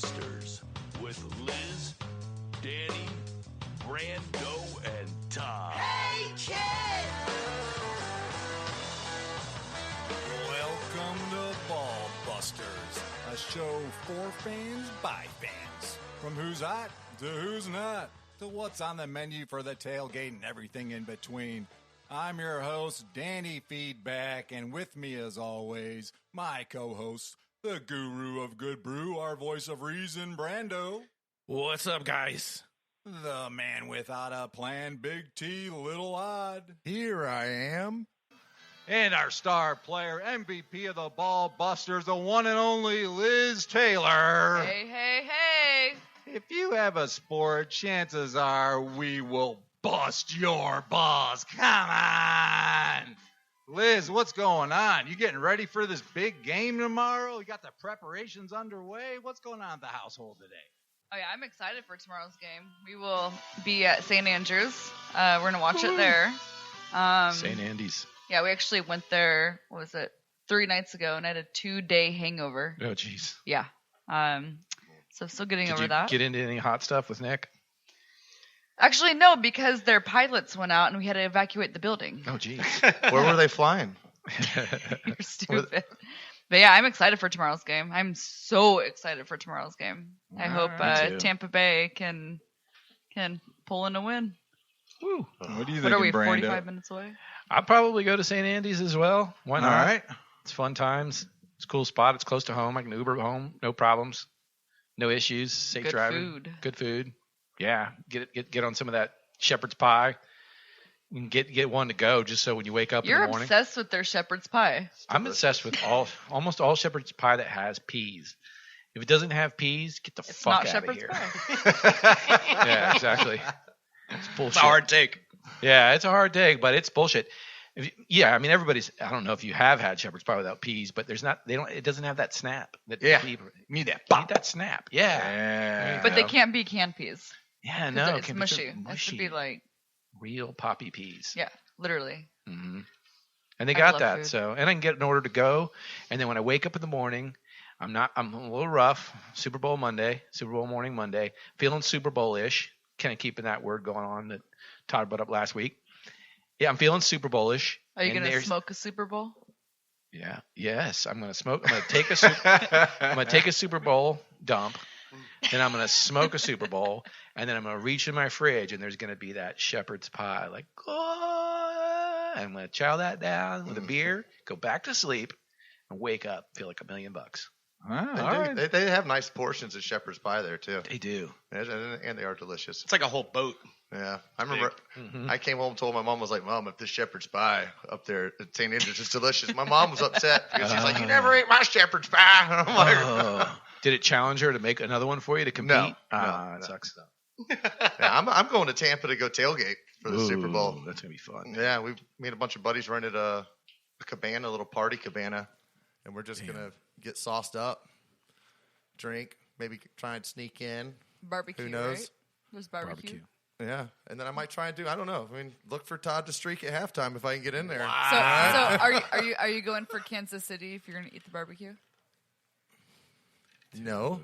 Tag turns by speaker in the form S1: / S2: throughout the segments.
S1: Busters with Lizz, Danny, Brando, and Todd.
S2: Hey, kid!
S3: Welcome to Ball Busters, a show for fans by fans. From who's hot to who's not, to what's on the menu for the tailgate and everything in between. I'm your host, Danny Feedback, and with me as always, my co-host, the guru of good brew, our voice of reason, Brando.
S4: What's up, guys?
S3: The man without a plan, Big T, Little Odd.
S5: Here I am.
S6: And our star player, MVP of the Ball Busters, the one and only Liz Taylor.
S7: Hey, hey, hey.
S6: If you have a sport, chances are we will bust your balls. Come on. Liz, what's going on? You getting ready for this big game tomorrow? You got the preparations underway? What's going on at the household today?
S7: Oh, yeah, I'm excited for tomorrow's game. We will be at St. Andrews. We're going to watch it there.
S4: St. Andy's.
S7: Yeah, we actually went there, 3 nights ago, and I had a 2-day hangover.
S4: Oh, jeez.
S7: Yeah. So still getting
S4: Did
S7: over
S4: you
S7: that.
S4: get into any hot stuff with Nick?
S7: Actually, no, because their pilots went out and we had to evacuate the building.
S4: Oh, jeez.
S5: Where were they flying?
S7: You're stupid. But yeah, I'm excited for tomorrow's game. I'm so excited for tomorrow's game. I hope
S4: Me too.
S7: Tampa Bay can pull in a win.
S4: Woo.
S3: What do you
S7: What
S3: think,
S7: are we,
S3: Brando?
S7: 45 minutes away?
S4: I'll probably go to St. Andy's as well. Why
S5: All
S4: not?
S5: right.
S4: It's fun times. It's a cool spot. It's close to home. I can Uber home. No problems. No issues. Safe
S7: Good
S4: driving.
S7: food.
S4: Good food. Yeah. Get on some of that shepherd's pie. You can get one to go just so when you wake up
S7: You're
S4: in the morning.
S7: obsessed with their shepherd's pie.
S4: I'm obsessed with almost all shepherd's pie that has peas. If it doesn't have peas, get the
S7: It's
S4: fuck
S7: not
S4: out of
S7: shepherd's
S4: here.
S7: pie.
S4: Yeah, exactly. It's bullshit.
S5: It's a hard take.
S4: Yeah, it's a hard take, but it's bullshit. I mean, everybody's. I don't know if you have had shepherd's pie without peas, but there's not. They don't. It doesn't have that snap.
S5: Yeah.
S4: people,
S5: You need that
S4: you
S5: pop.
S4: need that snap. Yeah.
S5: Yeah.
S7: But they can't be canned peas.
S4: Yeah.
S7: 'Cause
S4: No.
S7: it's
S4: can be
S7: mushy.
S4: so
S7: It has to be like,
S4: real poppy peas.
S7: yeah, literally.
S4: Mm-hmm. And they
S7: I
S4: got
S7: love
S4: that.
S7: food.
S4: So, and I can get an order to go. And then when I wake up in the morning, I'm a little rough. Super Bowl morning Monday, feeling Super Bowl-ish. Kind of keeping that word going on that Todd brought up last week. Yeah, I'm feeling Super Bowl-ish.
S7: Are you
S4: And
S7: going to
S4: there's-
S7: smoke a Super Bowl?
S4: Yeah. Yes. I'm gonna smoke. I'm gonna take a Super Bowl dump. Then I'm gonna smoke a Super Bowl, and then I'm gonna reach in my fridge, and there's gonna be that shepherd's pie. Like, oh, I'm gonna chow that down with a beer, go back to sleep, and wake up, feel like $1 million.
S5: They have nice portions of shepherd's pie there too,
S4: They do.
S5: and they are delicious.
S8: It's like a whole boat.
S5: Yeah, I remember.
S4: Mm-hmm.
S5: I came home and told my mom, was like, "Mom, if this shepherd's pie up there at St. Andrews is delicious," my mom was upset because she's like, "You never ate my shepherd's pie." And I'm like,
S4: Oh. Did it challenge her to make another one for you to compete?
S5: No,
S4: That
S5: no.
S4: sucks.
S5: yeah, I'm going to Tampa to go tailgate for the Super Bowl.
S4: Ooh, that's gonna be fun.
S5: Yeah, we made a bunch of buddies rented a cabana, a little party cabana, and we're just gonna get sauced up, drink, maybe try and sneak in.
S7: Barbecue,
S5: Who knows?
S7: right? There's barbecue.
S5: Yeah, and then I might try and do. I don't know. I mean, look for Todd to streak at halftime if I can get in there.
S7: So are you going for Kansas City if you're going to eat the barbecue?
S5: No,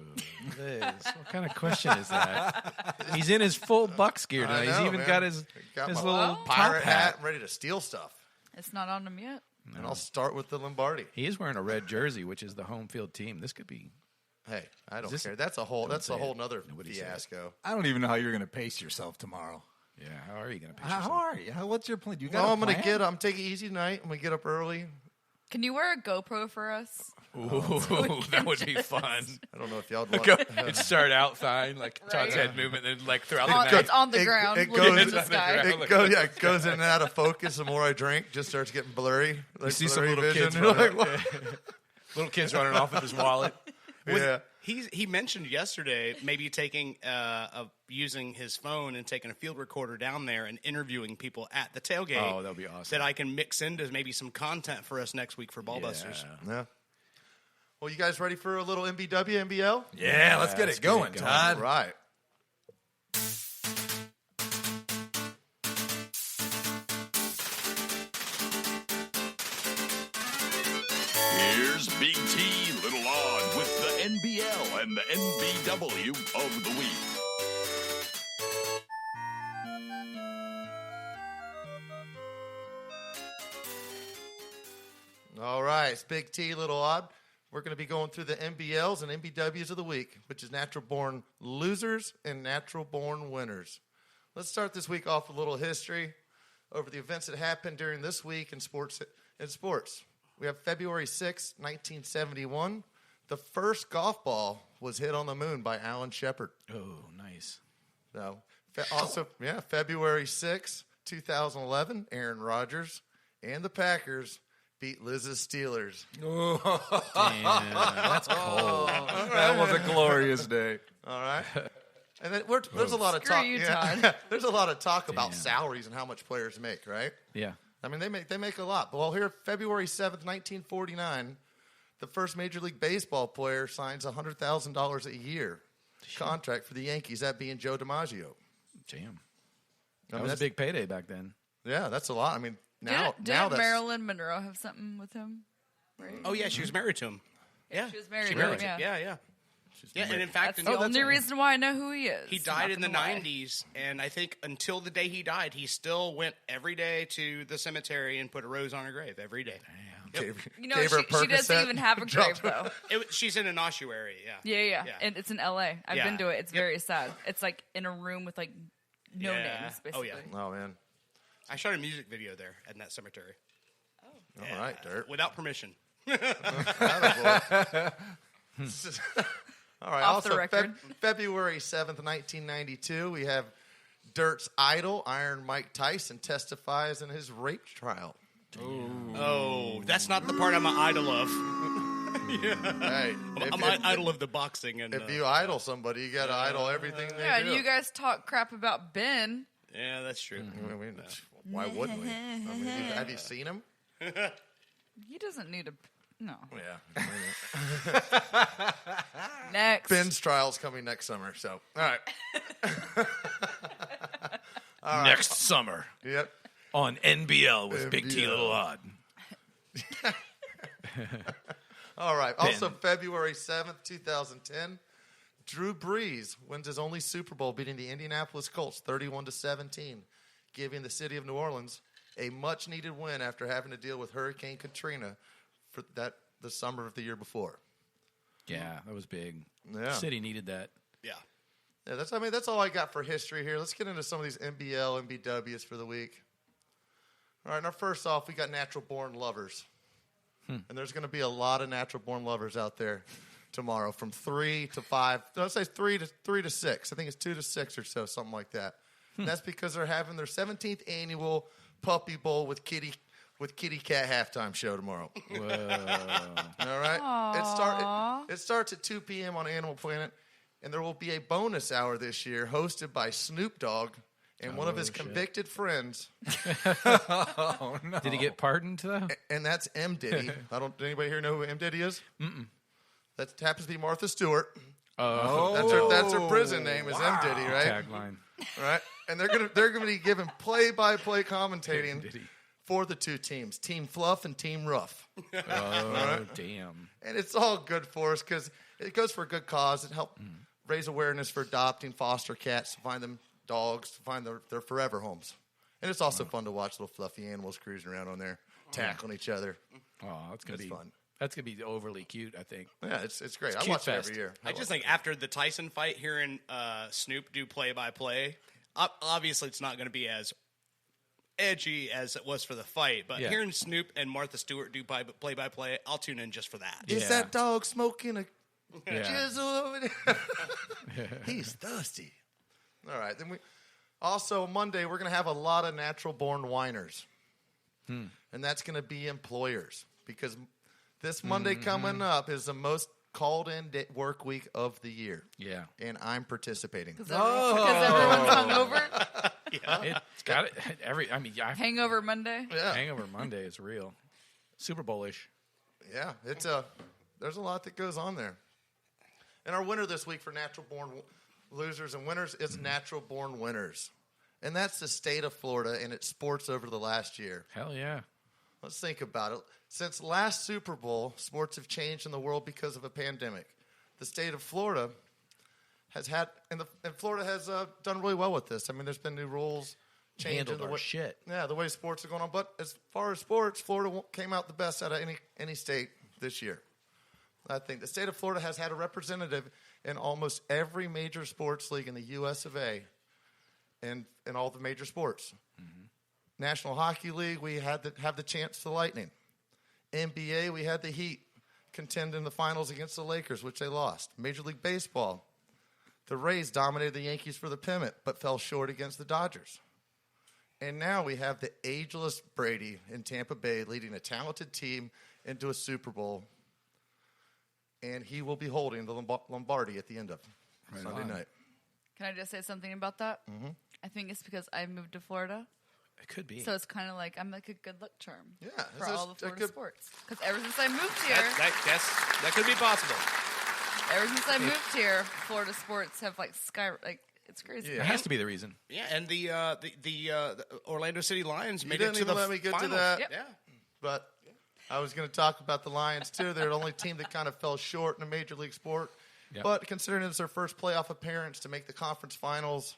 S8: Liz, what kind of question is that? He's in his full Bucs gear
S5: I
S8: tonight. He's
S5: know,
S8: even
S5: man.
S8: got his
S5: got my
S8: little
S5: pirate
S8: top
S5: hat, ready to steal stuff,
S7: It's not on them yet.
S5: and I'll start with the Lombardi.
S8: He is wearing a red jersey, which is the home field team. This could be.
S5: Hey, I don't
S8: this-
S5: care. That's a whole
S8: say
S5: nother
S8: Nobody say it.
S5: fiasco.
S3: I don't even know how you're going to pace yourself tomorrow.
S8: Yeah, how are you going to pitch
S3: How are you? What's your plan? You got
S5: Well,
S3: a
S5: I'm gonna
S3: plan?
S5: I'm taking it easy tonight. I'm gonna get up early.
S7: Can you wear a GoPro for us?
S8: Ooh, that would be fun.
S5: I don't know if y'all want.
S8: It started out fine, like Todd's
S7: Right.
S8: head movement, then like throughout
S7: On,
S8: the night.
S7: it's on the
S5: It-
S7: ground.
S5: it
S7: looking
S5: goes-
S7: at the sky.
S5: It goes in and out of focus. The more I drink, just starts getting blurry. Like
S8: You see some
S5: blurry
S8: little
S5: vision.
S8: kids,
S5: You're
S8: running,
S5: like, what?
S8: little kids running off with his wallet.
S5: Yeah.
S9: He mentioned yesterday maybe taking using his phone and taking a field recorder down there and interviewing people at the tailgate.
S8: Oh, that'd be awesome.
S9: That I can mix into maybe some content for us next week for Ballbusters.
S5: Yeah. Well, you guys ready for a little MBW, NBL?
S3: Yeah, let's get it going, Todd.
S5: All right.
S1: Here's Big T, Little Odd with the NBL and the NBW of the week.
S5: All right, it's Big T, Little Odd. We're going to be going through the NBLs and NBWs of the week, which is natural born losers and natural born winners. Let's start this week off with a little history over the events that happened during this week in sports. We have February 6, 1971. The first golf ball was hit on the moon by Alan Shepard.
S8: Oh, nice.
S5: So, February 6, 2011, Aaron Rodgers and the Packers beat Lizz's Steelers.
S8: Damn, that's cold.
S3: That was a glorious day.
S5: All right. And then there's a lot of
S7: Screw
S5: talk.
S7: you,
S5: yeah.
S7: Todd.
S5: There's a lot of talk about salaries and how much players make, right?
S8: Yeah.
S5: I mean, they make a lot. Well, here, February 7th, 1949, the first Major League Baseball player signs $100,000 a year contract for the Yankees, that being Joe DiMaggio.
S8: Damn.
S5: I
S8: That
S5: mean,
S8: was a
S5: that's-
S8: big payday back then.
S5: Yeah, that's a lot. I mean, now
S7: Didn't
S5: that's
S7: Marilyn Monroe have something with him? Right?
S9: Oh yeah, she was married to him. Yeah,
S7: She was married
S9: She
S7: to him,
S9: married
S7: yeah.
S9: Yeah. And in fact,
S7: That's the only reason why I know who he is.
S9: he died in the
S7: Nothing why.
S9: 90s, and I think until the day he died, he still went every day to the cemetery and put a rose on her grave every day.
S7: You know,
S5: Gave her
S7: she doesn't
S5: Percocet,
S7: even have a grave,
S5: dropped
S7: though.
S9: She's in an ossuary, yeah.
S7: Yeah. And it's in L.A. I've
S9: Yeah.
S7: been to it. It's
S9: Yep.
S7: very sad. It's like in a room with like no
S9: Yeah.
S7: names,
S9: Oh,
S7: basically.
S9: yeah.
S5: Oh, man.
S9: I shot a music video there in that cemetery.
S5: All right, Dirt.
S9: Without permission.
S5: All right.
S7: Off the
S5: Also,
S7: record.
S5: February 7th, 1992, we have Dirt's idol, Iron Mike Tyson, testifies in his rape trial.
S9: Oh, that's not the part I'm an idol of.
S5: Hey,
S9: I'm an idol of the boxing. And
S5: if you idol somebody, you got to idol everything they
S7: Yeah,
S5: do.
S7: and you guys talk crap about Ben.
S9: yeah, that's true.
S5: I mean, why wouldn't we? I mean, have you seen him?
S7: He doesn't need a... No.
S5: Yeah.
S7: Next.
S5: Ben's trial's coming next summer, so. All right.
S8: Next summer
S5: Yep.
S8: on NBL with Big T
S5: NBL.
S8: Little Odd.
S5: All right. Also, February 7th, 2010, Drew Brees wins his only Super Bowl, beating the Indianapolis Colts 31-17, giving the city of New Orleans a much-needed win after having to deal with Hurricane Katrina for the summer of the year before.
S8: Yeah, that was big.
S5: Yeah.
S8: City needed that.
S9: Yeah.
S5: Yeah, that's all I got for history here. Let's get into some of these NBL and BWs for the week. All right, now first off, we got natural-born lovers. And there's going to be a lot of natural-born lovers out there tomorrow from 3 to 5. Let's say 3 to 6. I think it's 2 to 6 or so, something like that. And that's because they're having their 17th annual Puppy Bowl with Kitty Cat halftime show tomorrow. All right? It starts at 2 p.m. on Animal Planet, and there will be a bonus hour this year hosted by Snoop Dogg and one of his convicted friends,
S8: Did he get pardoned though?
S5: and that's M. Diddy. Did anybody here know who M. Diddy is? That happens to be Martha Stewart. That's her prison name is M. Diddy, right?
S8: Tagline.
S5: Right? And they're gonna be giving play-by-play commentating for the two teams, Team Fluff and Team Rough.
S8: Oh, damn.
S5: And it's all good for us because it goes for a good cause. It helps raise awareness for adopting foster cats, to find them dogs, to find their forever homes. And it's also fun to watch little fluffy animals cruising around on there, tackling each other.
S8: Oh, that's gonna
S5: It's
S8: be
S5: fun.
S8: That's gonna be overly cute, I think.
S5: Yeah, it's great. I
S8: cute
S5: watch it
S8: fest.
S5: every year.
S9: I just think after the Tyson fight, hearing Snoop do play-by-play, obviously it's not going to be as edgy as it was for the fight, but
S8: Yeah.
S9: hearing Snoop and Martha Stewart do play-by-play, I'll tune in just for that.
S5: Is
S8: Yeah.
S5: that dog smoking a
S8: Yeah.
S5: jizzle over there? He's thirsty. All right. Then also Monday we're going to have a lot of natural-born whiners, and that's going to be employers because this Monday coming up is the most called-in work week of the year,
S8: Yeah.
S5: and I'm participating.
S7: Because everyone's hungover.
S8: It's got it.
S7: Hangover Monday.
S5: Yeah,
S8: Hangover Monday is real. Super Bowl-ish.
S5: yeah. There's a lot that goes on there. And our winner this week for natural-born losers and winners is natural-born winners, and that's the state of Florida and its sports over the last year.
S8: Hell yeah.
S5: Let's think about it. Since last Super Bowl, sports have changed in the world because of a pandemic. the state of Florida has had, and Florida has done really well with this. I mean, there's been new rules changing
S8: Handled
S5: the
S8: our
S5: way,
S8: shit.
S5: yeah, the way sports are going on. But as far as sports, Florida came out the best out of any state this year. I think the state of Florida has had a representative in almost every major sports league in the U.S. of A. and all the major sports. Mm-hmm. National Hockey League, we have the chance to the Lightning. NBA, we had the Heat contend in the finals against the Lakers, which they lost. Major League Baseball, the Rays dominated the Yankees for the pennant, but fell short against the Dodgers. And now we have the ageless Brady in Tampa Bay leading a talented team into a Super Bowl. And he will be holding the Lombardi at the end of Sunday night.
S7: Can I just say something about that? Mm-hmm. I think it's because I moved to Florida.
S8: It could be.
S7: So it's kind of like I'm like a good luck charm for all the Florida
S5: good
S7: sports. Because ever since I moved here,
S9: That could be possible.
S7: ever since I moved here, Florida sports have it's crazy.
S8: It has to be the reason.
S9: Yeah, and the Orlando City Lions made
S5: didn't
S9: it to the
S5: even let me get to
S9: finals.
S5: that.
S7: Yep.
S9: Yeah.
S5: But I was going to talk about the Lions, too. They're the only team that kind of fell short in a major league sport.
S8: Yep.
S5: But considering it's their first playoff appearance to make the conference finals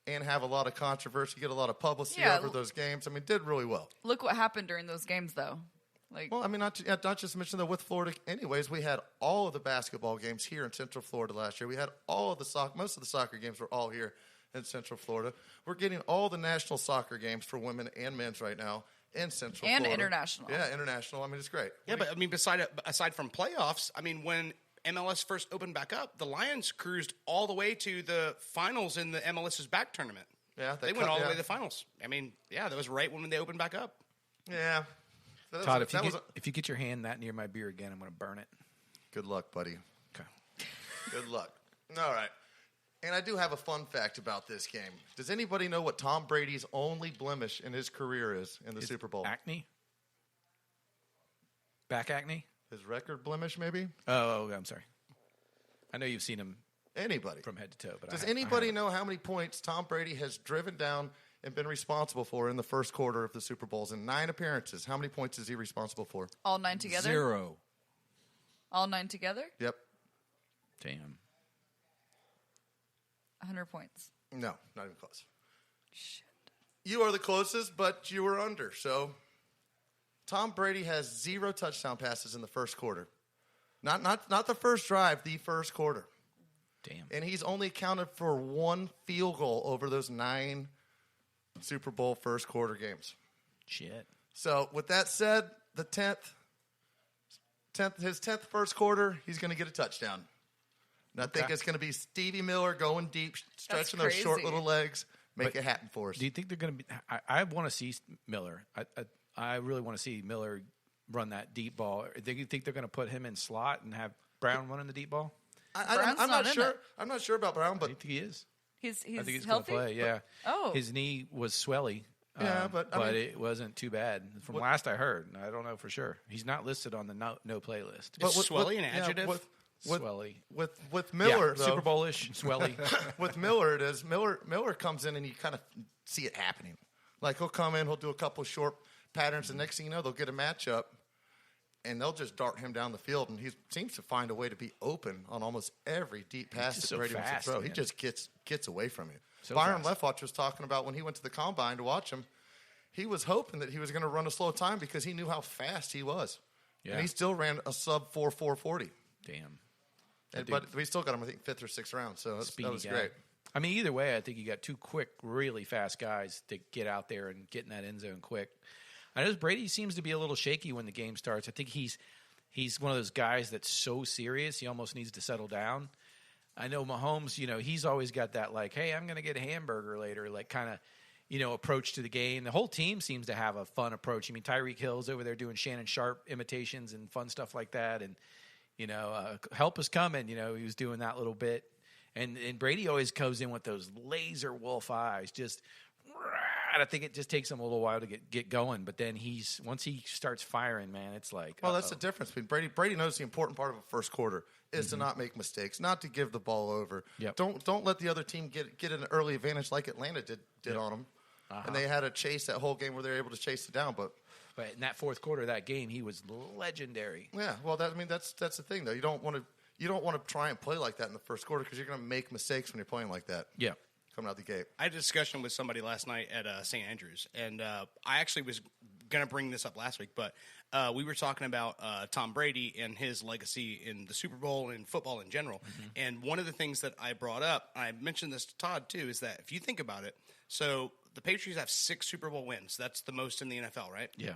S5: and have a lot of controversy, get a lot of publicity over those games, I mean, did really well.
S7: Look what happened during those games, though.
S5: Well, I mean, not just to mention that with Florida, anyways, we had all of the basketball games here in Central Florida last year. We had all of the most of the soccer games were all here in Central Florida. We're getting all the national soccer games for women and men's right now in Central
S7: and
S5: Florida.
S7: international.
S5: Yeah, international. I mean, it's great.
S9: Yeah, but I mean, aside from playoffs, I mean, when MLS first opened back up, the Lions cruised all the way to the finals in the MLS's back tournament.
S5: Yeah,
S9: they went all the way to the finals. I mean, yeah, that was right when they opened back up.
S5: Yeah. So
S8: Todd, if you get your hand that near my beer again, I'm going to burn it.
S5: Good luck, buddy.
S8: Okay.
S5: Good luck. All right. And I do have a fun fact about this game. Does anybody know what Tom Brady's only blemish in his career is in the Super Bowl?
S8: Acne? Back acne?
S5: His record blemish, maybe?
S8: Oh, I'm sorry. I know you've seen him
S5: Anybody.
S8: from head to toe. But
S5: Does anybody know how many points Tom Brady has driven down and been responsible for in the first quarter of the Super Bowls? In 9 appearances, how many points is he responsible for?
S7: All 9 together?
S8: 0.
S7: All 9 together?
S5: Yep.
S8: Damn.
S7: 100 points.
S5: No, not even close.
S7: Shit.
S5: You are the closest, but you were under. So Tom Brady has 0 touchdown passes in the first quarter. Not the first drive, the first quarter.
S8: Damn.
S5: And he's only accounted for 1 field goal over those 9 Super Bowl first quarter games.
S8: Shit.
S5: So with that said, the 10th, his 10th first quarter, he's going to get a touchdown. And I think it's going to be Stevie Miller going deep, stretching those short little legs, make it happen for us.
S8: Do you think they're going to be? I want to see Miller. I really want to see Miller run that deep ball. Do you think they're going to put him in slot and have Brown running the deep ball?
S5: I'm not sure. I'm not sure about Brown, but
S8: I think he is.
S7: He's
S8: I think he's going
S7: healthy?
S8: to play. Yeah.
S7: Oh.
S8: His knee was swelly.
S5: Yeah, but I mean,
S8: it wasn't too bad from last I heard. I don't know for sure. He's not listed on the no play list.
S9: Is swelly an adjective?
S8: Swelly.
S5: With Miller, though,
S8: Super Bowl-ish, swelly.
S5: with Miller, it is Miller comes in and you kind of see it happening. Like he'll come in, he'll do a couple of short patterns, and next thing you know, they'll get a matchup, and they'll just dart him down the field, and he seems to find a way to be open on almost every deep pass that Brady wants to throw.
S8: Man.
S5: He just gets away from you.
S8: So
S5: Byron
S8: fast.
S5: Leftwatch was talking about when he went to the combine to watch him. He was hoping that he was going to run a slow time because he knew how fast he was, and he still ran a sub 4.40.
S8: Damn.
S5: But we still got him, I think, 5th or 6th round, so that was
S8: guy.
S5: great.
S8: I mean, either way, I think you got 2 quick, really fast guys to get out there and get in that end zone quick. I know Brady seems to be a little shaky when the game starts. I think he's one of those guys that's so serious, he almost needs to settle down. I know Mahomes, he's always got that like, hey, I'm going to get a hamburger later, like kind of, approach to the game. The whole team seems to have a fun approach. I mean, Tyreek Hill's over there doing Shannon Sharp imitations and fun stuff like that. And, help is coming. He was doing that little bit. And Brady always goes in with those laser wolf eyes. Just, I think it just takes him a little while to get going. But then once he starts firing, man, it's like,
S5: well, that's the difference between Brady. Brady knows the important part of a first quarter is to not make mistakes, not to give the ball over.
S8: Yep.
S5: Don't let the other team get an early advantage like Atlanta did on them. And they had a chase that whole game where they were able to chase it down. But
S8: in that fourth quarter of that game, he was legendary.
S5: Yeah, well, that's the thing though. You don't want you don't want to try and play like that in the first quarter because you're going to make mistakes when you're playing like that.
S8: Yeah.
S5: Coming out the gate.
S9: I had a discussion with somebody last night at St. Andrews, and I actually was going to bring this up last week, but we were talking about Tom Brady and his legacy in the Super Bowl and football in general.
S8: Mm-hmm.
S9: And one of the things that I brought up, I mentioned this to Todd too, is that if you think about it, so the Patriots have 6 Super Bowl wins. That's the most in the NFL, right?
S8: Yeah.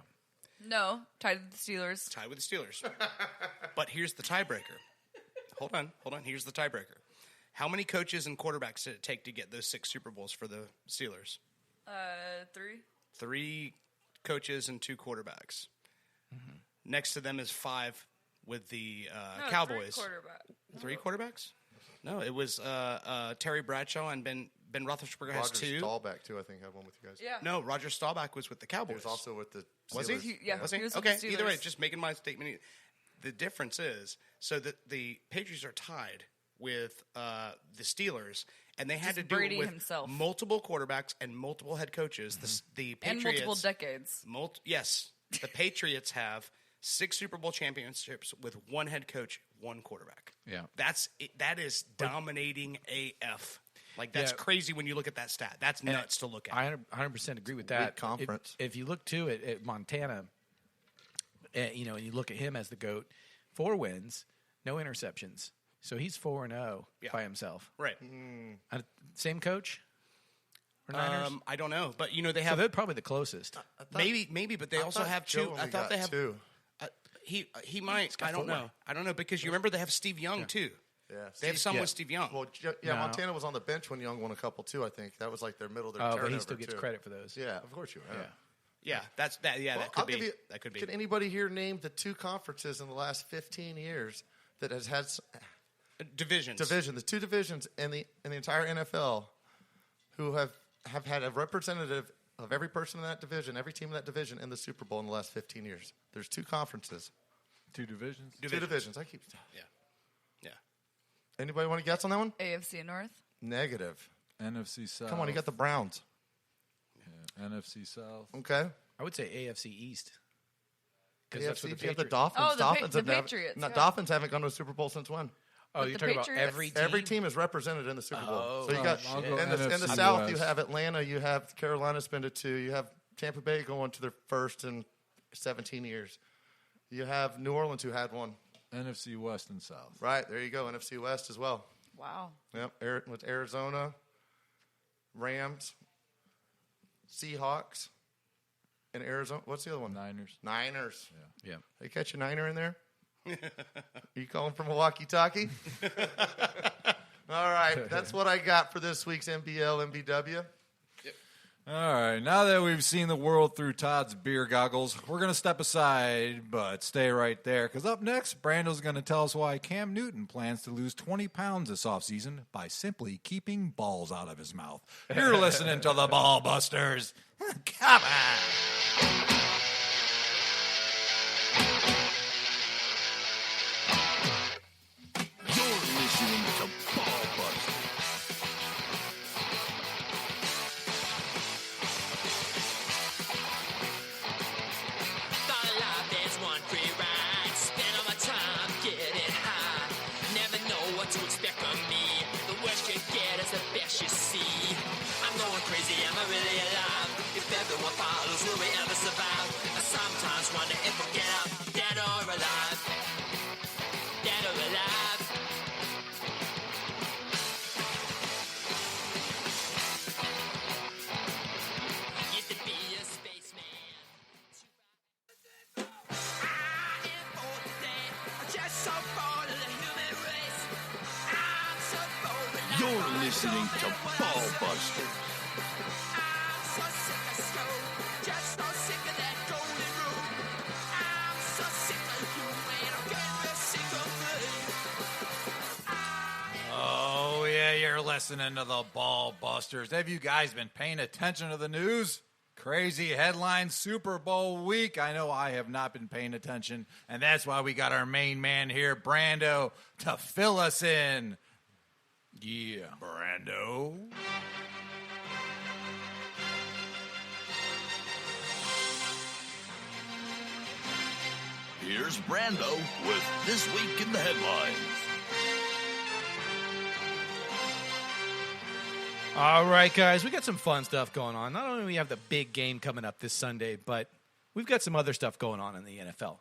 S7: No, tied with the Steelers.
S9: Tied with the Steelers. But here's the tiebreaker. Hold on. Here's the tiebreaker. How many coaches and quarterbacks did it take to get those 6 Super Bowls for the Steelers?
S7: 3.
S9: 3 coaches and 2 quarterbacks.
S8: Mm-hmm.
S9: Next to them is 5 with the
S7: No,
S9: Cowboys.
S7: 3 quarterbacks.
S9: 3 quarterbers? No, it was Terry Bradshaw and Ben Roethlisberger has
S5: Roger
S9: 2.
S5: Staubach, too, I think, had one with you guys.
S7: Yeah.
S9: No, Roger Staubach was with the
S5: He
S9: Cowboys.
S5: was also with the
S9: Was he?
S5: Steelers.
S7: Yeah.
S9: Was he?
S7: He was with
S9: Okay,
S7: the
S9: either way,
S7: Steelers.
S9: just making my statement. The difference is, so that the Patriots are tied with the Steelers, and they had
S7: Just
S9: to do
S7: Brady
S9: it with
S7: himself.
S9: multiple quarterbacks and multiple head coaches. The
S7: And
S9: Patriots,
S7: multiple decades.
S9: yes, the Patriots have 6 Super Bowl championships with 1 head coach, 1 quarterback.
S8: Yeah.
S9: That is dominating AF. Like, that's
S8: Yeah.
S9: crazy when you look at that stat. That's nuts to look at.
S8: I 100% agree with that.
S5: conference.
S8: If you look too at Montana, and you look at him as the GOAT, 4 wins, no interceptions. So he's 4-0
S9: Yeah.
S8: by himself.
S9: Right.
S8: Same coach? Or Niners?
S9: I don't know, but they
S8: So
S9: have
S8: they're probably the closest.
S9: maybe, but they also
S5: thought
S9: have
S5: Joe
S9: 2. I
S5: only
S9: thought
S5: got
S9: they have
S5: 2.
S9: He might.
S8: got
S9: I don't
S8: 4.
S9: know. I don't know because you remember they have Steve Young too.
S5: Yeah,
S9: They have some
S8: yeah.
S9: with Steve Young.
S5: Well,
S8: No.
S5: Montana was on the bench when Young won a couple, too, I think. That was like their middle of their
S8: Oh,
S5: turnover,
S8: but he still gets
S5: too.
S8: credit for those.
S5: Yeah, of course you have.
S9: Yeah, that's that. Yeah,
S5: Well,
S9: that could
S5: I'll
S9: be.
S5: give you-
S9: That could be.
S5: Can anybody here name the 2 conferences in the last 15 years that has had
S9: Divisions.
S5: the 2 divisions in the entire NFL who have had a representative of every person in that division, every team in that division in the Super Bowl in the last 15 years? There's 2 conferences.
S3: 2 divisions.
S5: 2 divisions. I keep.
S9: Yeah.
S5: Anybody want to guess on that one?
S7: AFC North.
S5: Negative.
S3: NFC South.
S5: Come on, you got the Browns.
S3: NFC South.
S5: Okay.
S8: I would say AFC East. Because that's
S5: AFC,
S8: what the
S5: you have the
S8: Patriots.
S5: Dolphins.
S7: Oh, the
S5: Dolphins
S7: the
S5: have never-
S7: Patriots,
S5: No,
S7: yeah.
S5: Dolphins haven't gone to a Super Bowl since when?
S8: Oh,
S7: But
S8: you're
S7: the
S8: talking about
S7: Patriots-
S8: every team?
S5: Every team is represented in the Super Bowl.
S8: Oh,
S5: So you got
S3: I'll go
S5: in the
S3: NFC
S5: South,
S3: West.
S5: you have Atlanta, you have Carolina's been to 2, you have Tampa Bay going to their first in 17 years. You have New Orleans who had one.
S3: NFC West and South.
S5: Right, there you go, NFC West as well.
S7: Wow.
S5: Yep, with Arizona, Rams, Seahawks, and Arizona. What's the other one? Niners.
S8: Yeah.
S5: They catch a Niner in there? You calling from a walkie-talkie? All right, that's what I got for this week's MBL MBW.
S3: All right, now that we've seen the world through Todd's beer goggles, we're going to step aside, but stay right there, because up next, Brando's going to tell us why Cam Newton plans to lose 20 pounds this offseason by simply keeping balls out of his mouth. You're listening to the Ball Busters. Come on.
S1: You're listening to Ball Busters.
S2: Thought life there's one free ride. Spend all my time getting high. Never know what to expect from me. The worst you get is the best you see. I'm going crazy, am I really alive? If everyone follows, will we ever survive? I sometimes wonder if we'll get out, dead or alive. Dead or alive. Used to be a spaceman.
S1: You're listening to Ball Busters.
S3: Oh, yeah, you're listening to the Ball Busters. Have you guys been paying attention to the news? Crazy headline Super Bowl week. I know I have not been paying attention, and that's why we got our main man here, Brando, to fill us in. Yeah, Brando.
S1: Here's Brando with This Week in the Headlines.
S8: All right, guys, we got some fun stuff going on. Not only do we have the big game coming up this Sunday, but we've got some other stuff going on in the NFL.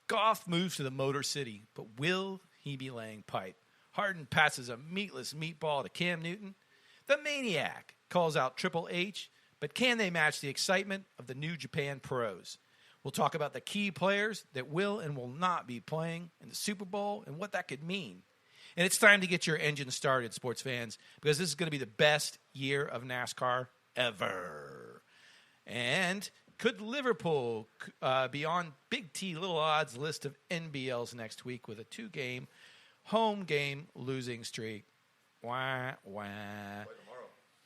S8: Goff moves to the Motor City, but will he be laying pipe? Harden passes a meatless meatball to Cam Newton. The Maniac calls out Triple H, but can they match the excitement of the New Japan Pros? We'll talk about the key players that will and will not be playing in the Super Bowl and what that could mean. And it's time to get your engine started, sports fans, because this is going to be the best year of NASCAR ever. And could Liverpool be on Big T Little Odds list of NBLs next week with a 2-game home game losing streak? Wah, wah.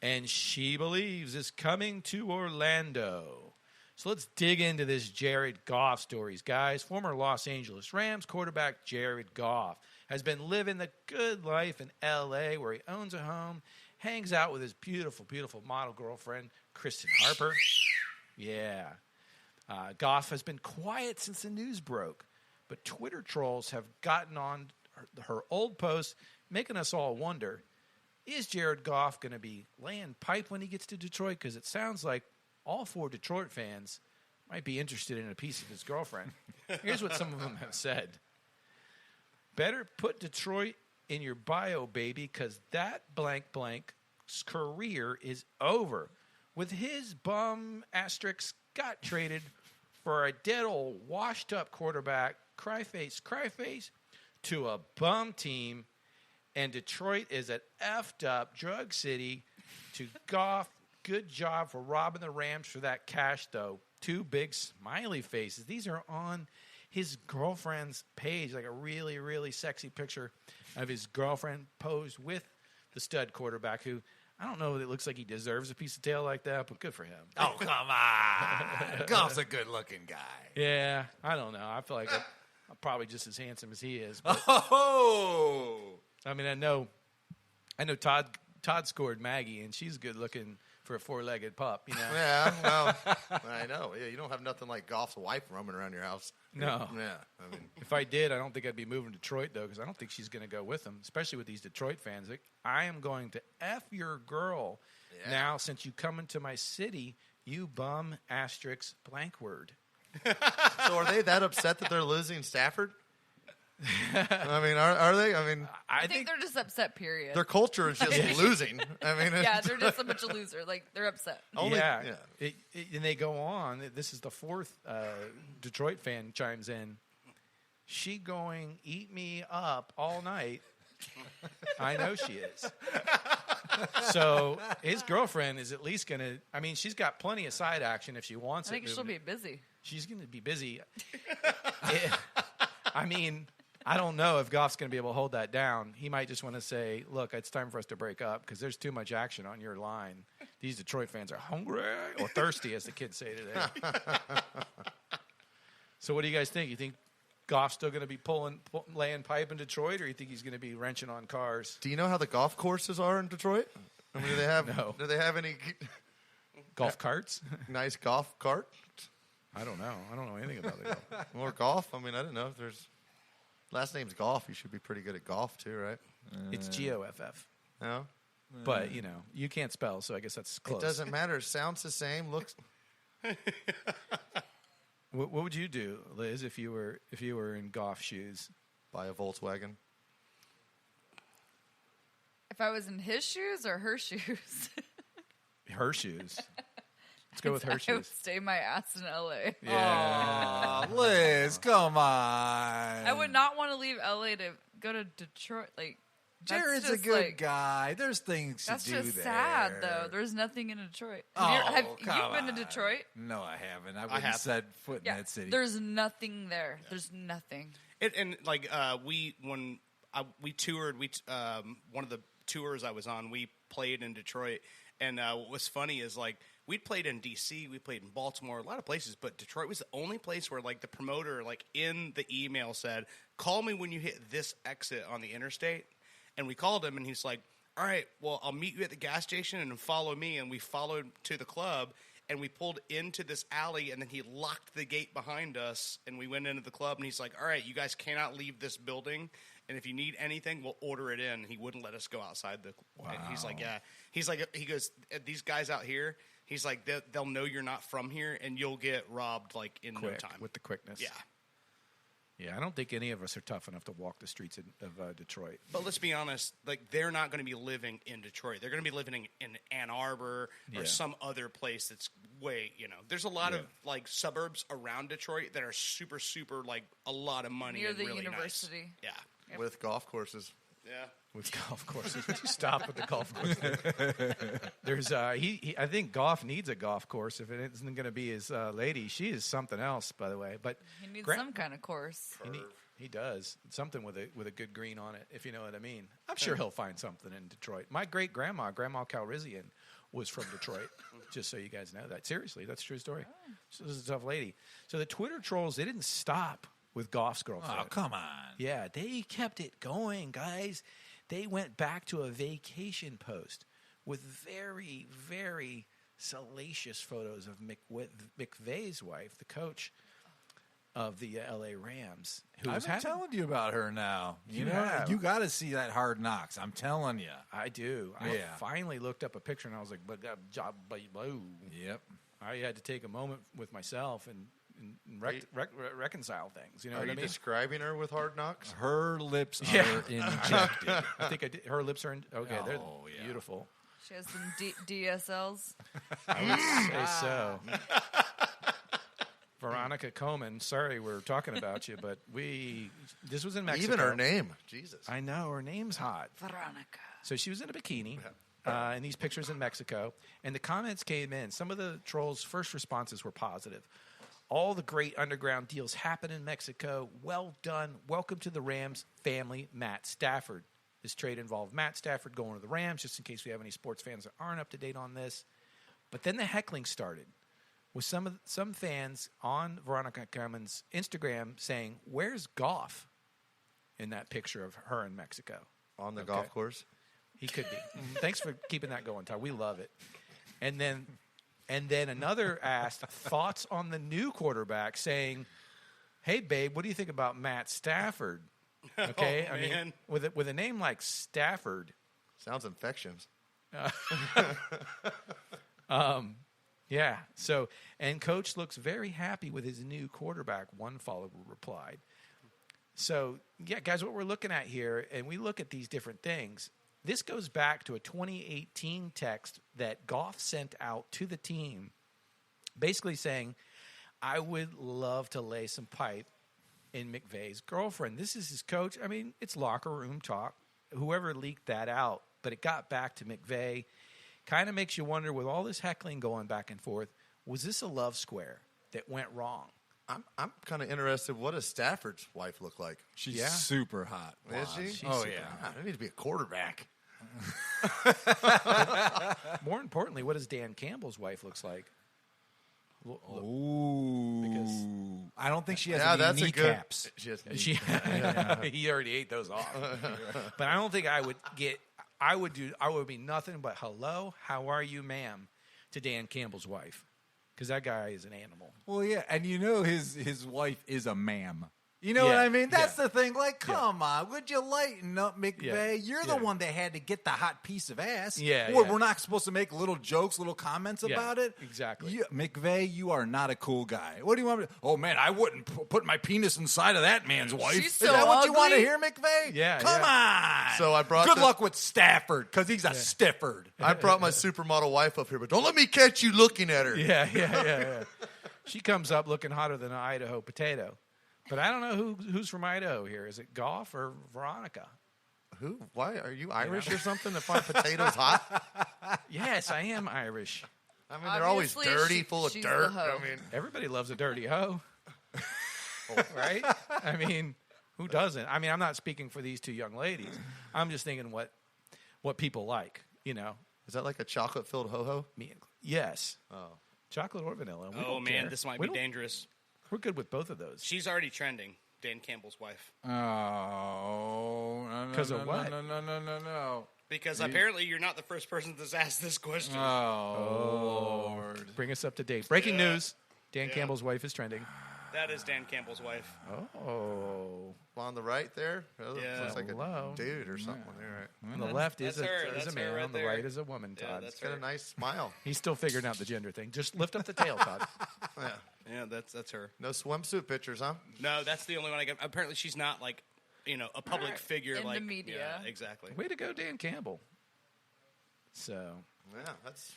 S8: And She Believes is coming to Orlando. So let's dig into this Jared Goff stories, guys. Former Los Angeles Rams quarterback Jared Goff has been living the good life in L.A., where he owns a home, hangs out with his beautiful, beautiful model girlfriend, Kristen Harper. Yeah. Goff has been quiet since the news broke, but Twitter trolls have gotten on her old posts, making us all wonder, is Jared Goff going to be laying pipe when he gets to Detroit? Because it sounds like all 4 Detroit fans might be interested in a piece of his girlfriend. Here's what some of them have said. Better put Detroit in your bio, baby, because that blank blank's career is over. With his bum asterisk got traded for a dead old washed-up quarterback, cry face, to a bum team, and Detroit is an effed-up drug city to Goff. Good job for robbing the Rams for that cash, though. 2 big smiley faces. These are on his girlfriend's page, like a really, really sexy picture of his girlfriend posed with the stud quarterback, who I don't know if it looks like he deserves a piece of tail like that, but good for him.
S3: Oh, come on. Goff's a good-looking guy.
S8: Yeah, I don't know. I feel like I'm probably just as handsome as he is. But, I mean, I know Todd scored Maggie, and she's good-looking for a 4-legged pup, you know?
S5: Yeah, well, I know. Yeah, you don't have nothing like Goff's wife roaming around your house.
S8: No.
S5: Yeah, I mean,
S8: if I did, I don't think I'd be moving to Detroit, though, because I don't think she's going to go with him, especially with these Detroit fans. Like, I am going to F your girl now since you come into my city, you bum asterisk blank word.
S5: So are they that upset that they're losing Stafford? I mean, are they? I mean,
S7: I think they're just upset, period.
S5: Their culture is just losing. I mean,
S7: yeah, they're just a bunch of losers. Like, they're upset.
S8: And they go on. This is the 4th Detroit fan chimes in. She going eat me up all night. I know she is. So his girlfriend is at least going to, I mean, she's got plenty of side action if she wants it.
S7: I think she'll be busy.
S8: She's going to be busy. I mean, I don't know if Goff's going to be able to hold that down. He might just want to say, look, it's time for us to break up because there's too much action on your line. These Detroit fans are hungry or thirsty, as the kids say today. So what do you guys think? You think Goff's still going to be laying pipe in Detroit, or you think he's going to be wrenching on cars?
S5: Do you know how the golf courses are in Detroit? I mean, do they have
S8: No.
S5: Do they have any
S8: Golf carts?
S5: nice golf cart
S8: I don't know. I don't know anything about it.
S5: or golf? I mean, I don't know if there's last name's Golf. You should be pretty good at golf too, right?
S8: It's Goff.
S5: No,
S8: But, you know, you can't spell, so I guess that's close.
S5: it doesn't matter. Sounds the same. Looks.
S8: What would you do, Liz, if you were in Goff shoes?
S5: Buy a Volkswagen.
S7: If I was in his shoes or her shoes?
S8: Her shoes. Let's go with her
S7: I would
S8: shoes.
S7: stay my ass in L.A.
S8: Yeah.
S3: Oh, Liz, come on.
S7: I would not want to leave L.A. to go to Detroit. Like, that's
S3: Jared's a
S7: just,
S3: good
S7: like,
S3: guy. There's things to
S7: That's
S3: do
S7: just
S3: there.
S7: sad, though. There's nothing in Detroit.
S3: Oh,
S7: Have
S3: come
S7: you been to
S3: on.
S7: Detroit?
S3: No, I haven't. I wouldn't
S9: have.
S3: set foot in
S7: Yeah,
S3: that city.
S7: there's nothing there. There's nothing.
S9: And like we toured, one of the tours I was on, we played in Detroit, and what was funny is like we'd played in DC, we played in Baltimore, a lot of places, but Detroit was the only place where like the promoter like in the email said, "Call me when you hit this exit on the interstate." And we called him, and he's like, "All right, well, I'll meet you at the gas station and follow me." And we followed to the club, and we pulled into this alley, and then he locked the gate behind us, and we went into the club, and he's like, "All right, you guys cannot leave this building and if you need anything, we'll order it in. He wouldn't let us go outside the. And he's like, yeah. He's like, he goes, these guys out here. He's like, they'll know you're not from here, and you'll get robbed like in no time
S8: with the quickness.
S9: Yeah.
S8: Yeah, I don't think any of us are tough enough to walk the streets of Detroit.
S9: But let's be honest, like they're not going to be living in Detroit. They're going to be living in Ann Arbor or some other place that's way, There's a lot of like suburbs around Detroit that are super, super like a lot of money
S7: Near
S9: and
S7: the
S9: really
S7: university.
S9: Nice. Yeah.
S7: Yep.
S5: With golf courses.
S9: Yeah.
S8: With golf courses. Would you stop with the golf course? There's I think Goff needs a golf course. If it isn't going to be his lady, she is something else, by the way. But
S7: He needs some kind of course.
S8: He does something with a good green on it, if you know what I mean. I'm sure he'll find something in Detroit. My great Grandma Calrissian, was from Detroit. Just so you guys know that. Seriously, that's a true story. She was a tough lady. So the Twitter trolls, they didn't stop with Goff's girlfriend.
S3: Oh, come on.
S8: Yeah, they kept it going, guys. They went back to a vacation post with very, very salacious photos of McVay's wife, the coach of the L.A. Rams.
S3: I've been telling you about her now. You got to see that Hard Knocks. I'm telling you.
S8: I do.
S3: Yeah.
S8: I finally looked up a picture, and I was like,
S3: Yep.
S8: I had to take a moment with myself and reconcile things. You know
S5: Are
S8: what
S5: you
S8: I mean?
S5: describing her with Hard Knocks?
S3: Her lips are injected.
S8: I think I did. Her lips are okay. They're beautiful.
S7: She has some DSLs.
S8: I would say so. Veronica Coleman. Sorry, we're talking about you, but this was in Mexico.
S5: Even her name, Jesus.
S8: I know her name's hot.
S7: Veronica.
S8: So she was in a bikini. In these pictures in Mexico, and the comments came in. Some of the trolls' first responses were positive. All the great underground deals happen in Mexico. Well done. Welcome to the Rams family, Matt Stafford. This trade involved Matt Stafford going to the Rams, just in case we have any sports fans that aren't up to date on this. But then the heckling started with some fans on Veronica Coleman's Instagram saying, "Where's Goff?" in that picture of her in Mexico.
S5: On the golf course?
S8: He could be. Thanks for keeping that going, Todd. We love it. And then another asked thoughts on the new quarterback, saying, "Hey, babe, what do you think about Matt Stafford?" Okay,
S9: I
S8: mean, with a name like Stafford,
S5: sounds infectious.
S8: Yeah. So, and Coach looks very happy with his new quarterback. One follower replied. So, yeah, guys, what we're looking at here, and we look at these different things. This goes back to a 2018 text that Goff sent out to the team, basically saying, "I would love to lay some pipe in McVay's girlfriend." This is his coach. I mean, it's locker room talk. Whoever leaked that out, but it got back to McVay. Kind of makes you wonder, with all this heckling going back and forth, was this a love square that went wrong?
S5: I'm kind of interested. What does Stafford's wife look like?
S3: She's super hot.
S5: Is she?
S3: She's super
S5: God, I need to be a quarterback.
S8: More importantly, what does Dan Campbell's wife looks like?
S3: Ooh. I don't think she has any
S5: that's
S3: kneecaps.
S8: He already ate those off. But I don't think I would be nothing but hello, how are you, ma'am, to Dan Campbell's wife. Because that guy is an animal.
S3: Well, yeah, and his wife is a ma'am. You know what I mean? That's the thing. Like, come on. Would you lighten up, McVay? You're the one that had to get the hot piece of ass. We're not supposed to make little jokes, little comments about it.
S8: Exactly.
S3: McVay, you are not a cool guy. What do you want me to... Oh, man, I wouldn't put my penis inside of that man's wife.
S7: She's so
S3: is that what
S7: ugly?
S3: you want to hear, McVay?
S8: Yeah.
S3: Come on.
S5: So I brought
S3: Good luck with Stafford, because he's a Stifford.
S5: I brought my supermodel wife up here, but don't let me catch you looking at her.
S8: Yeah. She comes up looking hotter than an Idaho potato. But I don't know who's from Idaho here. Is it Goff or Veronica?
S5: Who? Why? Are you Irish or something to find potatoes hot?
S8: Yes, I am Irish.
S5: I mean, they're always
S7: Obviously,
S5: dirty, full of
S7: she's
S5: dirt.
S7: the hoe.
S5: I mean,
S8: Everybody loves a dirty hoe. Right? I mean, who doesn't? I mean, I'm not speaking for these two young ladies. I'm just thinking what people like, you know.
S5: is that like a chocolate-filled ho-ho?
S8: Yes.
S5: Oh.
S8: Chocolate or vanilla. We
S9: Oh
S8: don't
S9: man,
S8: care.
S9: this might
S8: We
S9: be
S8: don't-
S9: dangerous.
S8: We're good with both of those.
S9: She's already trending. Dan Campbell's wife.
S3: Oh. No,
S8: 'Cause of what?
S3: No.
S9: Because apparently you're not the first person that's asked this question.
S3: Oh, Lord.
S8: Bring us up to date. Breaking news. Dan Campbell's wife is trending.
S9: That is Dan Campbell's wife.
S8: Oh.
S5: On the right there,
S9: Yeah.
S5: looks like
S8: Hello.
S5: a dude or something. There, right?
S8: On the left is
S9: that's her.
S8: a
S9: That's
S8: man.
S9: her right
S8: On the
S9: there.
S8: right is a woman,
S9: Yeah,
S8: Todd.
S9: that's
S5: Got a nice smile.
S8: He's still figuring out the gender thing. Just lift up the tail, Todd.
S5: Yeah.
S9: Yeah, that's her.
S5: No swimsuit pictures, huh?
S9: No, that's the only one I got. Apparently, she's not like, a public figure
S7: In the
S9: like
S7: media.
S9: Yeah, exactly.
S8: Way to go, Dan Campbell. So,
S5: Yeah, that's.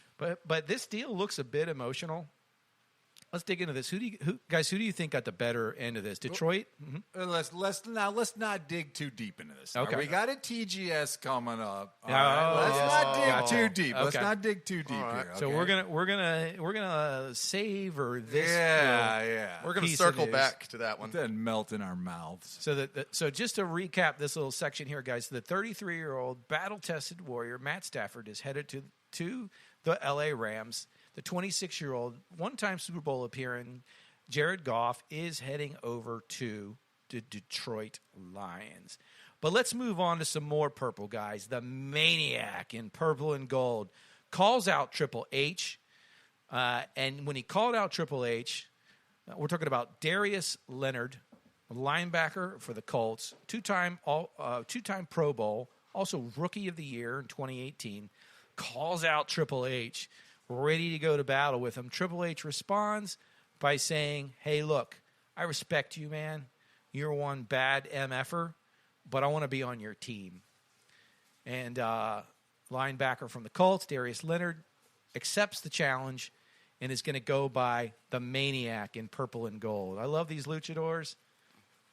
S8: but this deal looks a bit emotional. Let's dig into this. Who do you think got the better end of this? Detroit?
S3: Let's not dig too deep into this.
S8: Okay.
S3: We got a TGS coming up. All
S8: Oh,
S3: right? Let's
S8: yes.
S3: not dig
S8: Gotcha.
S3: too deep. Let's
S8: Okay.
S3: not dig too deep
S5: right.
S3: here.
S8: So
S3: okay?
S8: we're gonna savor this.
S3: yeah.
S5: We're going to
S8: piece of
S5: circle
S8: news.
S5: back to that one.
S3: Then melt in our mouths.
S8: So just to recap this little section here, guys, the 33-year-old battle-tested warrior Matt Stafford is headed to the L.A. Rams. The 26-year-old one-time Super Bowl appearing Jared Goff is heading over to the Detroit Lions. But let's move on to some more purple guys. The maniac in purple and gold calls out Triple H. And when he called out Triple H, we're talking about Darius Leonard, linebacker for the Colts, two-time Pro Bowl, also Rookie of the Year in 2018, calls out Triple H, ready to go to battle with him. Triple H responds by saying, hey, look, I respect you, man. You're one bad MFer, but I want to be on your team. And linebacker from the Colts, Darius Leonard, accepts the challenge and is going to go by the maniac in purple and gold. I love these luchadors,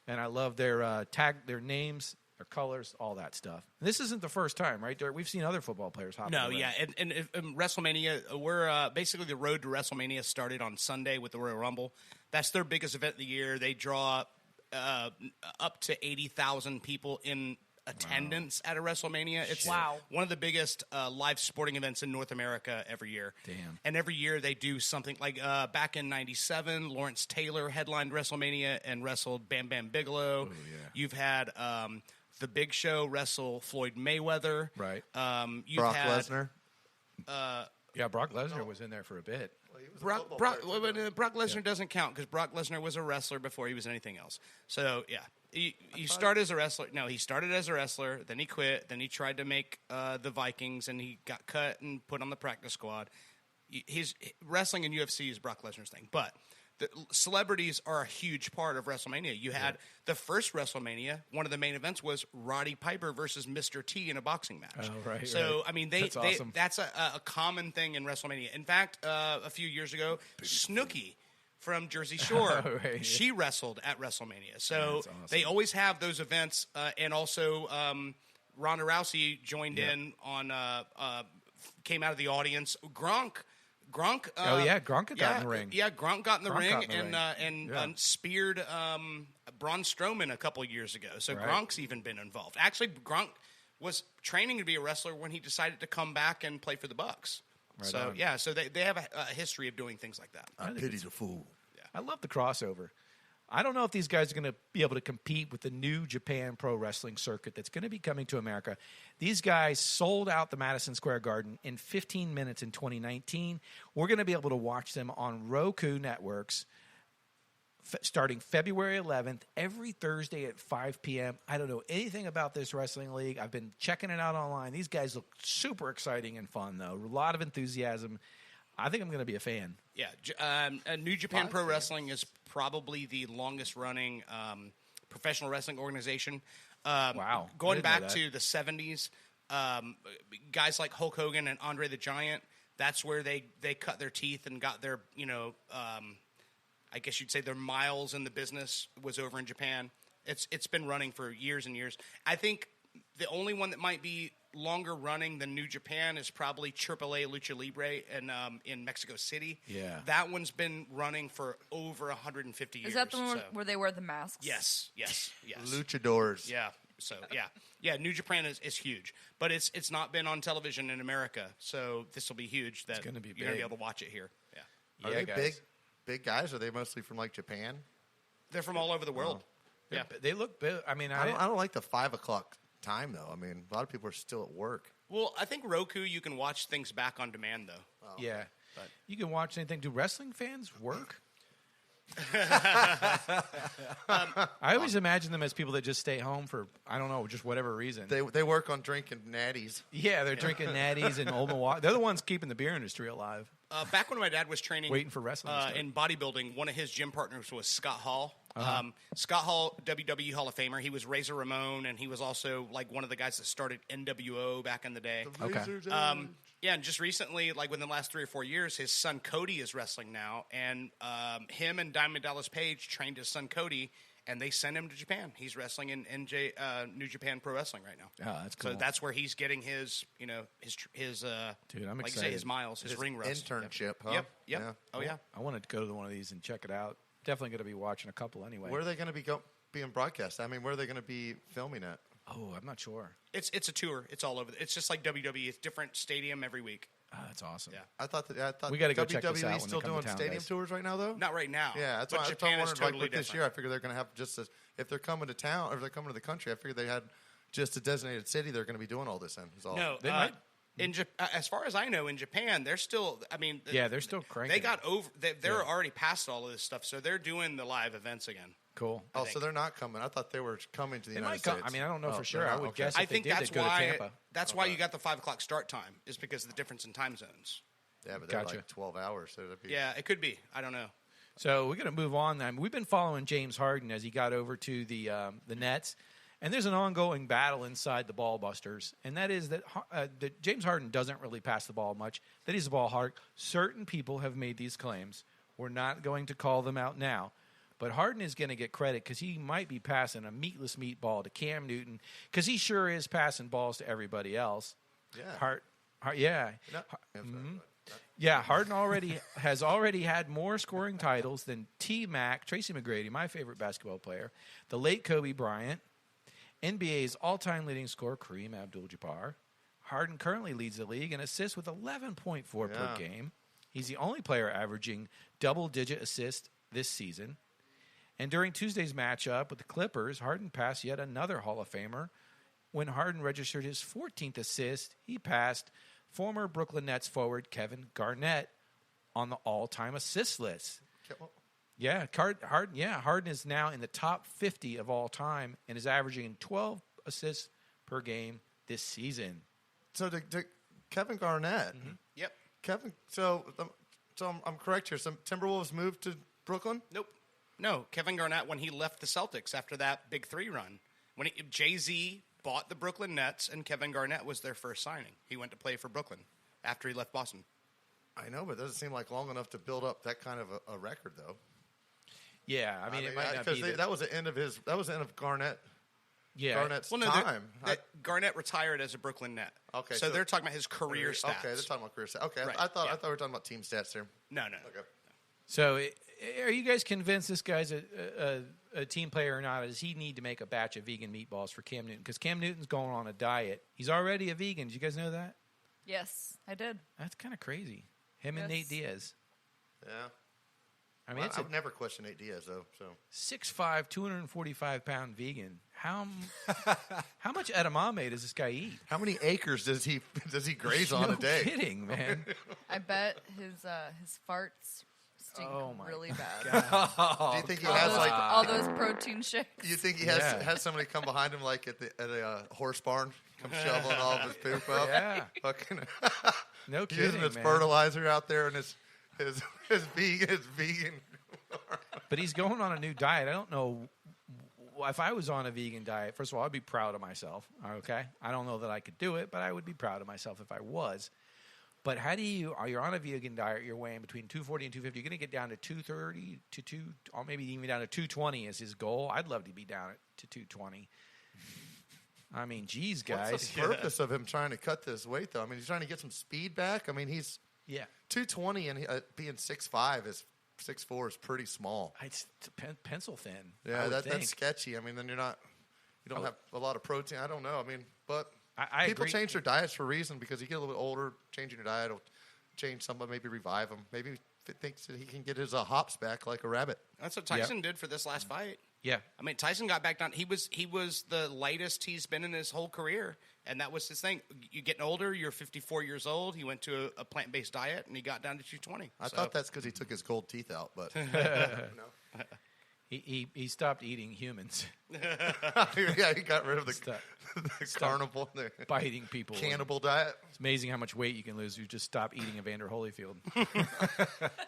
S8: and I love their their names, their colors, all that stuff. And this isn't the first time, right, Dirk? We've seen other football players hop
S9: No,
S8: in the
S9: yeah,
S8: ring.
S9: and WrestleMania, we're basically the road to WrestleMania started on Sunday with the Royal Rumble. That's their biggest event of the year. They draw up to 80,000 people in attendance at a WrestleMania. It's one of the biggest live sporting events in North America every year.
S8: Damn.
S9: And every year they do something like back in '97, Lawrence Taylor headlined WrestleMania and wrestled Bam Bam Bigelow.
S8: Oh, yeah.
S9: You've had The Big Show wrestle Floyd Mayweather.
S8: Right.
S9: You've
S5: Brock
S9: had,
S5: Lesnar.
S8: Yeah, Brock Lesnar was in there for a bit.
S9: Brock Lesnar doesn't count because Brock Lesnar was a wrestler before he was anything else. So, yeah. You start as a wrestler. No, he started as a wrestler, then he quit, then he tried to make the Vikings, and he got cut and put on the practice squad. His wrestling in UFC is Brock Lesnar's thing. But the celebrities are a huge part of WrestleMania. You had the first WrestleMania, one of the main events was Roddy Piper versus Mr. T in a boxing match.
S8: Oh, right,
S9: So,
S8: right.
S9: I mean,
S8: That's awesome.
S9: that's a common thing in WrestleMania. In fact, a few years ago, Snooki from Jersey Shore,
S8: Oh, right, yeah.
S9: she wrestled at WrestleMania. So
S8: That's awesome.
S9: they always have those events. And also, Ronda Rousey joined in on, came out of the audience. Gronk.
S8: Gronk got in the ring.
S9: Yeah, Gronk got in the
S8: Gronk
S9: ring
S8: got in the
S9: and
S8: ring.
S9: speared Braun Strowman a couple years ago. So
S8: Right.
S9: Gronk's even been involved. Actually, Gronk was training to be a wrestler when he decided to come back and play for the Bucs.
S8: Right
S9: so
S8: on.
S9: yeah, so they have a history of doing things like that.
S5: I pity the fool.
S8: I love the crossover. I don't know if these guys are going to be able to compete with the new Japan Pro Wrestling circuit that's going to be coming to America. These guys sold out the Madison Square Garden in 15 minutes in 2019. We're going to be able to watch them on Roku networks starting February 11th, every Thursday at 5 p.m. I don't know anything about this wrestling league. I've been checking it out online. These guys look super exciting and fun, though. A lot of enthusiasm. I think I'm going to be a fan.
S9: Yeah, New Japan Pro Wrestling is probably the longest running professional wrestling organization.
S8: Wow. I
S9: Going
S8: didn't know
S9: back
S8: that.
S9: to the 70s, guys like Hulk Hogan and Andre the Giant, that's where they cut their teeth and got their, I guess you'd say their miles in the business was over in Japan. It's been running for years and years. I think the only one that might be longer running than New Japan is probably AAA Lucha Libre in Mexico City.
S8: Yeah.
S9: That one's been running for over 150 years.
S7: Is that the one
S9: so-
S7: where they wear the masks?
S9: Yes.
S5: Luchadors.
S9: Yeah. So yeah. New Japan is huge, but it's not been on television in America, so this will be huge. That
S8: gonna be
S9: you're gonna be
S8: big.
S9: able to watch it here. Yeah,
S5: Are
S8: Yeah,
S5: they
S8: guys.
S5: big guys? Are they mostly from like Japan?
S9: they're from all over the world. Yeah,
S8: They look big. I mean,
S5: I don't like the 5 o'clock time though. I mean, a lot of people are still at work.
S9: well, I think Roku you can watch things back on demand though.
S8: yeah. You can watch anything. Do wrestling fans work? I always imagine them as people that just stay home for, I don't know, just whatever reason.
S5: They work on drinking natties.
S8: Yeah, they're drinking natties in Old Milwaukee. They're the ones keeping the beer industry alive.
S9: Back when my dad was training,
S8: Waiting for wrestling to start.
S9: in bodybuilding, one of his gym partners was Scott Hall. Scott Hall, WWE Hall of Famer. He was Razor Ramon, and he was also like one of the guys that started NWO back in the day.
S8: Okay.
S9: Yeah, and just recently, like within the last 3 or 4 years, his son Cody is wrestling now, and him and Diamond Dallas Page trained his son Cody, and they sent him to Japan. He's wrestling in New Japan Pro Wrestling right now.
S8: Oh, that's cool.
S9: So that's where he's getting his, his
S8: Dude, I'm
S9: like you
S8: excited.
S9: say, his miles, his ring rust.
S5: Internship, huh?
S9: Yep.
S5: Yeah.
S9: Oh yeah.
S8: I wanted to go to one of these and check it out. Definitely going to be watching a couple anyway.
S5: Where are they going to be being broadcast? I mean, where are they going to be filming at?
S8: Oh, I'm not sure.
S9: It's a tour. It's all over. It's just like WWE. It's different stadium every week.
S8: Oh, that's awesome.
S9: Yeah.
S5: I thought
S8: We gotta go check
S5: WWE
S8: this out when
S5: still
S8: they come
S5: doing
S8: to town,
S5: stadium
S8: guys.
S5: tours right now, though.
S9: Not right now.
S5: Yeah, that's
S9: but
S5: why I
S9: Japan is
S5: wondered.
S9: totally
S5: Like with this
S9: different.
S5: year, I figure they're going to have just if they're coming to town or if they're coming to the country, I figured they had just a designated city they're going to be doing all this in. Is all.
S9: No,
S8: They might.
S9: as far as I know, in Japan, they're still. I mean,
S8: Yeah, they're still cranking.
S9: They got over. They're already past all of this stuff, so they're doing the live events again.
S8: Cool.
S5: Oh, so they're not coming. I thought they were coming to the
S8: They
S5: United
S8: might come.
S5: States.
S8: I mean, I don't know
S5: Oh,
S8: for sure.
S5: they're
S8: I
S5: not?
S8: would
S5: Okay.
S8: guess
S9: I
S8: if they
S9: think
S8: did,
S9: that's
S8: they'd go to
S9: why.
S8: Tampa.
S9: That's why you got the 5:00 start time is because of the difference in time zones.
S5: Yeah, but they're
S8: Gotcha.
S5: like 12 hours. So that'd be,
S9: Yeah, it could be. I don't know.
S8: So we're going to move on. We've been following James Harden as he got over to the Nets, and there's an ongoing battle inside the Ball Busters, and that is that James Harden doesn't really pass the ball much. That he's a ball hog. Certain people have made these claims. We're not going to call them out now, but Harden is going to get credit because he might be passing a meatless meatball to Cam Newton because he sure is passing balls to everybody else.
S5: Yeah.
S8: Yeah.
S5: No, I'm sorry,
S8: Yeah, Harden has had more scoring titles than T-Mac, Tracy McGrady, my favorite basketball player, the late Kobe Bryant, NBA's all-time leading scorer, Kareem Abdul-Jabbar. Harden currently leads the league in assists with 11.4 per game. He's the only player averaging double-digit assists this season. And during Tuesday's matchup with the Clippers, Harden passed yet another Hall of Famer. When Harden registered his 14th assist, he passed former Brooklyn Nets forward Kevin Garnett on the all-time assist list. Yeah, Harden is now in the top 50 of all time and is averaging 12 assists per game this season.
S5: So to Kevin Garnett.
S9: Yep.
S5: Kevin. So I'm correct here. Some Timberwolves moved to Brooklyn.
S9: Nope. No, Kevin Garnett when he left the Celtics after that Big Three run, when Jay-Z bought the Brooklyn Nets and Kevin Garnett was their first signing. He went to play for Brooklyn after he left Boston.
S5: I know, but it doesn't seem like long enough to build up that kind of a record, though.
S8: Yeah, I mean, it might not be
S5: that was the end of his. That was the end of Garnett.
S8: Yeah,
S5: Garnett's
S9: Well, no,
S5: time.
S9: Garnett retired as a Brooklyn Net.
S5: Okay,
S9: so
S5: so-
S9: they're talking about his career stats.
S5: Okay, they're talking about career stats. Okay,
S9: Right,
S5: I thought
S9: yeah.
S5: we were talking about team stats here.
S9: No.
S5: Okay.
S8: So, are you guys convinced this guy's a team player or not? Does he need to make a batch of vegan meatballs for Cam Newton? Because Cam Newton's going on a diet. He's already a vegan. Did you guys know that?
S7: Yes, I did.
S8: That's kind of crazy. Him and Nate
S7: Yes.
S8: Diaz.
S5: Yeah.
S8: I mean,
S5: Well,
S8: it's
S5: I've never questioned Nate Diaz though. So
S8: 6'5", 245-pound vegan. How much edamame does this guy eat?
S5: how many acres does he graze on
S8: no
S5: a day?
S8: kidding, man.
S7: I bet his farts stink
S8: Oh my
S7: really bad.
S5: Do you think he has like?
S7: All those protein shakes.
S5: You think he
S8: Yeah.
S5: has somebody come behind him like at a horse barn, come shoveling all of his poop up?
S8: Yeah.
S5: Fucking
S8: No kidding,
S5: using his
S8: man.
S5: fertilizer out there and his vegan.
S8: But he's going on a new diet. I don't know if I was on a vegan diet. First of all, I'd be proud of myself. Okay, I don't know that I could do it, but I would be proud of myself if I was. But how do you're on a vegan diet? You're weighing between 240 and 250. You're going to get down to 230 to 2, or maybe even down to 220 is his goal. I'd love to be down to 220. I mean, geez, guys.
S5: What's the purpose of him trying to cut this weight though? I mean, he's trying to get some speed back. I mean, he's
S8: Yeah.
S5: 220 and being 6'5" is 6'4" is pretty small.
S8: It's pencil thin. I
S5: Yeah,
S8: would
S5: that's
S8: think.
S5: sketchy. I mean, then you don't have a lot of protein. I don't know. I mean, but
S8: I
S5: people
S8: agree.
S5: change their diets for a reason because you get a little bit older. Changing your diet will change something, maybe revive them, maybe thinks that he can get his hops back like a rabbit.
S9: That's what Tyson did for this last fight.
S8: Yeah.
S9: I mean, Tyson got back down. He was the lightest he's been in his whole career, and that was his thing. You're getting older. You're 54 years old. He went to a plant-based diet, and he got down to 220.
S5: I thought that's because he took his gold teeth out, but
S8: He stopped eating humans
S5: yeah, he got rid of the carnival, the
S8: by eating people.
S5: cannibal diet.
S8: It's amazing how much weight you can lose if you just stop eating Evander Holyfield.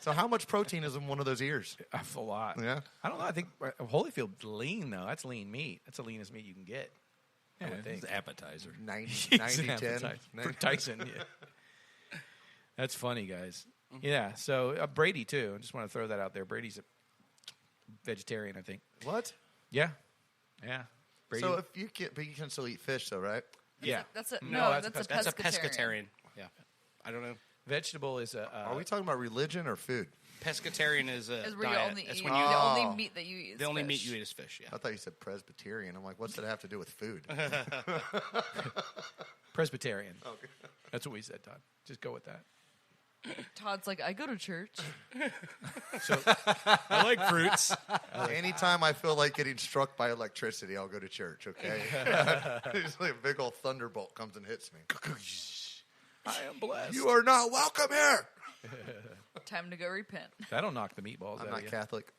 S5: So how much protein is in one of those ears?
S8: A lot.
S5: Yeah.
S8: I don't know. I think Holyfield's lean, though. That's lean meat. That's the leanest meat you can get. I would think.
S3: It's an appetizer.
S5: 90, 90 10.
S8: For Tyson, yeah. That's funny, guys. Yeah, so Brady, too. I just want to throw that out there. Brady's a vegetarian, I think.
S5: What?
S8: Yeah. Yeah. Brady.
S5: So if you can, but you can still eat fish, though, right?
S8: yeah.
S7: That's a
S9: That's a
S7: pescatarian.
S9: pescatarian. Yeah. I don't know.
S8: Vegetable is a...
S5: Are we talking about religion or food?
S9: Pescatarian is a
S7: Is where you
S9: diet.
S7: only
S9: That's
S7: eat
S9: when
S7: the
S9: you
S7: only meat that you eat. Is
S9: the only meat
S7: fish.
S9: you eat is fish. Yeah.
S5: I thought you said Presbyterian. I'm like, what's that have to do with food?
S8: Presbyterian.
S5: Okay.
S8: That's what we said, Todd. Just go with that.
S7: Todd's like, I go to church.
S9: I like fruits.
S5: Anytime I feel like getting struck by electricity, I'll go to church, okay? It's like a big old thunderbolt comes and hits me.
S8: I am blessed.
S5: You are not welcome here.
S7: Time to go repent.
S8: That'll knock the meatballs
S5: I'm
S8: out
S5: not
S8: of you.
S5: Catholic.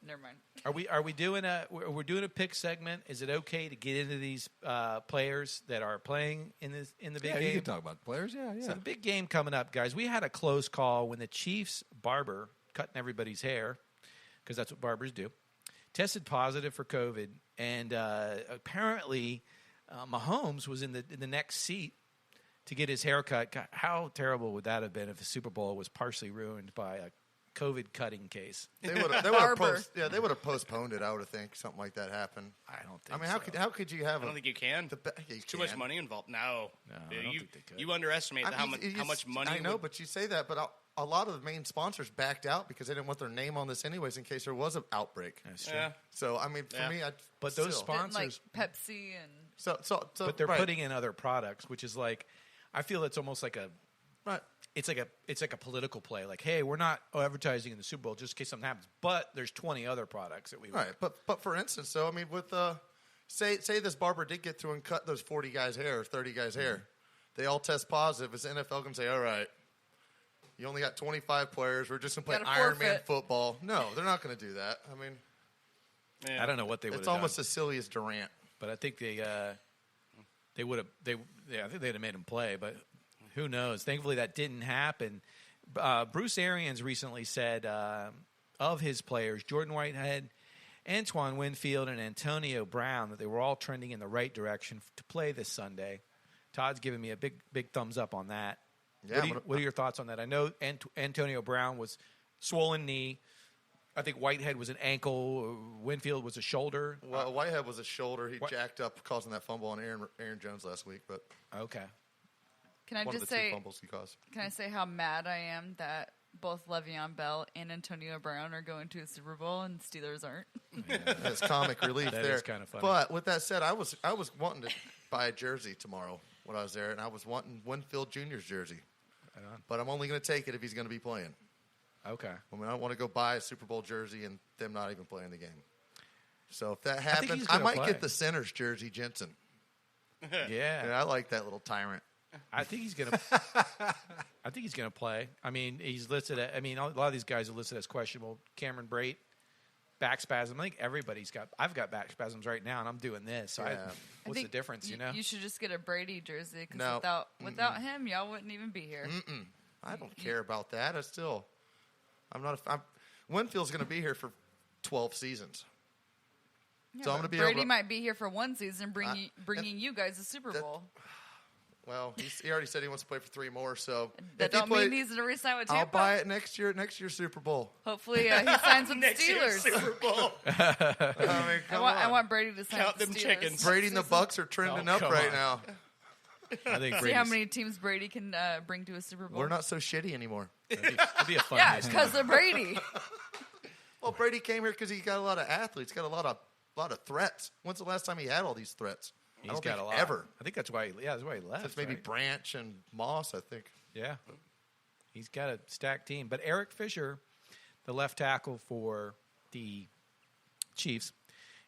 S7: Never mind.
S8: Are we doing we're doing a pick segment? Is it okay to get into these players that are playing in the big
S3: Yeah,
S8: game?
S3: you can talk about players. Yeah, yeah.
S8: So the big game coming up, guys. We had a close call when the Chiefs barber, cutting everybody's hair, because that's what barbers do, tested positive for COVID, and apparently Mahomes was in the next seat to get his hair cut. God, how terrible would that have been if the Super Bowl was partially ruined by a COVID cutting case?
S5: They would have postponed it. I would think something like that happened.
S8: I don't think.
S5: I mean, how could you have?
S9: I don't think you can. Too much money involved. No,
S8: I don't think they could.
S9: You underestimate how much money.
S5: I know, but you say that, but a lot of the main sponsors backed out because they didn't want their name on this anyways in case there was an outbreak.
S8: That's true.
S9: Yeah.
S5: So I mean, for me,
S8: But those
S5: still.
S8: sponsors,
S7: Like Pepsi and
S5: So
S8: but they're
S5: right.
S8: putting in other products, which is like, I feel it's almost like a.
S5: Right.
S8: It's like a political play. Like, hey, we're not advertising in the Super Bowl just in case something happens, but there's 20 other products that we want.
S5: Right, but for instance, so I mean, with say this barber did get through and cut those 40 guys' hair or 30 guys' hair, they all test positive. Is the NFL going to say, all right, you only got 25 players, we're just going to play
S7: Gotta
S5: Iron Man
S7: forfeit.
S5: football? No, they're not going to do that. I mean,
S8: I don't know what they would have
S5: it's
S8: done.
S5: almost as silly as Durant.
S8: But I think they would have I think they'd have made him play, but who knows? Thankfully that didn't happen. Bruce Arians recently said of his players, Jordan Whitehead, Antoine Winfield, and Antonio Brown, that they were all trending in the right direction to play this Sunday. Todd's giving me a big thumbs up on that.
S5: Yeah,
S8: what are your thoughts on that? I know Antonio Brown was swollen knee. I think Whitehead was an ankle. Winfield was a shoulder.
S5: Well, Whitehead was a shoulder. He jacked up, causing that fumble on Aaron Jones last week. But
S8: Okay.
S7: Can I
S5: one
S7: just
S5: of the two
S7: say?
S5: fumbles he caused.
S7: Can I say how mad I am that both Le'Veon Bell and Antonio Brown are going to a Super Bowl and Steelers aren't?
S5: That's comic relief
S8: That
S5: there.
S8: is kinda funny.
S5: But with that said, I was wanting to buy a jersey tomorrow when I was there, and I was wanting Winfield Jr.'s jersey.
S8: Right on.
S5: But I'm only going to take it if he's going to be playing.
S8: Okay.
S5: I mean, I don't want to go buy a Super Bowl jersey and them not even playing the game. So if that
S8: think
S5: happens,
S8: he's
S5: I
S8: gonna
S5: might
S8: play.
S5: get the center's jersey, Jensen.
S8: Yeah.
S5: And I like that little tyrant.
S8: I think he's gonna. I think he's gonna play. I mean, he's listed. A lot of these guys are listed as questionable. Cameron Brate, back spasm. I think everybody's got. I've got back spasms right now, and I'm doing this. So
S5: Yeah.
S8: what's the difference? You know.
S7: You should just get a Brady jersey because
S5: No.
S7: without him, y'all wouldn't even be here.
S5: I don't care about that. I'm not. Winfield's going to be here for 12 seasons.
S7: Yeah,
S5: So I'm
S7: but
S5: gonna be
S7: Brady
S5: able to-
S7: might be here for one season, bringing you guys a Super Bowl.
S5: Well, he already said he wants to play for 3 more. So
S7: That
S5: if he
S7: don't
S5: play-
S7: mean he's going to resign with Tampa.
S5: I'll buy it next year. Next year's Super Bowl.
S7: Hopefully, he signs with the Steelers.
S9: Super Bowl.
S5: I mean, come on.
S7: I want Brady to sign
S9: Count
S7: with the
S9: them
S7: Steelers.
S9: chickens.
S5: Brady and the Bucs are trending up
S8: come
S5: right
S8: on.
S5: now.
S8: I think
S7: See how
S8: Brady's-
S7: many teams Brady can bring to a Super Bowl.
S5: We're not so shitty anymore.
S8: It'd be a fun.
S7: Yeah,
S8: news.
S7: because of Brady.
S5: Well, Brady came here because he got a lot of athletes, got a lot of threats. When's the last time he had all these threats? I
S8: He's
S5: don't
S8: got
S5: think
S8: a lot.
S5: ever.
S8: I think that's why. That's why he left.
S5: Since maybe
S8: right?
S5: Branch and Moss, I think.
S8: Yeah. He's got a stacked team. But Eric Fisher, the left tackle for the Chiefs,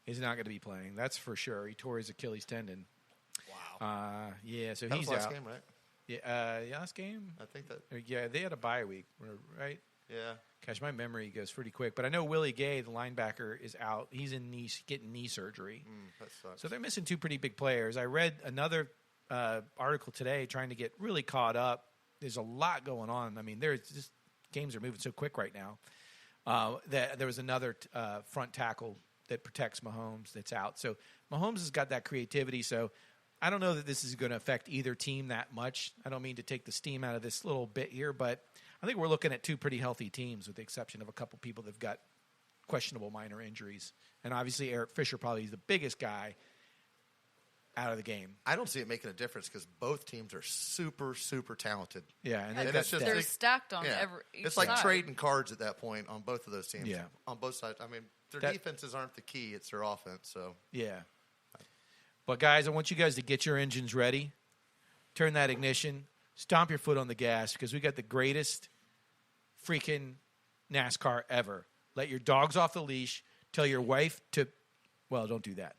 S8: is not going to be playing. That's for sure. He tore his Achilles tendon.
S9: Wow.
S8: Yeah, so
S5: That
S8: he's
S5: was last
S8: out.
S5: game, right?
S8: Yeah, last game?
S5: I think that.
S8: Yeah, they had a bye week, right?
S5: Yeah.
S8: Gosh, my memory goes pretty quick. But I know Willie Gay, the linebacker, is out. He's getting knee surgery.
S5: That sucks.
S8: So they're missing two pretty big players. I read another article today trying to get really caught up. There's a lot going on. I mean, there's just games are moving so quick right now. That there was another front tackle that protects Mahomes that's out. So Mahomes has got that creativity. So I don't know that this is going to affect either team that much. I don't mean to take the steam out of this little bit here, but I think we're looking at two pretty healthy teams with the exception of a couple people that have got questionable minor injuries. And obviously Eric Fisher probably is the biggest guy out of the game.
S5: I don't see it making a difference because both teams are super, super talented.
S8: Yeah, and
S5: And
S8: they've
S5: it's
S8: got
S5: just-
S7: They're
S5: like-
S7: stacked on
S5: Yeah.
S7: each
S5: It's like
S7: side.
S5: trading cards at that point on both of those teams.
S8: Yeah.
S5: On both sides. I mean, their
S8: That-
S5: defenses aren't the key. It's their offense. So
S8: Yeah. But, guys, I want you guys to get your engines ready. Turn that ignition. Stomp your foot on the gas because we got the greatest freaking NASCAR ever. Let your dogs off the leash. Tell your wife to – well, don't do that.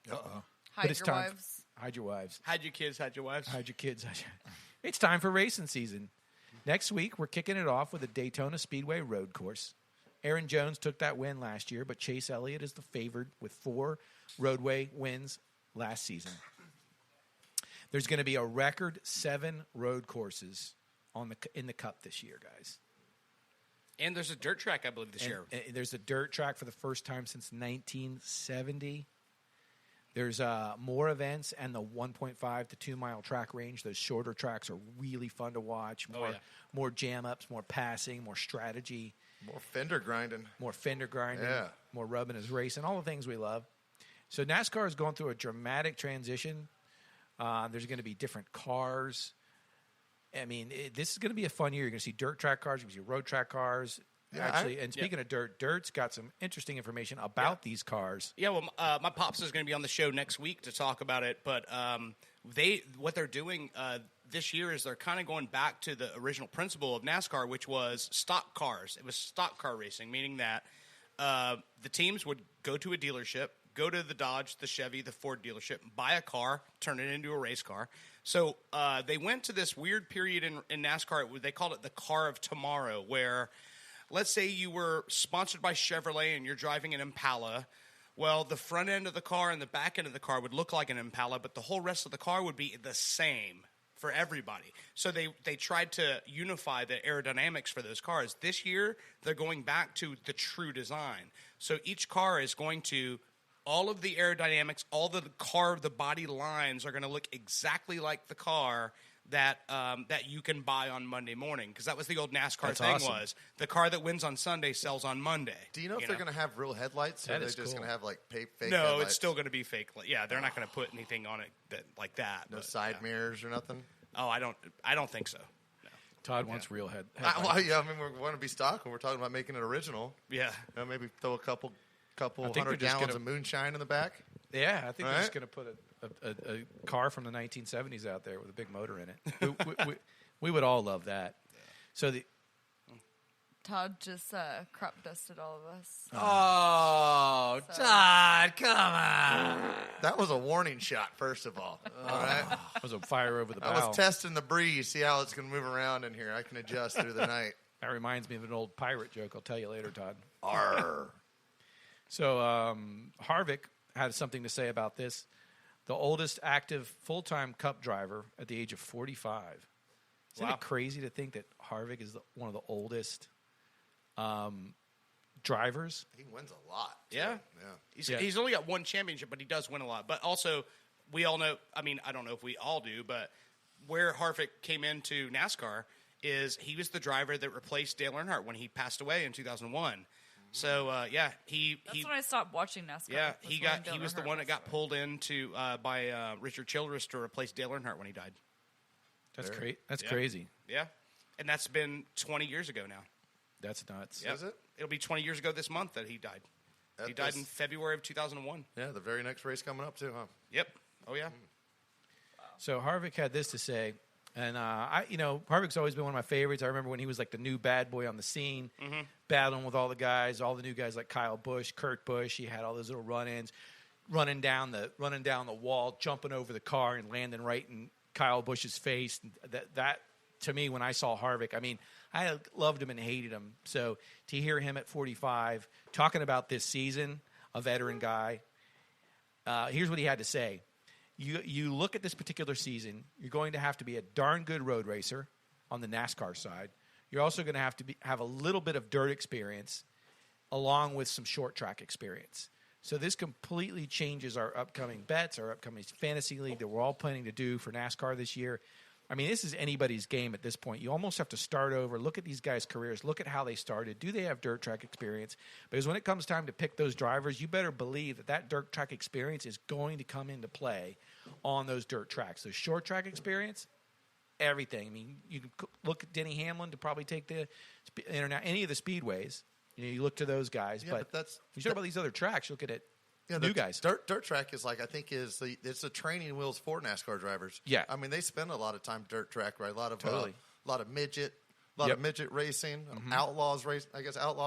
S7: Hide
S8: it's
S7: your
S8: time
S7: wives.
S8: Hide your wives.
S9: Hide your kids, hide your wives.
S8: Hide your kids. It's time for racing season. Next week, we're kicking it off with a Daytona Speedway road course. Aaron Jones took that win last year, but Chase Elliott is the favored with 4 roadway wins last season. There's going to be a record 7 road courses in the Cup this year, guys.
S9: And there's a dirt track, I believe, this year.
S8: And there's a dirt track for the first time since 1970. There's more events and the 1.5 to 2 mile track range. Those shorter tracks are really fun to watch. More jam ups, more passing, more strategy,
S5: more fender grinding.
S8: Yeah. More rubbing his racing, all the things we love. So NASCAR is going through a dramatic transition. There's going to be different cars. I mean, this is going to be a fun year. You're going to see dirt track cars. You're going to see road track cars.
S5: Yeah,
S8: Actually, and speaking of dirt, Dirt's got some interesting information about these cars.
S9: Yeah, well, my pops is going to be on the show next week to talk about it. But what they're doing this year is they're kind of going back to the original principle of NASCAR, which was stock cars. It was stock car racing, meaning that the teams would go to a dealership, go to the Dodge, the Chevy, the Ford dealership, buy a car, turn it into a race car. So they went to this weird period in NASCAR. They called it the car of tomorrow, where let's say you were sponsored by Chevrolet and you're driving an Impala. Well, the front end of the car and the back end of the car would look like an Impala, but the whole rest of the car would be the same for everybody. So they tried to unify the aerodynamics for those cars. This year, they're going back to the true design. So each car is going to, all of the aerodynamics, all the body lines are going to look exactly like the car that you can buy on Monday morning, because that was the old NASCAR
S8: That's
S9: thing.
S8: awesome.
S9: Was the car that wins on Sunday sells on Monday.
S5: Do you know if they're going to have real headlights, or
S8: That
S5: are they
S8: is
S5: just
S8: cool.
S5: going to have like fake
S9: No,
S5: headlights?
S9: it's still going to be fake. Yeah, they're not going to put anything on it like that.
S5: No
S9: but,
S5: side
S9: yeah.
S5: mirrors or nothing?
S9: Oh, I don't think so. No.
S8: Todd wants real head.
S5: Well, yeah, I mean, we want to be stock when we're talking about making it original.
S9: Yeah.
S5: You know, maybe throw a couple
S8: think they're
S5: hundred
S8: just
S5: gallons
S8: gonna-
S5: of moonshine in the back.
S8: Yeah, I think they're just
S5: Right?
S8: going to put a car from the 1970s out there with a big motor in it. We would all love that. So
S7: Todd just crop dusted all of us.
S6: Oh,
S7: So-
S6: Todd, come on.
S5: That was a warning shot, first of all. All right.
S8: it was a fire over the bow.
S5: I was testing the breeze, see how it's going to move around in here. I can adjust through the night.
S8: That reminds me of an old pirate joke. I'll tell you later, Todd.
S5: Arr.
S8: So Harvick had something to say about this. The oldest active full-time Cup driver at the age of 45. Isn't it crazy to think that Harvick is one of the oldest drivers?
S5: He wins a lot. too.
S9: Yeah.
S5: Yeah.
S9: He's only got one championship, but he does win a lot. But also, we all know, I mean, I don't know if we all do, but where Harvick came into NASCAR is he was the driver that replaced Dale Earnhardt when he passed away in 2001. So,
S7: That's when I stopped watching NASCAR.
S9: yeah,
S7: was
S9: he
S7: when Dale
S9: was the
S7: Earnhardt
S9: one that got
S7: passed away.
S9: pulled into by Richard Childress to replace Dale Earnhardt when he died.
S8: That's great. That's
S9: Yeah.
S8: crazy.
S9: Yeah. And that's been 20 years ago now.
S8: That's nuts.
S9: Yeah.
S5: Is it?
S9: It'll be 20 years ago this month that he died.
S5: That
S9: He died
S5: is-
S9: in February of 2001.
S5: Yeah, the very next race coming up, too, huh?
S9: Yep. Oh, yeah.
S8: So Harvick had this to say. And Harvick's always been one of my favorites. I remember when he was like the new bad boy on the scene, battling with all the guys, all the new guys like Kyle Busch, Kurt Busch. He had all those little run-ins, running down the wall, jumping over the car and landing right in Kyle Busch's face. That to me, when I saw Harvick, I mean, I loved him and hated him. So to hear him at 45 talking about this season, a veteran guy, here's what he had to say. You look at this particular season, you're going to have to be a darn good road racer on the NASCAR side. You're also going to have a little bit of dirt experience along with some short track experience. So this completely changes our upcoming bets, our upcoming fantasy league that we're all planning to do for NASCAR this year. I mean, this is anybody's game at this point. You almost have to start over, look at these guys' careers, look at how they started. Do they have dirt track experience? Because when it comes time to pick those drivers, you better believe that dirt track experience is going to come into play on those dirt tracks. The short track experience, everything. I mean, you can look at Denny Hamlin to probably take any of the speedways. You look to those guys.
S5: Yeah,
S8: but you talk about these other tracks, look at it. Yeah, new guys.
S5: Dirt track is it's the training wheels for NASCAR drivers.
S8: Yeah,
S5: I mean they spend a lot of time dirt track, right? A lot of midget, of midget racing, outlaw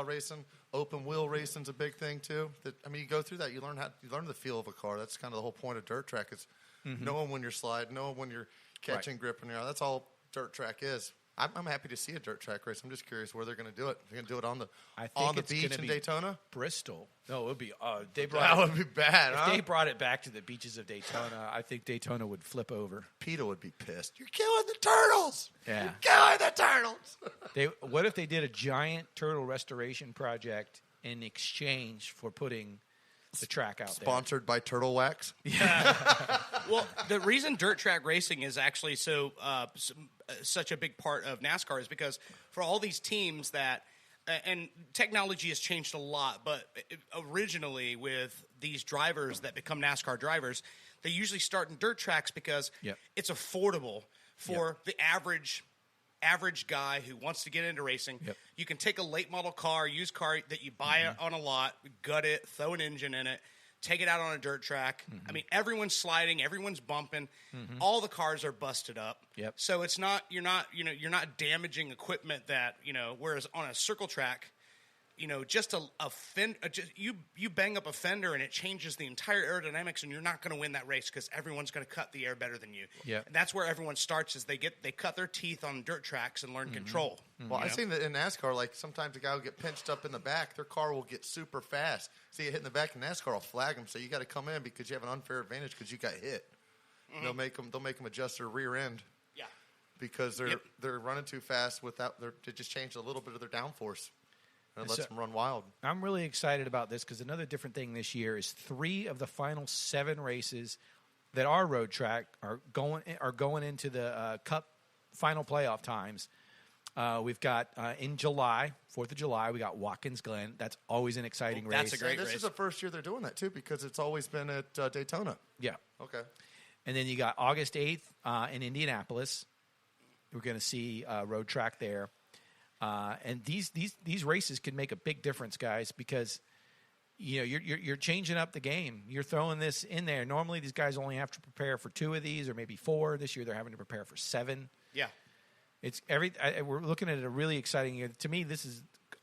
S5: racing, open wheel racing's a big thing too. You go through that, you learn the feel of a car. That's kind of the whole point of dirt track is knowing when you're sliding, knowing when you're catching grip, and that's all dirt track is. I'm happy to see a dirt track race. I'm just curious where they're going to do it. They're going to do it on the beach in Daytona?
S8: Bristol. No, it would be.
S5: That would be bad,
S8: If they brought it back to the beaches of Daytona, I think Daytona would flip over.
S5: PETA would be pissed. You're killing the turtles.
S8: Yeah.
S5: You're killing the turtles.
S8: What if they did a giant turtle restoration project in exchange for putting the track out
S5: Sponsored by Turtle Wax?
S9: Yeah. Well, the reason dirt track racing is actually such a big part of NASCAR is because for all these teams that and technology has changed a lot, but originally with these drivers that become NASCAR drivers, they usually start in dirt tracks because it's affordable for the average guy who wants to get into racing. Yep. You can take a late model car, used car that you buy on a lot, gut it, throw an engine in it, take it out on a dirt track. I mean, everyone's sliding, everyone's bumping. All the cars are busted up.
S8: Yep.
S9: So it's not you're not damaging equipment that, whereas on a circle track, just you bang up a fender and it changes the entire aerodynamics, and you're not going to win that race because everyone's going to cut the air better than you.
S8: Yeah,
S9: and that's where everyone starts is they cut their teeth on dirt tracks and learn control.
S5: Well, I've seen that in NASCAR. Like sometimes a guy will get pinched up in the back, their car will get super fast. See it hit in the back, and NASCAR will flag them. So you got to come in because you have an unfair advantage because you got hit. They'll make them adjust their rear end.
S9: Yeah,
S5: because they're running too fast they just changed a little bit of their downforce. And lets them run wild.
S8: I'm really excited about this because another different thing this year is 3 of the final 7 races that are road track are going into the Cup final playoff times. We've got in July, 4th of July, we got Watkins Glen. That's always an exciting race.
S9: That's a great race.
S5: This is the first year they're doing that too because it's always been at Daytona.
S8: Yeah.
S5: Okay.
S8: And then you got August 8th in Indianapolis. We're going to see road track there. And these races can make a big difference, guys, because you're changing up the game. You're throwing this in there. Normally, these guys only have to prepare for 2 of these, or maybe 4. This year, they're having to prepare for 7.
S9: Yeah,
S8: we're looking at a really exciting year. To me,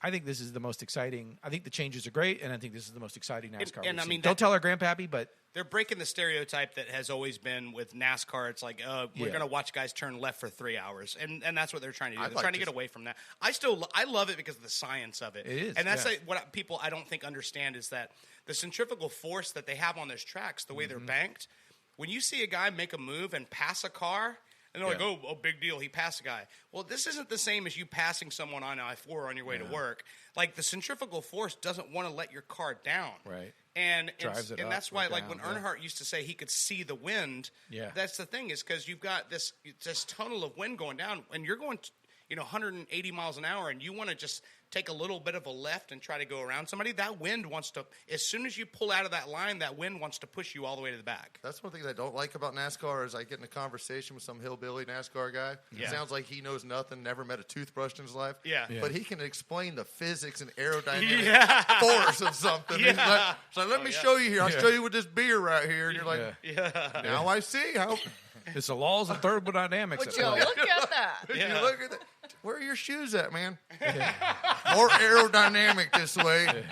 S8: I think this is the most exciting. I think the changes are great, and I think this is the most exciting NASCAR.
S9: And I mean,
S8: don't tell our grandpappy, but
S9: they're breaking the stereotype that has always been with NASCAR. It's like, we're going to watch guys turn left for 3 hours. And that's what they're trying to do. They're trying to get away from that. I love it because of the science of it.
S8: It is.
S9: And that's what people I don't think understand is that the centrifugal force that they have on those tracks, the way they're banked, when you see a guy make a move and pass a car, and they're like, oh, big deal, he passed a guy. Well, this isn't the same as you passing someone on I-4 on your way to work. Like, the centrifugal force doesn't want to let your car down.
S8: Right.
S9: And
S8: drives it up
S9: that's why,
S8: or
S9: like,
S8: down,
S9: when Earnhardt used to say he could see the wind, that's the thing is because you've got this tunnel of wind going down, and you're going 180 miles an hour, and you want to just take a little bit of a left and try to go around somebody, that wind wants to, as soon as you pull out of that line, that wind wants to push you all the way to the back.
S5: That's one thing I don't like about NASCAR is I get in a conversation with some hillbilly NASCAR guy. It sounds like he knows nothing, never met a toothbrush in his life.
S9: Yeah.
S5: But he can explain the physics and aerodynamic force of something. He's like, let me show you here. I'll show you with this beer right here. And you're like, now I see how
S8: It's the laws of thermodynamics.
S7: Would
S8: at
S7: you
S8: play.
S7: look at that?
S5: You look at that. Where are your shoes at, man? More aerodynamic this way.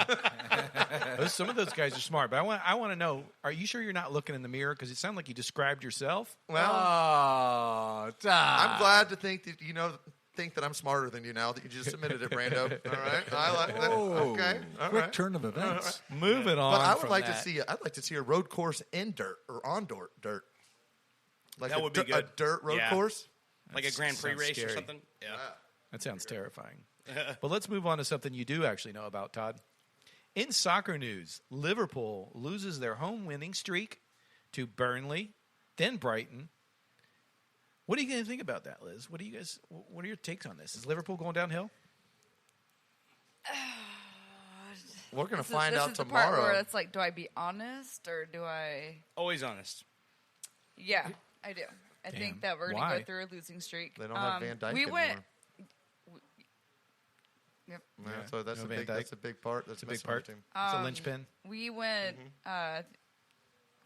S8: Some of those guys are smart, but I want to know: are you sure you're not looking in the mirror? Because it sounded like you described yourself.
S5: Well,
S3: Oh, Todd.
S5: I'm glad to think that think that I'm smarter than you now that you just admitted it, Brando. All right, I like that. Okay, all
S3: Quick
S5: right.
S3: turn of events.
S8: Moving on.
S5: But I would
S8: from
S5: like
S8: that.
S5: to see. I'd like to see a road course in dirt or on dirt. Like
S9: That would be
S5: a
S9: good.
S5: dirt road
S9: Yeah.
S5: course.
S9: Like a Grand Prix
S8: sounds
S9: race or
S8: scary.
S9: something. Yeah.
S8: That sounds terrifying. But let's move on to something you do actually know about, Todd. In soccer news, Liverpool loses their home winning streak to Burnley, then Brighton. What are you going to think about that, Liz? What are your takes on this? Is Liverpool going downhill?
S5: We're gonna
S7: This
S5: find out
S7: is the part
S5: tomorrow.
S7: where it's like, do I be honest or do I?
S9: Always honest.
S7: Yeah, I do. I
S8: Damn.
S7: think that we're going
S8: Why?
S7: to go through a losing streak.
S5: They don't have Van Dijk
S7: we
S5: anymore.
S7: went. Yep.
S5: Yeah, so that's
S8: No
S5: a
S8: Van
S5: big.
S8: Dijk.
S5: That's a big part. That's
S8: It's a big
S5: missing on the
S8: part.
S5: team.
S8: It's a linchpin.
S7: We went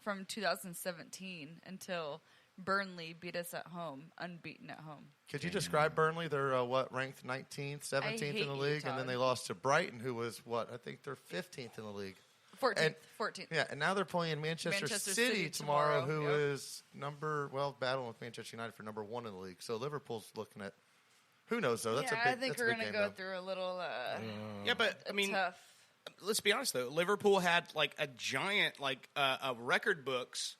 S7: from 2017 until Burnley beat us at home, unbeaten at home.
S5: Could you describe Burnley? They're ranked 19th, 17th
S7: hate
S5: in the
S7: you,
S5: league, and then
S7: Todd.
S5: they lost to Brighton, who was I think they're 15th in the league.
S7: 14th. 14th.
S5: Yeah, and now they're playing Manchester
S7: Manchester
S5: City
S7: City
S5: tomorrow,
S7: tomorrow,
S5: who
S7: yep.
S5: is battling with Manchester United for number 1 in the league. So Liverpool's looking at. Who knows though? That's
S7: yeah,
S5: a big.
S7: I think
S5: that's a
S7: we're
S5: big
S7: going to
S5: game,
S7: go
S5: though.
S7: through a little
S9: Yeah, but I mean,
S7: tough.
S9: let's be honest though. Liverpool had like a giant, a record books,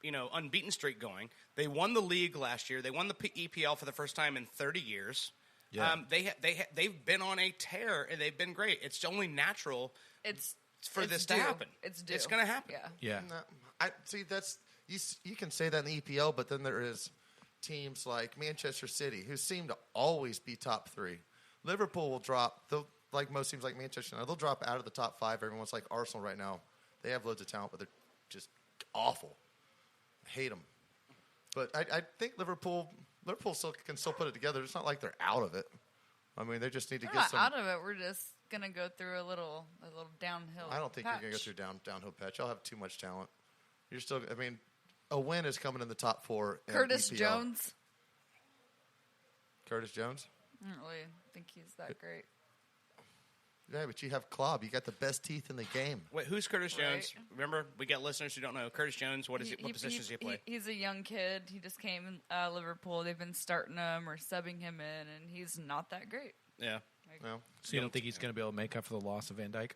S9: unbeaten streak going. They won the league last year. They won the EPL for the first time in 30 years.
S8: Yeah.
S9: They've been on a tear and they've been great. It's only natural
S7: It's
S9: for
S7: it's
S9: this
S7: due.
S9: to happen.
S7: It's due.
S9: It's going to happen.
S7: Yeah.
S8: Yeah.
S5: No, I see. That's you can say that in the EPL, but then there is teams like Manchester City who seem to always be top 3. Liverpool will drop. Like most teams, like Manchester United, they'll drop out of the top 5. Everyone's like Arsenal right now. They have loads of talent, but they're just awful. I hate them. But I think Liverpool can still put it together. It's not like they're out of it. I mean, they just need to
S7: We're
S5: get
S7: not
S5: some.
S7: out of it. We're just gonna go through a little downhill.
S5: I don't think
S7: patch.
S5: you're going to go through downhill patch. Y'all have too much talent. You're still. I mean, a win is coming in the top 4. In
S7: Curtis
S5: EPL.
S7: Jones.
S5: Curtis Jones.
S7: I don't really think he's that great.
S5: Yeah, but you have Klopp. You got the best teeth in the game.
S9: Wait, who's Curtis
S7: Right.
S9: Jones? Remember, we got listeners who don't know. Curtis Jones, what position does he play?
S7: He's a young kid. He just came in Liverpool. They've been starting him or subbing him in, and he's not that great.
S9: Yeah.
S5: No,
S8: So you don't think he's going to be able to make up for the loss of Van Dijk?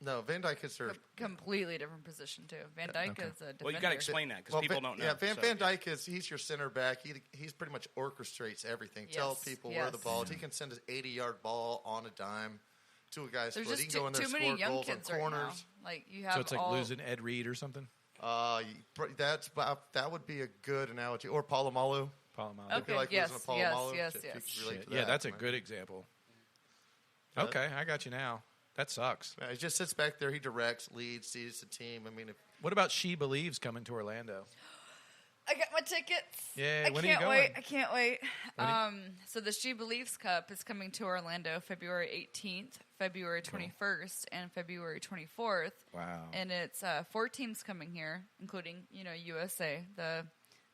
S5: no. Van Dijk is their.
S7: Completely different position too. Van Dijk
S8: Okay.
S7: is a defender.
S9: Well, you got to explain that because people don't know.
S5: Yeah, Van
S9: so.
S5: Dijk he's your center back. He's pretty much orchestrates everything. Tells
S7: Yes,
S5: people where the
S7: yes.
S5: ball is. He can send an 80-yard ball on a dime to a guy's
S7: There's
S5: foot. He
S7: just
S5: can go in there
S7: too
S5: score
S7: many young
S5: goals on
S7: kids right now.
S5: corners.
S7: Like you have
S8: So it's like
S7: all,
S8: losing Ed Reed or something?
S5: That would be a good analogy. Or Palomalu.
S8: Palomalu.
S5: It'd be
S7: Okay,
S5: like
S7: yes,
S5: losing a Palomalu,
S7: yes,
S5: if you
S7: yes.
S5: could relate
S8: Shit.
S5: to
S8: Yeah,
S5: that,
S8: that's a
S5: right?
S8: good example.
S5: Yeah.
S8: Okay, I got you now. That sucks.
S5: Yeah, he just sits back there. He directs, leads, sees the team. I mean,
S8: What about She Believes coming to Orlando?
S7: I got my tickets.
S8: Yeah,
S7: I
S8: when are you
S7: can't
S8: going?
S7: wait. I can't wait.
S8: When
S7: So the She Believes Cup is coming to Orlando February 18th, February 21st, and February 24th.
S8: Wow.
S7: And it's 4 teams coming here, including USA, the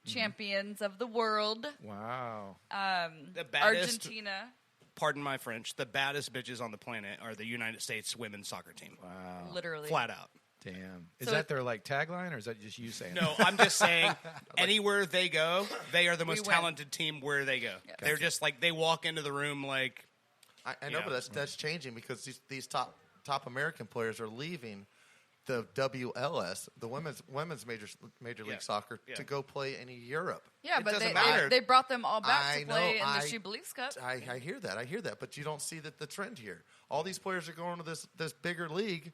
S8: Mm-hmm.
S7: champions of the world.
S8: Wow.
S9: The baddest,
S7: Argentina.
S9: pardon my French, the baddest bitches on the planet are the United States women's soccer team.
S8: Wow.
S7: Literally.
S9: Flat out.
S8: Damn. Is
S7: So
S8: that their tagline or is that just you saying
S9: No, I'm just saying, anywhere they go, they are the most
S7: win.
S9: talented team where they go.
S7: Yes.
S9: They're just like, they walk into the room like,
S5: I know,
S9: Yeah.
S5: but that's changing because these top American players are leaving the WLS, the women's major league
S9: Yeah.
S5: soccer,
S9: Yeah.
S5: to go play in Europe.
S7: Yeah,
S9: It
S7: but
S9: doesn't
S7: they
S9: matter.
S7: they brought them all back
S5: I
S7: to play
S5: know,
S7: in the She Believes Cup.
S5: I hear that, but you don't see the trend here. All these players are going to this bigger league.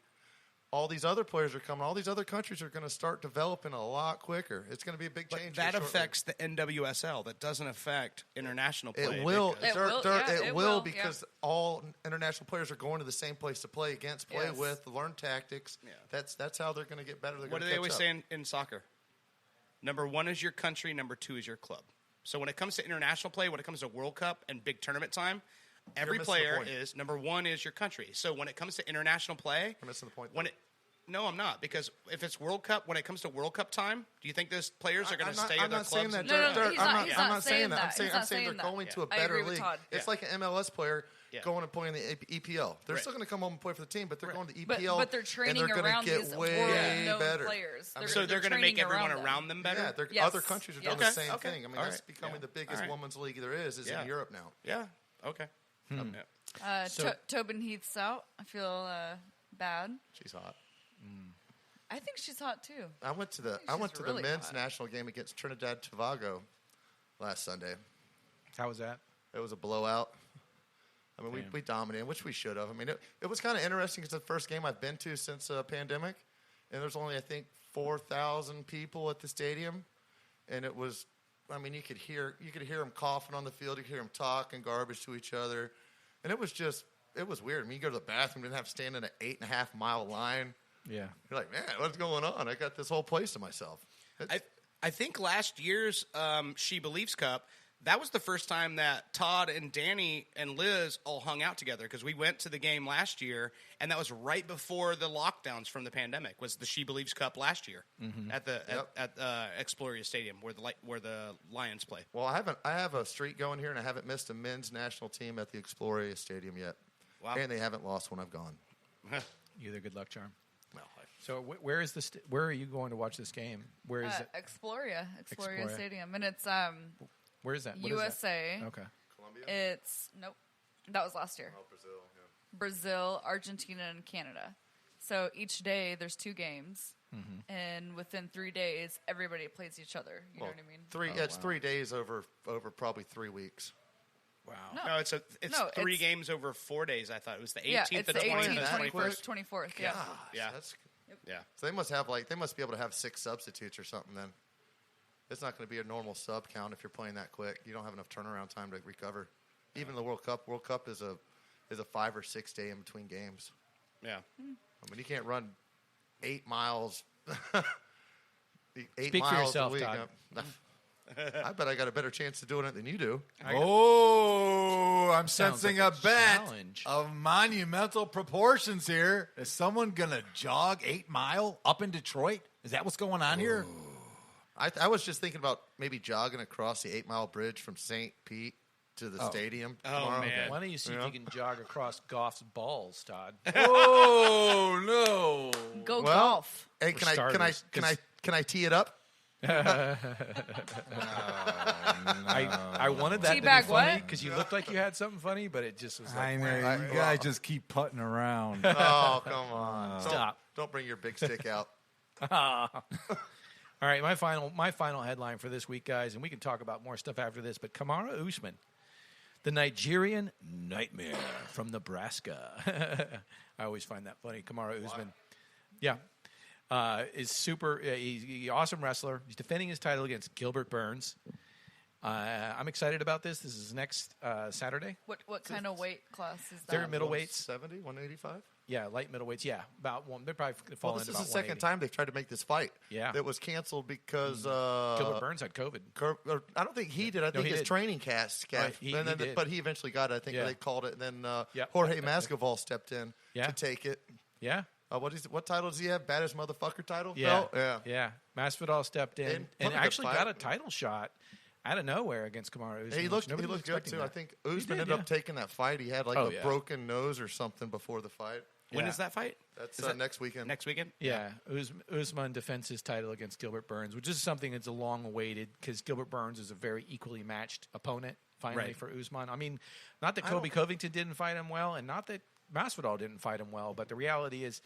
S5: All these other players are coming. All these other countries are going to start developing a lot quicker. It's going to be a big
S9: but
S5: change.
S9: that
S5: here shortly.
S9: affects the NWSL. That doesn't affect international play.
S5: It will.
S9: because-
S7: It will, yeah.
S5: Because all international players are going to the same place to play against, play
S7: Yes.
S5: with, learn tactics.
S9: Yeah.
S5: That's how they're going to get better. They're
S9: What
S5: going
S9: do
S5: to
S9: they always
S5: up.
S9: say in soccer? Number 1 is your country. Number 2 is your club. So when it comes to international play, when it comes to World Cup and big tournament time, every
S5: missing the
S9: player
S5: point.
S9: is number 1 is your country. So when it comes to international play,
S5: You're missing the point,
S9: When
S5: though.
S9: No, I'm not, because if it's World Cup, when it comes to World Cup time, do you think those players are going to stay at their clubs?
S5: That.
S7: No,
S5: I'm not saying that.
S7: He's
S5: I'm
S7: not
S5: saying they're
S7: that.
S5: going to a
S7: I
S5: better
S7: agree with
S5: league.
S7: Todd.
S5: It's like an MLS player
S9: Yeah.
S5: going and playing the EPL. They're still going to come home and play for the team, but they're going to EPL.
S7: But they're training
S5: and they're
S7: around
S5: get
S7: these
S5: way
S7: world-known
S5: better.
S7: players.
S9: So they're going to make everyone around them better?
S5: Yeah, other countries are doing the same
S9: Okay.
S5: thing. I mean,
S9: All
S5: that's
S9: right.
S5: becoming the biggest
S9: All right.
S5: women's league there is in Europe now.
S9: Yeah. Okay.
S7: Tobin Heath's out. I feel bad.
S5: She's hot.
S7: I think she's hot too.
S5: I went to the
S7: she's really
S5: men's
S7: hot.
S5: national game against Trinidad and Tobago last Sunday.
S8: How was that?
S5: It was a blowout. I mean, we dominated, which we should have. I mean, it was kind of interesting because it's the first game I've been to since the pandemic, and there's only, I think, 4,000 people at the stadium, and it was, I mean, you could hear them coughing on the field, you could hear them talking garbage to each other, and it was weird. I mean, you go to the bathroom, didn't have to stand in an 8.5 mile line.
S8: Yeah.
S5: You're like, man, what's going on? I got this whole place to myself.
S9: I think last year's She Believes Cup, that was the first time that Todd and Danny and Liz all hung out together, because we went to the game last year, and that was right before the lockdowns from the pandemic. Was the She Believes Cup last year at the at Exploria Stadium where the Lions play?
S5: Well, I have a streak going here, and I haven't missed a men's national team at the Exploria Stadium yet.
S9: Wow.
S5: And they haven't lost when I've gone.
S8: You're the good luck charm.
S9: Well,
S8: So where is this? Where are you going to watch this game? Where is it?
S7: Exploria
S8: Exploria.
S7: Stadium, and it's
S8: Where is that? What is
S7: USA.
S8: that? Okay.
S5: Colombia?
S7: It's nope. That was last year.
S5: Oh, Brazil, yeah.
S7: Brazil, Argentina, and Canada. So each day there's 2 games, and within 3 days everybody plays each other. You know what I mean?
S5: It's 3 days over probably 3 weeks.
S8: Wow.
S9: no, it's three games over 4 days. I thought it was the 18th,
S7: Yeah, it's
S9: the
S7: the
S9: 20th,
S7: 18th,
S9: and the
S7: 21st,
S9: 21st.
S7: 24th. Yeah.
S5: Gosh,
S9: Yeah. Yeah.
S5: So they must be able to have 6 substitutes or something then. It's not going to be a normal sub count if you're playing that quick. You don't have enough turnaround time to recover. Even the World Cup. World Cup is a 5 or 6 day in between games.
S9: Yeah.
S5: I mean, you can't run 8 miles. 8
S8: Speak for
S5: miles
S8: yourself,
S5: a week.
S8: Todd.
S5: I bet I got a better chance of doing it than you do.
S3: Oh, I'm
S8: Sounds
S3: sensing
S8: like
S3: a
S8: a
S3: bet
S8: challenge.
S3: of monumental proportions here. Is someone going to jog 8 mile up in Detroit? Is that what's going on here?
S5: I was just thinking about maybe jogging across the 8 Mile Bridge from St. Pete to the stadium tomorrow.
S9: man.
S8: Why don't you see if you can jog across Goff's balls, Todd?
S3: Oh, no.
S7: Go
S5: Well,
S7: golf.
S5: Hey,
S8: For
S5: can I
S8: starters,
S5: can I tee it up?
S8: I wanted that to be
S7: Teabag
S8: funny
S7: what?
S8: because you looked like you had something funny, but it just was like,
S3: I know. You guys just keep putting around.
S5: Oh, come on.
S8: Stop.
S5: Don't bring your big stick out.
S8: All right, my final headline for this week, guys, and we can talk about more stuff after this, but Kamara Usman, the Nigerian nightmare from Nebraska. I always find that funny. Kamara Usman. Yeah. Is super. He's an awesome wrestler. He's defending his title against Gilbert Burns. I'm excited about this. This is next Saturday.
S7: What kind of weight class is that?
S8: They're middleweights.
S5: 70, 185?
S8: Yeah, light middleweights. Yeah, about one. They're probably going to fall
S5: Well,
S8: into
S5: this is
S8: about
S5: the second
S8: 180.
S5: time they've tried to make this fight.
S8: Yeah.
S5: It was canceled because
S8: Gilbert Burns had COVID.
S5: I don't think he did. I think
S8: he
S5: his
S8: did.
S5: training cast.
S8: Right, he did.
S5: But he eventually got it. I think
S8: Yeah.
S5: they called it. And then
S8: Yep.
S5: Jorge Masvidal stepped in
S8: Yeah.
S5: to take it.
S8: Yeah.
S5: What title does he have? Baddest motherfucker title?
S8: Yeah.
S5: belt?
S8: Yeah. Masvidal stepped in
S5: And
S8: and
S5: put a good
S8: actually
S5: fight.
S8: got a title shot out of nowhere against Kamara Usman.
S5: He
S8: which
S5: looked
S8: nobody was
S5: good
S8: expecting
S5: too.
S8: that.
S5: I think Usman
S8: did,
S5: ended
S8: yeah.
S5: up taking that fight. He had like
S8: Oh,
S5: a
S8: yeah.
S5: broken nose or something before the fight.
S9: When
S8: Yeah.
S9: is that fight?
S5: That's
S9: Is that
S5: next weekend.
S9: Next weekend?
S8: Yeah, Usman defends his title against Gilbert Burns, which is something that's a long awaited because Gilbert Burns is a very equally matched opponent finally
S9: Right.
S8: for Usman. I mean, not that Kobe Covington didn't fight him well, and not that Masvidal didn't fight him well, but the reality is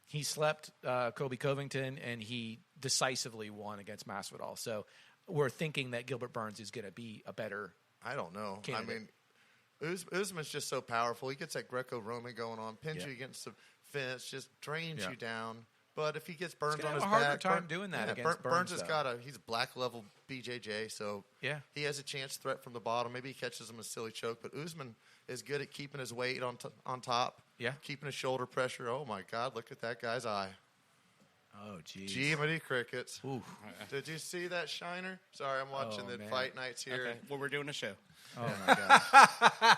S8: he slept Kobe Covington and he decisively won against Masvidal. So we're thinking that Gilbert Burns is going to be a better.
S5: I don't know.
S8: Candidate.
S5: I mean, Usman's just so powerful. He gets that Greco-Roman going on, pins
S8: Yeah.
S5: you against the fence, just drains
S8: Yeah.
S5: you down. But if he gets Burns
S8: gonna
S5: on
S8: have
S5: his
S8: a harder
S5: back,
S8: time doing that against
S5: Burns
S8: Burns,
S5: has
S8: though.
S5: got he's black level BJJ, so
S8: Yeah.
S5: he has a chance to threat from the bottom. Maybe he catches him a silly choke, but Usman is good at keeping his weight on top.
S8: Yeah.
S5: keeping his shoulder pressure. Oh my God, look at that guy's eye.
S8: Oh, geez.
S5: Jiminy Crickets.
S8: Ooh.
S5: Did you see that Shiner? Sorry, I'm watching the
S8: man.
S5: fight nights here.
S9: Okay. Well, we're doing a show.
S8: Oh, my God.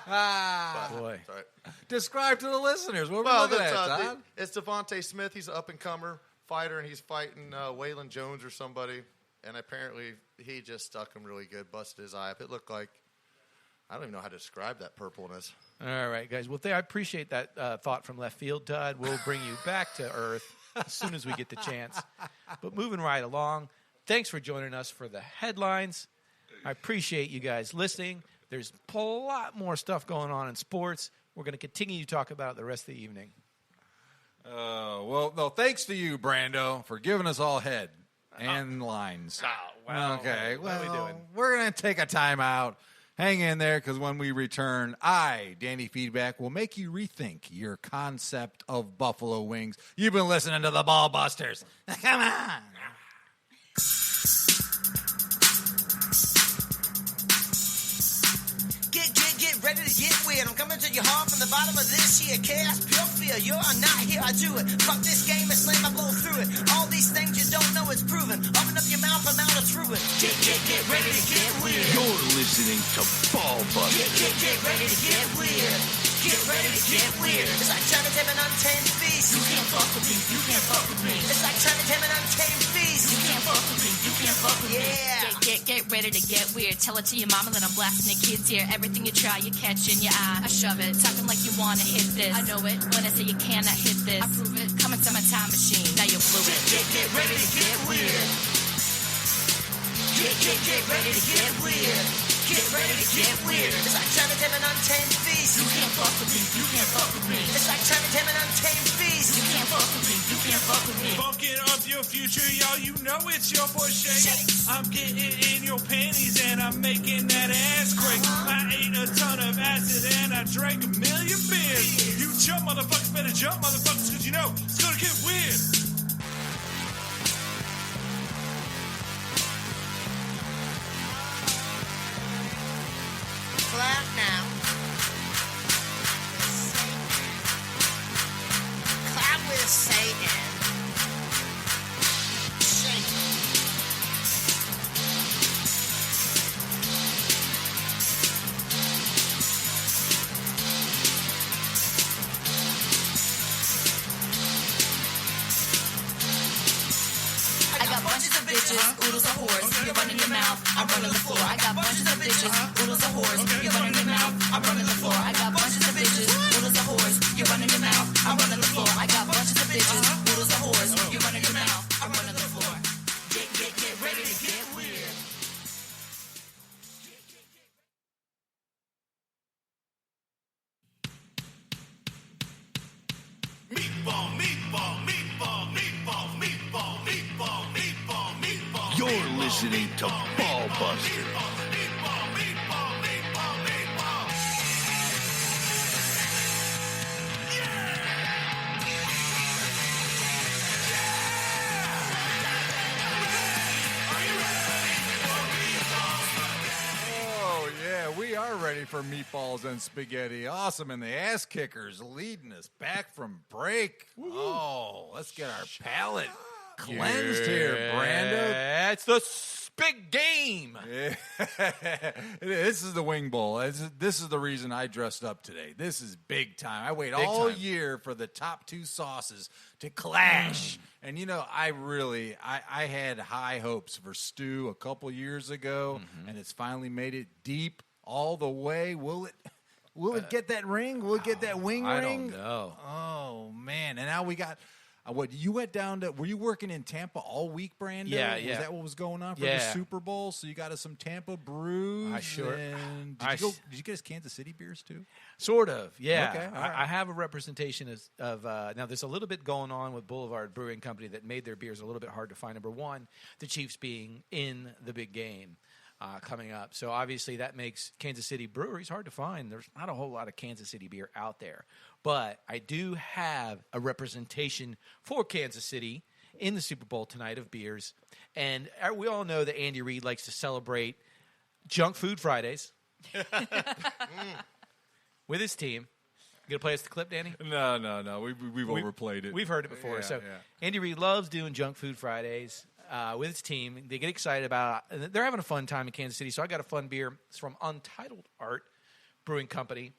S5: But-
S8: Boy.
S5: Sorry.
S3: Describe to the listeners. What
S5: Well,
S3: we're looking at,
S5: that's,
S3: Todd?
S5: it's Devontae Smith. He's an up-and-comer fighter, and he's fighting Waylon Jones or somebody. And apparently he just stuck him really good, busted his eye up. It looked like, I don't even know how to describe that purpleness.
S8: All right, guys. Well, I appreciate that thought from left field, Todd. We'll bring you back to earth as soon as we get the chance. But moving right along, thanks for joining us for the headlines. I appreciate you guys listening. There's a lot more stuff going on in sports. We're going to continue to talk about it the rest of the evening.
S3: Well, no, thanks to you, Brando, for giving us all head and lines.
S8: Well,
S3: Okay,
S8: what are we doing?
S3: We're going to take a time out. Hang in there, because when we return, I, Danny Feedback, will make you rethink your concept of buffalo wings. You've been listening to the Ball Busters. Come on.
S10: Get ready to get weird. I'm coming to your heart from the bottom of this year. Chaos, pure fear. You're not here, I do it. Fuck this game and slam, I blow through it. All these things you don't know, it's proven. Open up your mouth, I'm out of through it. Get ready to get weird.
S1: You're listening to Ball Busters.
S10: Get ready to get weird. Get ready to get weird. It's like trying to tame an untamed beast. You can't fuck with me. You can't fuck with me. It's like trying to tame an untamed beast. You can't fuck with me. You can't fuck with me. Yeah.
S11: Get ready to get weird. Tell it to your mama that I'm blasting the kids here. Everything you try, you catch in your eye. I shove it, talking like you wanna hit this. I know it when I say you cannot hit this. I prove it. Come into my time machine. Now you blew it.
S10: Get ready to get weird. Get ready to get weird. Get ready to get weird. It's like trying to tame an untamed beast. You can't fuck with me. You can't fuck with me. It's like trying to tame an untamed beast. You can't fuck with me. You can't fuck with me.
S12: Fucking up your future, y'all. You know it's your boy Shake. I'm getting in your panties and I'm making that ass quake. I ate a ton of acid and I drank 1 million beers. You jump, motherfuckers, better jump, motherfuckers, because you know it's gonna get weird.
S10: Clap now. Clap with Satan.
S11: I got bunches of bitches, oodles of whores. You run in your mouth, I run on the floor. I got bunches of bitches, oodles of whores. You run in your mouth, I run on the floor. I got bunches of bitches, oodles of whores. You run in your mouth, I run on the floor. I got bunches of bitches, oodles of whores. You run in your mouth, I run on the floor.
S10: Get ready to get weird.
S1: Meatball, meatball, meatball, meatball, meatball, meatball, meatball, meatball. You're listening to Ball Busters.
S3: Oh, yeah, we are ready for meatballs and spaghetti. Awesome, and the ass kickers leading us back from break. Oh, let's get our palate cleansed here, Brando.
S8: It's the big game.
S3: Yeah. This is the Wing Bowl. This is the reason I dressed up today. This is big time. I wait all
S8: time.
S3: year for the top two sauces to clash. And, you know, I had high hopes for stew a couple years ago, and it's finally made it deep all the way. Will it get that ring? Will it get that wing
S8: I
S3: ring?
S8: don't know.
S3: Oh, man. And now we got... What, you went down to... Were you working in Tampa all week, Brando?
S8: Yeah.
S3: Was that what was going on for the
S8: Yeah.
S3: Super Bowl? So you got us some Tampa brews?
S8: I sure-
S3: and
S8: I
S3: Did you get us Kansas City beers, too?
S8: Sort of, yeah.
S3: Okay, all right.
S8: I have a representation of now there's a little bit going on with Boulevard Brewing Company that made their beers a little bit hard to find. Number one, the Chiefs being in the big game coming up. So obviously that makes Kansas City breweries hard to find. There's not a whole lot of Kansas City beer out there. But I do have a representation for Kansas City in the Super Bowl tonight of beers. And we all know that Andy Reid likes to celebrate Junk Food Fridays with his team. You gonna play us the clip, Danny?
S3: No. We've overplayed it.
S8: We've heard it before.
S3: Yeah,
S8: so
S3: yeah.
S8: Andy Reid loves doing Junk Food Fridays with his team. They get excited about it. They're having a fun time in Kansas City. So I got a fun beer. It's from Untitled Art Brewing Company.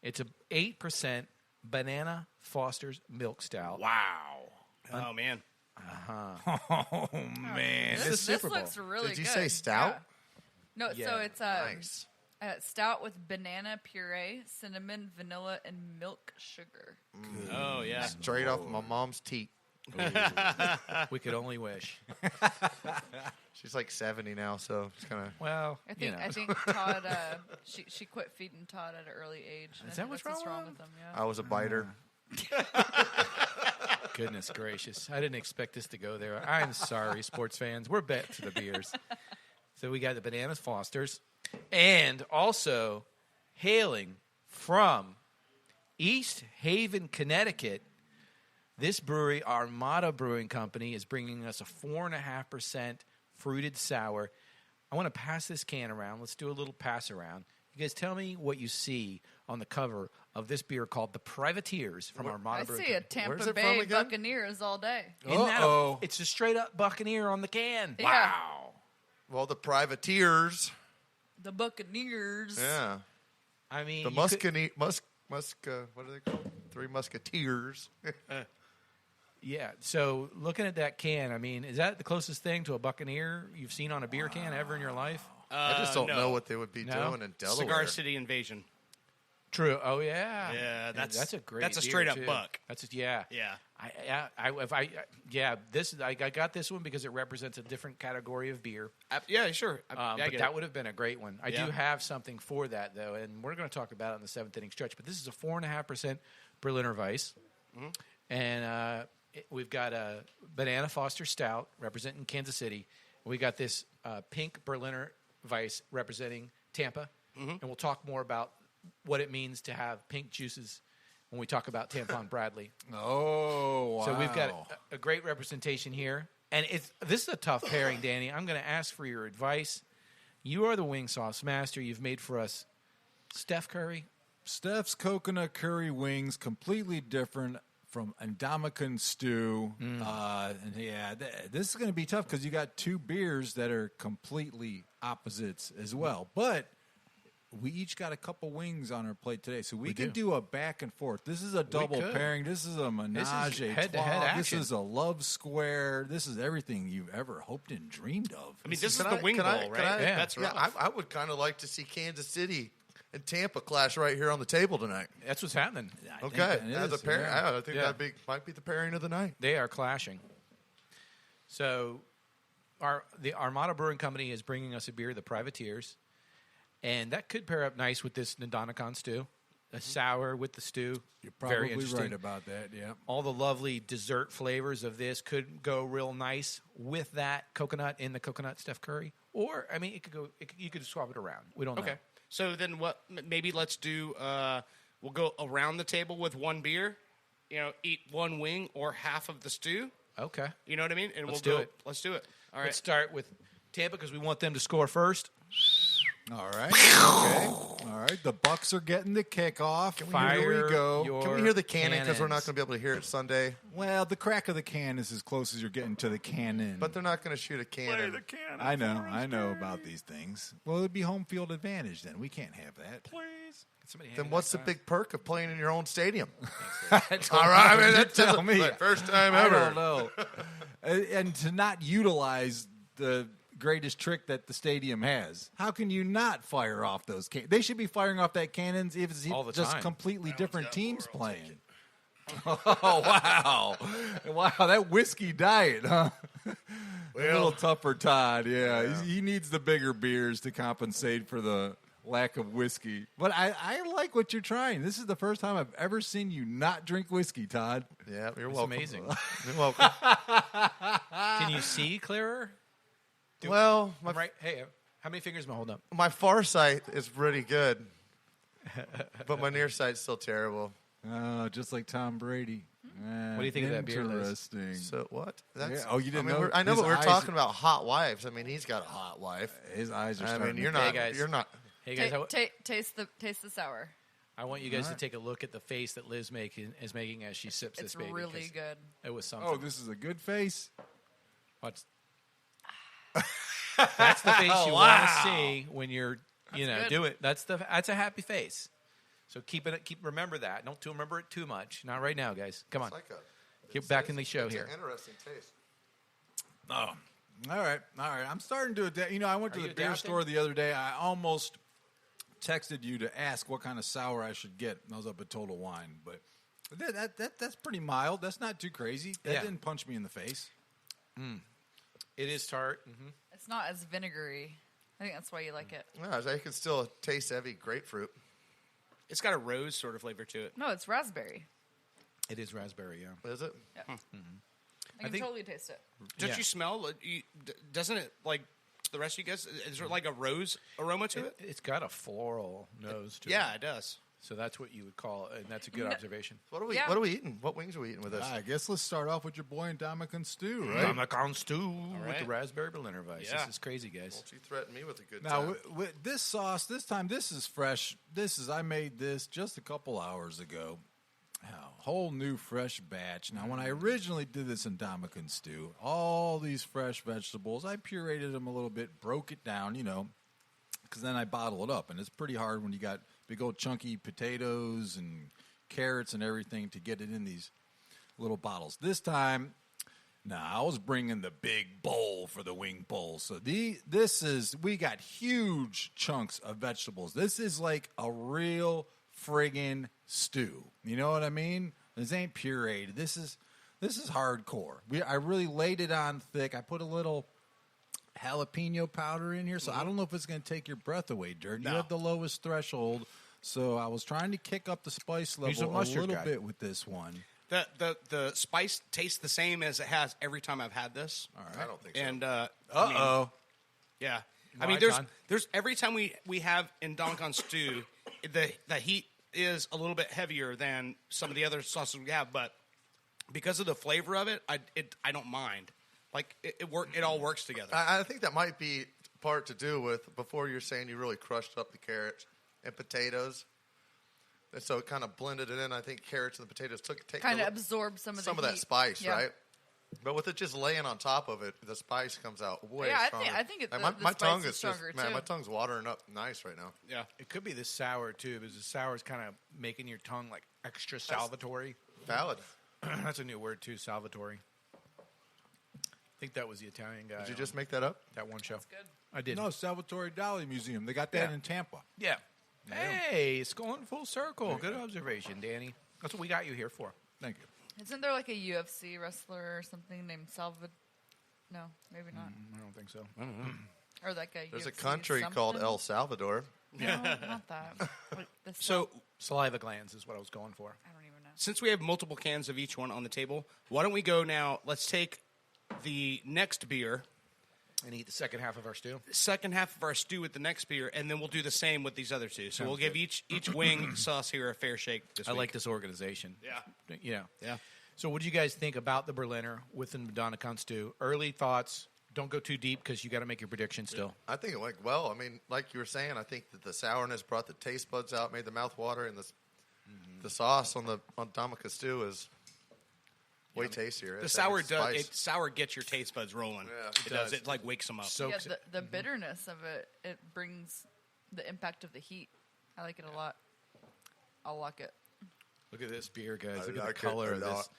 S8: It's a 8% Banana Foster's Milk Stout.
S9: Wow. Oh, man.
S3: Oh, man.
S7: This looks really good.
S5: Did you say stout?
S7: Yeah. No,
S8: Yeah.
S7: so it's
S5: Nice.
S7: stout with banana puree, cinnamon, vanilla, and milk sugar.
S9: Oh, yeah.
S5: Straight off my mom's teat.
S8: We could only wish.
S5: She's like 70 now, so it's kind of.
S8: Well,
S7: I think Todd. She quit feeding Todd at an early age.
S8: Is
S7: I
S8: that
S7: think
S8: what's
S7: that's
S8: wrong
S7: with him? Yeah.
S5: I was a biter.
S8: Goodness gracious. I didn't expect this to go there. I'm sorry, sports fans. We're back to the beers. So we got the Banana Fosters. And also hailing from East Haven, Connecticut, this brewery, Armada Brewing Company, is bringing us a 4.5% fruited sour. I want to pass this can around. Let's do a little pass around. You guys tell me what you see on the cover of this beer called the Privateers from Armada
S7: I
S8: Brewing
S7: see a
S8: Company.
S5: Where's
S7: Tampa
S5: it from
S7: Bay
S5: again?
S7: Buccaneers all day.
S8: Isn't that
S3: Uh-oh.
S8: it's a straight up Buccaneer on the can.
S7: Yeah.
S8: Wow.
S5: Well, the privateers.
S7: The Buccaneers.
S5: Yeah.
S8: I mean,
S5: The
S8: you could-
S5: what are they called? Three Musketeers.
S8: Yeah, so looking at that can, I mean, is that the closest thing to a Buccaneer you've seen on a beer can ever in your life?
S5: I just don't
S9: no.
S5: know what they would be
S8: No?
S5: doing in Delaware.
S9: Cigar City Invasion.
S8: True. Oh yeah.
S9: Yeah, that's
S8: a great.
S9: that's a
S8: beer,
S9: straight up
S8: too.
S9: buck.
S8: This I got this one because it represents a different category of beer.
S9: Yeah, sure.
S8: But that would have been a great one. I
S9: Yeah.
S8: do have something for that though, and we're going to talk about it in the seventh inning stretch. But this is a 4.5% Berliner Weiss, and we've got a Banana Foster Stout representing Kansas City. We got this pink Berliner Weiss representing Tampa, and we'll talk more about what it means to have pink juices when we talk about Tampon Bradley.
S3: Oh, wow.
S8: So we've got a great representation here. And this is a tough pairing, Danny. I'm going to ask for your advice. You are the wing sauce master. You've made for us Steph Curry.
S3: Steph's coconut curry wings, completely different from Andamacan stew. And this is going to be tough because you got two beers that are completely opposites as well. But we each got a couple wings on our plate today, so we can do a back and forth. This is a double
S8: could.
S3: pairing. This is a menage a
S8: head-to-head
S3: trois. This
S8: action.
S3: is a love square. This is everything you've ever hoped and dreamed of.
S9: I mean, this is
S5: Can
S9: the
S5: I-
S9: wing
S5: can I-
S9: bowl,
S5: can
S9: right?
S5: I-
S8: Yeah.
S9: That's
S5: Yeah,
S9: right.
S5: I would kind of like to see Kansas City and Tampa clash right here on the table tonight.
S8: That's what's happening.
S5: Okay,
S3: that
S5: as a
S3: is,
S5: pair,
S3: yeah.
S5: I think
S8: Yeah.
S5: that might be the pairing of the night.
S8: They are clashing. So the Armada Brewing Company is bringing us a beer, the Privateers. And that could pair up nice with this Ndanakan stew. A sour with the stew.
S3: You're
S8: Very
S3: probably
S8: interesting.
S3: right about that, yeah.
S8: All the lovely dessert flavors of this could go real nice with that coconut in the coconut Steph Curry. Or, I mean, you could swap it around. We don't know.
S9: Okay. So then what? Maybe let's do. We'll go around the table with one beer. You know, eat one wing or half of the stew.
S8: Okay.
S9: You know what I mean? And
S8: Let's
S9: we'll
S8: do
S9: go.
S8: it.
S9: Let's do it. All right.
S8: Let's start with Tampa because we want them to score first.
S3: All right. Okay. All right. The Bucs are getting the kickoff. Here we go.
S5: Can we hear the cannon because we're not
S8: cannons.
S5: going to be able to hear it Sunday?
S3: Well, the crack of the can is as close as you're getting to the cannon.
S5: But they're not going to shoot a cannon.
S3: I know about these things. Well, it'd be home field advantage then. We can't have that.
S8: Please. Somebody hand
S5: Then
S8: me
S5: what's the
S8: that
S5: big perk of playing in your own stadium?
S3: All
S5: All right, I mean, that's
S3: tell me.
S5: the first time
S3: I
S5: ever.
S3: don't know. And to not utilize the greatest trick that the stadium has. How can you not fire off those cannons? They should be firing off that cannons if it's
S8: All the
S3: just
S8: time.
S3: completely different teams playing. Oh, wow. Wow, that whiskey diet, huh? A little tough for Todd, yeah. He needs the bigger beers to compensate for the lack of whiskey. But I like what you're trying. This is the first time I've ever seen you not drink whiskey, Todd.
S5: Yeah, you're
S8: It's
S5: welcome.
S8: amazing.
S5: You're welcome.
S8: Can you see clearer?
S5: Well,
S8: Right. Hey, how many fingers am I holding up?
S5: my far sight is pretty good, but my near sight's still terrible.
S3: Just like Tom Brady.
S8: What do you think of that beer, Liz?
S3: Interesting.
S5: So what?
S3: Yeah. Oh, you didn't
S5: I mean,
S3: know?
S5: I know,
S3: His
S5: but we're
S3: eyes-
S5: talking about hot wives. I mean, he's got a hot wife.
S3: His eyes are
S5: I
S3: starting
S5: mean,
S3: to
S5: you're
S8: Hey,
S5: not.
S8: guys.
S5: You're not.
S8: Hey guys,
S7: Taste the sour.
S8: I want you guys to take a look at the face that Liz is making as she sips
S7: It's
S8: this baby.
S7: really
S8: 'cause
S7: good.
S8: It was something.
S3: Oh, this is a good face.
S8: What's that's the face you want to see when you're,
S7: good.
S8: do it. That's a happy face. So remember that. Don't remember it too much. Not right now, guys. Come on. Get back in the show here.
S5: It's an interesting taste.
S3: Oh, all right. I'm starting to adapt. I went to
S8: Are
S3: the
S8: you
S3: beer
S8: adapting?
S3: store the other day. I almost texted you to ask what kind of sour I should get. And I was up at Total Wine, but that's pretty mild. That's not too crazy. That didn't punch me in the face.
S8: It is tart. Mm-hmm.
S7: It's not as vinegary. I think that's why you like it.
S5: Yeah, I can still taste heavy grapefruit.
S9: It's got a rose sort of flavor to it.
S7: No, it's raspberry.
S8: It is raspberry, yeah.
S5: Is it?
S7: Yeah.
S8: Mm-hmm.
S7: I can totally taste it.
S9: Don't you smell? Doesn't it like the rest of you guys? Is there like a rose aroma to it?
S8: It's got a floral nose to it.
S9: Yeah, it does.
S8: So that's what you would call, and that's a good observation.
S5: What are we eating? What wings are we eating with this?
S3: I guess let's start off with your boy Dominican stew, right?
S8: Dominican stew with
S9: right.
S8: the raspberry Berliner Weiss.
S9: Yeah.
S8: This is crazy, guys.
S5: Don't you threaten me with a good
S3: Now,
S5: time.
S3: with this sauce, this time, this is fresh. I made this just a couple hours ago. A whole new fresh batch. Now, when I originally did this in Dominican stew, all these fresh vegetables, I pureed them a little bit, broke it down, because then I bottle it up. And it's pretty hard when you got big old chunky potatoes and carrots and everything to get it in these little bottles. This time, I was bringing the big bowl for the wing bowl. So we got huge chunks of vegetables. This is like a real friggin' stew. You know what I mean? This ain't pureed. This is hardcore. I really laid it on thick. I put a little jalapeno powder in here, so I don't know if it's going to take your breath away, Dirt.
S9: No.
S3: You have the lowest threshold, so I was trying to kick up the spice level a little bit with this one.
S9: The spice tastes the same as it has every time I've had this.
S3: All right.
S5: I don't think so.
S9: And yeah.
S8: Why,
S9: I mean,
S8: Todd?
S9: there's every time we have in Dominican stew, the heat is a little bit heavier than some of the other sauces we have, but because of the flavor of it, I don't mind. Like it all works together.
S5: I think that might be part to do with before you're saying you really crushed up the carrots and potatoes, and so it kind of blended it in. I think carrots and the potatoes take
S7: Kind of absorb some of the
S5: that
S7: heat.
S5: spice,
S7: Yeah.
S5: right? But with it just laying on top of it, the spice comes out way
S7: Yeah,
S5: stronger.
S7: I think
S5: And
S7: the
S5: my
S7: spice
S5: tongue
S7: is
S5: is just
S7: stronger,
S5: man,
S7: too.
S5: my tongue's watering up nice right now.
S9: Yeah.
S8: It could be the sour, too, because the sour is kind of making your tongue like extra salvatory.
S5: Valid.
S8: That's a new word, too, salvatory. I think that was the Italian guy.
S5: Did you
S8: on
S5: just make that up?
S8: that one show?
S7: That's good.
S8: I did.
S3: No, Salvatore Dali Museum. They got that
S8: Yeah.
S3: in Tampa.
S8: Yeah. Hey, it's going full circle. Good observation, Danny. That's what we got you here for.
S3: Thank you.
S7: Isn't there like a UFC wrestler or something named No, maybe not.
S8: I don't think so.
S7: Or like a
S5: There's a
S7: UFC
S5: country
S7: something?
S5: called El Salvador.
S7: No, not that. Like the
S9: So
S8: Saliva glands is what I was going for.
S7: I don't even know.
S9: since we have multiple cans of each one on the table, why don't we go now? Let's take the next beer.
S8: And eat the second half of our stew.
S9: Second half of our stew with the next beer, and then we'll do the same with these other two. So
S8: Sounds
S9: we'll give
S8: good.
S9: each wing sauce here a fair shake this
S8: I
S9: week.
S8: like this organization.
S9: Yeah.
S8: Yeah.
S9: Yeah.
S8: So what do you guys think about the Berliner with the Madonna Con stew? Early thoughts. Don't go too deep because you got to make your prediction still.
S5: I think it went well. I mean, like you were saying, I think that the sourness brought the taste buds out, made the mouth water, and the sauce on Dominican stew is way tastier.
S9: The sour sour gets your taste buds rolling.
S5: Yeah,
S9: it does. It like wakes them up.
S8: Soaks
S7: Yeah, the bitterness of it brings the impact of the heat. I like it a lot. I'll lock it.
S8: Look at this beer, guys.
S5: I
S8: Look at
S5: like
S8: the
S5: it
S8: color
S5: a
S8: of this.
S5: lot.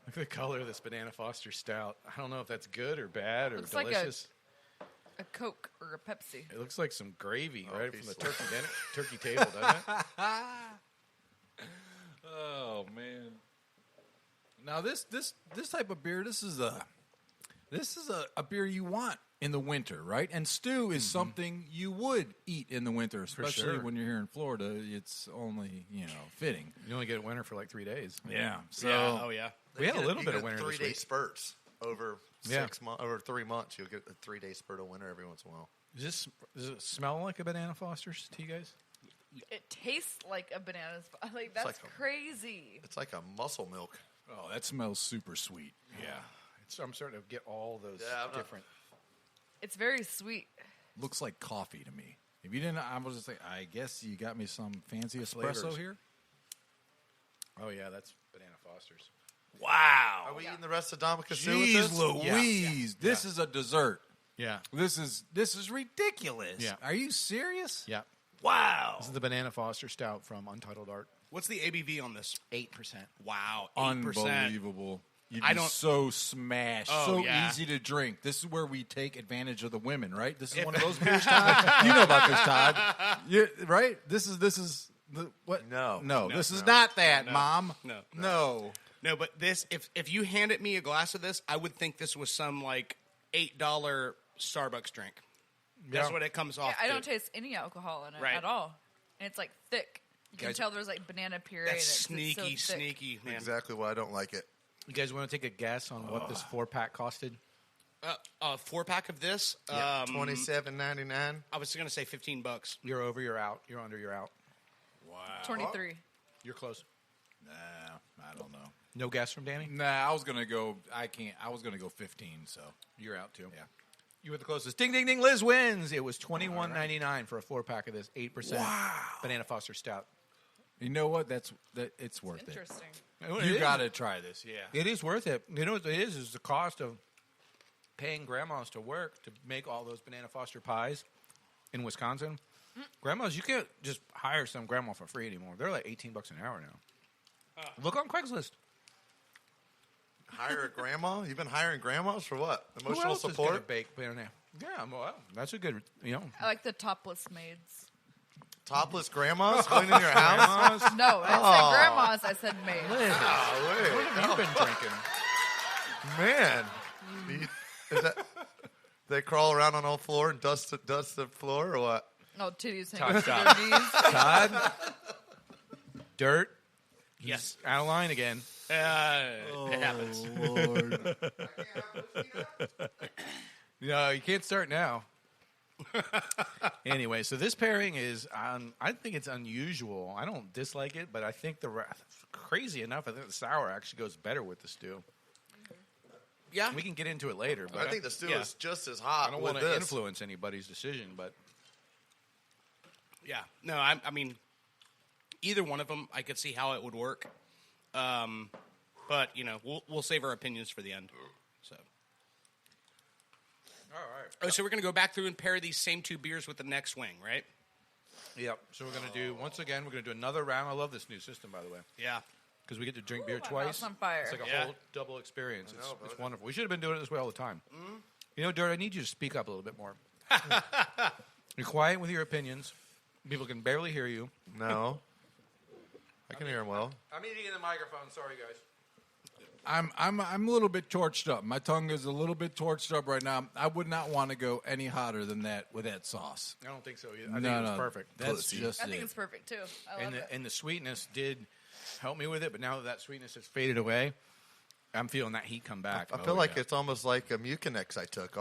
S8: Look at the color of this Banana Foster Stout. I don't know if that's good or bad or
S7: Looks like
S8: delicious.
S7: A Coke or a Pepsi.
S8: It looks like some gravy right from the
S5: piece
S8: turkey table, doesn't it?
S3: Oh man! Now this type of beer, this is a beer you want in the winter, right? And stew is something you would eat in the winter, especially
S8: sure.
S3: when you're here in Florida. It's only fitting.
S8: You only get it winter for like 3 days.
S3: Yeah. So
S9: Yeah. Oh yeah.
S8: We had a little
S5: You
S8: bit of
S5: get
S8: winter this
S5: 3-day
S8: week.
S5: spurts over
S8: Yeah.
S5: 6 months, over 3 months. You'll get a 3-day spurt of winter every once in a while.
S8: Does it smell like a Banana Foster's to you guys?
S7: It tastes like a banana. Like that's
S5: like a-
S7: crazy.
S5: It's like a muscle milk.
S3: oh, that smells super sweet.
S8: Yeah. I'm starting to get all those
S5: Yeah, I'm not-
S8: different.
S7: It's very sweet.
S3: Looks like coffee to me. If you didn't, I was just like, I guess you got me some fancy espresso
S8: Flavors.
S3: here.
S8: Oh yeah, that's Banana Foster's.
S9: Wow.
S5: Are we eating the rest of Dominica's with
S3: Jeez
S5: this?
S3: Louise, this is a dessert.
S8: Yeah.
S3: This is ridiculous.
S8: Yeah.
S3: Are you serious?
S8: Yeah.
S9: Wow.
S8: This is the Banana Foster Stout from Untitled Art.
S9: What's the ABV on this?
S8: 8%.
S9: Wow. 8%.
S3: Unbelievable. You'd
S9: I
S3: be
S9: don't-
S3: so smashed,
S9: Oh,
S3: so
S9: yeah.
S3: easy to drink. This is where we take advantage of the women, right? This is one of those beers, Todd. You know about this, Todd. Right? This is the what? No. This is not that,
S9: No.
S3: Mom.
S9: No. No, but this, if you handed me a glass of this, I would think this was some like $8 Starbucks drink. That's
S8: Yeah.
S9: what it comes off.
S7: I don't
S9: to.
S7: taste any alcohol in it
S9: Right.
S7: at all. And it's like thick. You can
S8: Guys-
S7: tell there's like banana puree
S9: That's
S7: in it. 'cause it's so
S9: sneaky,
S7: thick.
S9: sneaky, man.
S5: Exactly why I don't like it.
S8: You guys want to take a guess on what this 4-pack costed?
S9: A 4-pack of this.
S5: $27.99.
S9: I was gonna say $15.
S8: You're over, you're out. You're under, you're out.
S7: 23.
S8: You're close.
S3: Nah, I don't know.
S8: No guess from Danny?
S3: Nah, I was gonna go. I can't. I was gonna go 15. So
S8: You're out too.
S3: yeah.
S8: You were the closest. Ding, ding, ding. Liz wins. It was $21.99 for a 4-pack of this 8% Banana Foster Stout.
S3: You know what? It's worth it.
S7: Interesting.
S3: You got to try this. Yeah.
S8: It is worth it. You know what it is the cost of paying grandmas to work to make all those Banana Foster pies in Wisconsin. Grandmas, you can't just hire some grandma for free anymore. They're like $18 an hour now. Look on Craigslist.
S5: Hire a grandma? You've been hiring grandmas for what?
S8: Who
S5: Emotional
S8: else is
S5: support?
S8: gonna bake banana? Yeah, well, that's a good.
S7: I like the topless maids.
S5: Topless grandmas cleaning your house?
S7: No, I said grandmas. I said maids.
S8: What have you been drinking?
S5: Man. Is that, they crawl around on the floor and dust the floor or what?
S7: Oh, titties
S8: Todd,
S7: hanging from their knees.
S8: Todd, dirt.
S9: Yes.
S8: Out of line again.
S9: It happens.
S3: Lord.
S8: No, you can't start now. Anyway, so this pairing is, I think it's unusual. I don't dislike it, but I think crazy enough, I think the sour actually goes better with the stew.
S9: Yeah.
S8: We can get into it later, but
S5: I think the stew
S9: yeah.
S5: is just as hot
S8: I don't
S5: with
S8: want to
S5: this.
S8: influence anybody's decision, but
S9: Yeah. No, I mean, either one of them, I could see how it would work. But, we'll save our opinions for the end. So.
S8: all right.
S9: Oh, so we're going to go back through and pair these same two beers with the next wing, right?
S8: Yep. So we're going to do, once again, we're going to do another round. I love this new system, by the way,
S9: Yeah.
S8: because we get to drink beer
S7: my
S8: twice.
S7: mouth's on fire.
S8: It's like a
S9: Yeah.
S8: whole double experience. It's wonderful. We should have been doing it this way all the time. You know, Dirt, I need you to speak up a little bit more. You're quiet with your opinions. People can barely hear you.
S5: No. I can hear him well.
S8: I'm eating in the microphone. Sorry, guys.
S3: I'm a little bit torched up. My tongue is a little bit torched up right now. I would not want to go any hotter than that with that sauce.
S8: I don't think so either. I think it was perfect.
S3: That's just
S7: I think
S3: it.
S7: it's perfect too. I love it.
S8: And the sweetness did help me with it, but now that sweetness has faded away, I'm feeling that heat come back.
S5: I feel like it's almost like a Mucinex I took.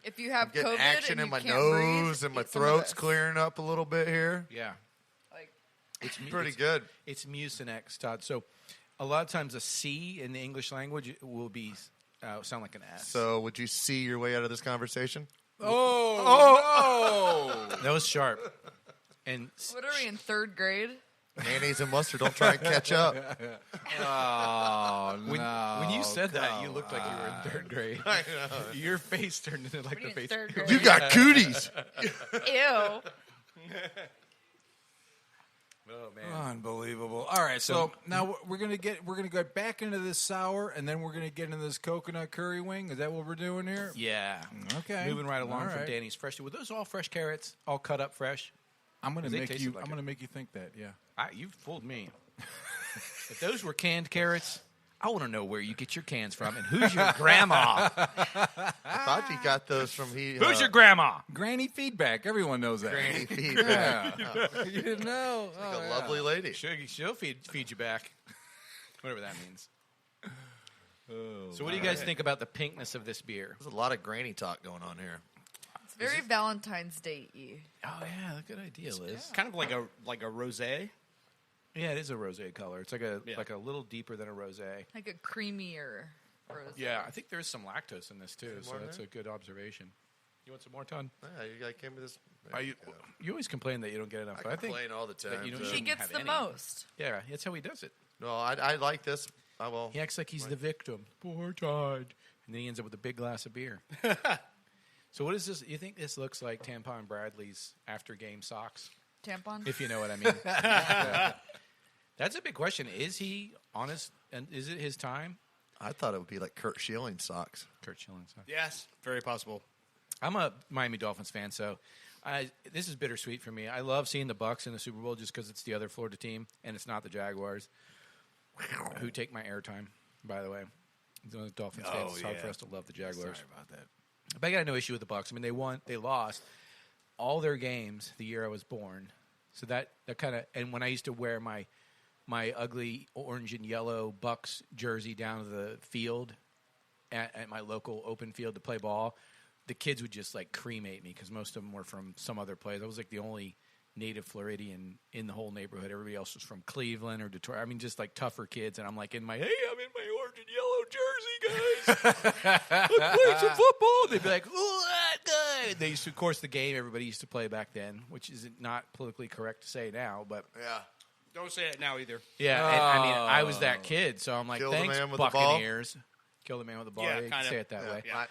S7: If you have
S5: Getting
S7: COVID
S5: action
S7: and
S5: in
S7: you
S5: my
S7: can't
S5: nose
S7: breathe,
S5: and my
S7: eat some of
S5: throat's
S7: this.
S5: clearing up a little bit here.
S8: Yeah.
S7: Like,
S8: It's
S5: Pretty good.
S8: It's Mucinex, Todd. So a lot of times a C in the English language will be sound like an S.
S5: So would you see your way out of this conversation?
S3: Oh,
S8: that was sharp. And
S7: what are we in third grade?
S5: Mayonnaise and mustard. Don't try and catch up.
S3: oh
S8: when you said that, you
S3: come
S8: looked like you were in third grade.
S5: I know.
S8: Your face turned into like
S7: What are
S8: the
S7: you in
S8: face.
S7: third grade?
S5: You got cooties.
S7: Ew.
S8: Oh man.
S3: Unbelievable. All right, so now we're gonna go back into this sour, and then we're gonna get into this coconut curry wing. Is that what we're doing here?
S8: Yeah.
S3: Okay.
S8: Moving right along
S3: All
S8: from
S3: right.
S8: Danny's fresh. Were those all fresh carrots? All cut up fresh?
S3: I'm gonna
S8: They
S3: make
S8: tasted
S3: you.
S8: like
S3: I'm
S8: it.
S3: gonna make you think that. Yeah.
S8: You fooled me. If those were canned carrots, I want to know where you get your cans from and who's your grandma.
S5: I thought you got those from
S8: Who's your grandma?
S3: Granny feedback. Everyone knows that.
S5: Granny feedback.
S3: Yeah. You didn't know.
S5: Like a lovely lady.
S8: She'll feed you back. Whatever that means. So what do you guys think about the pinkness of this beer?
S5: There's a lot of granny talk going on here.
S7: It's very Valentine's Day-y.
S8: Oh yeah, good idea, Liz.
S9: Kind of like a rosé.
S8: Yeah, it is a rosé color. It's like a little deeper than a rosé.
S7: Like a creamier rose.
S8: Yeah, I think there is some lactose in this too, so that's a good observation. You want some more, Todd?
S5: Yeah, you guys gave me this.
S8: You always complain that you don't get enough. But I think
S5: complain all the time.
S8: that you don't
S7: He
S8: shouldn't
S7: gets
S8: have
S7: the
S8: any.
S7: most.
S8: Yeah, that's how he does it.
S5: No, I like this. I will.
S8: He acts like he's the victim. Poor Todd. And then he ends up with a big glass of beer. So what is this? You think this looks like Tampon Bradley's after-game socks?
S7: Tampon?
S8: If you know what I mean. Yeah. That's a big question. Is he honest? And is it his time?
S5: I thought it would be like Kurt Schilling socks.
S8: Kurt Schilling socks.
S9: Yes, very possible.
S8: I'm a Miami Dolphins fan, so this is bittersweet for me. I love seeing the Bucs in the Super Bowl just because it's the other Florida team, and it's not the Jaguars, who take my airtime, by the way. The Dolphins fans, it's hard for us to love the Jaguars.
S3: Sorry about that.
S8: But I got no issue with the Bucs. I mean, they won, they lost all their games the year I was born. So that kind of, and when I used to wear my ugly orange and yellow Bucs jersey down to the field at my local open field to play ball, the kids would just like cremate me because most of them were from some other place. I was like the only native Floridian in the whole neighborhood. Everybody else was from Cleveland or Detroit. I mean, just like tougher kids. And I'm like I'm in my orange and yellow jersey, guys. Let's play some football. They'd be like, "Ooh, that guy." They used to, of course, the game everybody used to play back then, which is not politically correct to say now, but
S5: Yeah.
S9: Don't say it now either.
S8: yeah. And, I mean, I was that kid, so I'm like,
S5: Kill the
S8: thanks,
S5: man with the ball.
S8: Buccaneers. Kill the man with the ball.
S9: Yeah,
S8: You can
S9: kinda.
S8: say it that way.
S9: Yeah.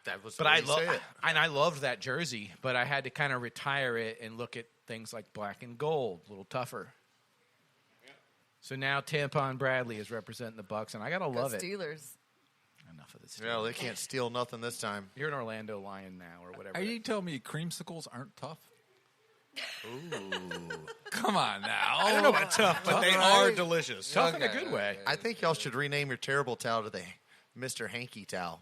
S5: That was.
S8: But
S5: the way
S8: I
S5: you say it.
S8: and I loved that jersey, but I had to kind of retire it and look at things like black and gold, a little tougher. So now Tampon Bradley is representing the Bucs, and I gotta love it.
S7: Steelers.
S8: Enough of this.
S5: Yeah, they can't steal nothing this time.
S8: You're an Orlando Lion now, or whatever.
S3: Are you telling me creamsicles aren't tough? Ooh. Come on now.
S9: I don't know about tough, but they are delicious.
S8: Tough in a good way?
S5: I think y'all should rename your terrible towel to the Mr. Hanky towel.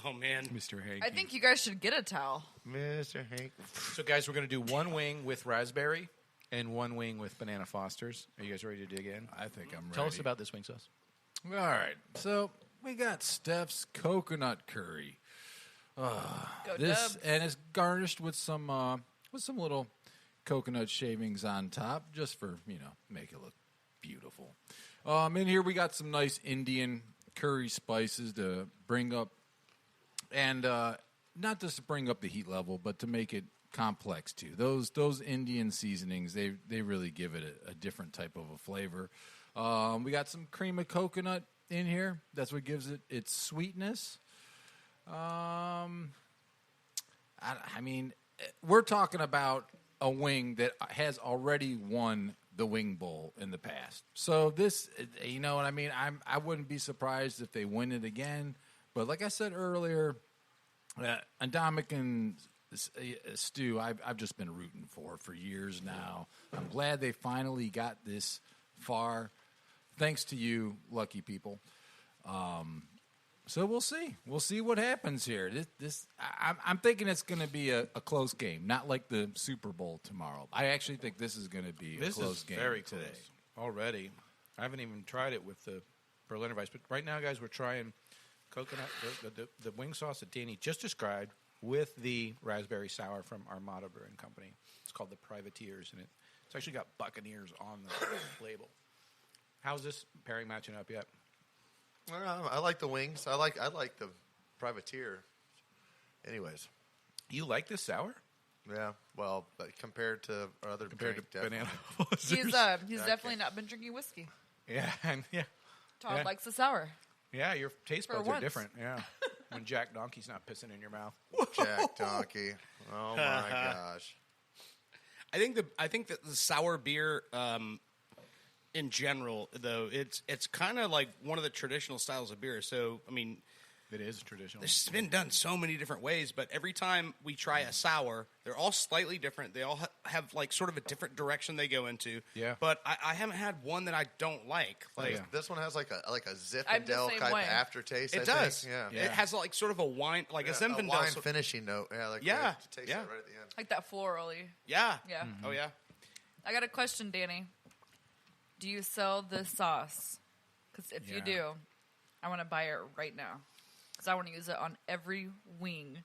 S9: Oh, man.
S8: Mr. Hanky.
S7: I think you guys should get a towel.
S5: Mr. Hank.
S8: So, guys, we're going to do one wing with raspberry and one wing with banana Fosters. Are you guys ready to dig in?
S3: I think I'm ready.
S8: Tell us about this wing sauce.
S3: All right. So we got Steph's coconut curry.
S7: Go
S3: This
S7: Dubs.
S3: and it's garnished with some little coconut shavings on top, just for make it look beautiful. In here we got some nice Indian curry spices to bring up, and not just to bring up the heat level, but to make it complex too. Those Indian seasonings, they really give it a different type of a flavor. We got some cream of coconut in here. That's what gives it its sweetness. I mean, we're talking about a wing that has already won the Wing Bowl in the past. So this, you know what I mean? I wouldn't be surprised if they win it again. But like I said earlier, Dominican stew, I've just been rooting for years now. I'm glad they finally got this far. Thanks to you, lucky people. So we'll see. We'll see what happens here. I'm thinking it's going to be a close game, not like the Super Bowl tomorrow. I actually think this is going to be a close game
S8: very
S3: today.
S8: close already. I haven't even tried it with the Berliner Weiss, but right now, guys, we're trying coconut, the wing sauce that Danny just described with the raspberry sour from Armada Brewing Company. It's called the Privateers, and it's actually got Buccaneers on the label. How's this pairing matching up yet?
S5: I like the wings. I like the Privateer. Anyways.
S8: You like this sour?
S5: Yeah. Well, but compared to our other
S8: Compared
S5: drink,
S8: to
S5: definitely.
S8: banana.
S7: He's definitely not been drinking whiskey.
S8: Yeah, yeah.
S7: Todd
S8: Yeah.
S7: likes the sour.
S8: Yeah, your taste
S7: For
S8: buds are
S7: once.
S8: different. Yeah. When Jack Donkey's not pissing in your mouth.
S5: Jack Donkey. Oh my gosh.
S9: I think that the sour beer, in general, though, it's kind of like one of the traditional styles of beer. So, I mean,
S8: It is traditional.
S9: it's been done so many different ways, but every time we try a sour, they're all slightly different. They all have like sort of a different direction they go into.
S8: Yeah.
S9: But I haven't had one that I don't like. Like
S8: Yeah.
S5: This one has like a
S7: I'm the
S5: Zinfandel
S7: same
S5: type
S7: way.
S5: of aftertaste.
S9: it
S5: I
S9: does.
S5: Think. Yeah.
S8: Yeah.
S9: It has like sort of a wine, like a
S5: A
S9: Zinfandel.
S5: wine
S9: sort-
S5: finishing note. Yeah. Like
S9: Yeah,
S5: right, taste
S9: yeah.
S5: it right at the end.
S7: Like that florally.
S9: Yeah.
S7: Yeah.
S9: Oh yeah.
S7: I got a question, Danny. Do you sell this sauce? Because if you
S8: Yeah.
S7: do, I want to buy it right now. Because I want to use it on every wing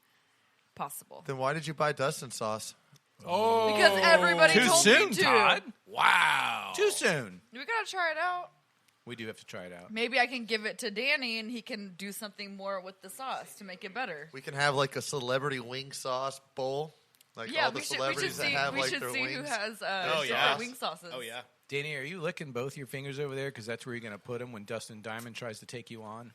S7: possible.
S5: Then why did you buy Dustin sauce?
S8: Oh,
S7: Because everybody
S8: too
S7: told
S8: soon,
S7: me to.
S8: Todd. Wow, too soon.
S7: We gotta try it out.
S8: We do have to try it out.
S7: Maybe I can give it to Danny, and he can do something more with the sauce to make it better.
S5: We can have like a celebrity wing sauce bowl. Like all the celebrities that have like their
S7: see
S5: wings.
S7: who has wing sauces.
S9: Oh, yeah.
S8: Danny, are you licking both your fingers over there? Because that's where you're going to put them when Dustin Diamond tries to take you on.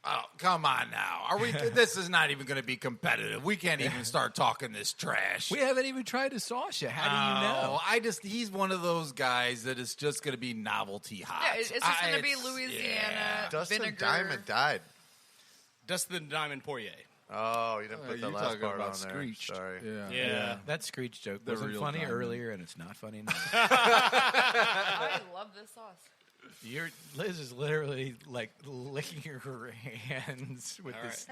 S3: Oh, come on now. Are we? This is not even going to be competitive. We can't even start talking this trash.
S8: We haven't even tried the sauce yet. How do you know?
S3: He's one of those guys that is just going to be novelty hot.
S7: Yeah, it's just going to be Louisiana
S5: Dustin
S7: vinegar.
S5: Diamond died.
S9: Dustin Diamond Poirier.
S5: Oh, you didn't put the last part on there.
S3: Screech.
S5: Sorry.
S9: Yeah.
S8: That Screech joke
S3: The
S8: wasn't
S3: real
S8: funny
S3: Diamond.
S8: earlier, and it's not funny now.
S7: I love this sauce.
S8: Liz is literally like licking her hands with this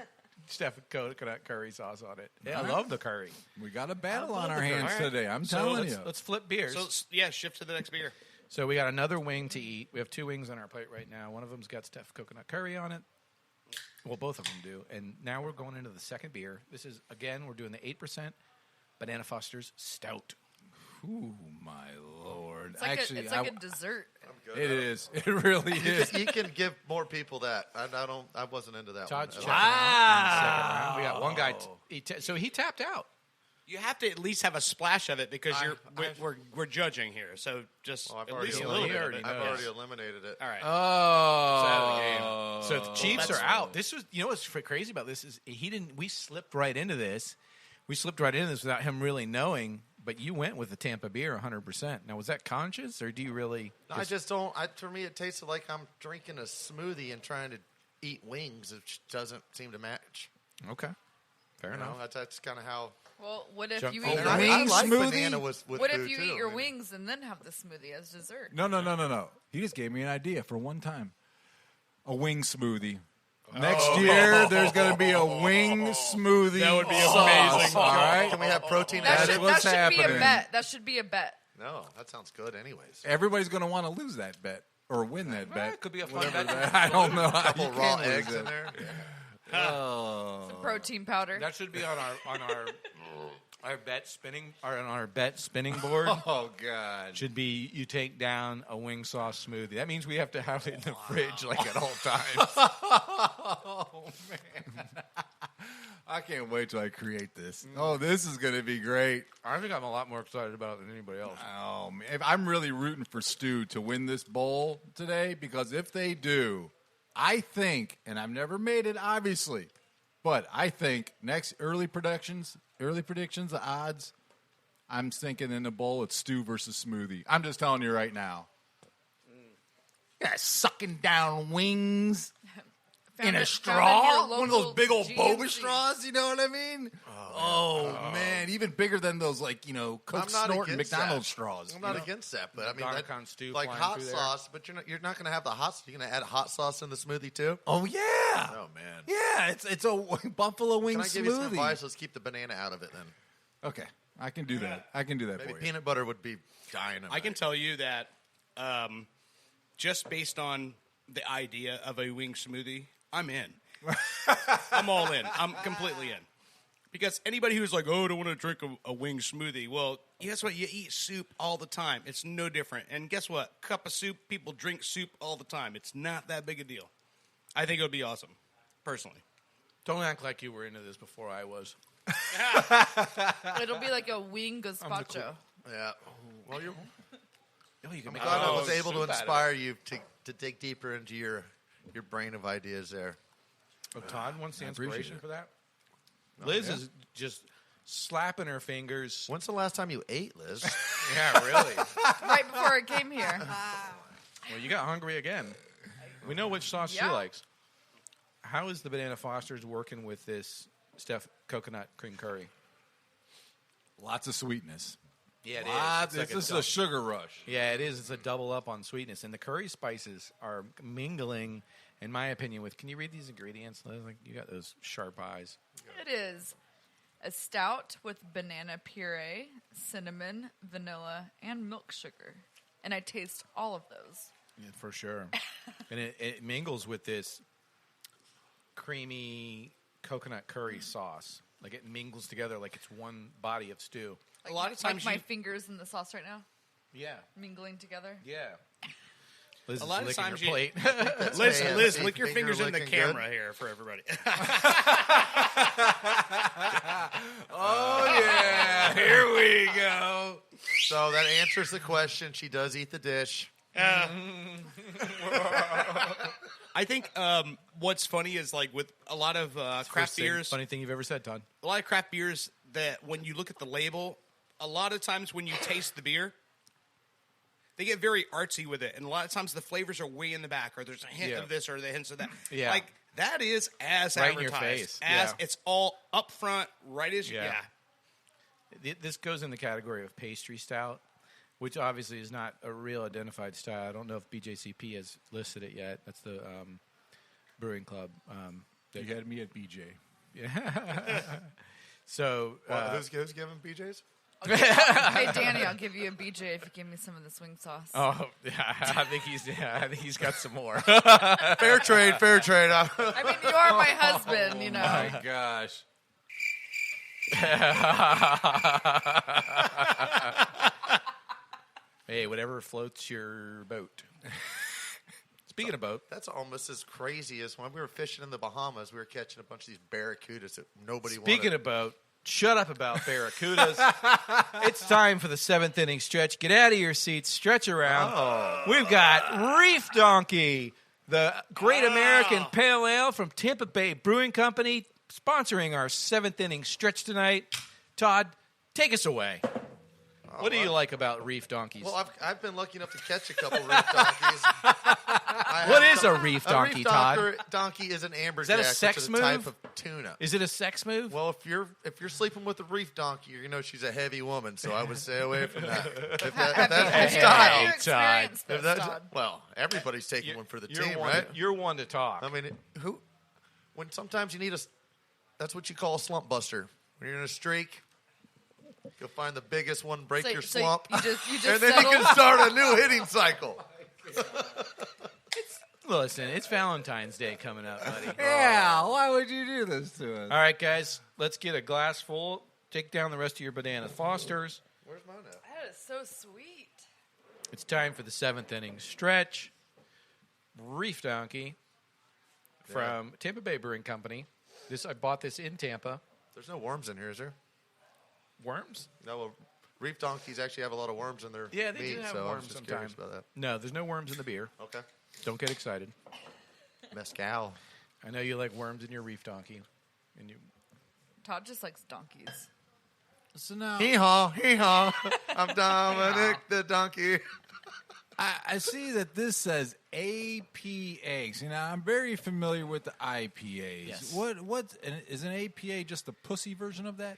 S8: Steph coconut curry sauce on it. Yeah, I love the curry.
S3: We got a battle on our hands today. I'm telling you.
S8: Let's flip beers.
S9: So, shift to the next beer.
S8: So we got another wing to eat. We have 2 wings on our plate right now. One of them's got Steph coconut curry on it. Well, both of them do. And now we're going into the second beer. This is, again, we're doing the 8% Banana Foster's Stout.
S3: Ooh, my Lord.
S7: It's like, it's like a dessert.
S3: It is. It really is.
S5: You can give more people that. I wasn't into that
S8: Todd's
S5: one.
S8: checking out in the second round. We got one guy. So he tapped out.
S9: You have to at least have a splash of it because we're judging here. So just
S5: I've
S9: at
S5: already
S9: least a little bit.
S5: I've already eliminated it.
S9: All right.
S3: Oh.
S8: So the Chiefs are out. This was, what's crazy about this is we slipped right into this. We slipped right into this without him really knowing. But you went with the Tampa beer 100%. Now, was that conscious, or do you really?
S5: I just don't. For me, it tasted like I'm drinking a smoothie and trying to eat wings. It doesn't seem to match.
S8: Okay, fair enough.
S5: That's kind of how.
S7: Well, what if you
S3: Oh,
S7: eat your
S5: I
S7: wings?
S5: like
S3: smoothie?
S5: banana with
S7: What
S5: food
S7: if you
S5: too.
S7: eat your wings and then have the smoothie as dessert?
S3: No. He just gave me an idea for one time. A wing smoothie. Next year, there's going to be a wing smoothie.
S9: That would be
S3: sauce,
S9: amazing.
S3: All right.
S5: Can we have protein?
S7: That
S5: added?
S7: should,
S3: what's
S7: be a
S3: happening.
S7: bet. That should be a bet.
S5: No, that sounds good. Anyways,
S3: Everybody's going to want to lose that bet or win that bet.
S8: It could be a fun
S3: Whatever
S8: bet.
S3: that- I don't know.
S5: a couple
S3: You
S5: raw
S3: can't lose
S5: eggs
S3: it.
S5: in there.
S3: Oh.
S7: Some protein powder.
S8: That should be on our bet spinning on our bet spinning board.
S3: Oh, God.
S8: Should be you take down a wing sauce smoothie. That means we have to have it in the fridge like at all times.
S3: Oh, man. I can't wait till I create this. Oh, this is going to be great.
S8: I think I'm a lot more excited about it than anybody else.
S3: Oh, man. I'm really rooting for Stu to win this bowl today because if they do, I think, and I've never made it, obviously, but I think next early predictions, the odds, I'm thinking in the bowl it's Stu versus Smoothie. I'm just telling you right now. Yeah, sucking down wings.
S7: Found
S3: In a
S7: it- found
S3: straw?
S7: in your
S3: One of those
S7: local
S3: big old boba
S7: GNC.
S3: straws, you know what I mean? Oh, man. Even bigger than those, Coke
S5: I'm not
S3: Snorton
S5: against
S3: McDonald's
S5: that.
S3: straws.
S5: I'm not against that, but I mean,
S8: Garlic stew
S5: like
S8: flying
S5: hot
S8: through there.
S5: sauce. But you're not going to have the hot sauce. You're going to add hot sauce in the smoothie too.
S3: Oh, yeah.
S5: Oh man.
S3: Yeah, it's a buffalo wing
S5: Can I give you some
S3: smoothie.
S5: advice? Let's keep the banana out of it then.
S3: Okay, I can do that. I can do that
S5: Maybe
S3: for you.
S5: peanut butter would be dynamite.
S9: I can tell you that just based on the idea of a wing smoothie, I'm in. I'm all in. I'm completely in. Because anybody who's like, oh, I don't want to drink a wing smoothie. Well, guess what? You eat soup all the time. It's no different. And guess what? Cup of soup, people drink soup all the time. It's not that big a deal. I think it would be awesome, personally.
S8: Don't act like you were into this before I was.
S7: It'll be like a wing gazpacho.
S5: Yeah. Well, you're
S8: You can
S5: I'm
S8: make
S5: glad I
S8: a
S5: was able to
S8: soup out of
S5: inspire you to dig deeper into your brain of ideas there.
S8: it. Oh, Todd wants the
S3: I appreciate
S8: inspiration
S3: it.
S8: for that. Liz is just slapping her fingers.
S5: When's the last time you ate, Liz?
S8: Yeah, really.
S7: Right before I came here.
S8: Well, you got hungry again. We know which sauce she
S7: Yeah.
S8: likes. How is the Banana Foster's working with this Steph coconut cream curry?
S3: Lots of sweetness.
S8: Yeah,
S3: This is a sugar rush.
S8: Yeah, it is. It's a double up on sweetness. And the curry spices are mingling, in my opinion, with... Can you read these ingredients, Liz? Like, you got those sharp eyes.
S7: It is a stout with banana puree, cinnamon, vanilla, and milk sugar. And I taste all of those.
S8: Yeah, for sure. And it mingles with this creamy coconut curry sauce. Like, it mingles together like it's one body of stew.
S9: A lot of times
S7: Like my fingers in the sauce right now,
S8: Yeah.
S7: mingling together.
S8: Yeah. Liz
S9: A
S8: is
S9: lot of
S8: licking
S9: times
S8: her
S9: you-
S8: plate.
S9: Liz,
S5: AFC
S9: Liz, lick your
S5: finger
S9: fingers in the
S5: licking
S9: camera
S5: good.
S9: here for everybody.
S8: Oh yeah, here we go.
S5: So that answers the question. She does eat the dish.
S9: I think what's funny is like with a lot of craft beers,
S8: Funny thing you've ever said, Todd.
S9: a lot of craft beers that when you look at the label, a lot of times when you taste the beer, they get very artsy with it, and a lot of times the flavors are way in the back, or there's a hint
S8: Yeah.
S9: of this or the hints of that.
S8: Yeah.
S9: Like that is as
S8: Right in your
S9: advertised.
S8: face.
S9: As
S8: Yeah.
S9: it's all up front, right as
S8: Yeah. This goes in the category of pastry stout, which obviously is not a real identified style. I don't know if BJCP has listed it yet. That's the brewing club.
S3: You had me at BJ.
S8: Yeah. So
S5: Who's giving BJ's?
S7: Hey, Danny, I'll give you a BJ if you give me some of the swing sauce.
S8: oh, I think he's got some more.
S5: Fair trade.
S7: I mean, you are my husband, you know.
S3: My gosh.
S8: Hey, whatever floats your boat. Speaking of boat,
S5: That's almost as crazy as when we were fishing in the Bahamas. We were catching a bunch of these barracudas that nobody
S8: speaking
S5: wanted.
S8: of boat, shut up about barracudas. It's time for the 7th inning stretch. Get out of your seats, stretch around. We've got Reef Donkey, the Great American Pale Ale from Tampa Bay Brewing Company, sponsoring our 7th inning stretch tonight. Todd, take us away. What do you like about Reef Donkeys?
S5: Well, I've been lucky enough to catch a couple reef donkeys.
S8: What is a reef donkey, Todd?
S5: Donkey is an amberjack.
S8: Is that a
S5: which
S8: sex
S5: is
S8: move?
S5: type of tuna.
S8: Is it a sex move?
S5: Well, if you're sleeping with a reef donkey, you know she's a heavy woman, so I would stay away from that. If that's your
S7: Have
S5: style.
S7: you experienced
S5: If
S7: this,
S5: that's,
S7: Todd?
S5: well, everybody's taking one for the
S8: You're
S5: team,
S8: one
S5: right?
S8: you're one to talk.
S5: I mean, when sometimes you need that's what you call a slump buster. When you're in a streak, you'll find the biggest one, break
S7: So-
S5: your
S7: so
S5: slump,
S7: you just
S5: and then you
S7: settle?
S5: can start a new hitting cycle.
S8: Listen, it's Valentine's Day coming up, buddy.
S3: Yeah, why would you do this to us?
S8: All right, guys, let's get a glass full. Take down the rest of your banana Fosters.
S5: Where's mine at?
S7: That is so sweet.
S8: It's time for the 7th inning stretch. Reef Donkey from Tampa Bay Brewing Company. I bought this in Tampa.
S5: There's no worms in here, is there?
S8: Worms?
S5: No, well, reef donkeys actually have a lot of worms in their
S8: Yeah, they
S5: meat,
S8: do have
S5: so I was
S8: worms
S5: just
S8: sometimes.
S5: curious about that.
S8: No, there's no worms in the beer.
S5: Okay.
S8: Don't get excited.
S5: Mezcal.
S8: I know you like worms in your Reef Donkey. And you.
S7: Todd just likes donkeys.
S3: So now,
S5: Hee-haw, hee-haw. I'm Dominic the donkey.
S3: I see that this says APAs. You know, I'm very familiar with the IPAs.
S8: Yes.
S3: Is an APA just a pussy version of that?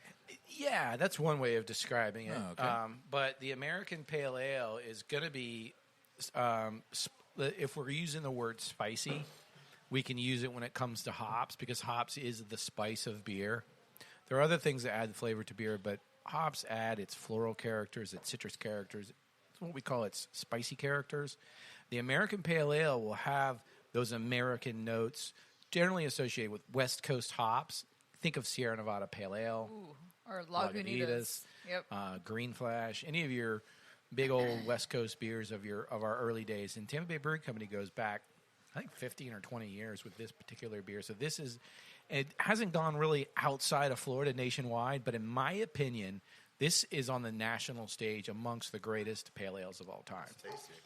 S8: Yeah, that's one way of describing it.
S3: Oh, okay.
S8: But the American Pale Ale is going to be, if we're using the word spicy, we can use it when it comes to hops because hops is the spice of beer. There are other things that add flavor to beer, but hops add its floral characters, its citrus characters. It's what we call its spicy characters. The American Pale Ale will have those American notes generally associated with West Coast hops. Think of Sierra Nevada Pale Ale.
S7: Ooh, or Lagunitas. Yep.
S8: Green Flash, any of your big old West Coast beers of our early days. And Tampa Bay Brewing Company goes back, I think, 15 or 20 years with this particular beer. So it hasn't gone really outside of Florida nationwide, but in my opinion, this is on the national stage amongst the greatest pale ales of all time.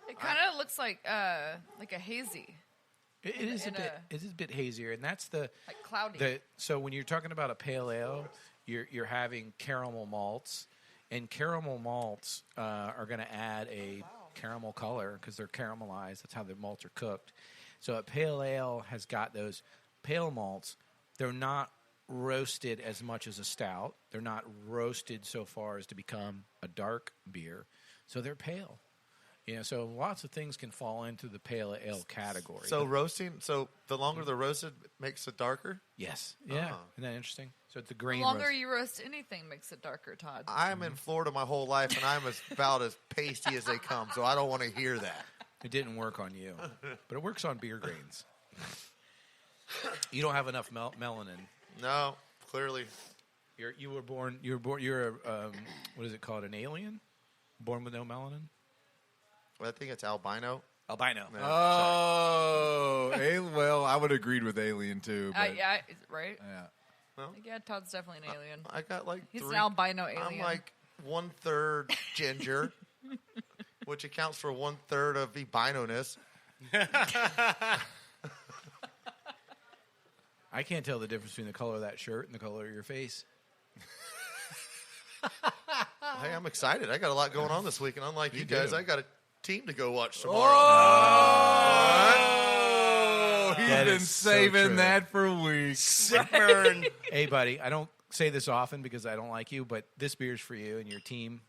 S7: It kind of looks like a hazy,
S8: It is a bit hazier, and that's the
S7: like cloudy.
S8: So when you're talking about a pale ale, you're having caramel malts, and caramel malts are going to add a caramel color because they're caramelized. That's how the malts are cooked. So a pale ale has got those pale malts. They're not roasted as much as a stout. They're not roasted so far as to become a dark beer. So they're pale. So lots of things can fall into the pale ale category.
S5: So the longer they're roasted makes it darker?
S8: Yes. Yeah.
S5: Oh.
S8: Isn't that interesting? So it's the grain
S7: The longer
S8: roast.
S7: you roast anything makes it darker, Todd.
S5: I'm in Florida my whole life, and I'm about as pasty as they come, so I don't want to hear that.
S8: It didn't work on you, but it works on beer grains. You don't have enough melanin.
S5: No, clearly.
S8: You're what is it called? An alien? Born with no melanin?
S5: Well, I think it's albino.
S8: Albino.
S3: Oh, well, I would have agreed with Alien too. But,
S7: Yeah, right?
S3: yeah.
S5: Well,
S7: Yeah, Todd's definitely an alien.
S5: I got like
S7: He's
S5: 3.
S7: an albino alien.
S5: I'm like 1/3 ginger, which accounts for 1/3 of albino-ness.
S8: I can't tell the difference between the color of that shirt and the color of your face.
S5: Hey, I'm excited. I got a lot going on this week, and unlike you guys,
S8: do.
S5: I got a team to go watch tomorrow.
S3: Oh, he's
S8: That
S3: been
S8: is so
S3: saving
S8: true.
S3: that for weeks.
S9: Sick burn.
S8: Hey, buddy, I don't say this often because I don't like you, but this beer's for you and your team.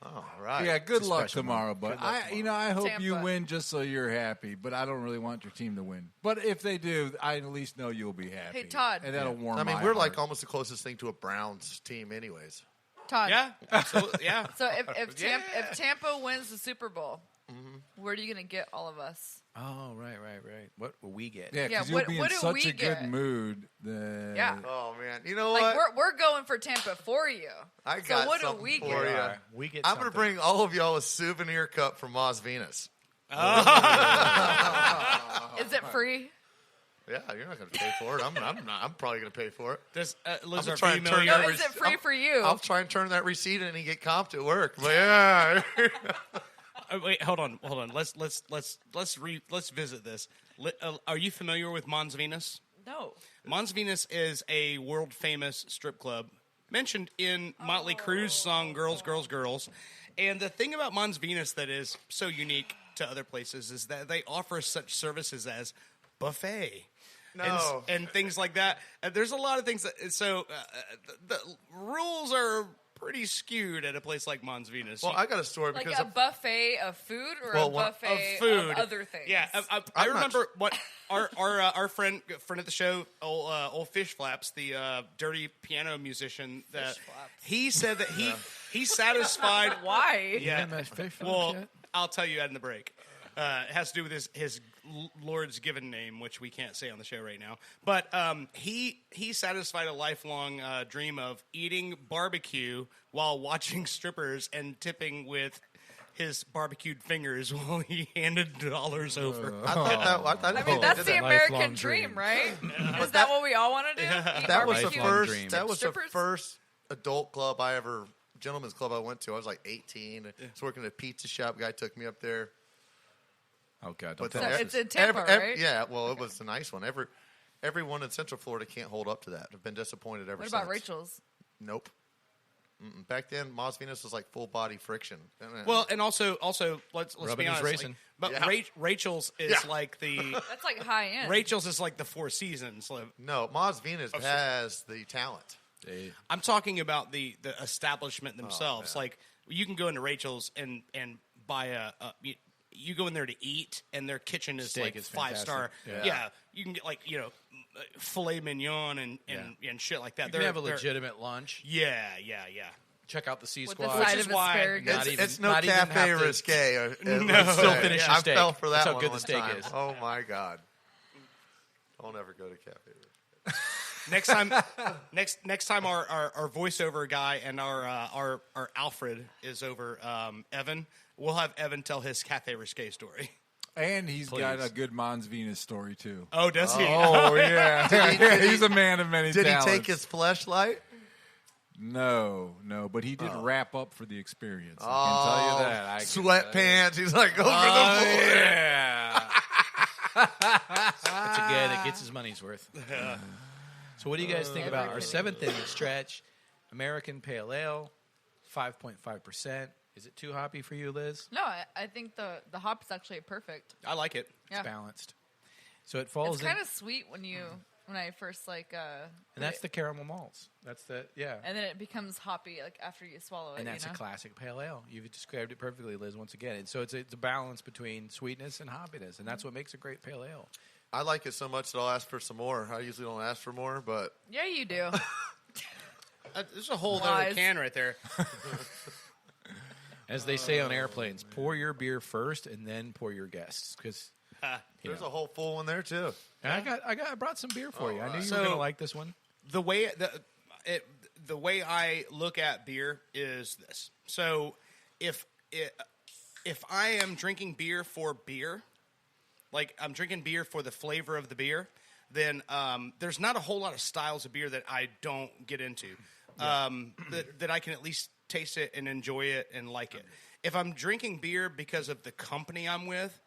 S5: All right.
S3: Yeah, good
S8: It's a
S3: luck
S8: special
S3: tomorrow,
S8: one.
S3: but
S8: Good luck
S3: I hope you
S7: Tampa.
S3: win just so you're happy. But I don't really want your team to win. But if they do, I at least know you'll be happy.
S7: Hey, Todd.
S3: and that'll warm.
S5: I mean,
S3: my
S5: we're
S3: heart.
S5: like almost the closest thing to a Browns team, anyways.
S7: Todd.
S9: Yeah, absolutely. Yeah.
S7: So if Tampa wins the Super Bowl, where are you going to get all of us?
S8: Oh, right. What will we get?
S3: Yeah,
S7: Yeah,
S3: because you'll
S7: what-
S3: be
S7: what
S3: in
S7: do
S3: such
S7: we
S3: a
S7: get?
S3: good mood. That
S7: Yeah.
S5: Oh man, you know
S7: Like
S5: what?
S7: we're going for Tampa for you.
S5: I
S7: So
S5: got
S7: what do
S5: something
S7: we
S5: for
S7: get?
S5: you.
S8: We get
S5: I'm going to
S8: something.
S5: bring all of y'all a souvenir cup from Las Venus.
S7: Is it free?
S5: Yeah, you're not going to pay for it. I'm probably going to pay for it.
S9: Does Liz,
S5: I'm
S9: our
S5: trying to
S9: female
S5: turn
S7: No,
S5: that
S7: is it free for you?
S5: I'll try and turn that receipt in and get comped at work. But yeah.
S9: wait, hold on. Let's visit this. Are you familiar with Mons Venus?
S7: No.
S9: Mons Venus is a world famous strip club mentioned in Motley Crue's song "Girls, Girls, Girls." And the thing about Mons Venus that is so unique to other places is that they offer such services as buffet.
S5: No.
S9: And things like that. There's a lot of things that. So the rules are pretty skewed at a place like Mons Venus.
S5: Well, I got a story
S7: Like
S5: because
S7: a buffet of food or
S5: Well,
S7: a
S5: one-
S7: buffet
S9: of food,
S7: other things?
S9: Yeah, I
S5: I'm not
S9: remember what our friend of the show, old Fish Flaps, the dirty piano musician. That
S7: Flaps.
S9: he said that he satisfied.
S7: Why?
S9: Yeah.
S8: You haven't fish
S9: Well,
S8: yet?
S9: I'll tell you in the break. It has to do with his Lord's given name, which we can't say on the show right now. But he satisfied a lifelong dream of eating barbecue while watching strippers and tipping with his barbecued fingers while he handed dollars over.
S5: I thought
S7: I mean, that's the
S8: Lifelong
S7: American
S8: dream.
S7: dream, right? Is that what we all want to do? Eat
S5: that was the
S7: barbecue?
S8: Lifelong
S5: first.
S8: dream.
S5: That was the
S7: Strippers?
S5: first adult club gentleman's club I went to. I was like 18. I was working at a pizza shop. Guy took me up there.
S3: Oh God,
S5: But
S3: don't
S5: then
S3: tell
S7: it's
S3: us.
S7: in Tampa, right?
S5: Yeah, well, it was a nice one. Everyone in Central Florida can't hold up to that. I've been disappointed ever
S7: What
S5: since.
S7: about Rachel's?
S5: Nope. Back then, Mos Venus was like full body friction.
S9: Well, and also let's
S8: Rubbing
S9: be
S8: is
S9: honest.
S8: racing.
S9: But
S5: Yeah.
S9: Rachel's is
S5: Yeah.
S9: like the
S7: That's like high end.
S9: Rachel's is like the Four Seasons.
S5: no, Mos Venus has the talent.
S9: I'm talking about the establishment
S5: Oh,
S9: themselves. Like you can go into Rachel's and buy you go in there to eat, and their kitchen is
S8: Steak
S9: like
S8: is
S9: 5-star.
S8: fantastic.
S9: Yeah, you can get like filet mignon and shit like that.
S8: You can have a legitimate lunch.
S9: Yeah.
S8: Check out the C
S7: With the
S8: Squad.
S7: side
S9: is
S7: of
S9: why-
S7: asparagus.
S8: Not even-
S5: It's no
S8: not even
S5: cafe
S8: have to-
S5: risque.
S9: No.
S8: Still finish your
S5: I
S8: steak.
S5: fell for that
S8: That's how
S5: one
S8: good the
S5: one
S8: steak
S5: time.
S8: is.
S5: Oh my God! Don't ever go to cafe risque.
S9: Next time our voiceover guy and our Alfred is over Evan, we'll have Evan tell his Cafe Risque story.
S3: And he's got
S8: Please.
S3: a good Mons Venus story too.
S9: Oh, does he?
S3: Oh yeah, he's a man of many
S5: Did
S3: talents.
S5: he take his flashlight?
S3: No, but he did wrap up for the experience. I
S5: Oh,
S3: can tell you that. I can tell you.
S5: Sweatpants. He's like over the
S3: Oh,
S5: floor.
S3: yeah.
S8: That's a guy that gets his money's worth. So what do you guys think about our 7th inning stretch? American Pale Ale, 5.5%. Is it too hoppy for you, Liz?
S7: No, I think the hop is actually perfect.
S9: I like it.
S7: Yeah.
S8: It's balanced. So it falls
S7: It's
S8: in,
S7: kind of sweet when I first like.
S8: and that's the caramel malts. That's the
S7: And then it becomes hoppy like after you swallow it.
S8: and that's
S7: you know?
S8: a classic pale ale. You've described it perfectly, Liz. Once again, and so it's a balance between sweetness and hoppiness, and that's what makes a great pale ale.
S5: I like it so much that I'll ask for some more. I usually don't ask for more, but
S7: Yeah, you do.
S9: There's a whole other
S7: Lies.
S9: can right there.
S8: As they say on airplanes, pour your beer first and then pour your guests. Because
S5: there's a whole full one there too.
S8: I brought some beer for you. I knew you
S9: So-
S8: were going to like this one.
S9: The way I look at beer is this. So if I am drinking beer for beer, like I'm drinking beer for the flavor of the beer, then there's not a whole lot of styles of beer that I don't get into. That I can at least taste it and enjoy it and like it. If I'm drinking beer because of the company I'm with,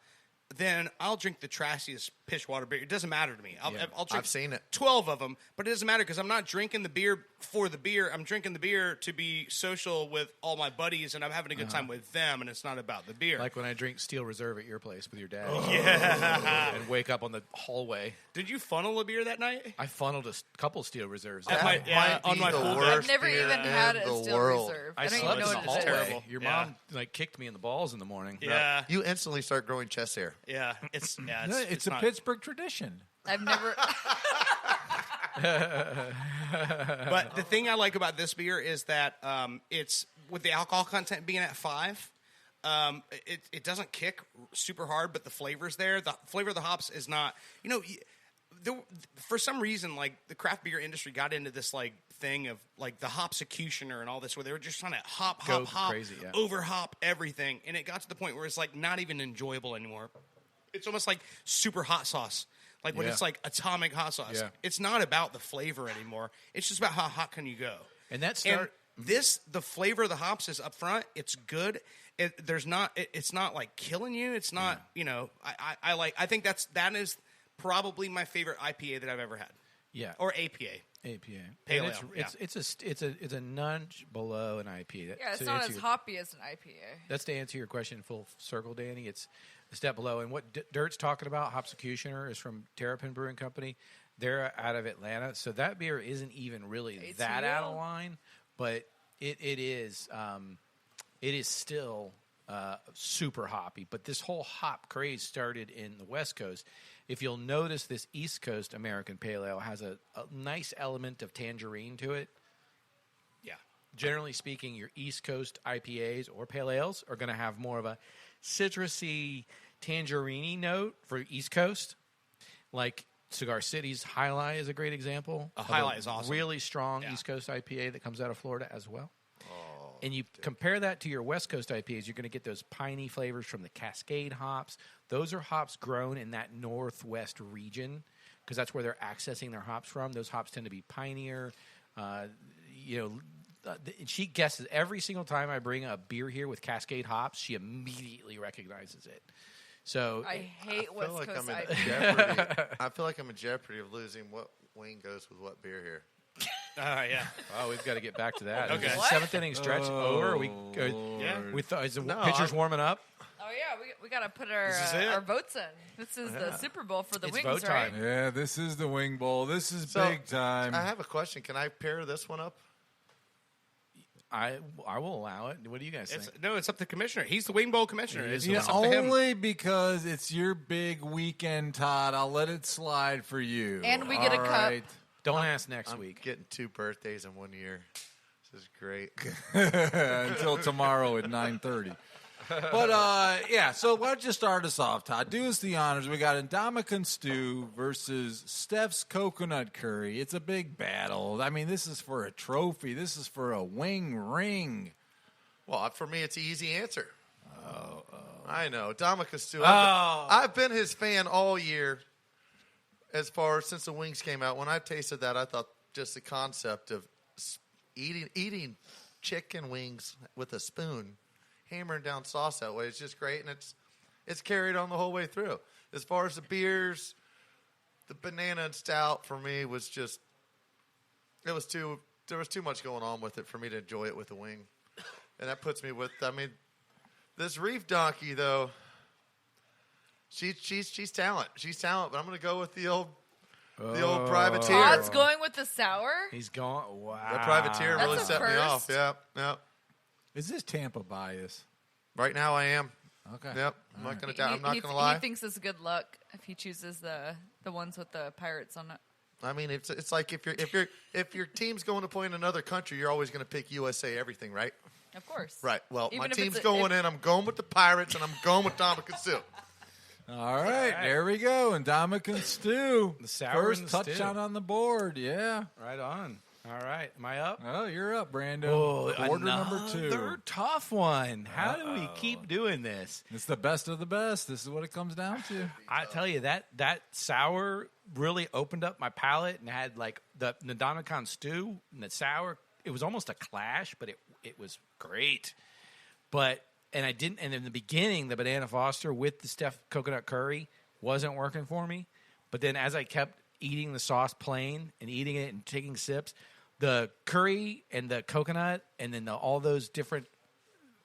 S9: then I'll drink the trashiest piss water beer. It doesn't matter to me. I'll drink
S5: I've seen it.
S9: 12 of them, but it doesn't matter because I'm not drinking the beer for the beer. I'm drinking the beer to be social with all my buddies, and I'm having a good time with them, and it's not about the beer.
S8: Like when I drink Steel Reserve at your place with your dad.
S9: Yeah.
S8: And wake up on the hallway.
S9: Did you funnel a beer that night?
S8: I funneled a couple Steel Reserves.
S9: On my pool deck.
S7: I've never even had a Steel Reserve.
S8: I
S7: don't
S8: slept
S7: even
S8: in
S7: know
S8: the
S7: what it is.
S8: hallway. Your mom kicked me in the balls in the morning.
S9: Yeah.
S5: You instantly start growing chest hair.
S9: Yeah.
S3: It's a
S9: not-
S3: Pittsburgh tradition.
S7: I've never.
S9: But the thing I like about this beer is that it's with the alcohol content being at 5. It doesn't kick super hard, but the flavor's there. The flavor of the hops is not. For some reason, like the craft beer industry got into this like thing of like the hopsecutioner and all this, where they were just trying to hop,
S8: crazy, yeah.
S9: over hop everything, and it got to the point where it's like not even enjoyable anymore. It's almost like super hot sauce. Like when it's like atomic hot sauce.
S8: Yeah.
S9: It's not about the flavor anymore. It's just about how hot can you go.
S8: And that
S9: the flavor of the hops is up front. It's good. It's not like killing you. It's not, I think that is probably my favorite IPA that I've ever had.
S8: Yeah.
S9: Or APA. Pale ale.
S8: It's a nudge below an IPA.
S7: Yeah, it's not as hoppy as an IPA.
S8: That's to answer your question in full circle, Danny. It's a step below. And what Dirt's talking about, Hopsecutioner, is from Terrapin Brewing Company. They're out of Atlanta, so that beer isn't even really that out of line. But it is still super hoppy. But this whole hop craze started in the West Coast. If you'll notice, this East Coast American Pale Ale has a nice element of tangerine to it.
S9: Yeah.
S8: Generally speaking, your East Coast IPAs or Pale Ales are going to have more of a citrusy, tangerine note for East Coast. Like Cigar City's Highlight is a great example.
S9: Highlight is awesome.
S8: Really strong East Coast IPA that comes out of Florida as well. And you compare that to your West Coast IPAs, you're going to get those piney flavors from the Cascade hops. Those are hops grown in that Northwest region because that's where they're accessing their hops from. Those hops tend to be pinier. She guesses every single time I bring a beer here with Cascade hops, she immediately recognizes it. So
S7: I hate West Coast
S5: IPA. I feel like I'm in jeopardy of losing what wing goes with what beer here.
S9: Yeah.
S8: Oh, we've got to get back to that.
S9: Okay.
S8: Is the seventh inning stretch over? We thought is the pitchers warming up?
S7: Oh yeah, we got to put our votes in. This is the Super Bowl for the
S8: It's
S7: wings,
S8: vote
S7: right?
S8: time.
S3: Yeah, this is the Wing Bowl. This is big time.
S5: I have a question. Can I pair this one up?
S8: I will allow it. What do you guys think?
S9: It's up to the commissioner. He's the Wing Bowl commissioner. It's up to him.
S3: Only because it's your big weekend, Todd. I'll let it slide for you.
S7: And we get a cup.
S8: Don't ask next week.
S5: I'm getting 2 birthdays in 1 year. This is great.
S3: Until tomorrow at 9:30. But, so why don't you start us off, Todd? Do us the honors. We got Indomitian Stew versus Steph's Coconut Curry. It's a big battle. I mean, this is for a trophy. This is for a wing ring.
S5: Well, for me, it's an easy answer. I know. Indomitian Stew. I've been his fan all year since the wings came out. When I tasted that, I thought just the concept of eating chicken wings with a spoon, hammering down sauce that way, it's just great, and it's carried on the whole way through. As far as the beers, the banana and stout for me was just there was too much going on with it for me to enjoy it with a wing, and that puts me with this Reef Donkey though. She's talent. She's talent, but I'm going to go with the old privateer.
S7: Todd's going with the sour.
S8: He's going. Wow.
S5: The privateer really
S7: That's a
S5: set me
S7: first.
S5: off. Yep.
S3: Is this Tampa bias?
S5: Right now I am.
S3: Okay.
S5: Yep. I'm not going to doubt. I'm not going to lie.
S7: He thinks it's good luck if he chooses the ones with the pirates on it.
S5: I mean, it's like if your team's going to play in another country, you're always going to pick USA everything, right?
S7: Of course.
S5: Right. Well,
S7: Even
S5: my
S7: if
S5: team's
S7: it's
S5: going in. I'm going with the Pirates, and I'm going with Indomitian Stew.
S3: All right, there we go. Indomitian Stew.
S8: The sour
S3: First
S8: and the
S3: touchdown
S8: stew.
S3: on the board, yeah.
S8: Right on. All right. Am I up?
S3: Oh, you're up, Brando.
S8: Oh,
S3: Quarter number 2.
S8: Another tough one. How do we keep doing this?
S3: It's the best of the best. This is what it comes down to.
S8: I tell you, that sour really opened up my palate and had like the Domicon stew and the sour. It was almost a clash, but it was great. And in the beginning, the Banana Foster with the Steph coconut curry wasn't working for me. But then as I kept eating the sauce plain and eating it and taking sips, the curry and the coconut and then all those different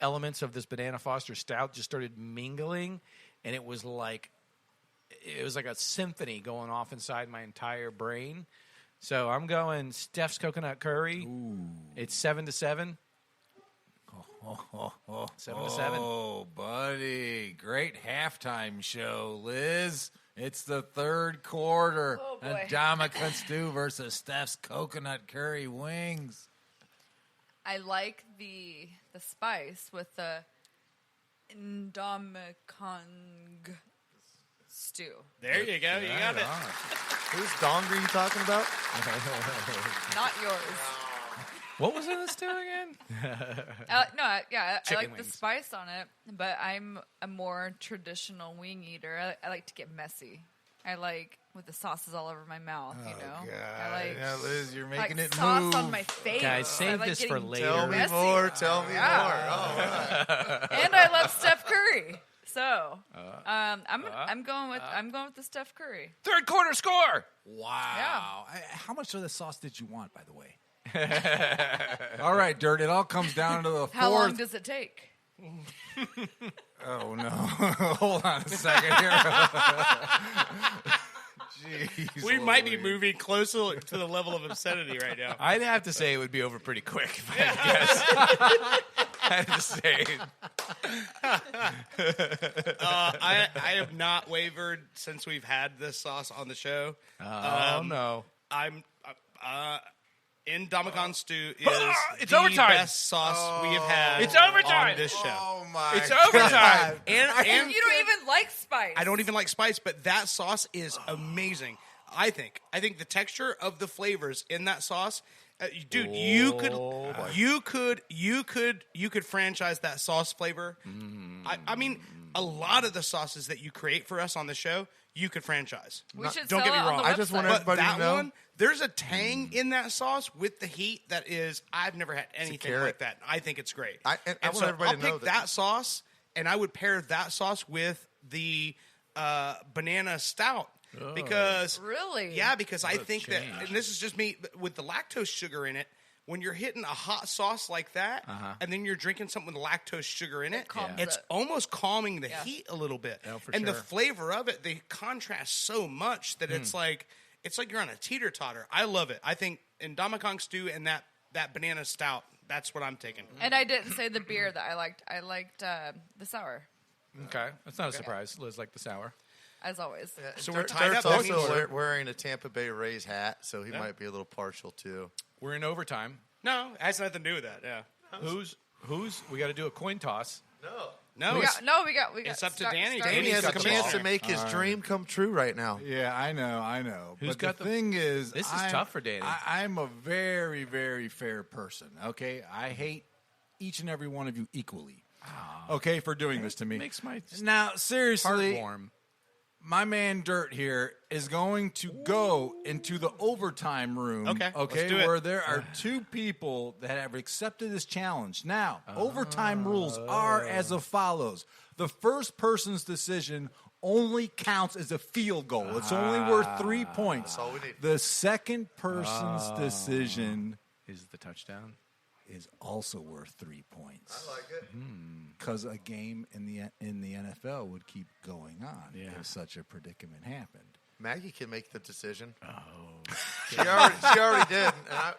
S8: elements of this Banana Foster stout just started mingling, and it was like a symphony going off inside my entire brain. So I'm going Steph's coconut curry. Ooh. It's 7-7. 7-7.
S3: Oh, buddy. Great halftime show, Liz. It's the third quarter.
S7: Oh, boy.
S3: Domicon stew versus Steph's coconut curry wings.
S7: I like the spice with the Domicon stew.
S9: There you go. You got it.
S5: Whose dong are you talking about?
S7: Not yours.
S8: What was in the stew again?
S7: I
S8: Chicken
S7: like the
S8: wings.
S7: spice on it, but I'm a more traditional wing eater. I like to get messy. I like with the sauces all over my mouth, you know. I like,
S3: yeah, Liz, you're
S7: like
S3: making it
S7: sauce
S3: move.
S7: on my face.
S8: Guys,
S7: I
S8: save
S7: like
S8: this for
S7: getting
S8: later.
S5: Tell me
S7: messy.
S5: more. Tell me
S7: Yeah.
S5: more. All right.
S7: And I love Steph Curry. So I'm going with the Steph Curry.
S8: Third quarter score.
S3: Wow. How much of the sauce did you want, by the way? All right, Dirt. It all comes down to the fourth.
S7: How long does it take?
S3: Oh, no. Hold on a second here. Jeez,
S9: We might be
S3: Louise.
S9: moving closer to the level of obscenity right now.
S8: I'd have to say it would be over pretty quick if I had to guess. I have to say.
S9: I have not wavered since we've had this sauce on the show.
S8: No.
S9: I'm in Domicon stew is
S8: It's
S9: the
S8: overtime.
S9: best sauce we have had.
S8: It's overtime.
S9: on this show.
S3: Oh, my
S8: It's overtime.
S9: And
S7: You don't even like spice.
S9: I don't even like spice, but that sauce is amazing. I think the texture of the flavors in that sauce, dude, you could franchise that sauce flavor. I mean, a lot of the sauces that you create for us on the show, you could franchise.
S7: We should
S9: Don't
S7: sell
S9: get me
S7: it on
S9: wrong.
S7: the
S5: I just want
S7: website.
S9: But
S5: everybody
S9: that
S5: to know.
S9: one, there's a tang in that sauce with the heat that is, I've never had anything
S5: carrot.
S9: like that. I think it's great.
S5: I want
S9: so
S5: everybody
S9: I'll
S5: to know
S9: pick
S5: that-
S9: that sauce, and I would pair that sauce with the banana stout. Because
S7: Really?
S9: yeah, because I think that,
S8: change.
S9: and this is just me, but with the lactose sugar in it, when you're hitting a hot sauce like that, and then you're drinking something with lactose sugar in it,
S7: calms
S9: it's
S7: it.
S9: almost calming the
S7: Yeah.
S9: heat a little bit.
S8: Oh, for
S9: and the
S8: sure.
S9: flavor of it, they contrast so much that it's like you're on a teeter-totter. I love it. I think in Domicon stew and that banana stout, that's what I'm taking.
S7: And I didn't say the beer that I liked. I liked the sour,
S8: Okay. That's not a surprise. Liz liked the sour.
S7: as always.
S9: So we're
S5: Dirt's
S9: tied up. That
S5: also
S9: means-
S5: wearing a Tampa Bay Rays hat, so he might be a little partial too.
S8: We're in overtime.
S9: No, it has nothing to do with that. Yeah.
S8: Who's? We got to do a coin toss.
S9: No,
S7: We got.
S9: it's up to
S7: start-
S9: Danny.
S7: start-
S5: Danny has a
S9: got the
S5: chance
S9: ball.
S5: to make his dream come true right now.
S3: Yeah, I know.
S8: Who's
S3: But
S8: got
S3: the
S8: the-
S3: thing is,
S8: This is
S3: I'm-
S8: tough for Danny.
S3: I'm a very, very fair person. Okay, I hate each and every one of you equally. Okay, for doing this to me.
S8: Makes my
S3: Now,
S8: heart
S3: seriously,
S8: warm.
S3: my man Dirt here is going to go into the overtime room.
S9: Okay, let's do it.
S3: Where there are two people that have accepted this challenge. Now, overtime rules are as follows: the first person's decision only counts as a field goal. It's only worth 3 points.
S5: That's all we need.
S3: The second person's decision
S8: Is the touchdown?
S3: is also worth 3 points.
S5: I like it.
S3: Because a game in the NFL would keep going on
S8: Yeah.
S3: if such a predicament happened.
S5: Maggie can make the decision. Oh, she already did. And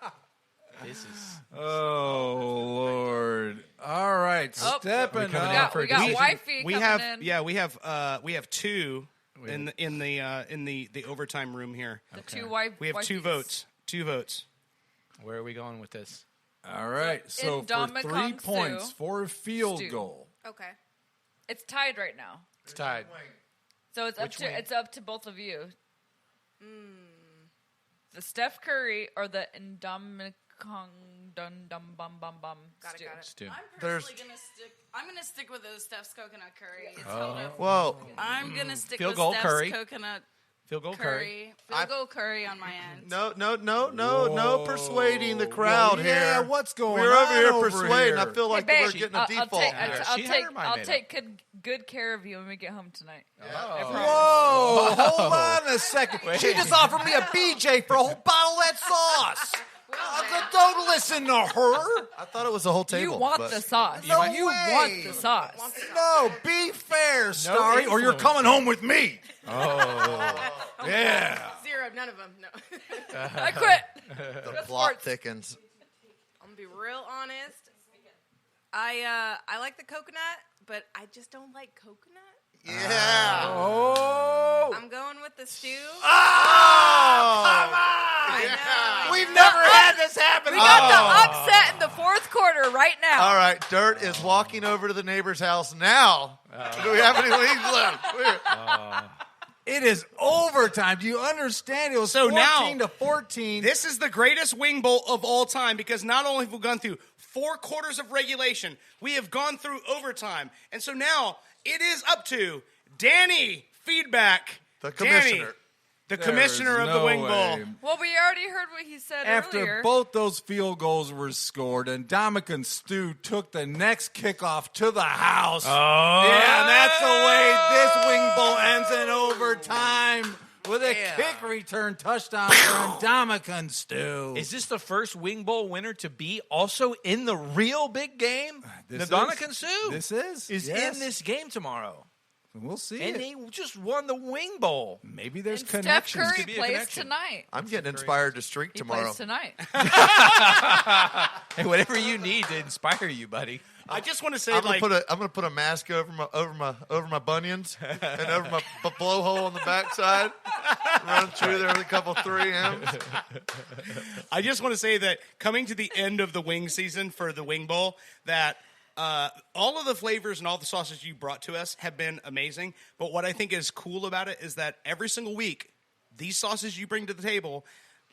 S8: This is.
S3: Oh Lord! All right,
S7: Oh,
S3: stepping
S8: coming
S3: up.
S8: out for a
S7: we got
S8: decision?
S7: wifey
S9: we
S7: coming
S9: have
S7: in.
S9: we have two in the overtime room here.
S7: The two wife.
S9: We have two
S7: wifeys.
S9: votes. 2 votes.
S8: Where are we going with this?
S3: All right, so
S7: In
S3: for
S7: Domicon
S3: 3 points
S7: stew.
S3: for a field
S7: Stew.
S3: goal.
S7: Okay. It's tied right now,
S8: It's tied.
S7: so it's
S8: Which wing?
S7: up to both of you. the Steph Curry or the Indomitian stew.
S13: Got it.
S8: Stew.
S13: I'm
S5: There's-
S13: personally gonna stick with those Steph's coconut curry. It's
S5: Whoa.
S13: I'm gonna stick
S8: Field
S13: with
S8: goal
S13: Steph's
S8: curry.
S13: coconut
S8: Field goal curry.
S13: Field goal curry on my end.
S5: No persuading the crowd here.
S3: Yeah, what's going
S5: We're
S3: on
S5: over here
S3: over
S5: persuading.
S3: here?
S5: I feel like
S7: Hey,
S5: we're
S7: babe,
S5: getting a
S7: I'll
S5: default.
S7: take,
S5: here.
S7: I'll
S8: She had
S7: take,
S8: her mind
S7: I'll
S8: made
S7: take good care of you when we get home tonight.
S3: Whoa, hold on a second. She just offered me a BJ for a whole bottle of that sauce. Don't listen to her.
S5: I thought it was the whole table.
S7: You want
S5: but-
S7: the sauce.
S3: No
S7: you
S3: way.
S7: want the sauce.
S3: No, be fair, Starry, or you're coming home with me.
S8: Oh.
S3: Yeah.
S13: Zero, none of them. No.
S7: I quit.
S5: The plot thickens.
S13: I'm gonna be real honest. I like the coconut, but I just don't like coconut.
S5: Yeah.
S3: Oh.
S13: I'm going with the stew.
S5: Oh,
S3: come on.
S13: I know.
S3: We've never had this happen.
S7: We got the upset in the fourth quarter right now.
S5: All right, Dirt is walking over to the neighbor's house now. Do we have any wings left?
S3: It is overtime. Do you understand? It was
S9: So
S3: 14
S9: now-
S3: to 14.
S9: This is the greatest wing bowl of all time because not only have we gone through 4 quarters of regulation, we have gone through overtime. And so now it is up to Danny Feedback.
S5: The commissioner.
S9: Danny, the commissioner
S3: There's
S9: of the
S3: no
S9: wing
S3: way.
S9: bowl.
S7: Well, we already heard what he said
S3: After
S7: earlier.
S3: both those field goals were scored and Dominican Stu took the next kickoff to the house.
S8: Oh.
S3: Yeah, that's the way this wing bowl ends in overtime with a kick return touchdown for Dominican Stu.
S8: Is this the first Wing Bowl winner to be also in the real big game?
S3: This is-
S8: Dominican Sioux
S3: This is
S8: in this game tomorrow.
S3: We'll see.
S8: And they just won the Wing Bowl.
S3: Maybe there's
S7: And Steph
S3: connections.
S7: Curry
S8: Could be a
S7: plays
S8: connection.
S7: tonight.
S5: I'm getting inspired to streak
S7: He
S5: tomorrow.
S7: plays tonight.
S8: Hey, whatever you need to inspire you, buddy.
S9: I just want to say,
S5: I'm
S9: like,
S5: gonna put a mask over my bunions and over my blowhole on the backside. Run through there with a couple 3Ms.
S9: I just want to say that coming to the end of the wing season for the Wing Bowl, that all of the flavors and all the sauces you brought to us have been amazing. But what I think is cool about it is that every single week, these sauces you bring to the table,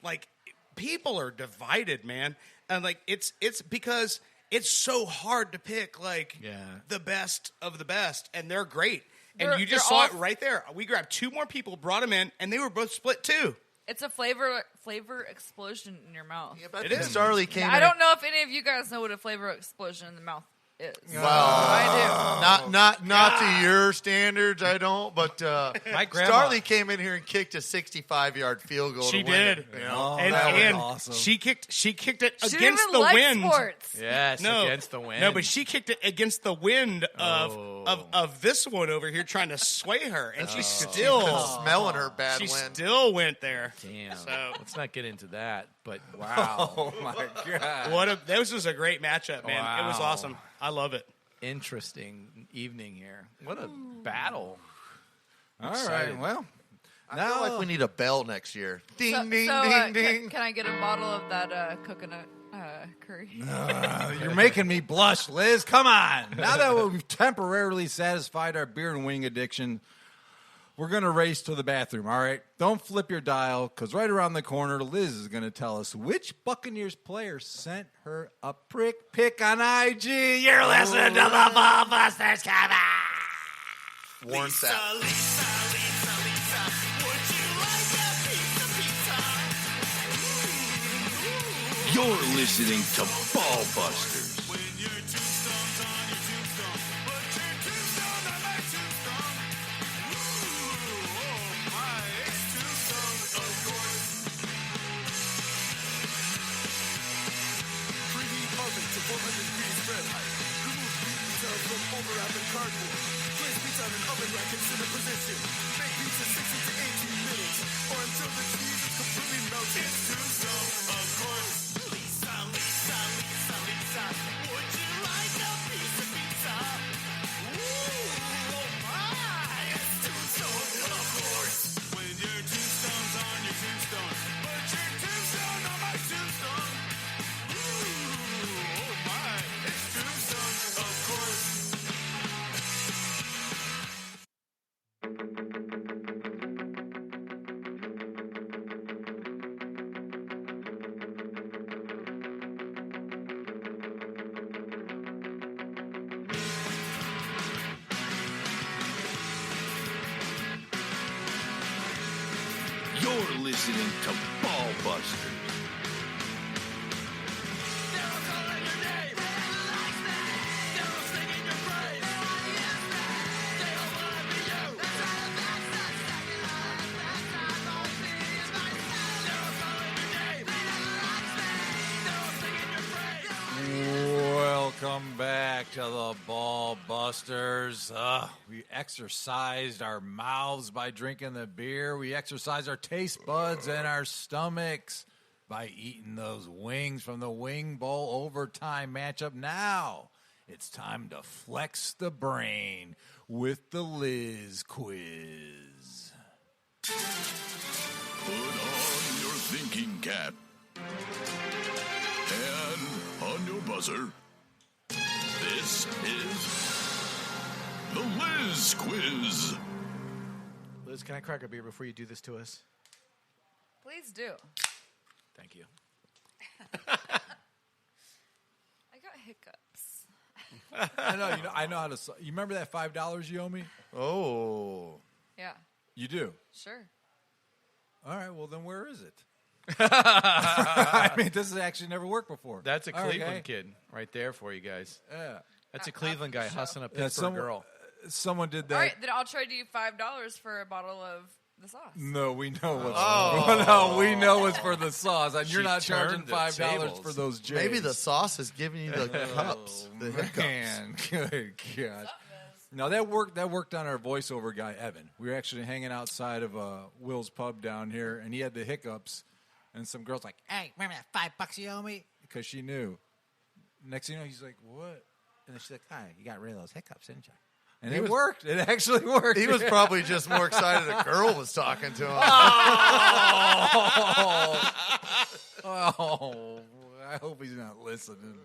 S9: like, people are divided, man. And, like, it's because it's so hard to pick, like, the best of the best. And they're great. And you just saw it right there. We grabbed 2 more people, brought them in, and they were both split, too.
S7: It's a flavor explosion in your mouth.
S5: Yeah, but I think Starly came
S7: I
S5: in.
S7: don't know if any of you guys know what a flavor explosion in the mouth is.
S5: Well,
S7: I
S5: not to your standards, I don't. But
S8: My grandma-
S5: Starly came in here and kicked a 65-yard field goal.
S9: She
S5: to win
S9: did.
S5: it, you know?
S9: And
S3: that was awesome.
S9: she kicked it
S7: She
S9: against
S7: didn't even
S9: the
S7: like
S9: wind.
S7: sports.
S8: Yes, against the wind.
S9: No, but she kicked it against the wind of this one over here trying to sway her, and she still
S5: smelling her bad
S9: she
S5: wind.
S9: still went there.
S8: Damn.
S9: So
S8: Let's not get into that. But wow.
S3: Oh my god.
S9: this was a great matchup, man. It was
S8: Wow.
S9: awesome. I love it.
S8: Interesting evening here. What a battle.
S3: All
S8: excited.
S3: right. Well,
S5: I feel like we need a bell next year. Ding,
S7: So,
S5: ding,
S7: so,
S5: ding, ding.
S7: Can I get a bottle of that coconut curry?
S3: you're making me blush, Liz. Come on. Now that we've temporarily satisfied our beer and wing addiction, we're going to race to the bathroom, all right? Don't flip your dial, because right around the corner, Liz is going to tell us which Buccaneers player sent her a prick pic on IG. You're listening to the Ball Busters, come on.
S5: Warren Sapp.
S1: You're listening to Ball Busters. listening to Ball Busters.
S3: Welcome back to the Ball Busters. We exercised our mouths by drinking the beer. We exercised our taste buds and our stomachs by eating those wings from the Wing Bowl overtime matchup. Now it's time to flex the brain with the Lizz Quiz.
S1: Put on your thinking cap. And on your buzzer. This is the Lizz Quiz.
S8: Liz, can I crack a beer before you do this to us?
S7: Please do.
S8: Thank you.
S7: I got hiccups.
S3: I know how to. You remember that $5 you owe me?
S5: Oh.
S7: Yeah.
S3: You do?
S7: Sure.
S3: All right, well, then where is it? I mean, this has actually never worked before.
S8: That's a Cleveland
S3: Okay.
S8: kid right there for you guys.
S3: Yeah.
S8: That's a Cleveland guy hustling a
S3: Yeah,
S8: Pittsburgh girl.
S3: Someone did that.
S7: All right, then I'll trade you $5 for a bottle of the sauce.
S3: No, we know what's.
S5: Oh.
S3: No, we know it's for the sauce, and you're
S8: She
S3: not charging
S8: turned the
S3: $5
S8: tables.
S3: for those J's.
S5: Maybe the sauce is giving you the cups. The hiccups.
S3: Man, good gosh. No, that worked on our voiceover guy Evan. We were actually hanging outside of Will's pub down here, and he had the hiccups, and some girl's like, "Hey, remember that $5 you owe me?" Because she knew. Next thing you know, he's like, "What?" And then she's like, "Hi, you got rid of those hiccups, didn't you?" And it worked. It actually worked.
S5: He was probably just more excited a girl was talking to him.
S3: Oh, I hope he's not listening.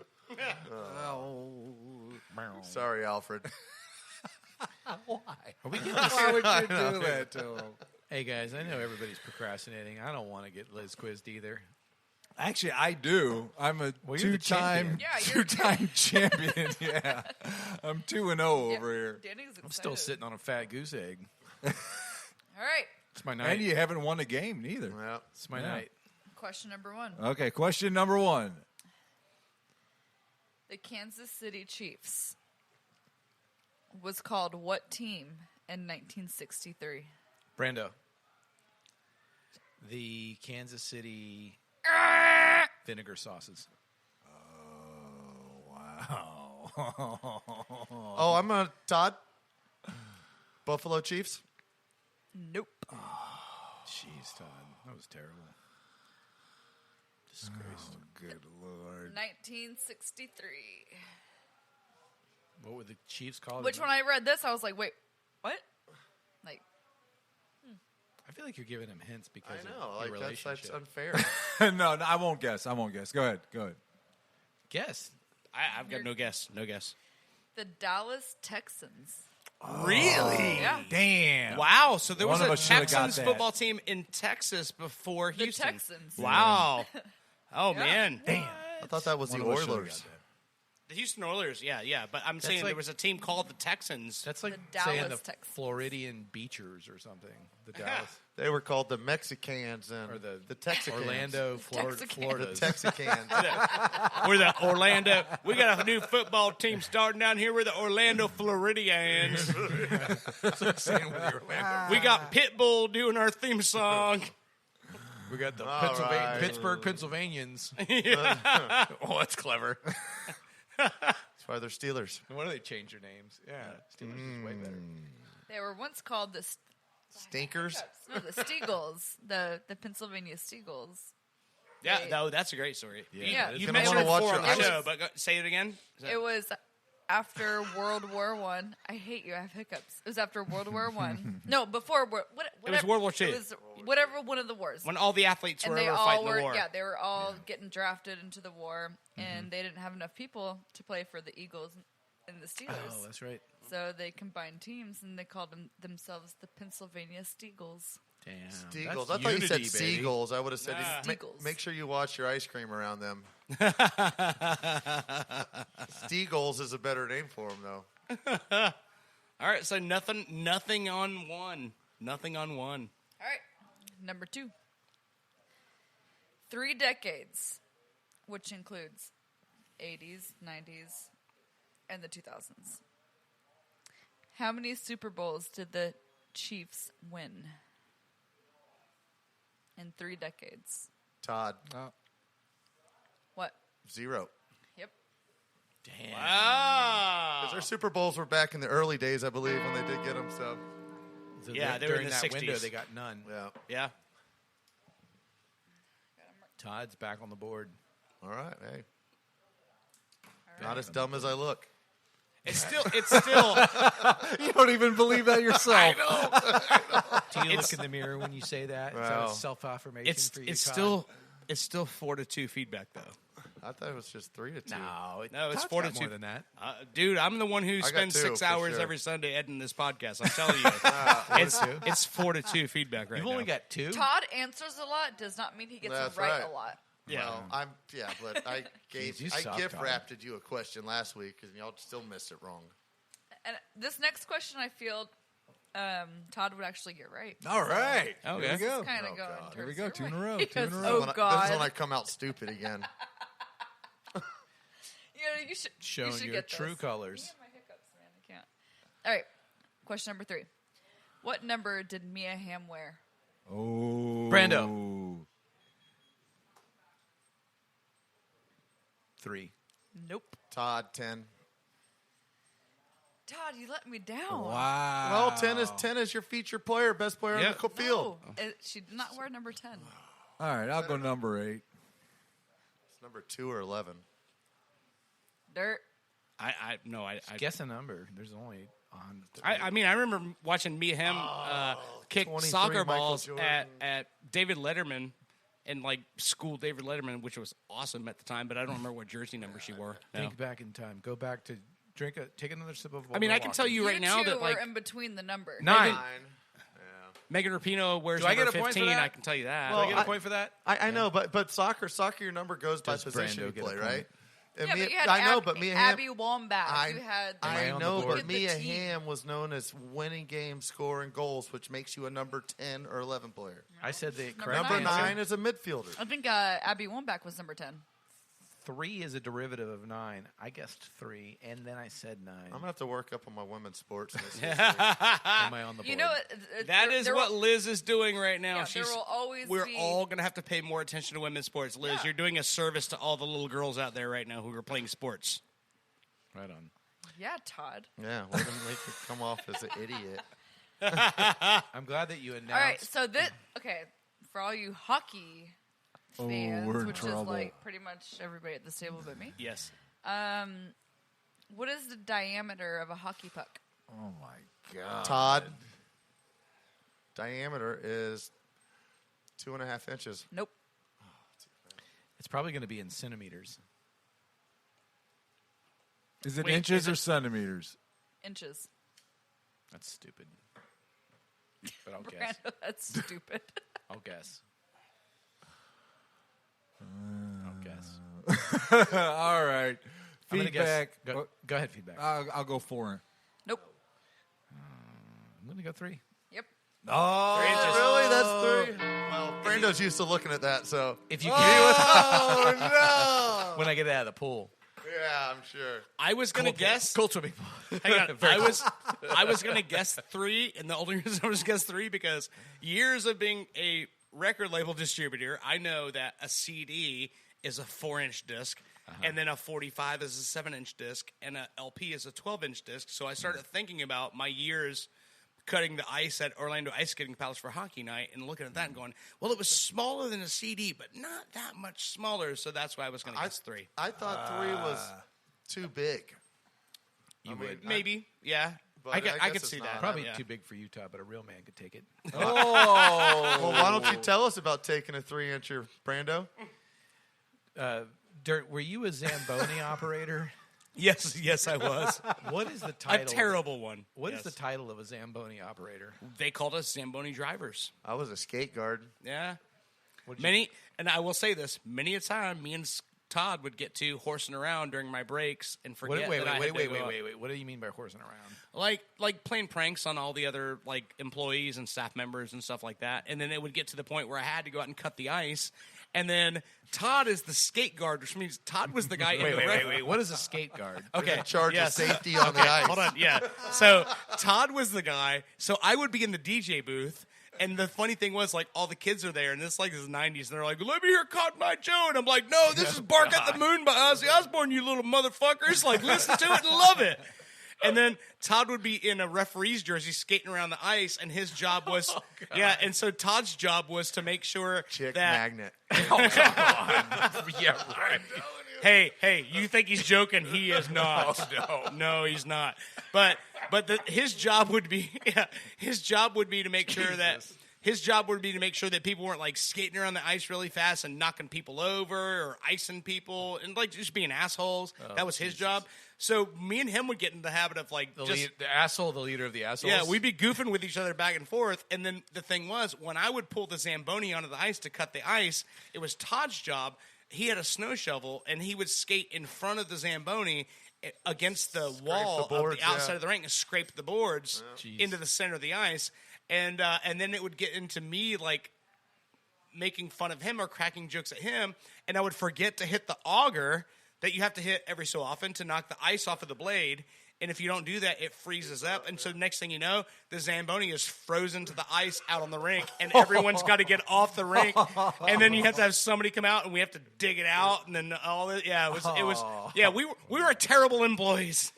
S5: Sorry, Alfred.
S3: Why?
S8: Are we getting
S3: Why would you do that to him?
S8: Hey, guys, I know everybody's procrastinating. I don't want to get Liz quizzed either.
S3: Actually, I do. I'm a
S8: Well, you're the
S3: two-time champion. Yeah, I'm 2-0 over here.
S7: Danny's excited.
S8: I'm still sitting on a fat goose egg.
S7: All right.
S8: It's my night.
S3: And you haven't won a game neither.
S5: Yeah.
S8: It's my night.
S7: Question number 1.
S3: Okay, question number 1.
S7: The Kansas City Chiefs was called what team in 1963?
S8: Brando. The Kansas City vinegar sauces.
S3: Wow.
S5: Oh, I'm a Todd. Buffalo Chiefs.
S7: Nope.
S8: Jeez, Todd. That was terrible. Disgraced.
S3: Good Lord.
S7: 1963.
S8: What were the Chiefs called?
S7: Which when I read this, I was like, wait, what? Like,
S8: I feel like you're giving him hints because
S5: I know.
S8: of your
S5: Like that's
S8: relationship.
S5: unfair.
S3: No, I won't guess. Go ahead.
S8: Guess.
S9: I've got no guess. No guess.
S7: the Dallas Texans.
S9: Really?
S7: Yeah.
S3: Damn.
S9: Wow. So there was
S3: One of
S9: a
S3: us should've got
S9: Texans
S3: that.
S9: football team in Texas before
S7: The
S9: Houston.
S7: Texans.
S9: Wow. Oh,
S7: Yeah.
S9: man.
S3: Damn.
S5: I thought that was
S3: One
S5: the
S3: of us should've
S5: Oilers.
S3: got that.
S9: The Houston Oilers, yeah. But I'm saying
S8: like-
S9: there was a team called the Texans.
S8: That's like
S7: The
S8: saying
S7: Dallas
S8: the
S7: Texans.
S8: Floridian Beachers or something. The Dallas.
S5: They were called the Mexicans and
S8: Or the
S5: Texicans.
S8: Orlando, Florida.
S7: Texicans.
S8: Florida.
S5: The Texicans.
S9: We're the Orlando. We got a new football team starting down here. We're the Orlando Floridians. We got Pitbull doing our theme song.
S8: We got the
S5: All right.
S8: Pittsburgh Pennsylvanians. Oh, that's clever.
S5: That's why they're Steelers.
S8: Why do they change their names? Yeah, Steelers is way better.
S7: They were once called the
S5: Stinkers.
S7: the Steagles, the Pennsylvania Steagles.
S9: Yeah,
S7: They-
S9: no, that's a great story.
S7: Yeah.
S9: You
S7: They
S9: mentioned
S5: wanna
S9: it
S5: watch
S9: before on
S5: your
S9: the
S5: ice-
S9: show, but say it again.
S7: It was after World War One. I hate you. I have hiccups. It was after World War One. No, before whatever.
S9: World War II.
S7: It was whatever one of the wars.
S9: When all the athletes
S7: and
S9: were
S7: they
S9: ever
S7: all
S9: fighting
S7: were
S9: the war.
S7: yeah, they were all getting drafted into the war, and they didn't have enough people to play for the Eagles and the Steelers.
S8: Oh, that's right.
S7: So they combined teams, and they called themselves the Pennsylvania Steagles.
S8: Damn.
S5: Steagles.
S8: That's
S5: I thought you said
S8: unity, baby.
S5: seagulls. I would have said,
S9: Nah.
S7: Steagles.
S5: make sure you wash your ice cream around them. Steagles is a better name for them, though.
S9: All right, so nothing on one. Nothing on one.
S7: All right, number 2. 3 decades, which includes 80s, 90s, and the 2000s. How many Super Bowls did the Chiefs win in 3 decades?
S5: Todd.
S7: What?
S5: 0.
S7: Yep.
S8: Damn.
S9: Wow.
S5: Because their Super Bowls were back in the early days, I believe, when they did get them. So
S8: So
S9: Yeah, they were
S8: during
S9: in the
S8: that
S9: 60s.
S8: window, they got none.
S5: yeah.
S9: Yeah.
S8: Todd's back on the board.
S5: All right. Hey. Not as dumb as I look.
S9: It's still.
S3: You don't even believe that yourself.
S8: Do you look in the mirror when you say that? Is that
S5: Well,
S8: a self-affirmation for you, Todd?
S9: It's still 4-2 feedback though.
S5: I thought it was just 3-2.
S8: No,
S9: No, it's
S8: Todd's
S9: 4-2
S8: got more than that.
S9: Dude, I'm the one who
S5: got
S9: spends
S5: 2
S9: 6
S5: for
S9: hours
S5: sure.
S9: every Sunday editing this podcast. I'm telling you, it's 4-2 feedback right
S8: You've
S9: now.
S8: only got 2?
S7: Todd answers a lot does not mean he gets
S5: That's
S7: it right
S5: right.
S7: a lot.
S9: Yeah.
S5: Well, but I
S8: Jeez, you
S5: I
S8: suck,
S5: gift
S8: Todd.
S5: wrapped you a question last week, and y'all still missed it wrong.
S7: And this next question, I feel Todd would actually get right.
S3: All right.
S9: Okay.
S3: Here we go.
S7: Kind of
S5: Oh,
S7: going.
S5: God.
S3: Here we
S7: towards
S3: go.
S7: your
S3: 2 in a
S7: way.
S3: row.
S7: He
S3: 2 in a
S7: goes,
S3: row.
S5: This
S7: Oh
S5: is when
S7: God!
S5: I come out stupid again.
S7: You should
S8: Showing
S7: you should
S8: your
S7: get
S8: true
S7: this.
S8: colors.
S7: Yeah, my hiccups, man. I can't. All right. Question number 3. What number did Mia Hamm wear?
S3: Oh.
S8: Brando. 3.
S7: Nope.
S5: Todd, 10.
S7: Todd, you let me down.
S3: Wow.
S5: Well, 10 is your feature player, best player on
S9: Yep.
S5: the field.
S7: No, she did not wear number 10.
S3: All right, I'll go number 8.
S5: It's number 2 or 11.
S7: Dirt.
S9: I
S8: Guess a number. There's only on.
S9: I mean, I remember watching Mia Hamm kick
S5: 23
S9: soccer
S5: Michael
S9: balls
S5: Jordan.
S9: at David Letterman and like school David Letterman, which was awesome at the time. But I don't remember what jersey number she wore. No.
S8: Think back in time. Go back to take another sip of.
S9: I mean, I can tell you right now
S7: two
S9: that like
S7: were in between the numbers.
S8: 9.
S9: Megan Rapinoe wears
S8: Do I
S9: number
S8: get a point for
S9: 15.
S8: that?
S9: I can tell you that.
S8: Do I get a point for that?
S5: I know, but soccer, your number goes by
S8: Does
S5: position
S8: Brando
S5: you
S8: get a
S5: play,
S8: point?
S5: right? And
S7: Yeah,
S5: Mia,
S7: but you had
S5: I know, but Mia Hamm,
S7: Abby Wambach. You had
S5: I
S8: on the
S5: know,
S8: board?
S5: but
S7: Get the
S5: Mia
S7: team.
S5: Hamm was known as winning games, scoring goals, which makes you a number 10 or 11 player.
S8: I said the correct
S5: Number
S7: nine.
S8: answer.
S5: 9 is a midfielder.
S7: I think Abby Wambach was number 10.
S8: 3 is a derivative of 9. I guessed 3, and then I said 9.
S5: I'm gonna have to work up on my women's sports.
S8: Am I on the board?
S7: You know,
S9: That is what Liz is doing right now.
S7: Yeah, there will always
S9: we're
S7: be-
S9: all going to have to pay more attention to women's sports. Liz,
S7: Yeah.
S9: you're doing a service to all the little girls out there right now who are playing sports.
S8: Right on.
S7: Yeah, Todd.
S5: Yeah, let him make you come off as an idiot.
S8: I'm glad that you announced.
S7: All right, so for all you hockey fans,
S3: we're in
S7: which
S3: trouble.
S7: is like pretty much everybody at this table but me.
S9: Yes.
S7: What is the diameter of a hockey puck?
S3: Oh my God.
S5: Todd, diameter is 2.5 inches.
S7: Nope.
S8: It's probably going to be in centimeters.
S3: Is it
S9: Wait,
S3: inches
S9: is
S3: or
S9: it-
S3: centimeters?
S7: Inches.
S8: That's stupid. But I'll guess.
S7: Brando, that's stupid.
S8: I'll guess. I'll guess.
S3: All right.
S8: I'm gonna guess-
S3: Feedback.
S8: Go ahead, feedback.
S3: I'll go 4.
S7: Nope.
S8: I'm going to go 3.
S7: Yep.
S5: Oh, really? That's 3? Well, Brando's used to looking at that, so.
S8: If you
S5: Oh, no!
S8: when I get out of the pool.
S5: Yeah, I'm sure.
S9: I was going to guess.
S8: Cold swimming pool.
S9: Hang on. I was going to guess 3, and the only reason I was guess 3 because years of being a record label distributor, I know that a CD is a 4-inch disc, and then a 45 is a 7-inch disc, and a LP is a 12-inch disc. So I started thinking about my years cutting the ice at Orlando Ice Skating Palace for hockey night and looking at that and going, well, it was smaller than a CD, but not that much smaller. So that's why I was going to guess 3.
S5: I thought 3 was too big.
S8: You would.
S9: Maybe, yeah.
S5: But
S9: I
S5: I guess
S9: could
S5: it's
S9: see
S5: not.
S9: that.
S8: Probably
S9: yeah.
S8: too big for Utah, but a real man could take it.
S5: Well, why don't you tell us about taking a 3-incher, Brando?
S8: Dirt, were you a Zamboni operator?
S9: Yes, I was.
S8: What is the
S9: A
S8: title?
S9: terrible one.
S8: What is
S9: Yes.
S8: the title of a Zamboni operator?
S9: They called us Zamboni drivers.
S5: I was a skate guard.
S9: Yeah. And I will say this, many a time, me and Todd would get to horsing around during my breaks and forget
S8: Wait.
S9: that I had to go up.
S8: What do you mean by horsing around?
S9: Like playing pranks on all the other like employees and staff members and stuff like that. And then it would get to the point where I had to go out and cut the ice. And then Todd is the skate guard, which means Todd was the guy in the
S8: Wait. What is a skate guard?
S9: Okay.
S5: In charge
S9: yes.
S5: of safety on the ice.
S9: Hold on. Yeah. So Todd was the guy. So I would be in the DJ booth. And the funny thing was, like, all the kids are there, and this like is the 90s, and they're like, let me hear Cotton Eye Joe. And I'm like, no, this is Bark at the Moon by Ozzy Osbourne, you little motherfuckers. Like, listen to it and love it. And then Todd would be in a referee's jersey skating around the ice, and his job was, and so Todd's job was to make sure
S5: Chick
S9: that.
S5: magnet.
S8: Oh, come on. Yeah, right.
S9: Hey, you think he's joking? He is not. No, he's not. But his job would be to make sure that people weren't like skating around the ice really fast and knocking people over or icing people and like just being assholes. That was his job. So me and him would get in the habit of like
S8: The leader of the assholes.
S9: yeah, we'd be goofing with each other back and forth. And then the thing was, when I would pull the Zamboni onto the ice to cut the ice, it was Todd's job. He had a snow shovel, and he would skate in front of the Zamboni against the wall
S5: boards,
S9: of the outside of the rink and scrape the boards
S8: Yeah.
S9: into the center of the ice. And then it would get into me, like, making fun of him or cracking jokes at him, and I would forget to hit the auger that you have to hit every so often to knock the ice off of the blade. And if you don't do that, it freezes up. And so next thing you know, the Zamboni is frozen to the ice out on the rink, and everyone's got to get off the rink. And then you have to have somebody come out, and we have to dig it out. And then all that. Yeah, it was. Yeah, we were terrible employees.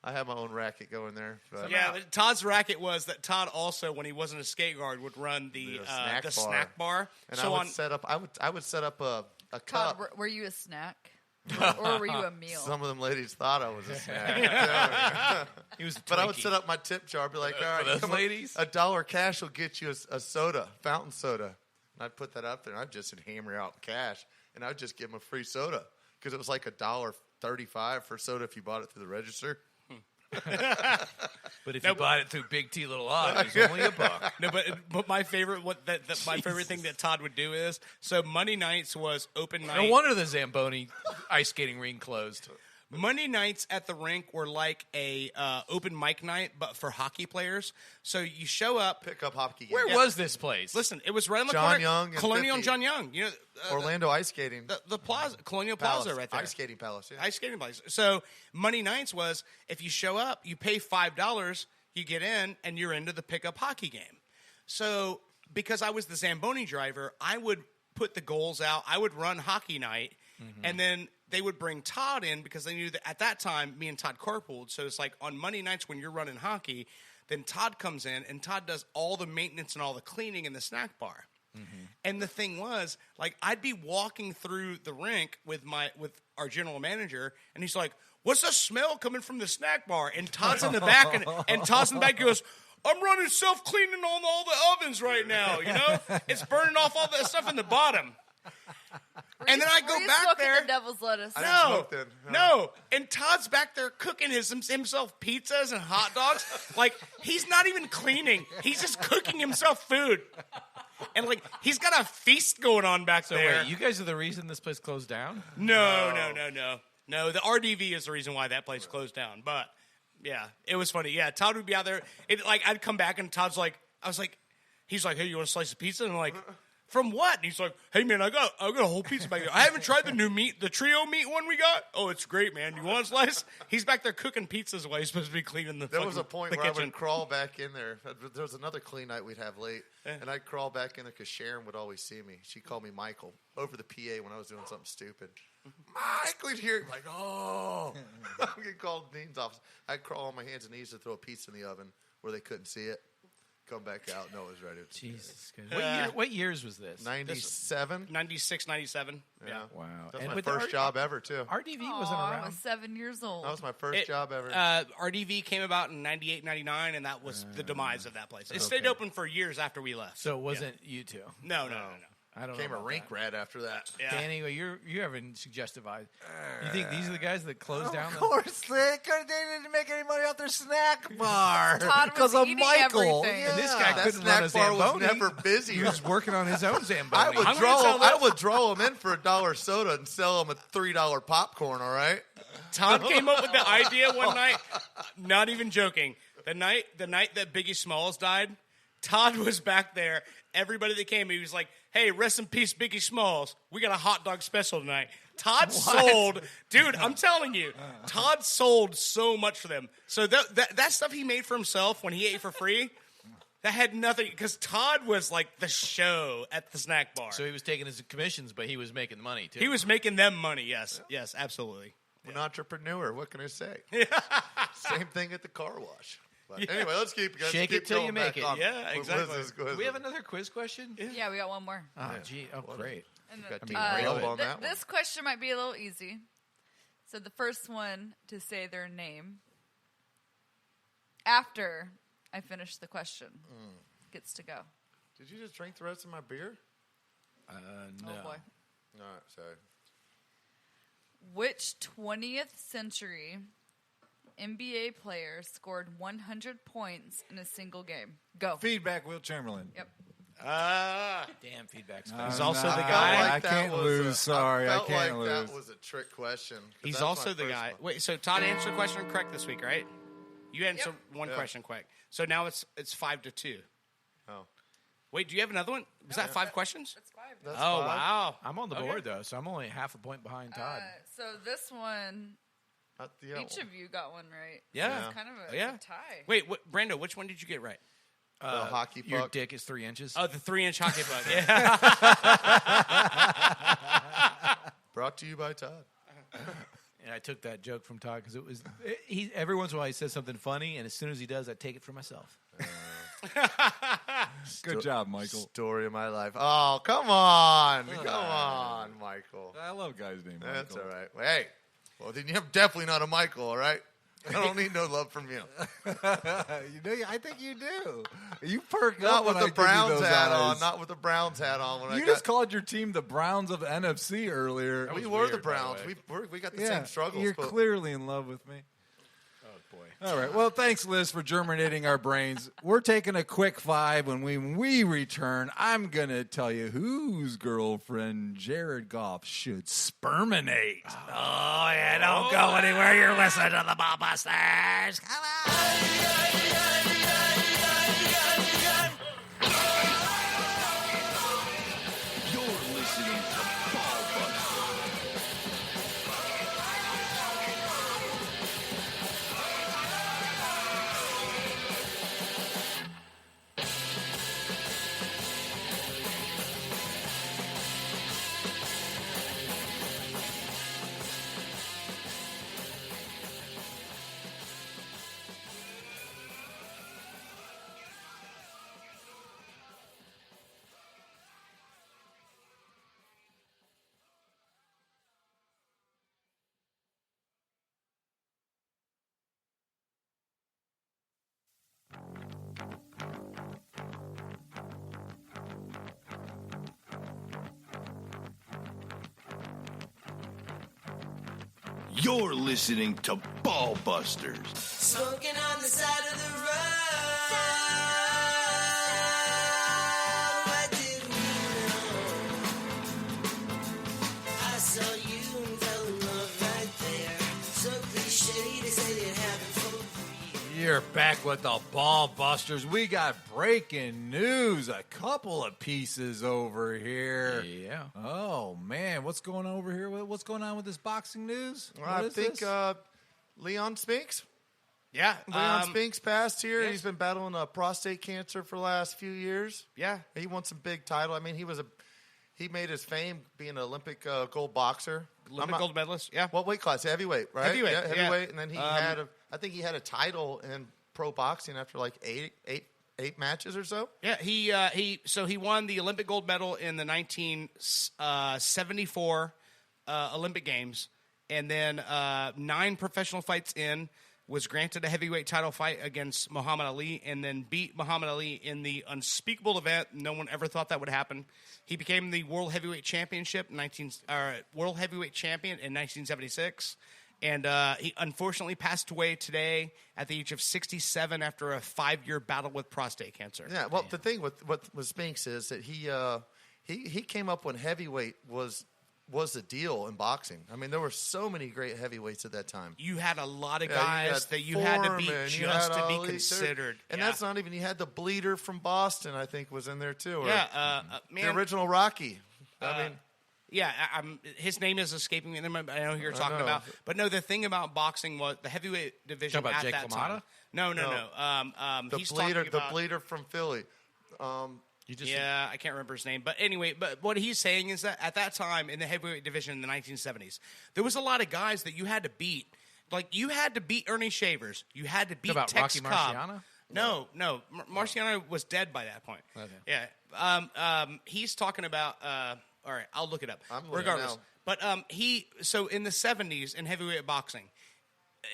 S5: I have my own racket going there. But.
S9: Yeah, but Todd's racket was that Todd also, when he wasn't a skate guard, would run the snack bar.
S5: And
S9: so
S5: I would set up a
S7: Todd,
S5: cup.
S7: were you a snack? Or were you a meal?
S5: Some of them ladies thought I was a snack.
S8: He was a
S5: But I would
S8: Twinkie.
S5: set up my tip jar. I'd be like, all right,
S8: those
S5: come on,
S8: ladies?
S5: $1 cash will get you a soda, fountain soda. And I'd put that up there, and I'd just hammer out cash, and I'd just give them a free soda because it was like $1.35 for soda if you bought it through the register.
S8: But if you bought it through Big T Little I, it was only $1.
S9: No, but my favorite my favorite thing that Todd would do is, so Monday nights was open night.
S8: No wonder the Zamboni ice skating rink closed.
S9: Monday nights at the rink were like a open mic night, but for hockey players. So you show up.
S5: Pick up hockey games.
S8: Where was this place?
S9: Listen, it was right on the
S5: John
S9: corner.
S5: Young and
S9: Colonial
S5: 50.
S9: and John Young. You know,
S5: Orlando ice skating.
S9: the plaza, Colonial
S5: Palace.
S9: Plaza, right there.
S5: Ice skating palace. Yeah.
S9: Ice skating place. So Monday nights was, if you show up, you pay $5, you get in, and you're into the pickup hockey game. So because I was the Zamboni driver, I would put the goals out. I would run hockey night, and then they would bring Todd in because they knew that at that time, me and Todd carpooled. So it's like on Monday nights when you're running hockey, then Todd comes in, and Todd does all the maintenance and all the cleaning in the snack bar. And the thing was, like, I'd be walking through the rink with our general manager, and he's like, "What's the smell coming from the snack bar?" And Todd's in the back, and Todd's in the back goes, "I'm running self-cleaning on all the ovens right now, you know? It's burning off all that stuff in the bottom." And then I go back there.
S7: The devil's lettuce.
S9: No. And Todd's back there cooking himself pizzas and hot dogs. Like, he's not even cleaning. He's just cooking himself food. And, like, he's got a feast going on back there.
S8: Wait, you guys are the reason this place closed down?
S9: No. No, the RDV is the reason why that place closed down. But, yeah, it was funny. Yeah, Todd would be out there. I'd come back, and Todd's like, he's like, "Hey, you want a slice of pizza?" And I'm like, "From what?" And he's like, "Hey, man, I got a whole pizza back there. I haven't tried the new meat, the trio meat one we got. Oh, it's great, man. You want a slice?" He's back there cooking pizzas while he's supposed to be cleaning the
S5: There was a point where
S9: kitchen.
S5: I would crawl back in there. There was another clean night we'd have late, and I'd crawl back in there because Sharon would always see me. She called me Michael over the PA when I was doing something stupid. Michael, you'd hear it like, "Oh." I'm getting called Dean's office. I'd crawl on my hands and knees to throw a pizza in the oven where they couldn't see it. Come back out. No, it was ready.
S8: Jesus. What years was this?
S5: 97?
S9: 96, 97. Yeah.
S8: Wow.
S5: That was my first job ever, too.
S8: RDV
S7: Aw,
S8: wasn't
S7: I
S8: around.
S7: was 7 years old.
S5: That was my first job ever.
S9: RDV came about in 98, 99, and that was the demise of that place. It stayed open for years after we left.
S8: So it wasn't you two?
S9: No.
S8: I don't
S5: Became
S8: know
S5: a
S8: about
S5: rink
S8: that.
S5: rat after that.
S9: Yeah.
S8: Danny, you're having suggestive eyes. You think these are the guys that closed down?
S14: Of course, they didn't make any money off their snack bar
S7: Todd was
S14: because of
S7: eating
S14: Michael.
S7: everything.
S8: And this guy
S5: That
S8: couldn't run a
S5: snack bar was
S8: Zamboni.
S5: never busy.
S8: He was working on his own Zamboni.
S5: I would draw them in for $1 soda and sell them a $3 popcorn. All right.
S9: Todd came up with the idea one night. Not even joking. The night that Biggie Smalls died, Todd was back there. Everybody that came, he was like, hey, rest in peace, Biggie Smalls. We got a hot dog special tonight. Todd sold, dude. I'm telling you, Todd sold so much for them. So that stuff he made for himself when he ate for free, that had nothing, because Todd was like the show at the snack bar.
S8: So he was taking his commissions, but he was making money too.
S9: He was making them money. Yes, absolutely.
S5: An entrepreneur. What can I say? Same thing at the car wash. But anyway, let's keep
S8: Shake it till you make it.
S9: Yeah, exactly.
S8: Do we have another quiz question?
S7: Yeah, we got one more.
S8: Oh, gee. Oh, great.
S7: And
S5: Got
S7: the-
S5: Team Railed on that one.
S7: this question might be a little easy. So the first one to say their name after I finish the question gets to go.
S5: Did you just drink the rest of my beer?
S8: No.
S7: Oh boy.
S5: No, sorry.
S7: Which 20th century NBA player scored 100 points in a single game? Go.
S3: Feedback, Will Chamberlain.
S7: Yep.
S8: Damn feedback's
S9: He's also the guy.
S3: I can't lose. Sorry, I
S5: felt
S3: can't
S5: like
S3: lose.
S5: that was a trick question. 'cause
S9: He's
S5: that's
S9: also
S5: my
S9: the
S5: first
S9: guy.
S5: one.
S9: Wait, so Todd answered the question correct this week, right? You answered one
S5: Yeah.
S9: question quick. So now it's 5-2.
S5: Oh.
S9: Wait, do you have another one? Was that 5 questions?
S7: That's 5.
S5: That's
S9: Oh,
S5: five.
S9: wow.
S8: I'm on the board, though, so I'm only half a point behind Todd.
S7: So this one,
S5: Yeah,
S7: each of you got one right.
S9: Yeah.
S7: So it's kind of a,
S9: Yeah.
S7: it's a tie.
S9: Wait, Brando, which one did you get right?
S5: the hockey
S8: Your
S5: puck.
S8: dick is 3 inches.
S9: Oh, the 3-inch hockey puck. Yeah.
S5: Brought to you by Todd.
S8: And I took that joke from Todd because it was he. Every once in a while, he says something funny, and as soon as he does, I take it for myself.
S3: Good job, Michael.
S5: Story of my life. Oh, come on. Come on, Michael.
S3: I love guys named Michael.
S5: That's all right. Hey, well, then you're definitely not a Michael, all right? I don't need no love from you.
S3: I think you do. You perk
S5: Not
S3: up
S5: with
S3: when I
S5: the
S3: give you
S5: Browns
S3: those
S5: hat on.
S3: eyes.
S5: Not with the Browns hat on. When
S3: You
S5: I
S3: just
S5: got,
S3: called your team the Browns of NFC earlier.
S5: we
S9: was
S5: were the
S9: weird, by the
S5: Browns.
S9: way.
S5: We got the same struggles.
S3: You're
S5: but
S3: clearly in love with me.
S8: Oh boy.
S3: All right. Well, thanks, Liz, for germinating our brains. We're taking a quick 5. When we return, I'm going to tell you whose girlfriend Jared Goff should sperminate.
S14: Oh, yeah, don't go anywhere. You're listening to the Ball Busters. Come on.
S1: You're listening to Ball Buster. You're listening to Ball Busters.
S10: Smoking on the side of the road. What did we know? I saw you and fell in love right there. So cliche to say it happened for real.
S3: You're back with the Ball Busters. We got breaking news. A couple of pieces over here.
S8: Yeah.
S3: Oh, man. What's going on over here? What's going on with this boxing news?
S5: Well,
S3: What
S5: I
S3: is
S5: think
S3: this?
S5: Leon Spinks.
S9: Yeah.
S5: Leon Spinks passed here.
S9: yes.
S5: He's been battling prostate cancer for the last few years.
S9: Yeah.
S5: He won some big title. I mean, he made his fame being an Olympic gold boxer.
S9: Olympic gold medalist. Yeah.
S5: What weight class? Heavyweight, right?
S9: Heavyweight,
S5: Yeah,
S9: yeah.
S5: heavyweight. And then I think he had a title in pro boxing after like eight matches or so.
S9: Yeah, he won the Olympic gold medal in the 1974 Olympic Games, and then 9 professional fights in, was granted a heavyweight title fight against Muhammad Ali, and then beat Muhammad Ali in the unspeakable event. No one ever thought that would happen. He became the world heavyweight world heavyweight champion in 1976. And he unfortunately passed away today at the age of 67 after a 5-year battle with prostate cancer.
S5: Yeah, well, the thing with Spinks is that he came up when heavyweight was was the deal in boxing. I mean, there were so many great heavyweights at that time.
S9: You had a lot of
S5: Yeah,
S9: guys that you had to beat
S5: Foreman, you
S9: just
S5: had
S9: to be
S5: Ali,
S9: considered.
S5: And
S9: Yeah.
S5: that's not even, you had the bleeder from Boston, I think, was in there too. Or
S9: Yeah, man.
S5: the original Rocky. I mean,
S9: yeah, his name is escaping me. I know who you're
S5: I
S9: talking
S5: know.
S9: about. But no, the thing about boxing was the heavyweight division
S8: Talking about
S9: at
S8: Jake
S9: that
S8: LaMotta?
S9: time. No.
S5: the
S9: He's
S5: bleeder,
S9: talking about,
S5: the bleeder from Philly.
S9: Yeah, I can't remember his name. But anyway, what he's saying is that at that time in the heavyweight division in the 1970s, there was a lot of guys that you had to beat. Like, you had to beat Ernie Shavers. You had to beat
S8: About
S9: Tex
S8: Rocky
S9: Cobb.
S8: Marciano?
S9: No. Marciano was dead by that point.
S8: Okay.
S9: Yeah. He's talking about. All right, I'll look it up.
S5: I'm looking
S9: Regardless,
S5: now.
S9: but so in the 70s in heavyweight boxing,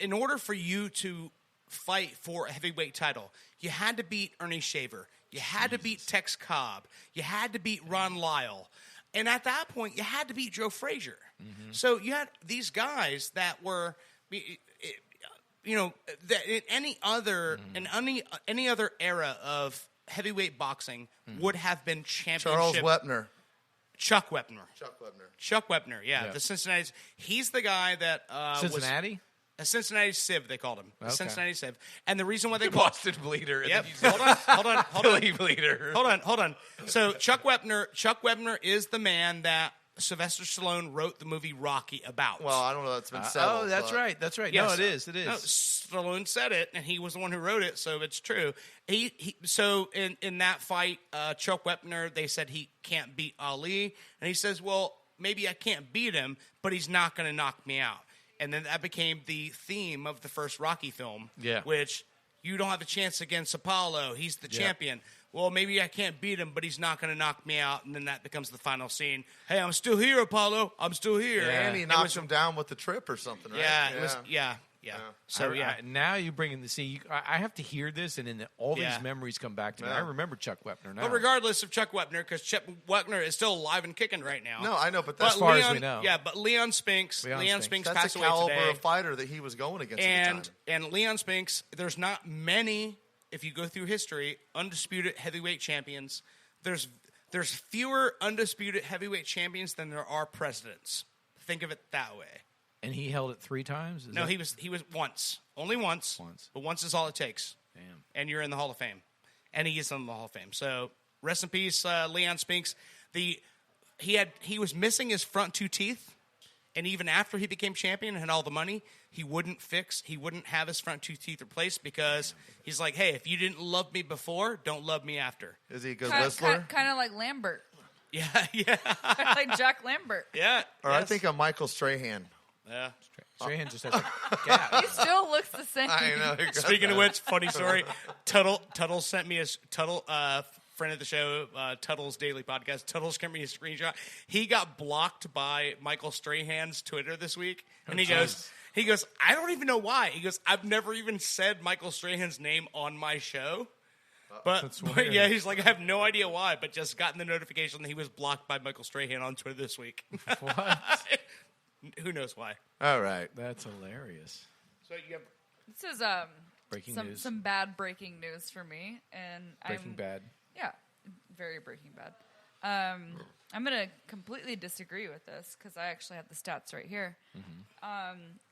S9: in order for you to fight for a heavyweight title, you had to beat Ernie Shaver. You had to beat Tex Cobb. You had to beat Ron Lyle. And at that point, you had to beat Joe Frazier.
S8: Mm-hmm.
S9: So you had these guys that were, that in any other any other era of heavyweight boxing would have been championship.
S5: Charles Wepner.
S9: Chuck Wepner.
S5: Chuck Wepner.
S9: Yeah. The Cincinnati. He's the guy that
S8: Cincinnati?
S9: was a Cincinnati Civ. They called him the
S8: Okay.
S9: Cincinnati Civ. And the reason why they
S4: The
S9: called
S4: Boston Bleeder. And
S9: Yep.
S4: then
S9: Hold on.
S4: Philly Bleeder.
S9: Hold on. So Chuck Wepner is the man that Sylvester Stallone wrote the movie Rocky about.
S5: Well, I don't know. That's been settled.
S8: Oh, that's
S5: but-
S8: right. That's right.
S9: Yes.
S8: No, it is. It
S9: No,
S8: is.
S9: Stallone said it, and he was the one who wrote it, so it's true. So in that fight, Chuck Wepner, they said he can't beat Ali, and he says, well, maybe I can't beat him, but he's not going to knock me out. And then that became the theme of the first Rocky film,
S8: Yeah.
S9: which you don't have a chance against Apollo. He's the champion. Well, maybe I can't beat him, but he's not going to knock me out. And then that becomes the final scene. Hey, I'm still here, Apollo. I'm still here.
S5: And he
S9: It
S5: knocks
S9: was-
S5: him down with the trip or something, right?
S9: Yeah, it was. Yeah. So
S8: now you bring in the see. I have to hear this, and then all
S9: Yeah.
S8: these memories come back to me.
S5: Yeah.
S8: I remember Chuck Wepner now.
S9: But regardless of Chuck Wepner, because Chuck Wepner is still alive and kicking right now.
S5: No, I know, but that's
S8: As far as
S9: Leon,
S8: we know.
S9: Yeah, but Leon Spinks
S5: that's
S9: passed
S5: the
S9: away
S5: caliber
S9: today.
S5: of fighter that he was going against at the time.
S9: And Leon Spinks, there's not many, if you go through history, undisputed heavyweight champions. There's fewer undisputed heavyweight champions than there are presidents. Think of it that way.
S8: And he held it 3 times?
S9: No, he was once. Only once. But once is all it takes.
S8: Damn.
S9: And you're in the Hall of Fame. And he is in the Hall of Fame. So rest in peace, Leon Spinks. He was missing his front 2 teeth. And even after he became champion and had all the money, he wouldn't have his front 2 teeth replaced because he's like, hey, if you didn't love me before, don't love me after.
S5: Is he a good whistler?
S7: Kind of like Lambert.
S9: Yeah.
S7: Like Jack Lambert.
S9: Yeah.
S5: Or I think of Michael Strahan.
S9: Yeah.
S8: Strahan just has a gap.
S7: He still looks the same.
S5: I know.
S9: Speaking of which, funny story. Tuttle sent me friend of the show, Tuttle's Daily Podcast. Tuttle sent me a screenshot. He got blocked by Michael Strahan's Twitter this week, and he goes, I don't even know why. He goes, I've never even said Michael Strahan's name on my show. But yeah, he's like, I have no idea why, but just gotten the notification that he was blocked by Michael Strahan on Twitter this week.
S8: What?
S9: Who knows why?
S5: All right.
S8: That's hilarious.
S9: So you have
S7: This is
S8: Breaking news.
S7: some bad breaking news for me, and
S8: Breaking Bad.
S7: Yeah, very Breaking Bad. I'm gonna completely disagree with this because I actually have the stats right here.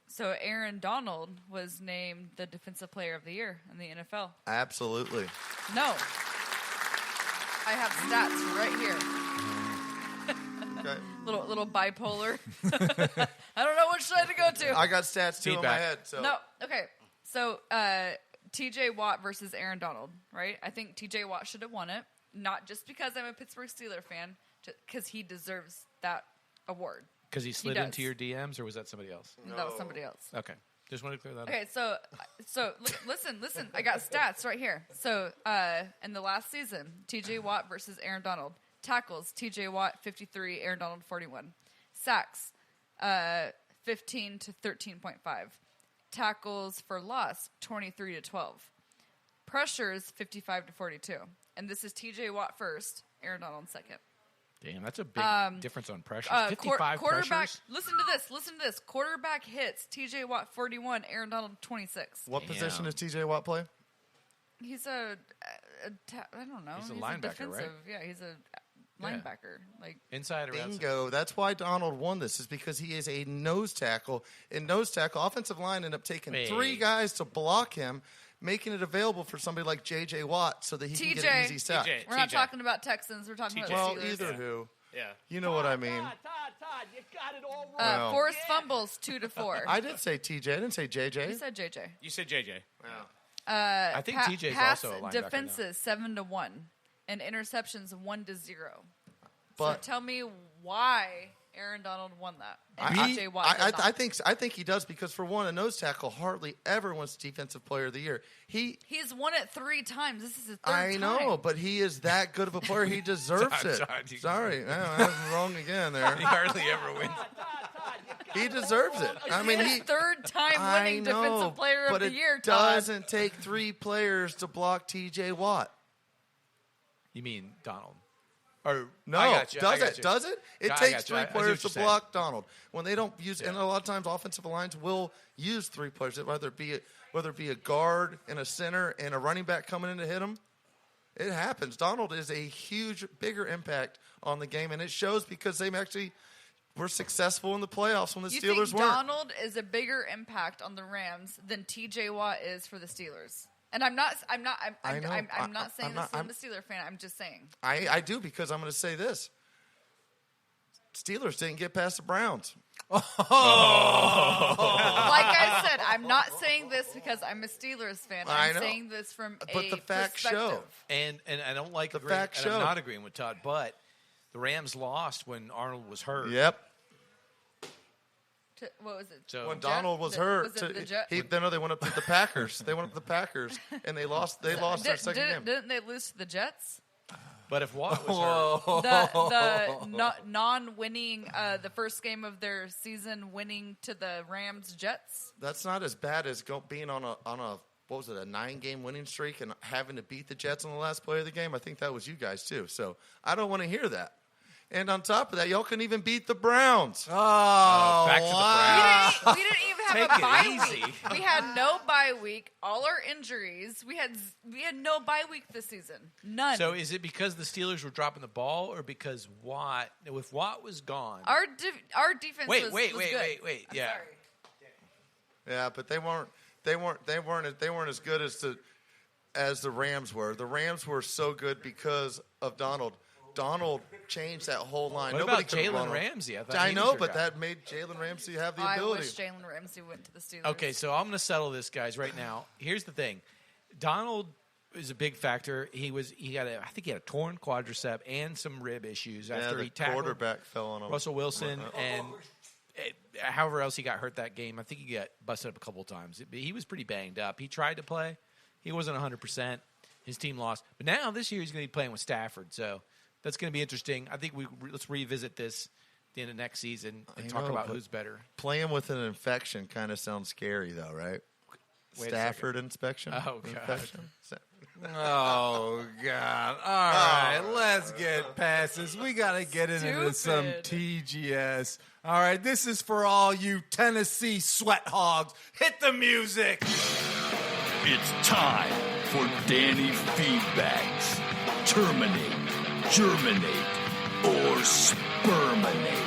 S7: So Aaron Donald was named the Defensive Player of the Year in the NFL.
S5: Absolutely.
S7: No, I have stats right here.
S5: Okay.
S7: Little bipolar. I don't know which side to go to.
S5: I got stats too in my
S8: Feedback.
S5: head. So
S7: No, okay. So T.J. Watt versus Aaron Donald, right? I think T.J. Watt should have won it, not just because I'm a Pittsburgh Steelers fan, because he deserves that award.
S8: Because he slid
S7: does.
S8: into your DMs, or was that somebody else?
S7: That was somebody else.
S8: Okay. Just want to clear that up.
S7: Okay, so listen. I got stats right here. So in the last season, T.J. Watt versus Aaron Donald. Tackles, T.J. Watt 53, Aaron Donald 41. Sacks, 15 to 13.5. Tackles for loss, 23 to 12. Pressures, 55 to 42. And this is T.J. Watt first, Aaron Donald second.
S8: Damn, that's a big difference on pressures. 55
S7: quarterback.
S8: pressures?
S7: Listen to this. Quarterback hits, T.J. Watt 41, Aaron Donald 26.
S5: what position does TJ Watt play?
S7: He's I don't know.
S8: He's a linebacker, right?
S7: Yeah, he's a linebacker. Like
S8: inside or outside.
S5: Bingo. That's why Donald won this, is because he is a nose tackle. And nose tackle, offensive line ended up taking 3 guys to block him, making it available for somebody like J.J. Watt so that he can get an easy sack.
S7: We're not talking about Texans. We're talking about
S5: Well,
S7: Steelers.
S5: either who.
S9: Yeah.
S5: You know what I mean.
S14: Todd, you got it all wrong.
S5: Well.
S7: Forced fumbles 2-4.
S5: I did say TJ. I didn't say JJ.
S7: You said JJ.
S9: You said JJ.
S8: I think TJ's
S7: pass
S8: also a linebacker
S7: defenses 7-1 and interceptions 1-0.
S5: But
S7: so tell me why Aaron Donald won that. And
S5: I
S7: TJ Watt did not.
S5: I think he does, because for one, a nose tackle hardly ever wins Defensive Player of the Year. He's
S7: won it 3 times. This is his 3rd
S5: I
S7: time.
S5: know, but he is that good of a player. He deserves it. Sorry, I was wrong again there.
S8: He hardly ever wins.
S5: He deserves it. I mean,
S7: his 3rd time winning Defensive Player of the Year.
S5: But it doesn't take 3 players to block T.J. Watt.
S8: You mean Donald? Or
S5: No,
S8: I got you,
S5: does
S8: I got
S5: it?
S8: you.
S5: Does it? It
S8: I
S5: takes
S8: got you.
S5: 3
S8: I see
S5: players
S8: what
S5: to
S8: you're saying.
S5: block Donald. When they don't use, and a lot of times offensive lines will use 3 players, whether it be a guard and a center and a running back coming in to hit him. It happens. Donald is a huge, bigger impact on the game, and it shows because they actually were successful in the playoffs when the
S7: You
S5: Steelers
S7: think
S5: weren't.
S7: Donald is a bigger impact on the Rams than T.J. Watt is for the Steelers? And I'm not saying this. I'm a Steeler fan. I'm just saying.
S5: I do, because I'm going to say this. Steelers didn't get past the Browns.
S7: Like I said, I'm not saying this because I'm a Steelers fan.
S5: I
S7: I'm
S5: know.
S7: saying this from
S5: But
S7: a
S5: the facts
S7: perspective.
S5: show.
S8: And I don't like
S5: The
S8: agreeing,
S5: facts
S8: and I'm
S5: show.
S8: not agreeing with Todd, but the Rams lost when Arnold was hurt.
S5: Yep.
S7: What was it?
S8: So
S5: When Donald was hurt,
S7: Was it the Jets?
S5: they went up to the Packers. They went up to the Packers, and they lost. They lost their second game.
S7: Didn't they lose to the Jets?
S8: But if Watt was hurt,
S7: The non-winning, the first game of their season, winning to the Rams Jets.
S5: That's not as bad as being on a what was it, a 9-game winning streak and having to beat the Jets on the last play of the game. I think that was you guys too. So I don't want to hear that. And on top of that, y'all couldn't even beat the Browns.
S8: Oh, back to the Browns.
S7: We didn't even have
S8: Take
S7: a
S8: it
S7: bye
S8: easy.
S7: week. We had no bye week. All our injuries. We had no bye week this season. None.
S8: So is it because the Steelers were dropping the ball, or because Watt? If Watt was gone,
S7: our defense was
S8: wait,
S7: good.
S8: yeah.
S7: Sorry.
S5: Yeah, but they weren't as good as the Rams were. The Rams were so good because of Donald. Donald changed that whole line.
S8: What
S5: Nobody
S8: about
S5: could run
S8: Jalen
S5: him.
S8: Ramsey?
S5: I
S8: he
S5: know,
S8: was your
S5: but
S8: guy.
S5: that made Jalen Ramsey have the
S7: I
S5: ability.
S7: wish Jalen Ramsey went to the Steelers.
S8: Okay, so I'm going to settle this, guys, right now. Here's the thing: Donald is a big factor. I think he had a torn quadricep and some rib issues after
S5: the
S8: he tackled
S5: quarterback fell on him.
S8: Russell Wilson and however else he got hurt that game. I think he got busted up a couple of times. He was pretty banged up. He tried to play. He wasn't 100%. His team lost. But now this year he's going to be playing with Stafford, so that's going to be interesting. I think let's revisit this at the end of next season and talk about who's better.
S5: Playing with an infection kind of sounds scary, though, right?
S8: Wait a
S5: Stafford inspection.
S8: Oh, God.
S5: Infection?
S3: Oh, God. All right, let's get past this. We got to get into some TGS. All right, this is for all you Tennessee sweat hogs. Hit the music.
S1: It's time for Danny Feedbacks. Terminate, germinate, or sperminate.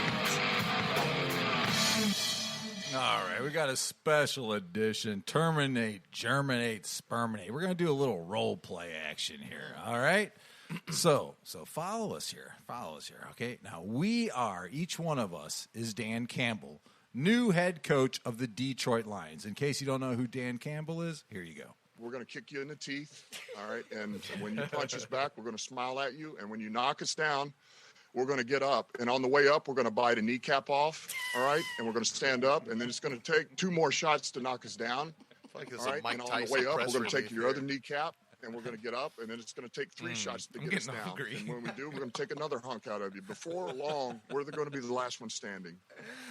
S3: All right, we got a special edition. Terminate, germinate, sperminate. We're going to do a little role play action here, all right? So follow us here. Okay? Now, each one of us is Dan Campbell, new head coach of the Detroit Lions. In case you don't know who Dan Campbell is, here you go.
S15: We're going to kick you in the teeth, all right? And when you punch us back, we're going to smile at you. And when you knock us down, we're going to get up. And on the way up, we're going to bite a kneecap off, all right? And we're going to stand up. And then it's going to take 2 more shots to knock us down,
S5: Like
S15: all right? And on the way up, we're going to take your other kneecap. And we're going to get up, and then it's going to take 3 shots to get us down.
S8: Hungry.
S15: And when we do, we're going to take another hunk out of you. Before long, we're going to be the last one standing.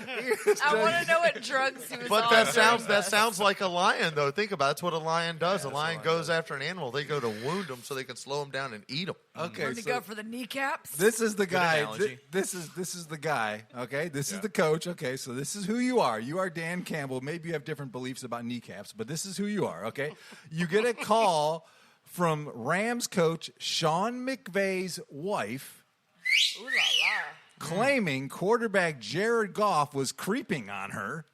S7: I want to know what drugs he was
S5: But
S7: on.
S5: that sounds like a lion, though. Think about it. That's what a lion does. A lion goes after an animal. They go to wound them so they can slow them down and eat them.
S3: Okay,
S7: We're going to go for the kneecaps.
S3: This is the guy.
S8: analogy.
S3: This is the guy. Okay, this is the coach. Okay, so this is who you are. You are Dan Campbell. Maybe you have different beliefs about kneecaps, but this is who you are. Okay, you get a call from Rams coach Sean McVay's wife,
S7: Ooh la la.
S3: claiming quarterback Jared Goff was creeping on her.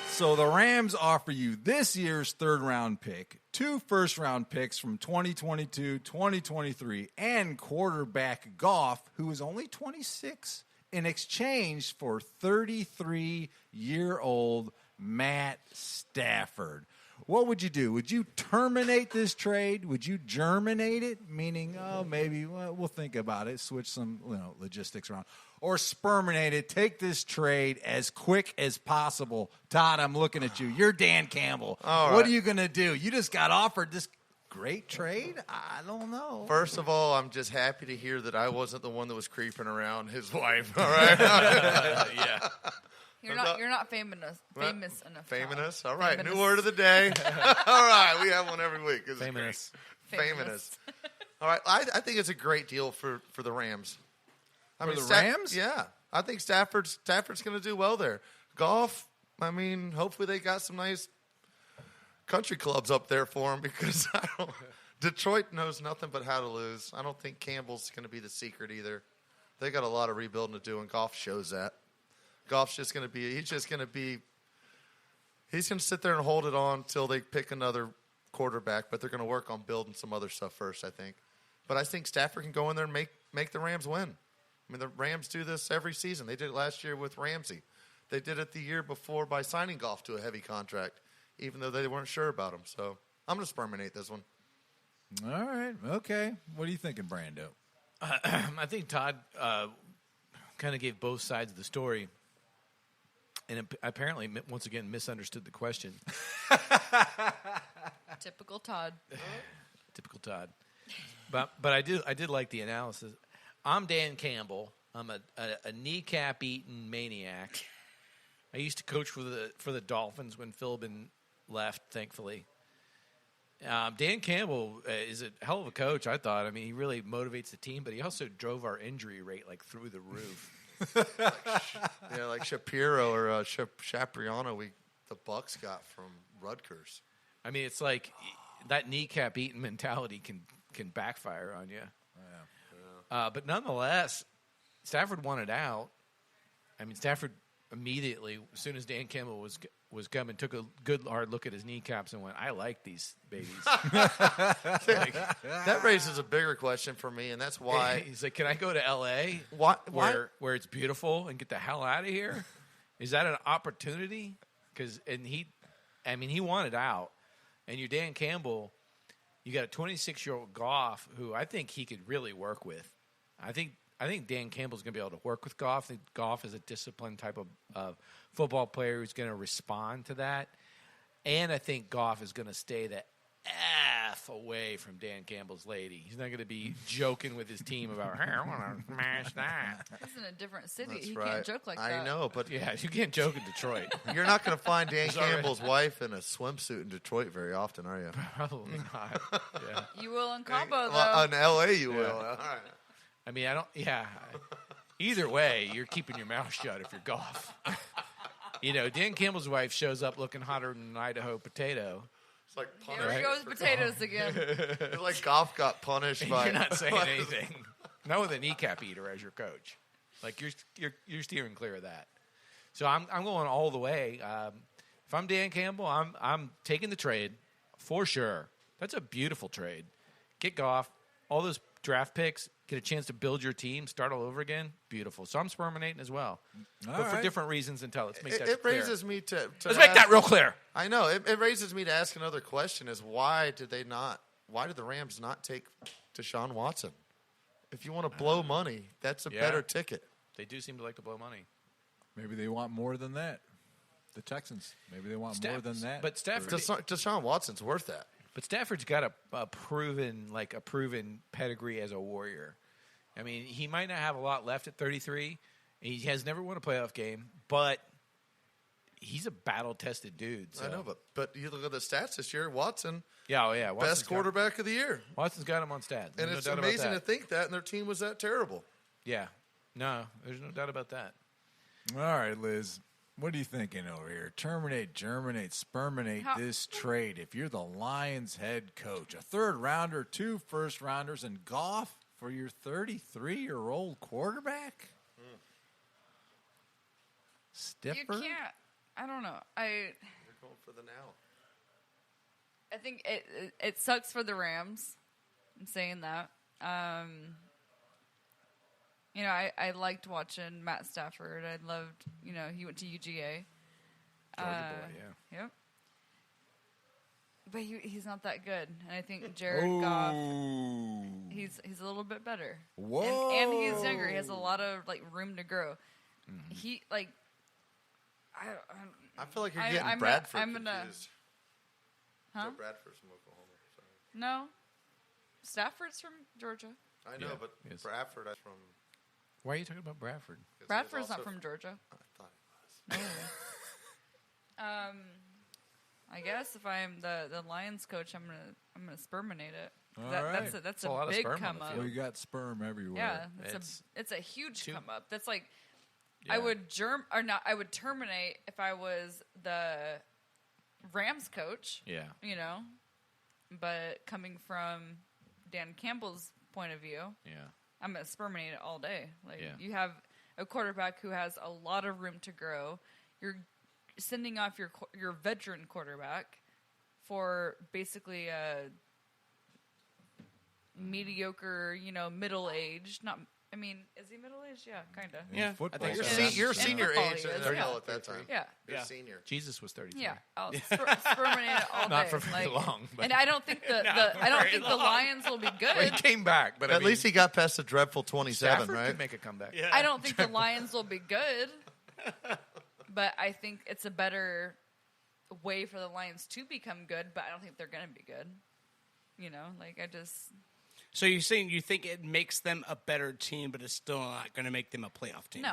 S3: So the Rams offer you this year's third-round pick, 2 first-round picks from 2022, 2023, and quarterback Goff, who is only 26, in exchange for 33-year-old Matt Stafford. What would you do? Would you terminate this trade? Would you germinate it? Meaning, maybe we'll think about it, switch some logistics around. Or sperminate it, take this trade as quick as possible. Todd, I'm looking at you. You're Dan Campbell.
S5: All right.
S3: What are you going to do? You just got offered this great trade? I don't know.
S5: First of all, I'm just happy to hear that I wasn't the one that was creeping around his wife. All right.
S3: Yeah.
S7: You're not famous enough.
S5: Famous? All right.
S7: Famous.
S5: New word of the day. All right. We have one every week.
S8: Famous.
S5: Famous. All right. I think it's a great deal for the Rams.
S3: For the Rams?
S5: Yeah. I think Stafford's going to do well there. Goff, I mean, hopefully they got some nice country clubs up there for him because Detroit knows nothing but how to lose. I don't think Campbell's going to be the secret either. They got a lot of rebuilding to do, and Goff shows that. Goff's just going to be – he's going to sit there and hold it on until they pick another quarterback, but they're going to work on building some other stuff first, I think. But I think Stafford can go in there and make the Rams win. I mean, the Rams do this every season. They did it last year with Ramsey. They did it the year before by signing Goff to a heavy contract, even though they weren't sure about him. So I'm going to sperminate this one.
S3: All right. Okay. What are you thinking, Brando?
S8: I think Todd kind of gave both sides of the story. And apparently, once again, misunderstood the question.
S7: Typical Todd.
S8: Typical Todd. But I did like the analysis. I'm Dan Campbell. I'm a kneecap eating maniac. I used to coach for the Dolphins when Philbin left, thankfully. Dan Campbell is a hell of a coach, I thought. I mean, he really motivates the team, but he also drove our injury rate like through the roof.
S5: Yeah, like Shapiro or Shapriano, the Bucs got from Rutgers.
S8: I mean, it's like that kneecap eating mentality can backfire on you. But nonetheless, Stafford wanted out. I mean, Stafford immediately, as soon as Dan Campbell was coming, took a good hard look at his kneecaps and went, I like these babies.
S5: That raises a bigger question for me, and that's why.
S8: He's like, can I go to L.A.
S5: Why?
S8: where it's beautiful and get the hell out of here? Is that an opportunity? He wanted out. And you're Dan Campbell, you got a 26-year-old Goff who I think he could really work with. I think Dan Campbell's going to be able to work with Goff. I think Goff is a disciplined type of football player who's going to respond to that. And I think Goff is going to stay the F away from Dan Campbell's lady. He's not going to be joking with his team about, hey, I want to smash that.
S7: He's in a different city.
S5: That's
S7: He
S5: right.
S7: can't joke like that.
S5: I know, but
S8: Yeah, you can't joke in Detroit.
S5: you're not going to find Dan
S8: Sorry.
S5: Campbell's wife in a swimsuit in Detroit very often, are you?
S8: Probably not. Yeah.
S7: You will in combo, though.
S5: Well, in L.A. you will.
S8: Yeah.
S5: All right.
S8: I mean, either way, you're keeping your mouth shut if you're Goff. Dan Campbell's wife shows up looking hotter than an Idaho potato.
S5: It's like
S7: Here
S5: punished.
S7: goes potatoes again.
S5: It's like Goff got punished by.
S8: You're not saying anything. Not with a kneecap eater as your coach. Like you're steering clear of that. So I'm going all the way. If I'm Dan Campbell, I'm taking the trade for sure. That's a beautiful trade. Get Goff, all those draft picks, get a chance to build your team, start all over again. Beautiful. So I'm sperminating as well, but for different reasons. Until let's make that
S5: It
S8: clear.
S5: raises me to
S8: Let's make that real clear.
S5: I know it raises me to ask another question: is why did the Rams not take Deshaun Watson? If you want to blow money, that's a better ticket.
S8: They do seem to like to blow money.
S3: Maybe they want more than that. The Texans. Maybe they want more than that.
S8: But Stafford,
S5: Deshaun Watson's worth that.
S8: But Stafford's got a proven pedigree as a warrior. I mean, he might not have a lot left at 33. He has never won a playoff game, but he's a battle-tested dude. So.
S5: I know, but you look at the stats this year, Watson.
S8: Yeah,
S5: best quarterback of the year.
S8: Watson's got him on stats.
S5: And it's amazing to think that, and their team was that terrible.
S8: Yeah. No, there's no doubt about that.
S3: All right, Liz. What are you thinking over here? Terminate, germinate, sperminate this trade. If you're the Lions head coach, a third rounder, 2 first rounders, and Goff for your 33-year-old quarterback? Stiffer?
S7: You can't. I don't know.
S5: They're going for the now.
S7: I think it sucks for the Rams. I'm saying that. You know, I liked watching Matt Stafford. I loved, you know, he went to UGA.
S8: Georgia boy, yeah.
S7: Yep. But he's not that good. And I think Jared Goff, he's a little bit better.
S3: Whoa.
S7: And he's younger. He has a lot of, like, room to grow.
S8: Mm-hmm.
S7: He, like...
S5: I feel like you're getting Bradford confused.
S7: Huh?
S5: So Bradford's from Oklahoma. Sorry.
S7: No. Stafford's from Georgia.
S5: I know, but Bradford is from...
S8: Why are you talking about Bradford?
S7: Bradford's not from Georgia.
S5: I thought he was.
S7: I guess if I'm the Lions coach, I'm gonna sperminate it.
S3: All right.
S7: That's a big come up.
S3: Well, you got sperm everywhere.
S7: Yeah, it's a huge come up. That's like
S8: Yeah.
S7: I would terminate if I was the Rams coach.
S8: Yeah.
S7: You know, but coming from Dan Campbell's point of view, I'm gonna sperminate it all day. Like you have a quarterback who has a lot of room to grow. You're sending off your veteran quarterback for basically a mediocre, you know, middle-aged. Not, I mean, is he middle-aged? Yeah, kind of.
S8: Yeah,
S5: I think you're senior age in NFL at that time.
S7: Yeah,
S5: you're senior.
S8: Jesus was 33.
S7: Yeah, I'll sperminate it all day.
S8: Not for very long, but
S7: and I don't think the Lions will be good.
S8: Well, he came back, but
S5: at least he got past the dreadful 27,
S8: Stafford
S5: right?
S8: could make a comeback.
S7: Yeah. I don't think the Lions will be good, but I think it's a better way for the Lions to become good. But I don't think they're going to be good. You know, like I just.
S9: So you're saying you think it makes them a better team, but it's still not going to make them a playoff team?
S7: No.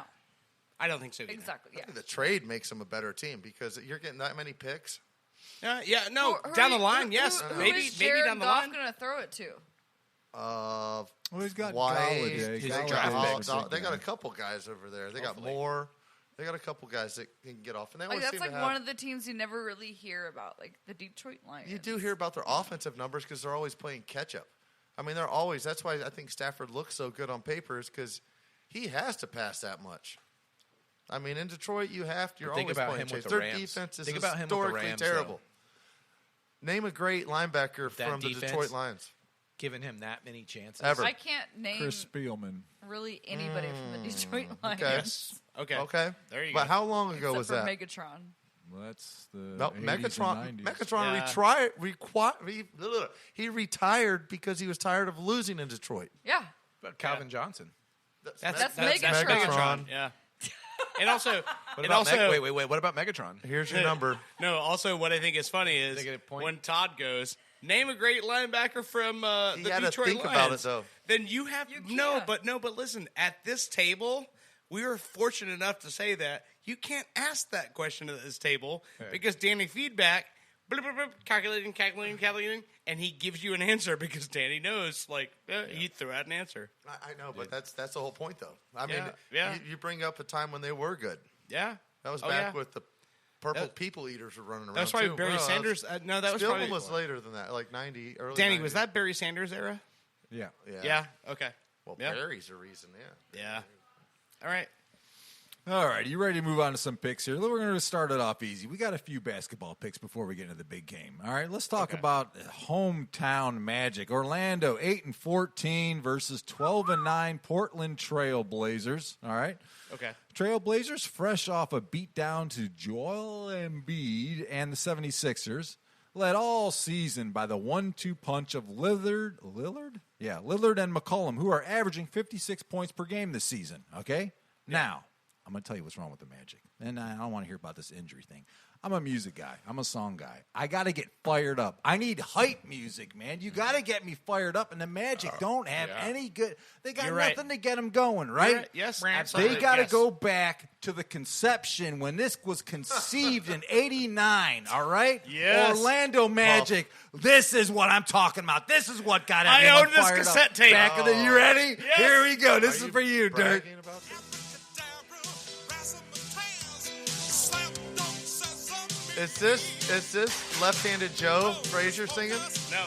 S9: I don't think so either.
S7: Exactly, yeah.
S5: I think the trade makes them a better team because you're getting that many picks.
S9: No, down the line, yes. Maybe down the line.
S7: Who's going to throw it to?
S3: Well, he's got
S5: White.
S3: His
S5: draft picks. They got a couple guys over there. They got more. They got a couple guys that can get off. And they always
S7: that's
S5: seem
S7: like
S5: to have,
S7: one of the teams you never really hear about, like the Detroit Lions.
S5: You do hear about their offensive numbers because they're always playing catch-up. I mean, they're always – that's why I think Stafford looks so good on paper is because he has to pass that much. I mean, in Detroit, you're always playing chase. Their defense is historically terrible. Name a great linebacker from the Detroit Lions.
S8: Giving him that many chances.
S5: Ever.
S7: I can't name
S3: Chris Spielman.
S7: really anybody from the Detroit Lions.
S5: Okay.
S9: Yes. Okay. There you
S5: go. But how long ago
S7: Except
S5: was
S7: for
S5: that?
S7: Megatron.
S3: Well, that's the
S5: No,
S3: 80s and 90s.
S5: Megatron he retired because he was tired of losing in Detroit.
S7: Yeah.
S8: But Calvin Johnson.
S7: That's Megatron.
S9: Yeah. And also,
S8: wait. What about Megatron?
S5: Here's your number.
S9: No. Also, what I think is funny is when Todd goes, name a great linebacker from the
S5: He had to
S9: Detroit
S5: think
S9: Lions.
S5: about it though.
S9: Then you have but listen. At this table, we were fortunate enough to say that you can't ask that question at this table because Danny feedback. Calculating, and he gives you an answer because Danny knows, he threw out an answer.
S5: I know, but that's the whole point, though. I mean,
S9: Yeah.
S5: You bring up a time when they were good.
S9: Yeah.
S5: That was back with the purple people eaters were running around.
S9: That's probably
S5: too.
S9: Barry Sanders. No, that was
S5: Spielman
S9: probably
S5: was later than that, like 90, early
S9: Danny,
S5: 90s.
S9: was that Barry Sanders era?
S3: Yeah.
S9: Yeah. Okay.
S5: Well, Barry's the reason,
S9: Yeah. All right.
S3: All right, you ready to move on to some picks here? We're going to start it off easy. We got a few basketball picks before we get into the big game. All right, let's talk about hometown magic. Orlando 8-14 versus 12-9 Portland Trail Blazers. All right.
S9: Okay.
S3: Trail Blazers fresh off a beatdown to Joel Embiid and the 76ers, led all season by the 1-2 punch of Lillard? Yeah, Lillard and McCollum, who are averaging 56 points per game this season. Okay? Now, I'm going to tell you what's wrong with the Magic. And I don't want to hear about this injury thing. I'm a music guy. I'm a song guy. I got to get fired up. I need hype music, man. You got to get me fired up. And the Magic don't have any good. They got nothing to get them going, right?
S9: Yes,
S3: They got to go back to the conception when this was conceived in 89, all right?
S9: Yes.
S3: Orlando Magic. This is what I'm talking about. This is what got
S9: I
S3: everyone
S9: own this
S3: fired
S9: cassette
S3: up.
S9: tape.
S3: Back of the, you ready?
S9: Yes.
S3: Here we go. This is for you, Dirk.
S5: Is this left-handed Joe Frazier singing?
S9: No.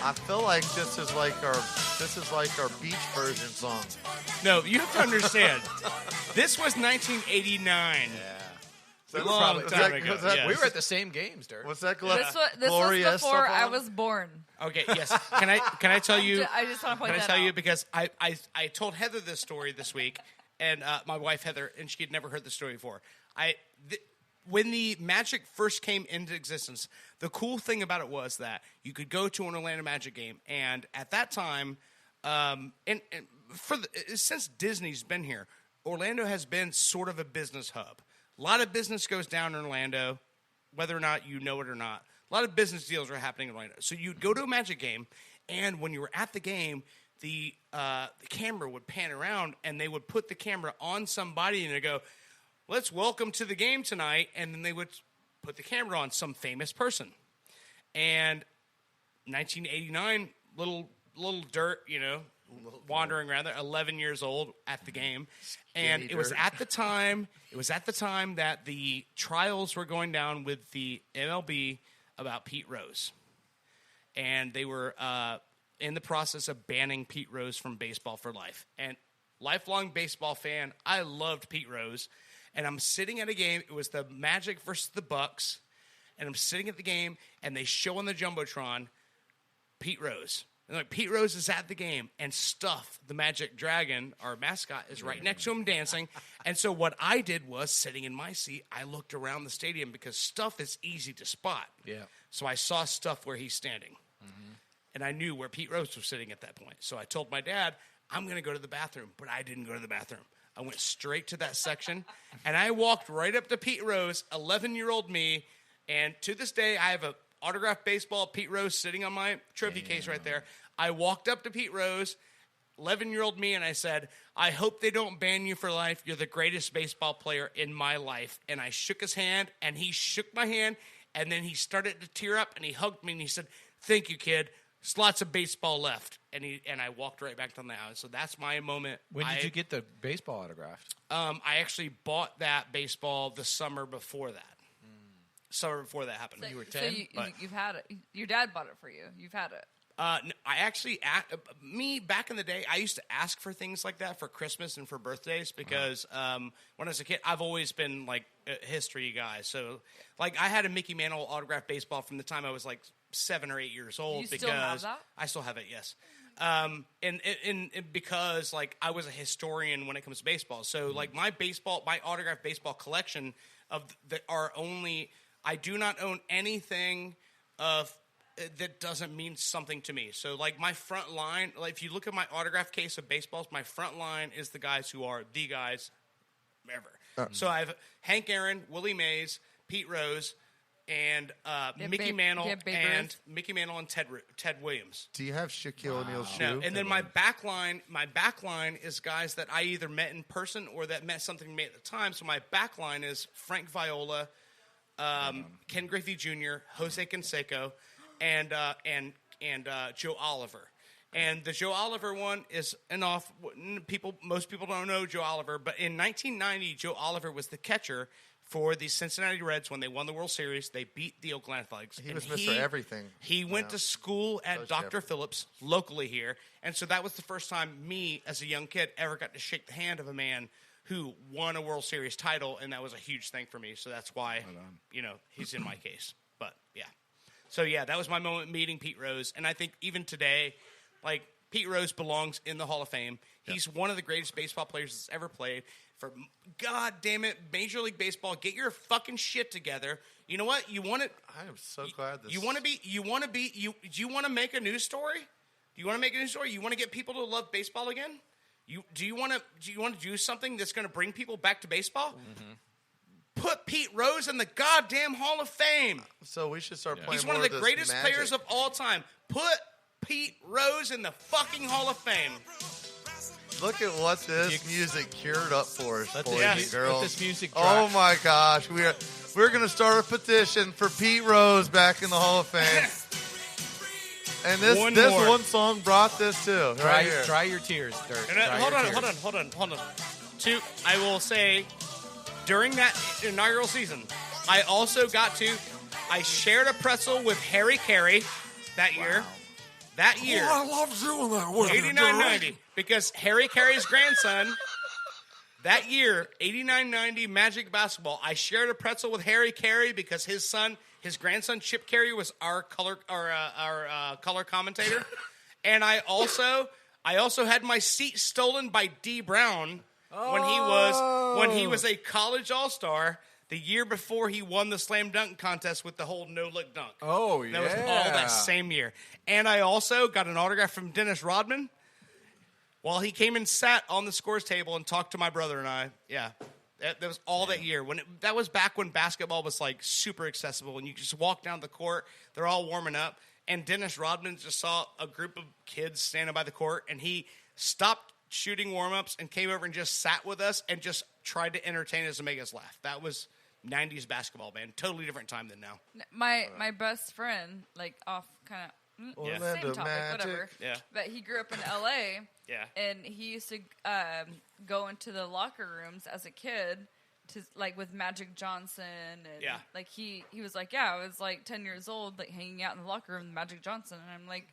S5: I feel like this is like our beach version song.
S9: No, you have to understand. This was 1989.
S5: So
S9: A long time ago. Yes.
S8: We were at the same games, Dirk.
S5: What's that?
S7: This was before I was born.
S9: Okay, yes. Can I tell you?
S7: I just want to point
S9: Can I
S7: that
S9: tell
S7: out.
S9: you because I told Heather this story this week, and my wife Heather, and she had never heard the story before. When the Magic first came into existence, the cool thing about it was that you could go to an Orlando Magic game, and at that time, since Disney's been here, Orlando has been sort of a business hub. A lot of business goes down in Orlando, whether or not you know it or not. A lot of business deals are happening in Orlando. So you'd go to a Magic game, and when you were at the game, the camera would pan around, and they would put the camera on somebody, and they'd go, let's welcome to the game tonight, and then they would put the camera on some famous person. And 1989, little dirt, wandering around there, 11 years old at the game. And it was at the time that the trials were going down with the MLB about Pete Rose. And they were in the process of banning Pete Rose from baseball for life. And lifelong baseball fan, I loved Pete Rose. And I'm sitting at a game. It was the Magic versus the Bucs. And I'm sitting at the game, and they show on the Jumbotron Pete Rose. And like, Pete Rose is at the game, and Stuff, the Magic Dragon, our mascot, is right next to him dancing. And so what I did was, sitting in my seat, I looked around the stadium because Stuff is easy to spot.
S8: Yeah.
S9: So I saw Stuff where he's standing. Mm-hmm. And I knew where Pete Rose was sitting at that point. So I told my dad, I'm going to go to the bathroom. But I didn't go to the bathroom. I went straight to that section, and I walked right up to Pete Rose, 11-year-old me, and to this day, I have an autographed baseball Pete Rose sitting on my trophy case right there. I walked up to Pete Rose, 11-year-old me, and I said, I hope they don't ban you for life. You're the greatest baseball player in my life. And I shook his hand, and he shook my hand, and then he started to tear up, and he hugged me, and he said, thank you, kid. There's lots of baseball left. And I walked right back down the aisle. So that's my moment.
S8: When did you get the baseball autographed?
S9: I actually bought that baseball the summer before that. Summer before that happened.
S7: So,
S9: You were
S7: so
S9: 10?
S7: you've had it. Your dad bought it for you. You've had it.
S9: I actually, back in the day, I used to ask for things like that for Christmas and for birthdays because when I was a kid, I've always been like a history guy. So, like, I had a Mickey Mantle autographed baseball from the time I was like 7 or 8 years old.
S7: You still have that?
S9: I still have it, yes. And because like I was a historian when it comes to baseball, so like my autographed baseball collection I do not own anything that doesn't mean something to me. So like my front line, like if you look at my autograph case of baseballs, my front line is the guys who are the guys ever. So I have Hank Aaron, Willie Mays, Pete Rose, and Mickey Mantle and Ted Williams.
S5: Do you have Shaquille O'Neal's shoe?
S9: No, and then my back line is guys that I either met in person or that meant something to me at the time. So my back line is Frank Viola, Ken Griffey Jr., Jose Canseco, and Joe Oliver. And the Joe Oliver one is most people don't know Joe Oliver, but in 1990, Joe Oliver was the catcher for the Cincinnati Reds when they won the World Series. They beat the Oakland Athletics.
S5: He was Mr. Everything.
S9: He went to school at Dr. Phillips locally here, and so that was the first time me, as a young kid, ever got to shake the hand of a man who won a World Series title, and that was a huge thing for me. So that's why, he's in my case. But, yeah. So, yeah, that was my moment meeting Pete Rose, and I think even today, like, Pete Rose belongs in the Hall of Fame. He's one of the greatest baseball players that's ever played. For God damn it, Major League Baseball, get your fucking shit together. You know what? You want it?
S5: I am so glad this.
S9: Do you want to make a news story? Do you want to make a news story? You want to get people to love baseball again? Do you want to do something that's going to bring people back to baseball? Mm-hmm. Put Pete Rose in the goddamn Hall of Fame.
S5: So we should start playing.
S9: He's one of the greatest players of all time. Put Pete Rose in the fucking Hall of Fame.
S5: Look at what this music cured up for us, boys and girls.
S8: Let this music
S5: oh my gosh, we're gonna start a petition for Pete Rose back in the Hall of Fame. And this one song brought this too.
S8: Dry your tears, Dirk.
S9: Hold on. I will say, during that inaugural season, I also I shared a pretzel with Harry Carey that year. That year,
S16: I love doing that with you,
S9: 89-90, because Harry Carey's grandson. That year, 89-90 Magic basketball. I shared a pretzel with Harry Carey because his grandson Chip Carey was our color commentator, and I also had my seat stolen by D Brown when he was a college all-star the year before he won the slam dunk contest with the whole no look dunk.
S3: Oh yeah,
S9: that was all that same year. And I also got an autograph from Dennis Rodman. While he came and sat on the scores table and talked to my brother and I, that was all that year. That was back when basketball was like super accessible, and you just walk down the court, they're all warming up, and Dennis Rodman just saw a group of kids standing by the court, and he stopped shooting warm-ups and came over and just sat with us and just tried to entertain us and make us laugh. That was 90s basketball, man. Totally different time than now.
S7: My best friend, like off kind of same topic, whatever.
S9: Yeah.
S7: But he grew up in L.A.
S9: Yeah.
S7: And he used to go into the locker rooms as a kid to like with Magic Johnson and like he was like, I was like 10 years old, like hanging out in the locker room with Magic Johnson, and I'm like,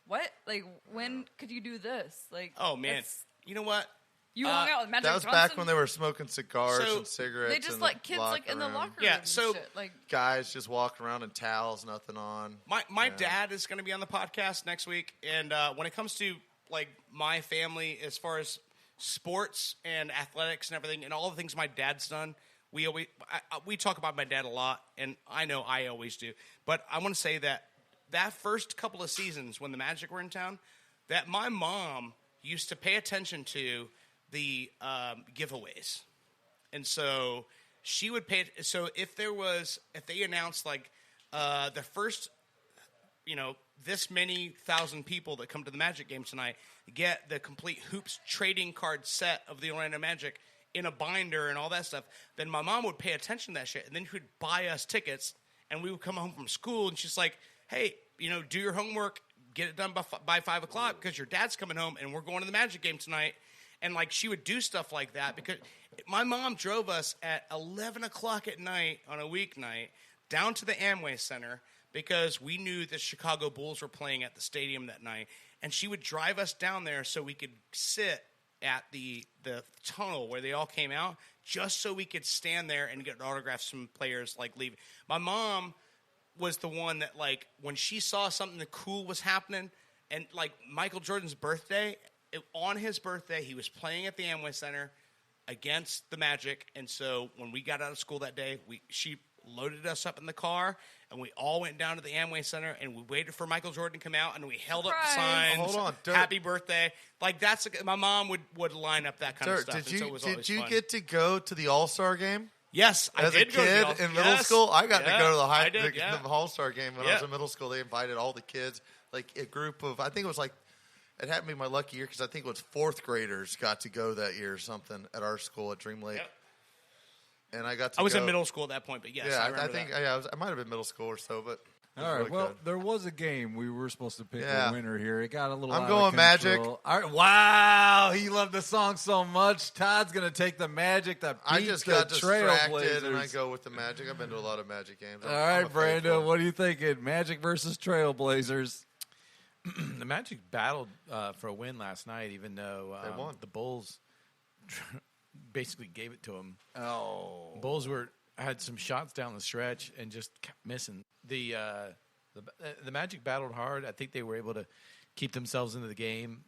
S7: what? Like when could you do this? Like,
S9: oh man, you know what?
S7: You hung out with Magic Johnson?
S5: That was back when they were smoking cigars
S9: So,
S5: and cigarettes.
S7: They just
S5: in
S7: like
S5: the
S7: kids like in the locker room.
S9: Yeah,
S7: and
S9: so
S7: shit. Like
S5: guys just walking around in towels, nothing on.
S9: My dad is going to be on the podcast next week, and when it comes to like my family, as far as sports and athletics and everything, and all the things my dad's done, we talk about my dad a lot, and I know I always do. But I want to say that first couple of seasons when the Magic were in town, that my mom used to pay attention to the giveaways, and so she would pay. So if they announced like the first, this many thousand people that come to the Magic game tonight get the complete hoops trading card set of the Orlando Magic in a binder and all that stuff, then my mom would pay attention to that shit, and then she would buy us tickets, and we would come home from school, and she's like, hey, do your homework, get it done by 5 o'clock because your dad's coming home, and we're going to the Magic game tonight. And, like, she would do stuff like that because my mom drove us at 11 o'clock at night on a weeknight down to the Amway Center because we knew the Chicago Bulls were playing at the stadium that night. And she would drive us down there so we could sit at the tunnel where they all came out just so we could stand there and get autographs from players, like, leaving. My mom was the one that, like, when she saw something that cool was happening, and, like, Michael Jordan's birthday – on his birthday, he was playing at the Amway Center against the Magic, and so when we got out of school that day, she loaded us up in the car, and we all went down to the Amway Center, and we waited for Michael Jordan to come out, and we held up signs,
S5: hold on,
S9: happy birthday. Like, my mom would line up that kind of stuff.
S5: Did you get to go to the All-Star game?
S9: Yes, I did go to the
S5: As a
S9: All-Star
S5: kid in middle school, I got to go to the
S9: the
S5: All-Star game when I was in middle school. They invited all the kids, like a group of, I think it was like, it happened to be my lucky year because I think it was fourth graders got to go that year or something at our school at Dream Lake. Yep. And I got to
S9: I was in middle school at that point, but yes.
S5: Yeah, I think I might have been middle school or so, but.
S3: All right,
S5: really
S3: well,
S5: good.
S3: there was a game we were supposed to pick a winner here. It got a little.
S5: I'm going Magic.
S3: All right, wow, he loved the song so much. Todd's going to take the Magic.
S5: I just got distracted, and I go with the Magic. I've been to a lot of Magic games.
S3: All right, Brando, what are you thinking? Magic versus Trailblazers.
S8: The Magic battled for a win last night, even though
S5: they won.
S8: The Bulls basically gave it to them.
S3: Oh,
S8: Bulls had some shots down the stretch and just kept missing. The Magic battled hard. I think they were able to keep themselves into the game.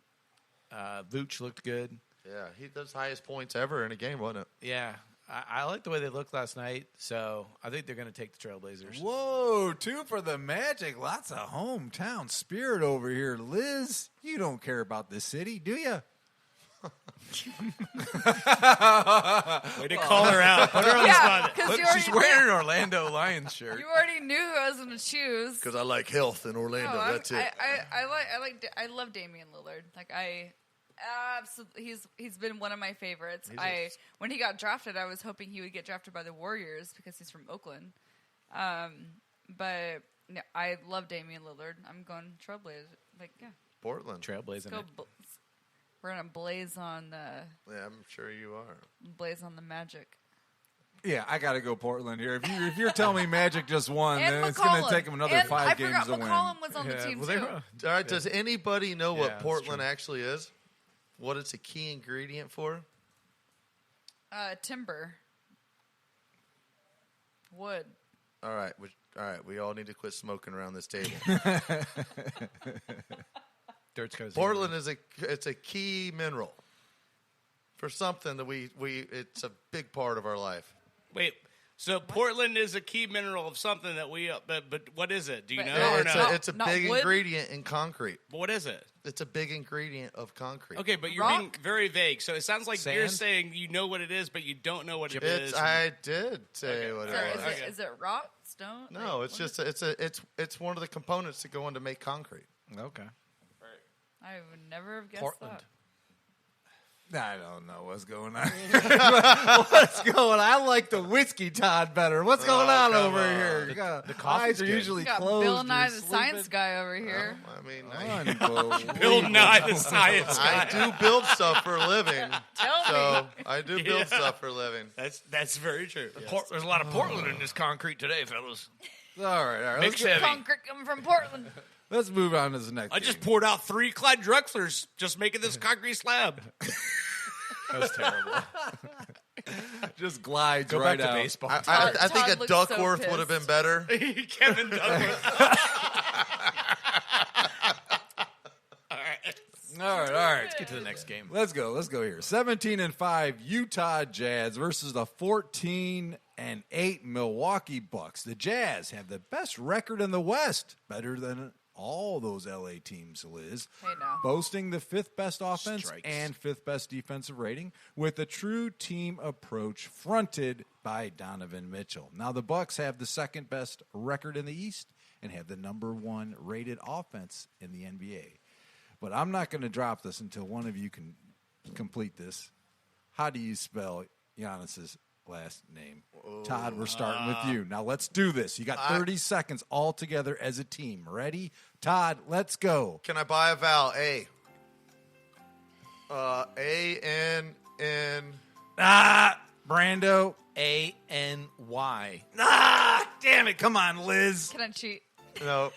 S8: Vooch looked good.
S5: Yeah, he does highest points ever in a game, wasn't it?
S8: Yeah. I like the way they looked last night, so I think they're going to take the Trailblazers.
S3: Whoa, 2 for the Magic. Lots of hometown spirit over here. Liz, you don't care about this city, do you?
S9: Way to call her out. Put her on the spot.
S7: Look,
S8: she's wearing an Orlando Lions shirt.
S7: You already knew who I was going to choose.
S5: Because I like health in Orlando. That's it.
S7: I love Damian Lillard. Like absolutely, he's been one of my favorites. When he got drafted, I was hoping he would get drafted by the Warriors because he's from Oakland. But no, I love Damian Lillard. I'm going Trailblazers.
S5: Portland.
S8: Trailblazing.
S7: We're gonna blaze on the.
S5: Yeah, I'm sure you are.
S7: Blaze on the Magic.
S3: Yeah, I got to go Portland here. If you're telling me Magic just won,
S7: And
S3: then it's going to
S7: McCollum.
S3: take them another
S7: And
S3: 5
S7: I
S3: games
S7: forgot
S3: to win.
S7: McCollum was on the team, too.
S5: All right, does anybody know
S3: Yeah,
S5: what
S3: that's
S5: Portland
S3: true.
S5: actually is? What it's a key ingredient for?
S7: Timber. Wood.
S5: All right, we all need to quit smoking around this table.
S8: Dirt's goes
S5: Portland is it's a key mineral for something that we it's a big part of our life.
S9: Wait, so Portland is a key mineral of something that we, but what is it? Do you know
S5: Yeah,
S9: or
S5: it's
S9: no?
S5: it's a big ingredient in concrete.
S9: What is it?
S5: It's a big ingredient of concrete.
S9: Okay, but you're being very vague. So it sounds like you're saying you know what it is, but you don't know what it is.
S5: I did say what it was.
S7: Is it rock, stone?
S5: No, it's just it's one of the components that go in to make concrete.
S3: Okay.
S7: I would never have guessed
S3: Portland.
S7: that.
S3: I don't know what's going on. What's going on? I like the whiskey Todd better. What's going on over here?
S8: The
S3: eyes are usually
S7: Got
S3: closed.
S7: Bill Nye
S3: You're
S7: the
S3: sleeping.
S7: Science Guy over here.
S5: I mean,
S9: Bill Nye the Science Guy.
S5: I do build stuff for a living.
S7: Tell me.
S5: I do build stuff for a living.
S9: That's very true.
S14: There's a lot of Portland in this concrete today, fellas.
S3: All right.
S14: Mix heavy.
S7: Concrete coming from Portland.
S3: Let's move on to the next.
S9: I just poured out 3 Clyde Drexlers just making this concrete slab.
S8: That was terrible.
S3: Just glides
S8: Go
S3: right
S8: back to
S3: out.
S8: baseball.
S5: I think
S7: Todd
S5: a
S7: looks so
S5: Duckworth would have been
S7: pissed.
S5: better.
S9: Kevin Duckworth.
S3: All right.
S8: Let's get to the next game.
S3: Let's go here. 17-5 Utah Jazz versus the 14-8 Milwaukee Bucks. The Jazz have the best record in the West, better than all those LA teams, Liz.
S7: Hey, now.
S3: Boasting the 5th best offense
S8: Strikes.
S3: and 5th best defensive rating with a true team approach fronted by Donovan Mitchell. Now the Bucks have the 2nd best record in the East and have the number 1 rated offense in the NBA. But I'm not going to drop this until one of you can complete this. How do you spell Giannis's last name? Todd, we're starting with you. Now let's do this. You got 30 seconds all together as a team. Ready? Todd, let's go.
S5: Can I buy a vowel? A. A-N-N.
S3: Brando.
S8: A-N-Y.
S3: Damn it. Come on, Liz.
S7: Can I cheat?
S5: No.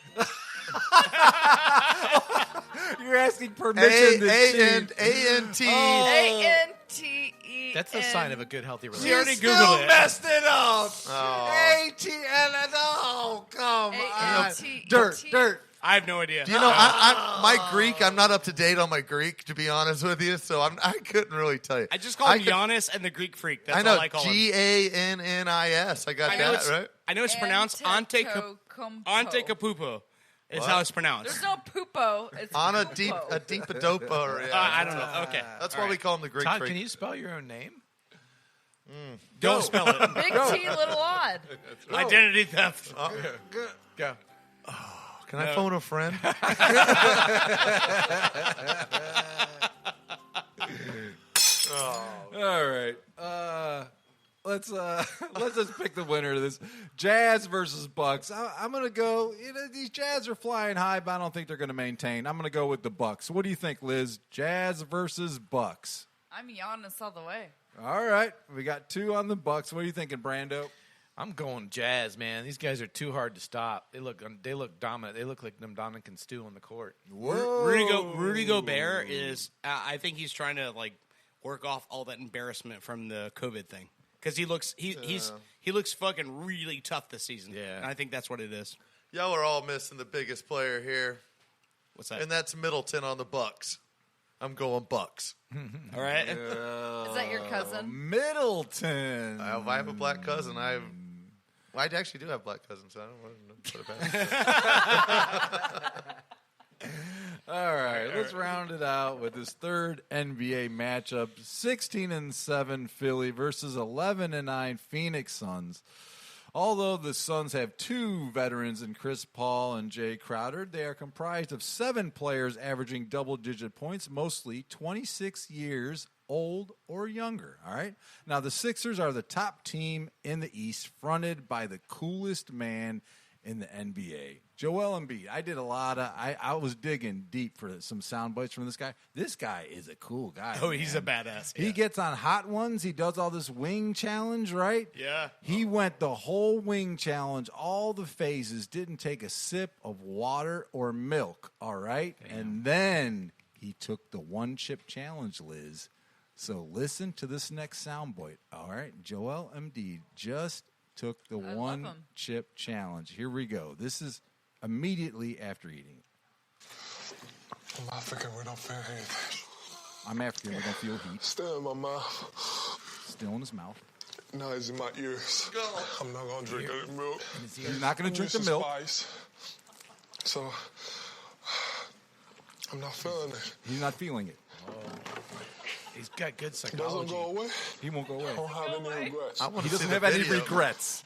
S3: You're asking permission to cheat.
S5: A-N-T.
S7: A-N-T-E.
S8: That's the sign of a good, healthy
S3: You
S8: relationship.
S3: still messed it up.
S5: Oh.
S3: A-T-N. Oh, come on.
S7: A-N-T-E.
S3: Dirt.
S9: I have no idea.
S5: Do you know, my Greek, I'm not up to date on my Greek, to be honest with you, so I couldn't really tell you.
S9: I just call him Giannis and the Greek Freak. That's
S5: I know,
S9: all I call him.
S5: G-A-N-N-I-S. I got that, right?
S9: I know it's pronounced Antetokounmpo. Is
S5: What?
S9: how it's pronounced.
S7: There's no poopo. It's
S5: On a
S7: poopo.
S5: deepadopa. Or, yeah.
S9: I don't know. Okay.
S5: That's
S9: All
S5: why
S9: right.
S5: we call him the Greek
S8: Todd,
S5: freak.
S8: can you spell your own name?
S9: Don't spell it.
S7: Big T, little odd.
S9: Identity theft.
S8: Go.
S5: Can I phone a friend?
S3: All right. Let's just pick the winner of this. Jazz versus Bucks. I'm gonna go. These Jazz are flying high, but I don't think they're gonna maintain. I'm gonna go with the Bucks. What do you think, Liz? Jazz versus Bucks.
S7: I'm Giannis all the way.
S3: All right, we got 2 on the Bucks. What are you thinking, Brando?
S8: I'm going Jazz, man. These guys are too hard to stop. They look dominant. They look like them Dominican stew on the court.
S9: Rudy Gobert is. I think he's trying to work off all that embarrassment from the COVID thing because he looks fucking really tough this season.
S8: Yeah,
S9: and I think that's what it is.
S5: Y'all are all missing the biggest player here.
S9: What's that?
S5: And that's Middleton on the Bucks. I'm going Bucks.
S9: All right.
S7: Is that your cousin?
S3: Middleton.
S5: I have a black cousin. I actually do have black cousins, so I don't want to put it back.
S3: All right, let's round it out with this third NBA matchup: 16-7 Philly versus 11-9 Phoenix Suns. Although the Suns have 2 veterans in Chris Paul and Jay Crowder, they are comprised of 7 players averaging double-digit points, mostly 26 years old or younger. All right. Now the Sixers are the top team in the East, fronted by the coolest man in the NBA. Joel Embiid. I did a lot of. I was digging deep for some sound bites from this guy. This guy is a cool guy.
S9: Oh, he's a
S3: man.
S9: badass.
S3: He gets on hot ones. He does all this wing challenge, right?
S9: Yeah.
S3: He went the whole wing challenge, all the phases, didn't take a sip of water or milk, all right? Damn. And then he took the one chip challenge, Liz. So listen to this next soundbite, all right? Joel Embiid just took the one chip challenge. Here we go. This is immediately after eating it.
S16: I'm African, we don't feel anything.
S3: I'm African, we don't feel heat.
S16: Still in my mouth.
S3: Still in his mouth.
S16: Now it's in my ears. I'm not going to drink any milk.
S3: You're not going to drink the milk.
S16: Spice. So, I'm not feeling it.
S3: He's not feeling it.
S8: Oh. He's got good psychology.
S16: Doesn't go away?
S3: He won't go away.
S16: I don't have any regrets.
S3: He doesn't have any regrets.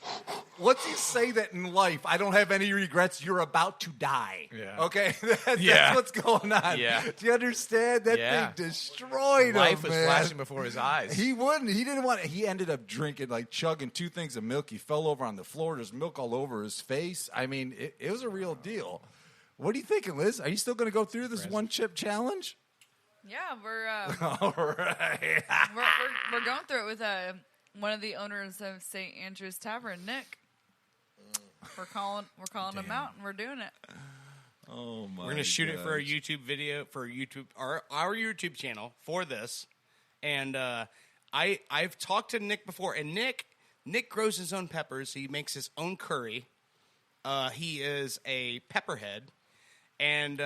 S3: Once you say that in life, I don't have any regrets, you're about to die.
S8: Yeah.
S3: Okay? That's what's going on.
S8: Yeah.
S3: Do you understand? That thing destroyed him,
S8: Life was
S3: man.
S8: flashing before his eyes.
S3: He wouldn't. He didn't want it. He ended up drinking, like chugging 2 things of milk. He fell over on the floor. There's milk all over his face. I mean, it was a real deal. What are you thinking, Liz? Are you still going to go through this one chip challenge?
S7: Yeah, we're
S3: all right.
S7: we're going through it with one of the owners of St. Andrew's Tavern, Nick. We're calling him out, and we're doing it.
S3: Oh my!
S9: We're gonna shoot it for a YouTube video for YouTube our YouTube channel for this, and I've talked to Nick before, and Nick grows his own peppers. He makes his own curry. He is a pepperhead. And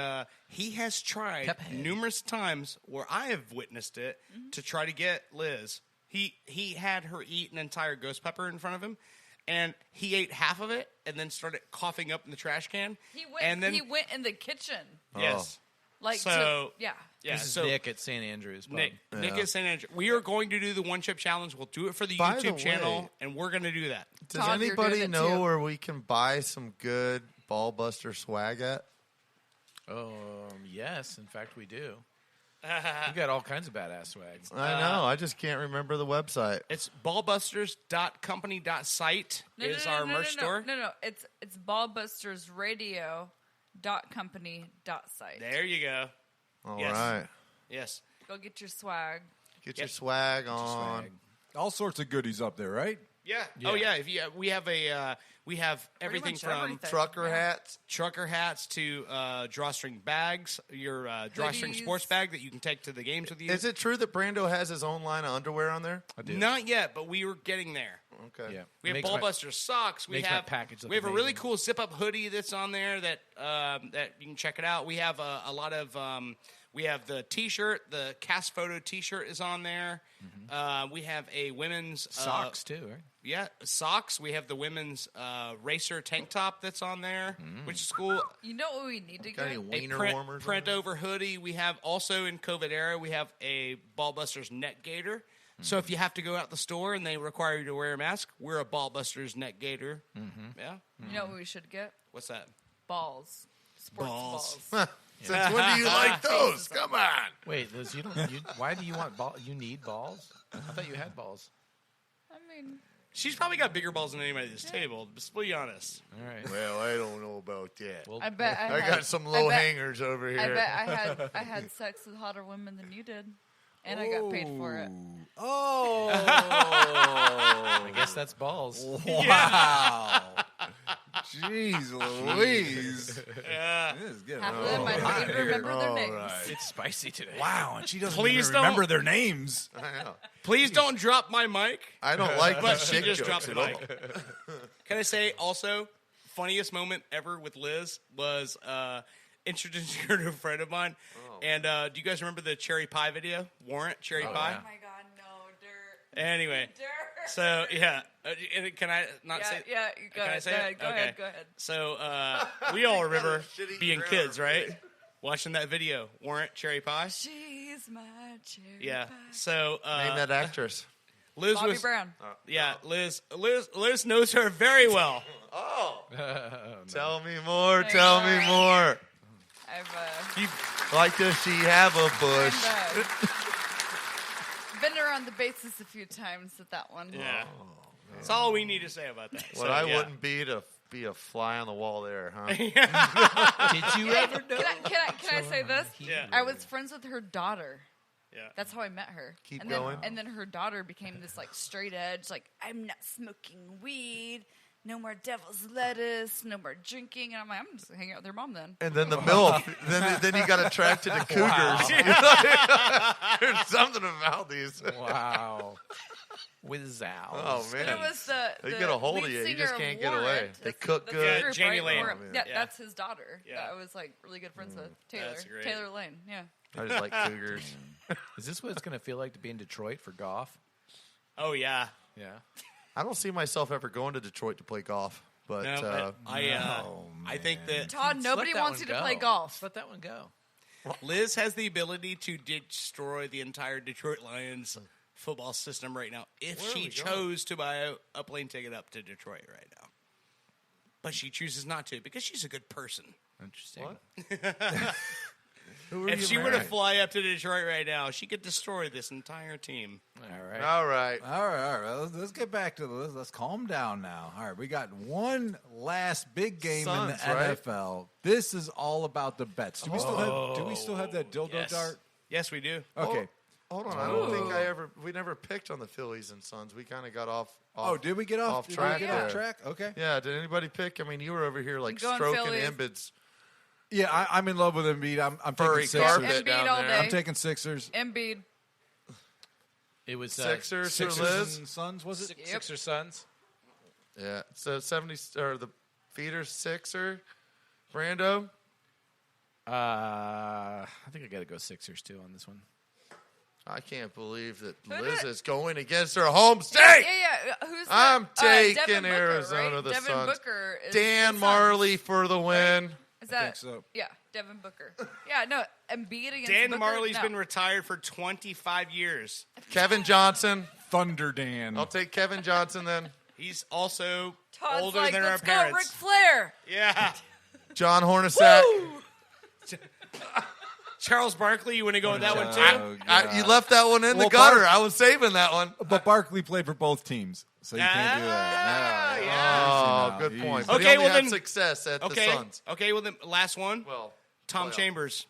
S9: he has tried numerous times where I have witnessed it to try to get Liz. He had her eat an entire ghost pepper in front of him, and he ate half of it and then started coughing up in the trash can.
S7: He went.
S9: And then
S7: he went in the kitchen.
S9: Yes.
S7: Like
S9: so.
S7: Yeah.
S8: This is Nick at St. Andrews.
S9: Nick at St. Andrews. We are going to do the one chip challenge. We'll do it for the YouTube channel, and we're going to do that.
S5: Does anybody know where we can buy some good Ballbuster swag at?
S8: Yes. In fact, we do. We got all kinds of badass swag.
S5: I know. I just can't remember the website.
S9: It's ballbusters.company.site is our merch store.
S7: No. It's ballbustersradio.company.site.
S9: There you go.
S5: All right.
S9: Yes.
S7: Go get your swag.
S5: Get your swag on.
S3: All sorts of goodies up there, right?
S9: Yeah. Oh yeah. We have everything from
S5: trucker
S9: hats to drawstring bags, your drawstring sports bag that you can take to the games with you.
S5: Is it true that Brando has his own line of underwear on there?
S8: I do.
S9: Not yet, but we were getting there.
S5: Okay.
S8: Yeah.
S9: We have Ballbuster socks. We have a really cool zip up hoodie that's on there that you can check it out. We have a lot of we have the T-shirt, the cast photo T-shirt is on there. Mm-hmm. We have a women's
S8: socks too, right?
S9: Yeah, socks. We have the women's racer tank top that's on there, which is cool.
S7: You know what we need to get?
S5: A
S9: print over hoodie. We have also in COVID era, we have a Ballbusters neck gaiter. So if you have to go out the store and they require you to wear a mask, we're a Ballbusters neck gaiter. Mm-hmm. Yeah.
S7: You know what we should get?
S9: What's that?
S7: Balls. Sports balls.
S5: Since when do you like those? Come on.
S8: Wait, Liz, why do you want balls? You need balls? I thought you had balls.
S7: I mean,
S9: she's probably got bigger balls than anybody at this table. Just be honest.
S8: All right.
S5: Well, I don't know about that.
S8: Well,
S7: I bet
S5: I got some low hangers over here.
S7: I bet I had sex with hotter women than you did, and I got paid for it.
S3: Oh.
S8: I guess that's balls.
S3: Wow. Jeez Louise.
S9: Yeah.
S3: This is getting
S7: Half of them I don't even remember their names.
S3: Right.
S8: It's spicy today.
S3: Wow, and she doesn't
S9: Please
S3: even remember their names.
S5: I know.
S9: Please don't drop my mic.
S5: I don't like
S9: But
S5: these
S9: she
S5: shit
S9: just
S5: jokes
S9: dropped the
S5: at all.
S9: mic. Can I say also, funniest moment ever with Liz was introducing her to a friend of mine. Oh. And do you guys remember the cherry pie video? Warrant cherry pie?
S7: Oh my God, no, dirt.
S9: Anyway.
S7: Dirt.
S9: So, yeah. Can I not say
S7: Yeah, go ahead. Go ahead.
S9: So, we all remember being kids, right? Watching that video, Warrant cherry pie.
S7: She's my cherry
S9: Yeah.
S7: pie.
S9: So,
S5: Name that actress.
S9: Liz
S7: Bobby
S9: was
S7: Brown.
S9: Yeah, Liz knows her very well.
S5: Oh.
S8: No.
S5: Tell me more. Tell me more.
S7: I've
S5: Like, does she have a bush?
S7: been around the bases a few times with that one.
S9: Yeah. That's all we need to say about that.
S5: What
S9: So,
S5: I
S9: yeah.
S5: wouldn't be to be a fly on the wall there, huh?
S8: Did you ever know?
S7: Can I say this?
S9: Yeah.
S7: I was friends with her daughter.
S9: Yeah.
S7: That's how I met her.
S5: Keep
S7: and
S5: going.
S7: And then her daughter became this like straight edge, like I'm not smoking weed, no more devil's lettuce, no more drinking. And I'm like, I'm just hanging out with their mom then.
S5: And then the MILF. then he got attracted to cougars.
S8: Wow.
S5: There's something about these.
S8: Wow. With Zow.
S5: Oh, man.
S7: It was
S5: They
S7: the
S5: get a hold of
S7: lead
S5: you. You
S7: singer
S5: just
S7: of
S5: can't get
S7: Warrant.
S5: away. They
S7: That's
S5: cook
S7: the
S5: good.
S7: group,
S9: Jenny
S7: right?
S9: Lane.
S7: Warrant.
S9: Oh,
S7: Yeah,
S9: yeah.
S7: that's his daughter.
S9: Yeah.
S7: That I was like really good friends with Taylor.
S9: That's great.
S7: Taylor Lane. Yeah.
S5: I just like cougars.
S8: Is this what it's going to feel like to be in Detroit for golf?
S9: Oh, yeah.
S8: Yeah.
S5: I don't see myself ever going to Detroit to play golf. But
S9: No, I think that
S7: Todd,
S8: Just
S7: nobody
S8: let that
S7: wants
S8: one
S7: you to
S8: go.
S7: play golf.
S8: Just let that one go.
S9: Liz has the ability to destroy the entire Detroit Lions football system right now if
S5: Where are
S9: she
S5: we going?
S9: chose to buy a plane ticket up to Detroit right now. But she chooses not to because she's a good person.
S8: Interesting.
S5: Who are
S9: If
S5: you
S9: she were to
S5: marrying?
S9: fly up to Detroit right now, she could destroy this entire team.
S8: All right.
S5: All right.
S3: All right. Let's get back to this. Let's calm down now. All right. We got one last big game in the
S5: Suns, right?
S3: NFL. This is all about the bets. Do we still have that dildo
S9: Yes.
S3: dart?
S9: Yes, we do.
S3: Okay.
S5: Hold on. I don't think we never picked on the Phillies and Suns. We kind of got off.
S3: Oh, did we get off
S5: off track?
S3: Did we get off
S5: there.
S3: track? Okay.
S5: Yeah. Did anybody pick? I mean, you were over here like
S7: Going
S5: stroking
S7: Phillies.
S5: Embiid's
S3: Yeah, I'm in love with Embiid. I'm
S5: furry
S3: taking Sixers.
S5: carpet
S7: Embiid
S5: down
S7: all
S5: there.
S7: day.
S3: I'm taking Sixers.
S7: Embiid.
S8: It was
S5: Sixers for
S3: Sixers
S5: Liz.
S3: and Suns, was it?
S8: Sixers Suns.
S5: Yeah. So 70 or the feeder Sixer, Brando.
S8: I think I got to go Sixers too on this one.
S5: I can't believe that
S7: Who
S5: Liz
S7: did-
S5: is going against her home state.
S7: Yeah. Who's the,
S5: I'm taking
S7: Devin Booker,
S5: Arizona
S7: right?
S5: the
S7: Devin
S5: Suns.
S7: Booker is
S5: Dan
S7: the Suns.
S5: Marley for the win.
S7: Is that?
S3: think so.
S7: Yeah, Devin Booker. Yeah, no, Embiid against
S9: Dan
S7: Booker.
S9: Marley's
S7: no.
S9: been retired for 25 years.
S5: Kevin Johnson.
S3: Thunder Dan.
S5: I'll take Kevin Johnson then.
S9: He's also
S7: Todd's
S9: older
S7: like,
S9: than our
S7: let's go,
S9: parents.
S7: Ric Flair.
S9: Yeah.
S5: John Hornacek.
S9: Charles Barkley, you want to go with that one too?
S3: Oh, God.
S5: You left that one in the
S3: Well,
S5: gutter. I was saving that one.
S3: But Barkley played for both teams, so you can't do that.
S5: Oh,
S3: No,
S5: good
S3: easy
S5: point.
S3: now.
S5: But
S9: Okay,
S5: he only
S9: well
S5: had
S9: then-
S5: success at the
S9: Okay.
S5: Suns.
S9: Okay, well, then last one.
S5: Well,
S9: Tom
S5: playoff.
S9: Chambers.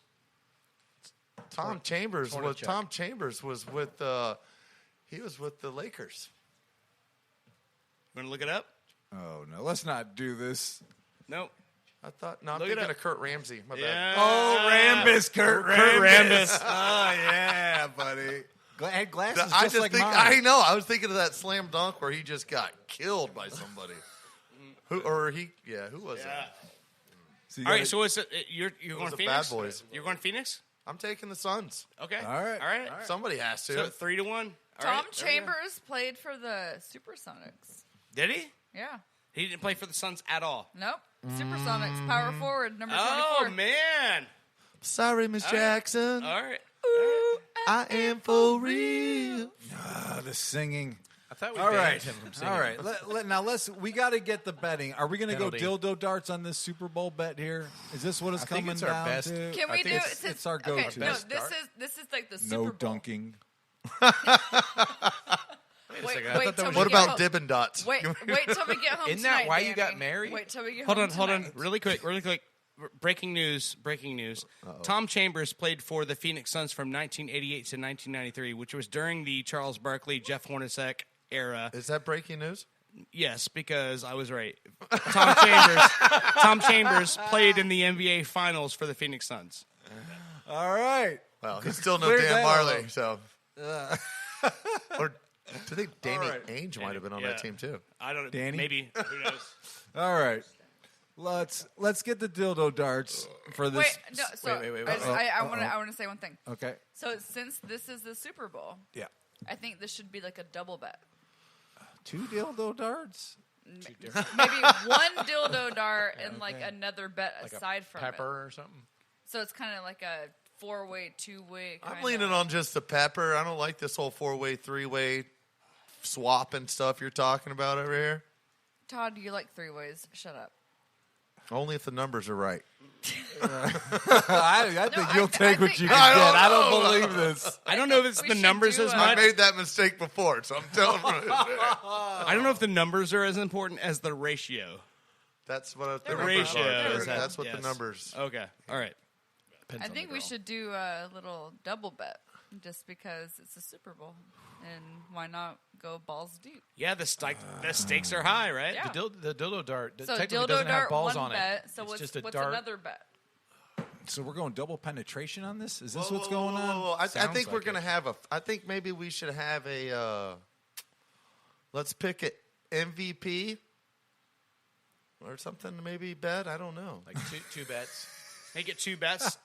S5: Tom Chambers was
S8: Hornacek.
S5: Tom Chambers was with he was with the Lakers.
S9: You want to look it up?
S3: Oh no, let's not do this.
S9: Nope.
S5: I thought no, I'm
S9: Look it
S5: thinking
S9: up.
S5: of Kurt Ramsey. My
S9: Yeah.
S5: bad.
S3: Oh, Rambis, Kurt
S9: Rambis.
S3: Oh yeah, buddy. Had glasses
S5: I
S3: just
S5: just
S3: like
S5: think
S3: mine.
S5: I know. I was thinking of that slam dunk where he just got killed by somebody. Who was that?
S3: So you
S9: All right,
S3: gotta-
S9: so it's you're going
S5: was the
S9: Phoenix?
S5: Bad Boys.
S9: You're going Phoenix?
S5: I'm taking the Suns.
S9: Okay.
S3: All right.
S9: All right.
S5: Somebody has to.
S9: So 3-1. All
S7: Tom
S9: right, there we go.
S7: Chambers played for the Supersonics.
S9: Did he?
S7: Yeah.
S9: He didn't play for the Suns at all.
S7: Nope. Supersonics, power forward, number 24.
S9: Oh man.
S5: Sorry, Miss
S9: All right.
S5: Jackson.
S9: All right.
S5: I am for real.
S3: the singing.
S8: I thought we
S3: All
S8: banned
S3: right.
S8: him from singing.
S3: All right. Now we got to get the betting. Are we going to go
S8: Penalty.
S3: dildo darts on this Super Bowl bet here? Is this what it's
S8: I think
S3: coming
S8: it's our
S3: down
S8: best.
S3: to?
S7: Can
S8: I
S7: we
S8: think
S7: do
S8: it's-
S7: it?
S3: it's our
S7: Okay,
S3: go-to.
S7: no,
S8: Best
S7: this
S8: start.
S7: is like the Super
S3: No
S7: Bowl.
S3: dunking.
S7: Wait till we
S5: What
S7: get
S5: about
S7: home.
S5: Dippin' Dots?
S7: Wait till we get home.
S8: Isn't that
S7: tonight,
S8: why you got
S7: Danny.
S8: married?
S7: Wait till we get
S9: Hold
S7: home.
S9: on.
S7: tonight.
S9: Really quick. Breaking news. Tom Chambers played for the Phoenix Suns from 1988 to 1993, which was during the Charles Barkley, Jeff Hornacek era.
S5: Is that breaking news?
S9: Yes, because I was right. Tom Chambers played in the NBA Finals for the Phoenix Suns.
S3: All right.
S5: Well, he's still no
S3: Cleared
S5: Dan
S3: that
S5: Marley,
S3: up.
S5: so. Or I think Danny
S3: right.
S5: Ainge might have been on
S9: Yeah.
S5: that team too.
S9: I don't know.
S3: Danny?
S9: Maybe. Who knows?
S3: All right. Let's get the dildo darts for this.
S7: Wait, no, so
S8: wait.
S7: I want to say one thing.
S3: Okay.
S7: So since this is the Super Bowl,
S3: Yeah.
S7: I think this should be like a double bet.
S3: 2 dildo darts?
S7: Maybe one dildo dart and like another bet
S8: Like
S7: aside
S8: a
S7: from
S8: pepper
S7: it.
S8: or something.
S7: So it's kind of like a 4-way, 2-way.
S5: I'm leaning on just the pepper. I don't like this whole 4-way, 3-way swap and stuff you're talking about over here.
S7: Todd, you like 3 ways? Shut up.
S5: Only if the numbers are right.
S3: I think you'll take what you can get. I don't believe this.
S9: I don't know if it's the numbers as
S5: I
S9: much.
S5: made that mistake before, so I'm telling you.
S9: I don't know if the numbers are as important as the ratio.
S5: That's what
S9: The ratio. is
S5: That's what the
S9: yes.
S5: numbers.
S9: Okay. All right.
S7: I think we should do a little double bet just because it's a Super Bowl. And why not go balls deep?
S9: Yeah, the stakes are high, right?
S7: Yeah.
S8: The dildo dart
S7: So
S8: technically
S7: dildo
S8: doesn't have
S7: dart,
S8: balls
S7: one
S8: on
S7: bet.
S8: it.
S7: So
S8: It's
S7: what's
S8: just a
S7: what's
S8: dart.
S7: another bet?
S3: So we're going double penetration on this? Is this what's going on?
S5: I
S3: Sounds
S5: think we're
S3: like
S5: going to
S3: it.
S5: have I think maybe we should have a. Let's pick an MVP or something. to Maybe bet. I don't know.
S8: Like two bets.
S9: Make it two bets.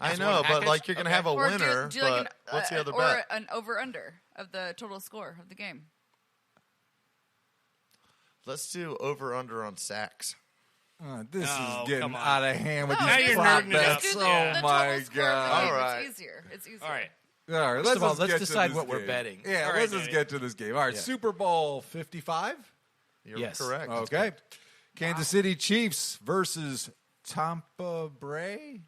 S5: I know, but like you're going to have a
S7: Or
S5: winner.
S7: do like
S5: but what's the other
S7: or
S5: bet?
S7: an over-under of the total score of the game.
S5: Let's do over/under on sacks.
S3: This
S9: Oh,
S3: is getting
S9: come on.
S3: out of hand with
S7: No,
S3: these
S9: now you're
S3: prop
S9: nerding it up.
S3: bets.
S7: Just do
S3: Oh
S7: the
S3: my
S7: total score of the
S3: god!
S7: game.
S5: All right.
S7: It's easier. It's easier.
S9: All right.
S3: All right,
S8: First
S3: let's
S8: of all,
S3: just
S8: let's
S3: get to
S8: decide
S3: this
S8: what we're
S3: game.
S8: betting.
S3: Yeah,
S9: All right,
S3: let's just
S9: Danny.
S3: get to this game. All right,
S8: Yeah.
S3: Super Bowl 55.
S5: You're
S8: Yes.
S5: correct.
S3: Okay, Kansas City Chiefs versus Tampa Bay.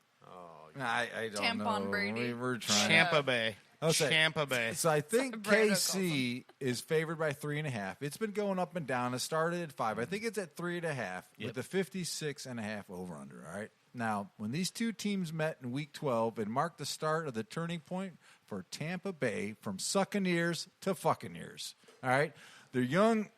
S3: I don't
S7: Tampon
S3: know.
S7: Brady.
S3: We were trying.
S9: Tampa Bay.
S3: I'll say-
S9: Tampa Bay.
S3: So I think
S7: Brando calls
S3: KC is favored by 3.5. It's been going up and down. It started at 5. I think it's at 3.5 with the 56.5 over under. All right. Now, when these two teams met in Week 12, it marked the start of the turning point for Tampa Bay from sucking ears to fucking ears. All right. Their young,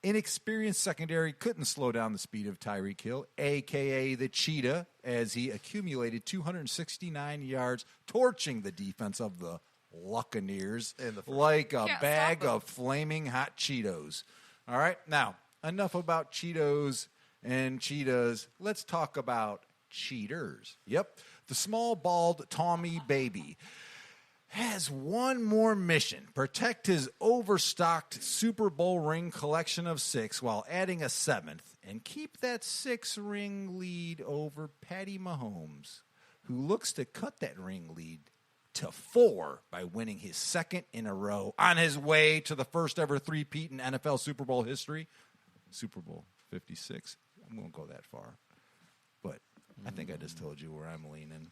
S3: inexperienced secondary couldn't slow down the speed of Tyreek Hill, a.k.a. the Cheetah, as he accumulated 269 yards, torching the defense of the Buccaneers like a
S7: Can't
S3: bag
S7: stop 'em.
S3: of flaming hot Cheetos. All right. Now, enough about Cheetos and cheetahs. Let's talk about cheaters. Yep. The small, bald Tommy Baby has one more mission: protect his overstocked Super Bowl ring collection of 6 while adding a 7th and keep that 6-ring lead over Patty Mahomes, who looks to cut that ring lead to 4 by winning his 2nd in a row on his way to the first ever three-peat in NFL Super Bowl history. Super Bowl 56. I won't go that far. But I think I just told you where I'm leaning.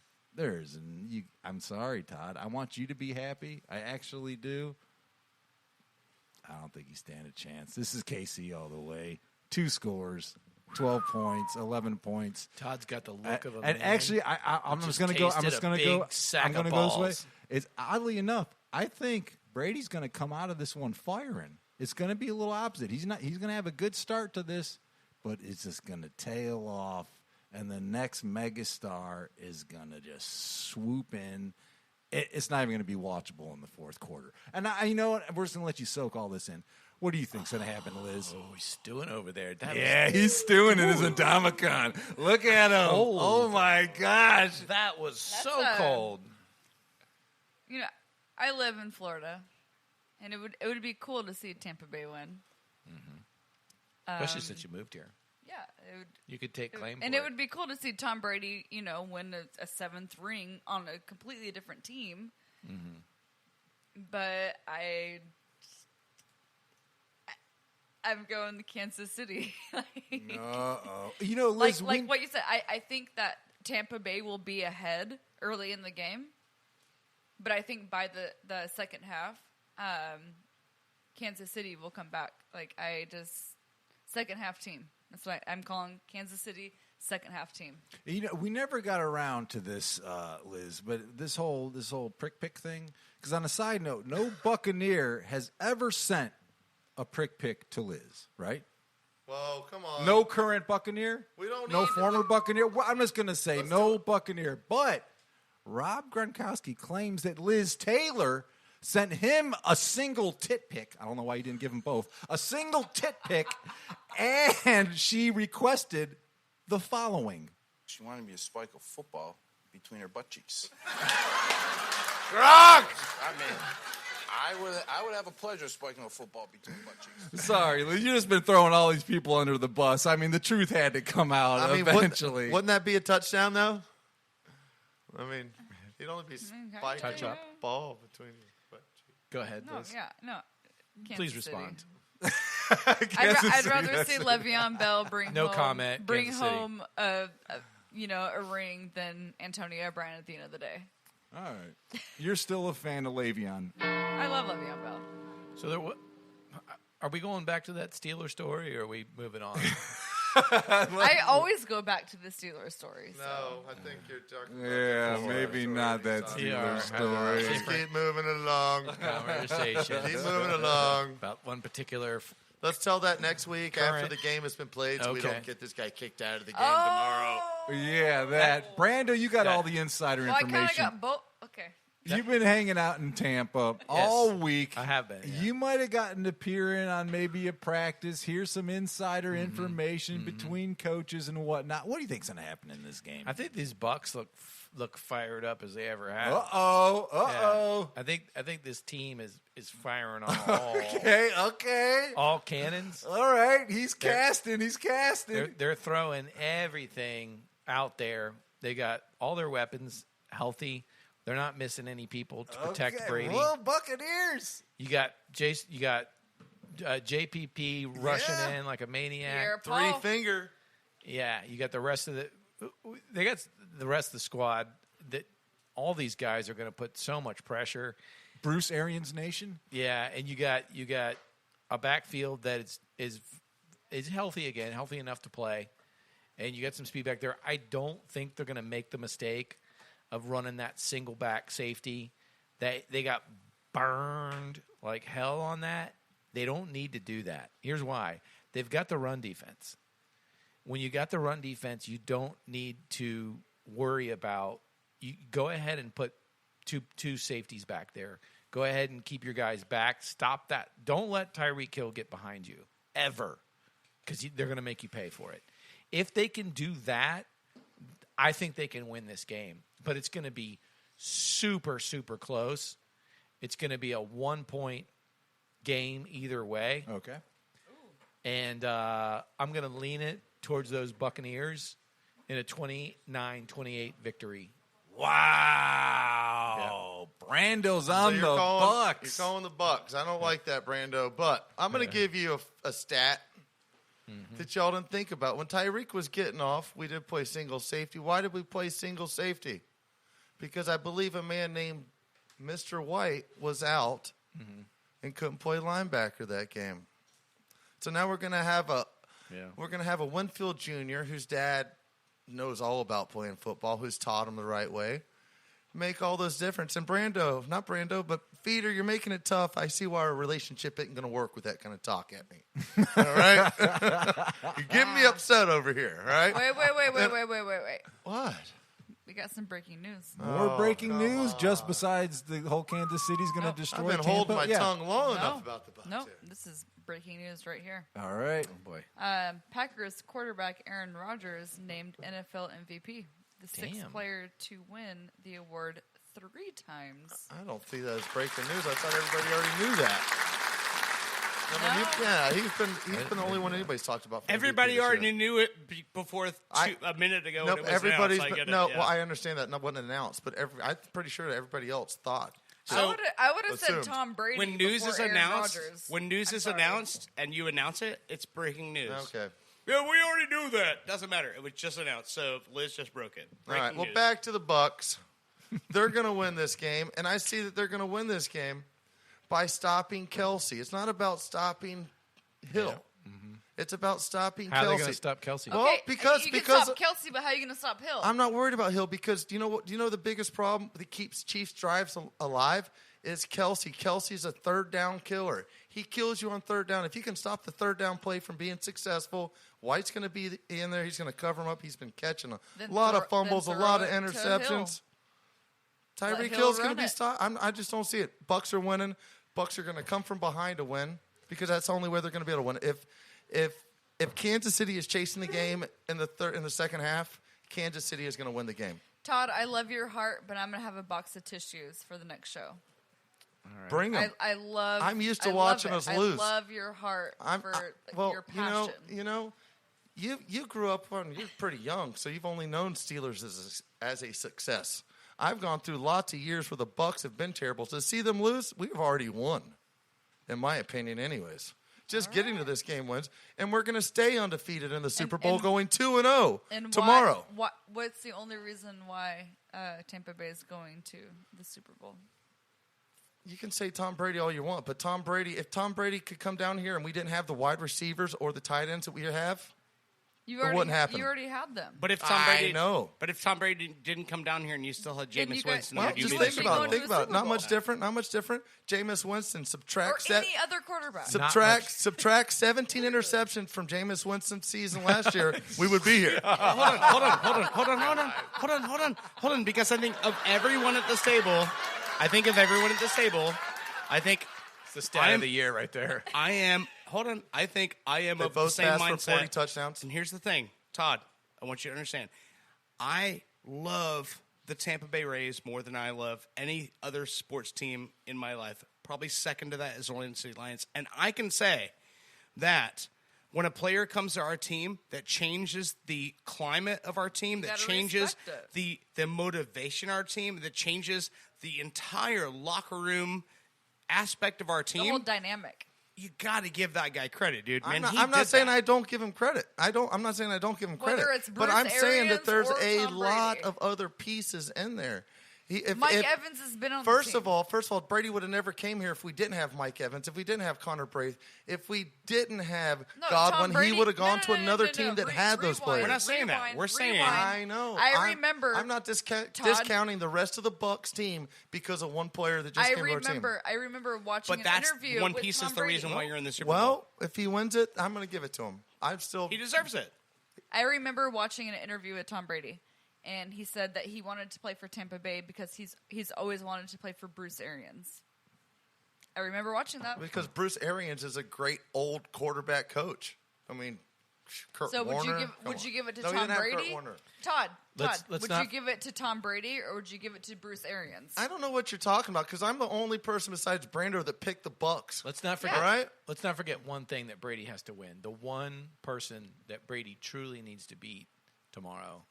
S3: I'm sorry, Todd. I want you to be happy. I actually do. I don't think you stand a chance. This is KC all the way. 2 scores, 12 points, 11 points.
S8: Todd's got the look of a
S3: And
S8: man.
S3: actually, I'm
S8: Just
S3: just going to go. I'm
S8: tasted
S3: just
S8: a
S3: going to go.
S8: big sack
S3: I'm going to
S8: of
S3: go this way.
S8: balls.
S3: It's oddly enough, I think Brady's going to come out of this one firing. It's going to be a little opposite. He's going to have a good start to this, but it's just going to tail off, and the next megastar is going to just swoop in. It's not even going to be watchable in the fourth quarter. And you know what? We're just going to let you soak all this in. What do you think's going to happen, Liz?
S8: Oh, he's stewing over there.
S3: He's stewing in his Atomicon. Look at him. Oh my gosh.
S8: That was so
S7: That's a-
S8: cold.
S7: You know, I live in Florida, and it would be cool to see Tampa Bay win.
S8: Especially since you moved here.
S7: Yeah, it would.
S8: You could take claim
S7: And
S8: for
S7: it would be cool to see Tom Brady, win a 7th ring on a completely different team. But I'm going to Kansas City.
S3: Uh-oh. You know, Liz,
S7: like what you said, I think that Tampa Bay will be ahead early in the game. But I think by the second half, Kansas City will come back. Second half team. That's why I'm calling Kansas City second half team.
S3: we never got around to this, Liz, but this whole prick pick thing. Because on a side note, no Buccaneer has ever sent a prick pick to Liz, right?
S5: Whoa, come on.
S3: No current Buccaneer.
S5: We don't
S3: No
S5: need to
S3: former
S5: look-
S3: Buccaneer. Well, I'm just gonna say no Buccaneer, but Rob Gronkowski claims that Liz Taylor sent him a single tit pic. I don't know why you didn't give him both. A single tit pic, and she requested the following.
S17: She wanted me to spike a football between her butt cheeks.
S3: Gronk!
S17: I mean, I would have a pleasure spiking a football between butt cheeks.
S3: Sorry, Liz, you've just been throwing all these people under the bus. I mean, the truth had to come out eventually.
S5: Wouldn't that be a touchdown, though? I mean, you'd only be spiking
S8: Touch
S5: a
S8: up.
S5: ball between your butt cheeks.
S3: Go ahead,
S7: No,
S3: Liz.
S7: yeah, no. Kansas
S8: Please
S7: City.
S8: respond.
S7: I'd rather see Le'Veon Bell bring
S8: No
S7: home,
S8: comment,
S7: bring
S8: Kansas City.
S7: home a ring than Antonio Brown at the end of the day.
S3: All right. You're still a fan of Le'Veon.
S7: I love Le'Veon Bell.
S8: So are we going back to that Steeler story, or are we moving on?
S7: I always go back to the Steelers story. So.
S5: No, I think you're talking about
S3: Yeah,
S5: the
S3: maybe
S5: story
S3: not that
S5: he's
S3: Steelers
S5: talking about.
S3: story.
S5: Just keep moving along.
S8: Conversation.
S5: Keep moving along.
S8: About one particular.
S5: Let's tell that next week after the game has been played, so we
S8: Okay.
S5: don't get this guy kicked out of the game tomorrow.
S3: Yeah, that. Brando, you got all the insider
S7: Well, I kind of
S3: information.
S7: got both. Okay.
S3: You've been hanging out in Tampa all week.
S8: I have been. Yeah.
S3: You might have gotten to peer in on maybe a practice, hear some insider information between coaches and whatnot. What do you think's going to happen in this game?
S8: I think these Bucs look fired up as they ever have.
S3: Uh-oh.
S8: Yeah. I think this team is firing on all
S3: Okay.
S8: all cannons.
S3: All right. He's
S8: They're-
S3: casting. He's casting.
S8: They're throwing everything out there. They got all their weapons healthy. They're not missing any people to protect
S3: Okay,
S8: Brady.
S3: Well, Buccaneers.
S8: You got JPP rushing in like a maniac.
S7: Here, Paul.
S5: Three-finger.
S8: Yeah, you got the rest of the squad. That all these guys are going to put so much pressure.
S3: Bruce Arians Nation.
S8: Yeah, and you got a backfield that is healthy again, healthy enough to play, and you got some speed back there. I don't think they're going to make the mistake of running that single back safety. They got burned like hell on that. They don't need to do that. Here's why. They've got the run defense. When you got the run defense, you don't need to worry about – you go ahead and put two safeties back there. Go ahead and keep your guys back. Stop that. Don't let Tyreek Hill get behind you ever, because they're going to make you pay for it. If they can do that, I think they can win this game. But it's going to be super, super close. It's going to be a 1-point game either way.
S3: Okay.
S8: And I'm going to lean it towards those Buccaneers in a 29-28 victory.
S3: Wow. Brando's on the Bucs.
S5: You're calling the Bucs. I don't like that, Brando. But I'm going to give you a stat that y'all didn't think about. When Tyreek was getting off, we did play single safety. Why did we play single safety? Because I believe a man named Mr. White was out and couldn't play linebacker that game. So now we're going to have a Winfield Jr. whose dad knows all about playing football, who's taught him the right way. Make all those difference. And not Brando, but Feeder, you're making it tough. I see why our relationship isn't going to work with that kind of talk at me. All right? You're getting me upset over here, all right?
S7: Wait.
S5: What?
S7: We got some breaking news.
S3: More breaking news, just besides the whole Kansas City's going to destroy
S5: I've been
S3: Tampa.
S5: holding my tongue long enough about the Bucs.
S7: No, this is breaking news right here.
S3: All right.
S8: Oh, boy.
S7: Packers quarterback Aaron Rodgers named NFL MVP, the sixth player to win the award 3 times.
S5: I don't see that as breaking news. I thought everybody already knew that. He's been the only one anybody's talked about. For
S9: Everybody
S5: MVP this
S9: already
S5: year.
S9: knew it before a minute ago.
S5: Nope,
S9: when it was
S5: everybody's
S9: announced. I get it,
S5: no.
S9: yeah.
S5: Well, I understand that. It wasn't announced, but I'm pretty sure that everybody else thought.
S7: I would have said
S5: assumed.
S7: Tom Brady
S9: when news
S7: before
S9: is
S7: Aaron
S9: announced,
S7: Rodgers.
S9: when news
S7: I'm
S9: is
S7: sorry.
S9: announced and you announce it, it's breaking news.
S5: Okay.
S9: Yeah, we already knew that. Doesn't matter. It was just announced. So Liz just broke it.
S5: All right.
S9: Breaking
S5: Well,
S9: news.
S5: back to the Bucs. They're going to win this game, and I see that they're going to win this game by stopping Kelsey. It's not about stopping Hill. It's about stopping
S8: How are they
S5: Kelsey.
S8: going to stop Kelsey?
S5: Well,
S7: Okay,
S5: because
S7: you can
S5: because
S7: stop Kelsey, but how are you going to stop Hill?
S5: I'm not worried about Hill because do you know what? Do you know the biggest problem that keeps Chiefs drives alive is Kelsey. Kelsey's a third down killer. He kills you on third down. If you can stop the third down play from being successful, White's going to be in there. He's going to cover him up. He's been catching a lot of fumbles, a lot of interceptions. Tyreek Hill's going to be stopped. I just don't see it. Bucs are winning. Bucs are going to come from behind to win because that's the only way they're going to be able to win. If Kansas City is chasing the game in the second half, Kansas City is going to win the game.
S7: Todd, I love your heart, but I'm going to have a box of tissues for the next show.
S5: Bring them.
S7: I love.
S5: I'm used to
S7: I
S5: watching
S7: love
S5: us
S7: it.
S5: lose.
S7: I love your heart your passion.
S5: You grew up when you're pretty young, so you've only known Steelers as a success. I've gone through lots of years where the Bucs have been terrible. To see them lose, we've already won, in my opinion, anyways. just getting to this game wins, and we're going to stay undefeated in the Super Bowl,
S7: and-
S5: going 2-0
S7: And
S5: tomorrow.
S7: What's the only reason why Tampa Bay is going to the Super Bowl?
S5: You can say Tom Brady all you want, but if Tom Brady could come down here and we didn't have the wide receivers or the tight ends that we have, it wouldn't happen.
S7: You already had them.
S9: But if Tom Brady,
S5: I know.
S9: But if Tom Brady didn't come down here and you still had
S7: Then you
S9: Jameis
S7: guys-
S9: Winston,
S5: Well,
S9: would you
S5: just
S9: be
S5: think
S9: the
S5: about
S9: Super
S5: it.
S9: Bowl?
S5: Think about it. Not much different. Not much different. Jameis Winston
S7: Or
S5: subtract
S7: any other quarterback.
S5: subtract 17 interceptions from Jameis Winston's season last year, we would be here.
S9: Hold on, because I think of everyone at this table, I think
S8: It's the stat of the year right there.
S9: I am of the
S5: both
S9: same
S5: passed for
S9: mindset.
S5: 40 touchdowns.
S9: And here's the thing, Todd, I want you to understand. I love the Tampa Bay Rays more than I love any other sports team in my life. Probably second to that is Orlando City Lions. And I can say that when a player comes to our team that changes the climate of our team, that
S7: gotta
S9: changes
S7: respect
S9: the motivation of our team, that changes the entire locker room aspect of our
S7: The whole
S9: team,
S7: dynamic.
S9: you got to give that guy credit, dude. Man,
S5: I'm not saying I don't give him credit. I'm not saying I don't give him credit.
S7: Whether it's
S5: but
S7: Bruce
S5: I'm saying that
S7: Arians
S5: there's
S7: or
S5: a
S7: Tom
S5: lot
S7: Brady.
S5: of other pieces in there.
S7: Mike Evans has been on the
S5: First
S7: team.
S5: of all, Brady would have never came here if we didn't have Mike Evans, if we didn't have Connor Braith, if we didn't have
S7: No,
S5: Godwin,
S7: Tom Brady-
S5: he would have gone
S7: no,
S5: to another team that had those
S7: Rewind,
S5: players.
S9: We're not saying that. We're saying
S5: I know.
S7: I remember.
S5: I'm not
S7: Todd-
S5: discounting the rest of the Bucs team because of one player that just
S7: I
S5: came to our team.
S7: remember watching
S9: But
S7: an
S9: that's
S7: interview
S9: one
S7: with
S9: piece
S7: Tom
S9: is the
S7: Brady.
S9: reason why you're in the Super Bowl.
S5: Well, if he wins it, I'm going to give it to him.
S9: He deserves it.
S7: I remember watching an interview with Tom Brady, and he said that he wanted to play for Tampa Bay because he's always wanted to play for Bruce Arians. I remember watching that.
S5: Because Bruce Arians is a great old quarterback coach. I mean, Kurt
S7: So would
S5: Warner.
S7: you give it to
S5: No, he
S7: Tom
S5: didn't have Kurt
S7: Brady?
S5: Warner.
S7: Todd,
S8: Let's
S7: would
S8: not-
S7: you give it to Tom Brady or would you give it to Bruce Arians?
S5: I don't know what you're talking about because I'm the only person besides Brando that picked the Bucs.
S8: Let's not forget.
S5: All right?
S8: Let's not forget one thing that Brady has to win. The one person that Brady truly needs to beat tomorrow.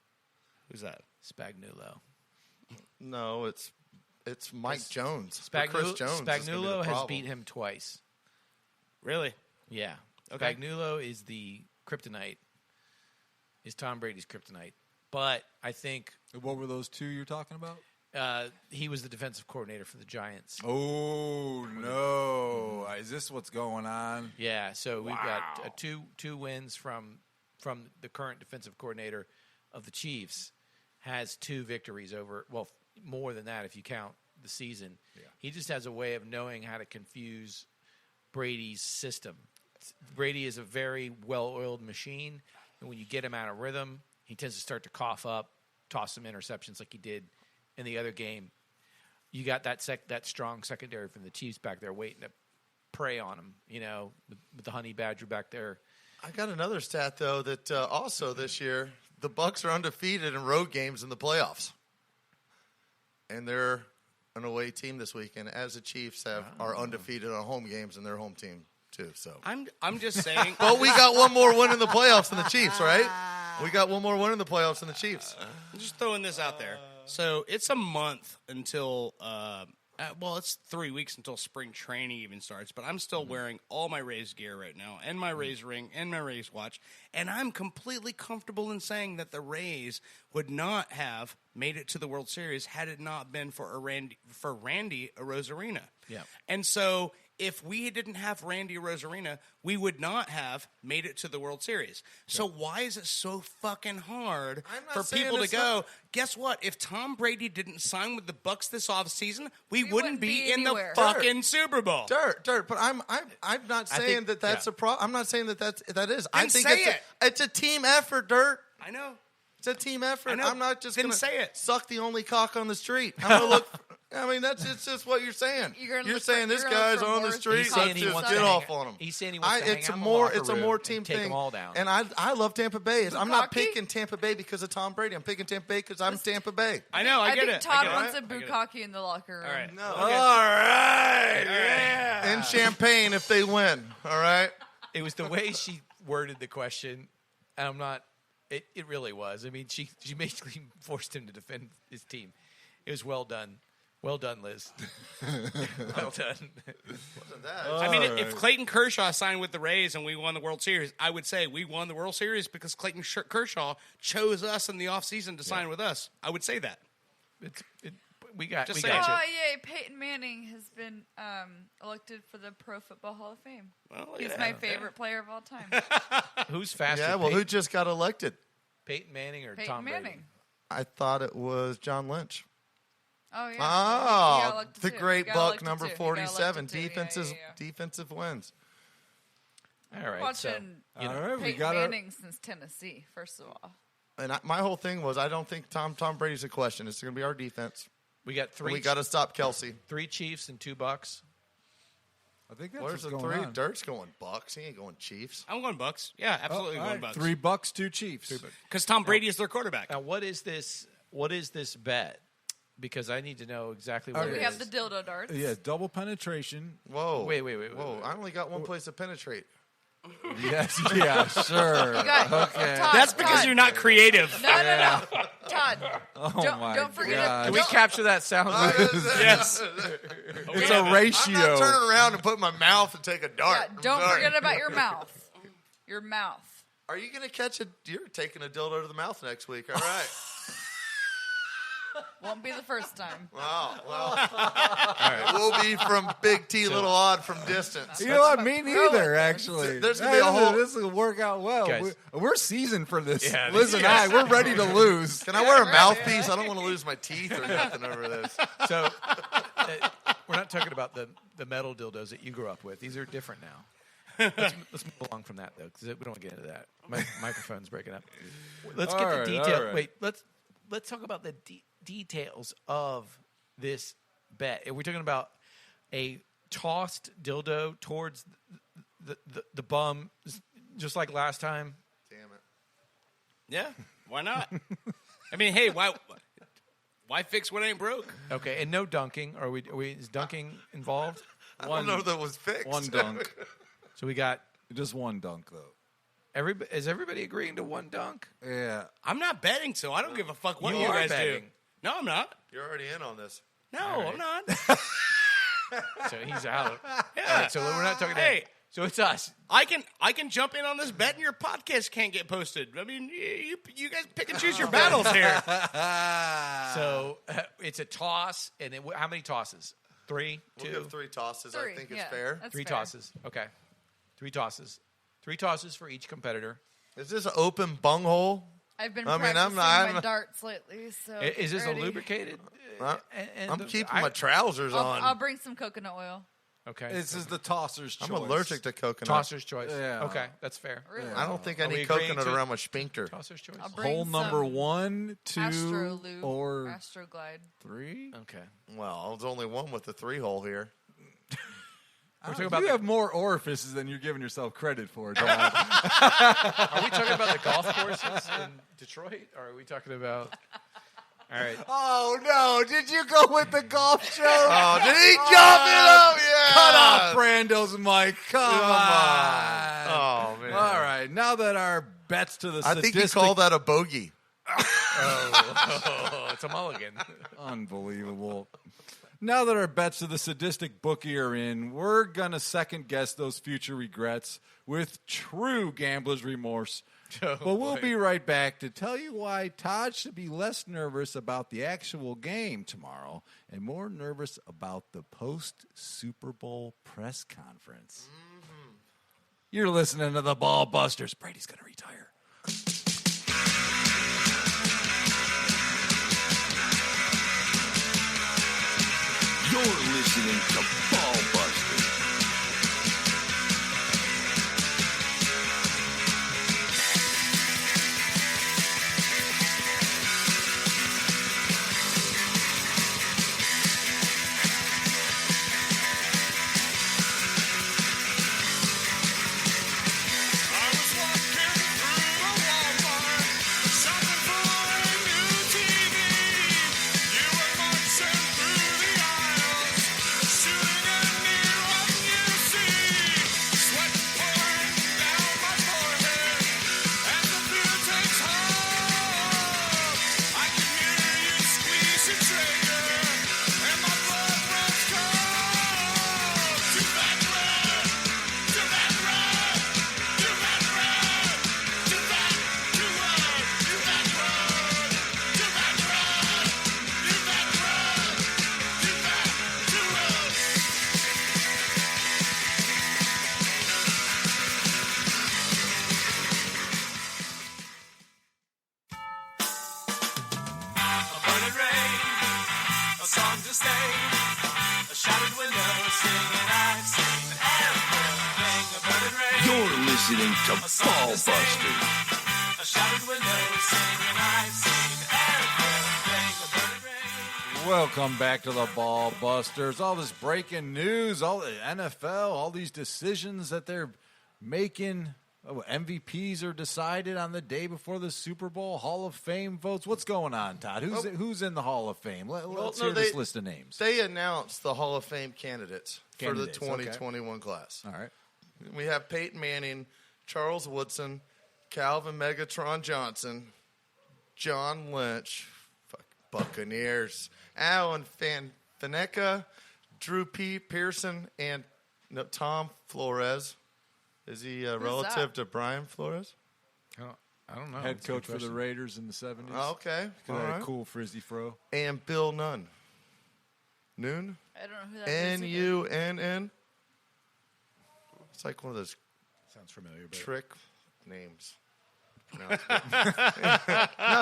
S9: Who's that?
S8: Spagnuolo.
S5: No, it's Mike Jones. Chris
S8: Spagnuolo,
S5: Jones. is gonna be the
S8: Spagnuolo has
S5: problem.
S8: beat him twice.
S9: Really?
S8: Yeah.
S9: Okay.
S8: Spagnuolo is the kryptonite. Is Tom Brady's kryptonite. But I think
S3: What were those two you're talking about?
S8: he was the defensive coordinator for the Giants.
S3: Oh no! Is this what's going on?
S8: Yeah, so we've got two wins from the current defensive coordinator of the Chiefs. Has 2 victories over, well, more than that if you count the season. Yeah. He just has a way of knowing how to confuse Brady's system. Brady is a very well-oiled machine, and when you get him out of rhythm, he tends to start to cough up, toss some interceptions like he did in the other game. You got that strong secondary from the Chiefs back there waiting to prey on him, with the honey badger back there.
S5: I got another stat though that also this year the Bucs are undefeated in road games in the playoffs, and they're an away team this weekend. As the Chiefs are undefeated on home games in their home team too. So
S9: I'm just saying.
S5: But we got one more win in the playoffs than the Chiefs, right? We got one more win in the playoffs than the Chiefs.
S9: I'm just throwing this out there. So it's a month until, it's 3 weeks until spring training even starts. But I'm still wearing all my Rays gear right now, and my Rays ring, and my Rays watch. And I'm completely comfortable in saying that the Rays would not have made it to the World Series had it not been for Randy Arozarena.
S8: Yeah.
S9: And so if we didn't have Randy Arozarena, we would not have made it to the World Series. So why is it so fucking hard for
S5: saying
S9: people to
S5: it's
S9: go,
S5: not-
S9: guess what? If Tom Brady didn't sign with the Bucs this offseason, we wouldn't be in
S7: anywhere.
S9: the fucking Super Bowl.
S5: Dirt. But I'm not saying
S9: think-
S5: that's a problem. I'm not saying that is. I
S9: Then
S5: think
S9: say
S5: it's a team effort. Dirt.
S9: I know.
S5: It's a team effort.
S9: I know.
S5: I'm not just
S9: Then
S5: going to
S9: say it.
S5: suck the only cock on the street. I'm going to look. I mean, it's just what you're saying. You're saying this guy's on the street.
S8: He's saying
S5: Let's
S8: he
S5: just
S8: wants
S5: get
S8: to
S5: off
S8: hang-
S5: on him.
S8: he's saying he wants to hang
S5: it's
S8: out
S5: a
S8: in the
S5: more
S8: locker
S5: it's a
S8: room
S5: more
S8: and
S5: team
S8: take
S5: thing.
S8: them all down.
S5: And I love Tampa Bay. I'm not
S7: Bukkake?
S5: picking Tampa Bay because of Tom Brady. I'm picking Tampa Bay because I'm Tampa Bay.
S9: I know. I get
S7: think
S9: it.
S7: Todd
S9: I get
S7: wants
S9: it.
S7: a bukkake in the locker room.
S9: All right.
S5: No.
S9: Okay.
S5: All right. Yeah. And champagne if they win. All right.
S8: It was the way she worded the question. And I'm not. It really was. I mean, she basically forced him to defend his team. It was well done. Well done, Liz. Well done.
S9: I mean, if Clayton Kershaw signed with the Rays and we won the World Series, I would say we won the World Series because Clayton Kershaw chose us in the offseason to sign with us. I would say that.
S8: We got
S7: Oh,
S8: you.
S7: yay. Peyton Manning has been elected for the Pro Football Hall of Fame.
S9: Well,
S7: He's my favorite player of all time.
S8: Who's faster?
S5: Yeah, well, who just got elected?
S8: Peyton Manning or
S7: Peyton
S8: Tom Brady?
S7: Manning.
S5: I thought it was John Lynch.
S7: Oh, yeah. He
S5: Oh,
S7: got elected
S5: the
S7: too.
S5: great
S7: He got
S5: Buck
S7: elected
S5: number
S7: too. He got
S5: 47.
S7: elected too.
S5: Defensive wins.
S8: All right.
S7: Watching
S3: All right, we
S7: Peyton
S3: got
S7: Manning since Tennessee, first of all.
S5: And my whole thing was I don't think Tom Brady's a question. It's going to be our defense.
S8: We got three.
S5: We got to stop Kelsey.
S8: 3 Chiefs and 2 Bucs.
S3: I think that's
S5: Where's
S3: what's
S5: the
S3: going
S5: 3?
S3: on.
S5: Dirt's going Bucks. He ain't going Chiefs.
S9: I'm going Bucks. Yeah, absolutely
S3: all
S9: going
S3: right,
S9: Bucks.
S3: 3 Bucs, 2 Chiefs.
S9: Because Tom Brady is their quarterback.
S8: Now, what is this bet? Because I need to know exactly what
S7: So
S8: it
S7: we
S8: is.
S7: have the dildo darts.
S3: Yeah, double penetration.
S5: Whoa.
S8: Wait.
S5: Whoa, I only got one place to penetrate.
S3: Yes, yeah, sure.
S7: You got
S3: Okay.
S7: Todd,
S9: That's because
S7: Todd.
S9: you're not creative.
S7: No. Todd,
S3: Oh my
S7: don't forget
S3: God.
S8: Can we capture that sound?
S9: Yes.
S3: It's a ratio.
S5: I'm not turning around and put my mouth and take a dart.
S7: Yeah,
S5: I'm
S7: don't
S5: sorry.
S7: forget about your mouth. Your mouth.
S5: Are you going to catch a... You're taking a dildo to the mouth next week. All right.
S7: Won't be the first time.
S5: Wow. Well, we'll be from Big T, Little Odd from distance.
S3: You know what? Me neither, actually.
S5: There's gonna be a whole-
S3: This will work out well.
S8: Guys.
S3: We're seasoned for this.
S8: Yeah,
S3: Liz and I, we're ready to lose.
S5: Can I wear a mouthpiece? I don't want to lose my teeth or nothing over this.
S8: So we're not talking about the metal dildos that you grew up with. These are different now. Let's move along from that, though, because we don't want to get into that. My microphone's breaking up. Let's get the detail.
S3: all right.
S8: Wait, let's talk about the details of this bet. Are we talking about a tossed dildo towards the bum, just like last time?
S5: Damn it.
S9: Yeah, why not? I mean, hey, why fix what ain't broke?
S8: Okay, and no dunking. Are we? Is dunking involved?
S5: I don't know that was fixed.
S3: One dunk.
S8: So we got
S3: Just one dunk, though.
S8: Is everybody agreeing to one dunk?
S3: Yeah.
S9: I'm not betting, so I don't give a fuck what
S8: You
S9: you
S8: are
S9: guys
S8: betting.
S9: do. No, I'm not.
S5: You're already in on this.
S9: No,
S8: right.
S9: I'm not.
S8: So he's out.
S9: Yeah.
S8: All right, so we're not talking.
S9: Hey.
S8: So it's us.
S9: I can jump in on this bet, and your podcast can't get posted. I mean, you guys pick and choose your battles here.
S8: So it's a toss, and how many tosses? 3, 2,
S5: We'll give 3 tosses. I think it's
S7: yeah,
S5: fair.
S7: that's
S8: 3
S7: fair.
S8: tosses. Okay, 3 tosses. 3 tosses for each competitor.
S5: Is this an open bunghole?
S7: I've been
S5: I mean,
S7: practicing
S5: I'm
S7: my darts lately, so
S8: Is this
S7: ready.
S8: a lubricated?
S5: I'm keeping my trousers on.
S7: I'll bring some coconut oil.
S8: Okay.
S3: This is the tosser's choice.
S5: I'm allergic to coconut.
S8: Tosser's choice.
S3: Yeah.
S8: Okay, that's fair.
S7: Really?
S5: I don't think I
S8: Are we
S5: need
S8: agreeing
S5: coconut
S8: to-
S5: around my sphincter.
S8: Tosser's choice.
S7: I'll bring
S3: Hole
S7: some
S3: number 1, 2,
S7: Astro Lube,
S3: or
S7: Astro Glide.
S3: 3.
S8: Okay.
S5: Well, there's only one with the 3-hole here.
S8: We're talking about
S3: you have more orifices than you're giving yourself credit for, Todd.
S8: Are we talking about the golf courses in Detroit? Or are we talking about? All right.
S3: Oh, no. Did you go with the golf show?
S5: Oh, did he jump it up? Yeah.
S3: Cut off Brando's mic. Come on.
S5: Oh, man.
S3: All right. Now that our bets to the
S5: I think you
S3: sadistic...
S5: call that a bogey.
S8: Oh, it's a mulligan.
S3: Unbelievable. Now that our bets to the sadistic bookie are in, we're going to second guess those future regrets with true gambler's remorse. But we'll be right back to tell you why Todd should be less nervous about the actual game tomorrow and more nervous about the post-Super Bowl press conference. Mm-hmm. You're listening to the Ball Busters. Brady's going to retire.
S1: You're listening to Ball Busters.
S12: Shooting song to sing. A shattered window singing, I've seen everything but it rain.
S1: You're listening to Ball Busters.
S12: A shattered window singing, I've seen everything but it rain.
S3: Welcome back to the Ball Busters. All this breaking news, all the NFL, all these decisions that they're making. MVPs are decided on the day before the Super Bowl. Hall of Fame votes. What's going on, Todd? Who's in the Hall of Fame? Let's hear this list of names.
S5: They announced the Hall of Fame candidates for the 2021 class.
S3: All right.
S5: We have Peyton Manning, Charles Woodson, Calvin Megatron Johnson, John Lynch, Buccaneers, Alan Faneca, Drew P. Pearson, and Tom Flores. Is he relative to Brian Flores?
S8: I don't know.
S3: Head coach for the Raiders in the 70s.
S5: Oh, okay.
S3: All
S5: All
S3: right.
S5: right.
S3: Cool frizzy fro.
S5: And Bill Nunn. Noon?
S7: I don't know who that is.
S5: N-U-N-N? It's like one of those
S8: sounds familiar, but
S5: trick names. No,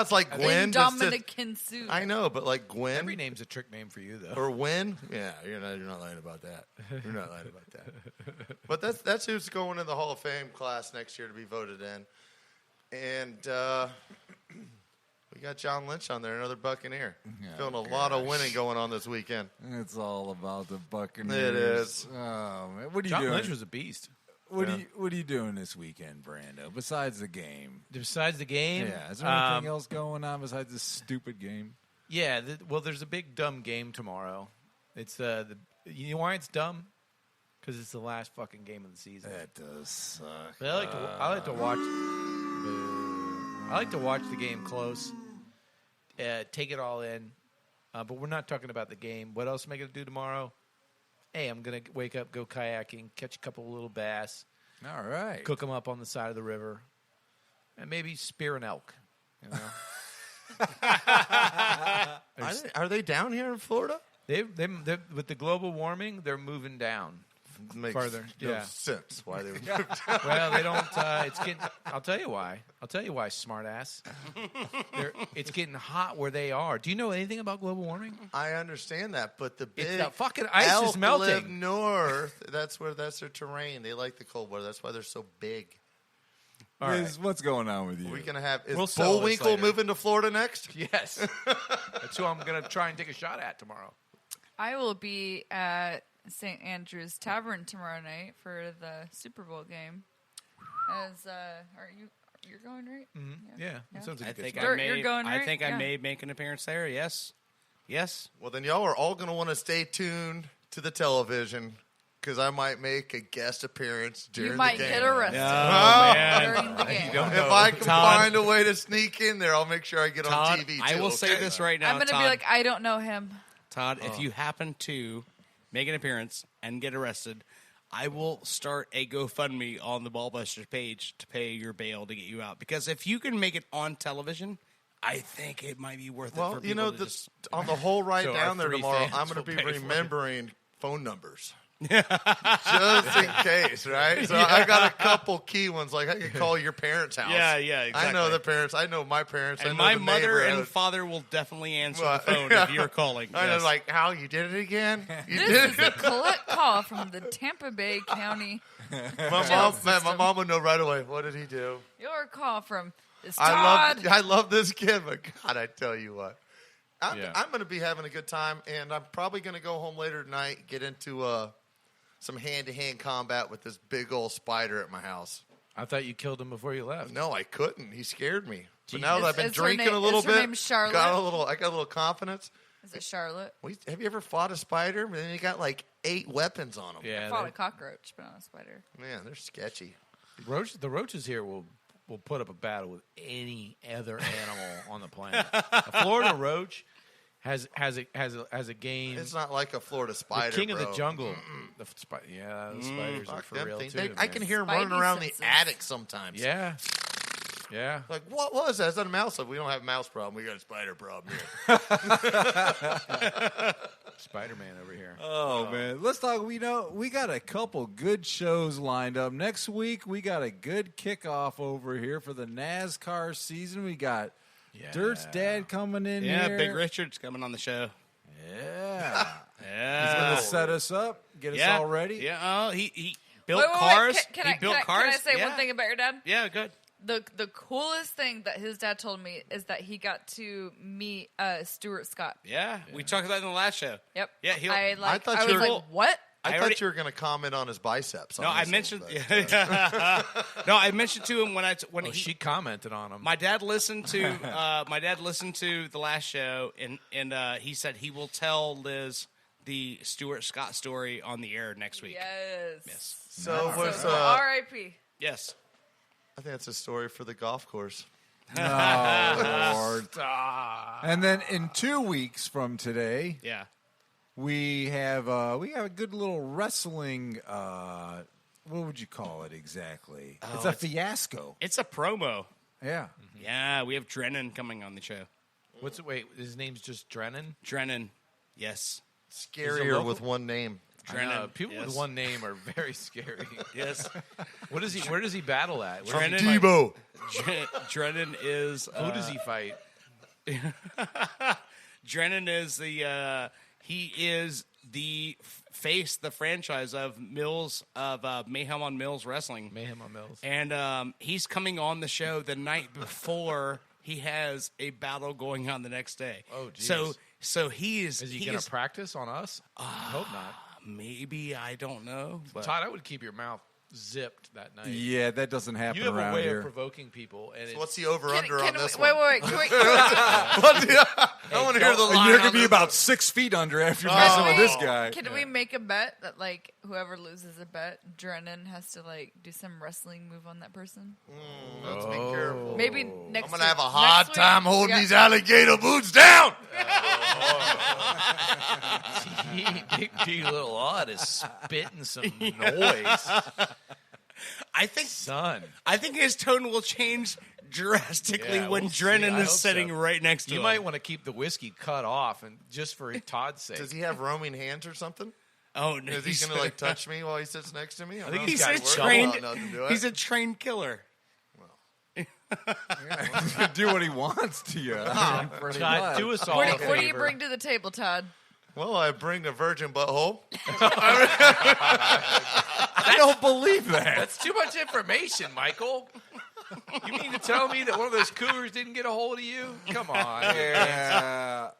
S5: it's like Gwen.
S7: Dominican Sue.
S5: I know, but like Gwen.
S8: Every name's a trick name for you, though.
S5: Or Win. Yeah, you're not lying about that. You're not lying about that. But that's who's going in the Hall of Fame class next year to be voted in. And we got John Lynch on there, another Buccaneer. Feeling a lot of winning going on this weekend.
S3: It's all about the Buccaneers.
S5: It is.
S3: Oh, man. What are you
S8: John
S3: doing?
S8: Lynch was a beast.
S3: What are you doing this weekend, Brando? Besides the game?
S8: Besides the game?
S3: Yeah. Is there anything else going on besides this stupid game?
S8: Yeah. Well, there's a big dumb game tomorrow. It's you know why it's dumb? Because it's the last fucking game of the season.
S3: That does suck.
S8: But I like to watch. I like to watch the game close. Take it all in. But we're not talking about the game. What else am I going to do tomorrow? Hey, I'm going to wake up, go kayaking, catch a couple of little bass.
S3: All right.
S8: Cook them up on the side of the river. And maybe spear an elk. You know?
S5: Are they down here in Florida?
S8: They with the global warming, they're moving down farther.
S5: No sense why they would.
S8: Well, they don't. It's getting. I'll tell you why. Smartass. It's getting hot where they are. Do you know anything about global warming?
S5: I understand that, but the big
S8: the fucking ice
S5: elk
S8: is melting.
S5: live north. That's their terrain. They like the cold weather. That's why they're so big.
S8: All
S3: Liz, what's going on with you?
S5: We're gonna have
S8: We'll settle this
S5: Bullwinkle
S8: later.
S5: moving to Florida next?
S8: Yes. That's who I'm going to try and take a shot at tomorrow.
S7: I will be at St. Andrew's Tavern tomorrow night for the Super Bowl game. You're going, right?
S8: Mm-hmm. Yeah. That sounds like a good
S9: think
S8: spot.
S7: You're going, right?
S9: I think I
S7: Yeah.
S9: may make an appearance there. Yes.
S5: Well, then y'all are all gonna want to stay tuned to the television because I might make a guest appearance during
S7: You might
S5: the game.
S7: get arrested during the game.
S5: If I can find a way to sneak in there, I'll make sure I get
S9: Todd,
S5: on TV too.
S9: I will say this right now.
S7: I'm going to be
S9: Todd.
S7: like, I don't know him.
S9: Todd, if you happen to make an appearance and get arrested, I will start a GoFundMe on the Ballbusters page to pay your bail to get you out. Because if you can make it on television, I think it might be worth it for
S5: Well,
S9: people
S5: you know,
S9: to just...
S5: on the whole ride
S8: So
S5: down
S8: our
S5: there
S8: three
S5: tomorrow,
S8: fans
S5: I'm going
S8: will
S5: to be
S8: pay for it.
S5: remembering phone numbers. Just in case, right? So I got a couple key ones, like I can call your parents' house.
S9: Yeah,
S5: I know the parents. I know my parents.
S9: And
S5: I know
S9: my
S5: the
S9: mother and
S5: neighborhood.
S9: father will definitely answer
S5: Well,
S9: the phone if you're calling.
S5: I
S9: Yes.
S5: know, like, how you did it again? You
S7: This
S5: did
S7: is a collect call from the Tampa Bay County.
S5: my mom would know right away. What did he do?
S7: Your call from this Todd.
S5: I love this kid, but God, I tell you what. I'm
S8: Yeah.
S5: going to be having a good time, and I'm probably going to go home later tonight, get into some hand-to-hand combat with this big old spider at my house.
S8: I thought you killed him before you left.
S5: No, I couldn't. He scared me. But
S8: Jeez.
S5: now that I've been
S7: Is her
S5: drinking
S7: name-
S5: a little
S7: is her
S5: bit,
S7: name Charlotte?
S5: I got a little confidence.
S7: Is it Charlotte?
S5: Have you ever fought a spider? And then you got like 8 weapons on them.
S8: Yeah,
S7: I fought a cockroach, but not a spider.
S5: Man, they're sketchy.
S8: the roaches here will put up a battle with any other animal on the planet. A Florida roach has a game.
S5: It's not like a Florida spider.
S8: The king of the
S5: bro.
S8: jungle. The spiders are
S5: Fuck
S8: for
S5: them
S8: real
S5: things.
S8: too.
S5: I can hear them running
S7: Spidey
S5: around
S7: senses.
S5: the attic sometimes.
S8: Yeah. Yeah.
S5: Like, what was that? Is that a mouse? Like, we don't have a mouse problem. We got a spider problem here.
S8: Spider-Man over here.
S3: Oh, man. Let's talk. We got a couple good shows lined up. Next week, we got a good kickoff over here for the NASCAR season. We got Dirt's dad coming in here.
S9: Big Richard's coming on the show.
S3: Yeah. Yeah.
S9: Yeah.
S3: He's going to set us up, get us all ready.
S9: Yeah. He built
S7: Wait,
S9: cars.
S7: Can
S9: he
S7: I,
S9: built
S7: can I-
S9: cars.
S7: Can I say
S9: yeah.
S7: one thing about your dad?
S9: Yeah, good.
S7: The coolest thing that his dad told me is that he got to meet Stuart Scott.
S9: Yeah, we talked about it in the last show.
S7: Yep.
S9: Yeah,
S7: I
S5: thought
S7: was
S5: you were-
S7: like, what?
S5: I
S9: already-
S5: thought you were going to comment on his biceps.
S9: No, I
S5: honestly,
S9: mentioned.
S5: but,
S9: No, I mentioned to him when
S8: she commented on him.
S9: My dad listened to the last show, and he said he will tell Liz the Stuart Scott story on the air next week.
S7: Yes.
S5: So was
S7: R.I.P.
S9: Yes.
S5: I think that's a story for the golf course.
S3: Oh, Lord. And then in 2 weeks from today,
S9: yeah,
S3: we have a good little wrestling. What would you call it exactly? It's a fiasco.
S9: It's a promo.
S3: Yeah.
S9: Yeah, we have Drennan coming on the show.
S8: What's it? Wait, his name's just Drennan?
S9: Drennan. Yes.
S5: Scarier with one name.
S8: Drennan. People with one name are very scary.
S9: Yes.
S8: What is he? Where does he battle at? Where
S9: Drennan,
S8: does he
S5: Debo.
S9: Drennan is.
S8: Who does he fight?
S9: Drennan is the. He is the face, the franchise of Mills of Mayhem on Mills Wrestling.
S8: Mayhem on Mills.
S9: And he's coming on the show the night before he has a battle going on the next day.
S8: Oh, geez.
S9: So he is.
S8: Is he going to practice on us? I hope not.
S9: Maybe, I don't know. But
S8: Todd, I would keep your mouth zipped that night.
S3: Yeah, that doesn't happen
S8: You have
S3: around
S8: a way
S3: here.
S8: of provoking people. And
S5: So what's the over-under on this
S7: Wait,
S5: one?
S7: wait. Can we,
S5: I want to hear the line.
S3: You're going
S5: on
S3: to be
S5: this
S3: about 6 feet under after
S5: Oh.
S3: messing with this guy.
S7: Can we make a bet that like whoever loses a bet, Drennan has to like do some wrestling move on that person?
S5: Let's be careful.
S7: Maybe next.
S5: I'm gonna have a
S7: week-
S5: hard
S7: next week,
S5: time
S7: we
S5: holding
S7: got-
S5: these alligator boots down.
S8: Big G Little Odd is spitting some noise.
S9: I think,
S8: son.
S9: I think his tone will change drastically
S8: Yeah,
S9: when
S8: we'll see.
S9: Drennan
S8: I
S9: is
S8: hope
S9: sitting
S8: so.
S9: right next to
S8: You
S9: him.
S8: might want to keep the whiskey cut off, and just for Todd's sake.
S5: Does he have roaming hands or something?
S9: Oh no!
S5: Is he going to like touch me while he sits next to me?
S8: I think
S9: He's
S8: got
S9: a
S8: work.
S9: trained.
S5: Don't want nothing to do it.
S9: He's a trained killer.
S3: He's going to do what he wants to you. Pretty
S8: Todd,
S3: much.
S8: do us all
S7: What
S8: a
S7: do, what do you
S8: favor.
S7: bring to the table, Todd?
S5: Well, I bring a virgin butthole.
S3: I don't believe that.
S8: That's too much information, Michael. You mean to tell me that one of those cougars didn't get a hold of you? Come on.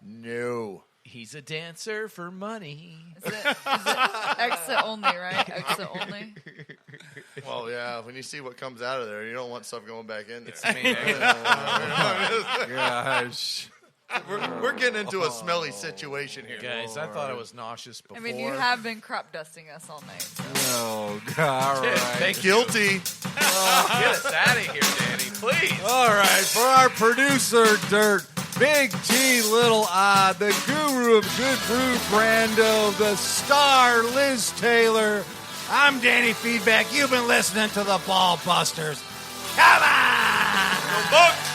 S3: No.
S8: He's a dancer for money.
S7: Is it exit only, right? Exit only.
S5: Well, yeah. When you see what comes out of there, you don't want stuff going back in there.
S8: It's the main exit.
S3: Gosh.
S5: We're getting into a smelly situation here.
S8: Guys, I thought I was nauseous before.
S7: I mean, you have been crop dusting us all night. So.
S3: Oh, God. All right.
S8: Thank
S5: Guilty.
S8: Get us out of here, Danny, please.
S3: All right, for our producer, Dirt, Big G, Little Odd, the guru of good brew, Brando, the star, Liz Taylor.
S14: I'm Danny Feedback. You've been listening to the Ball Busters. Come on!
S5: Bucs.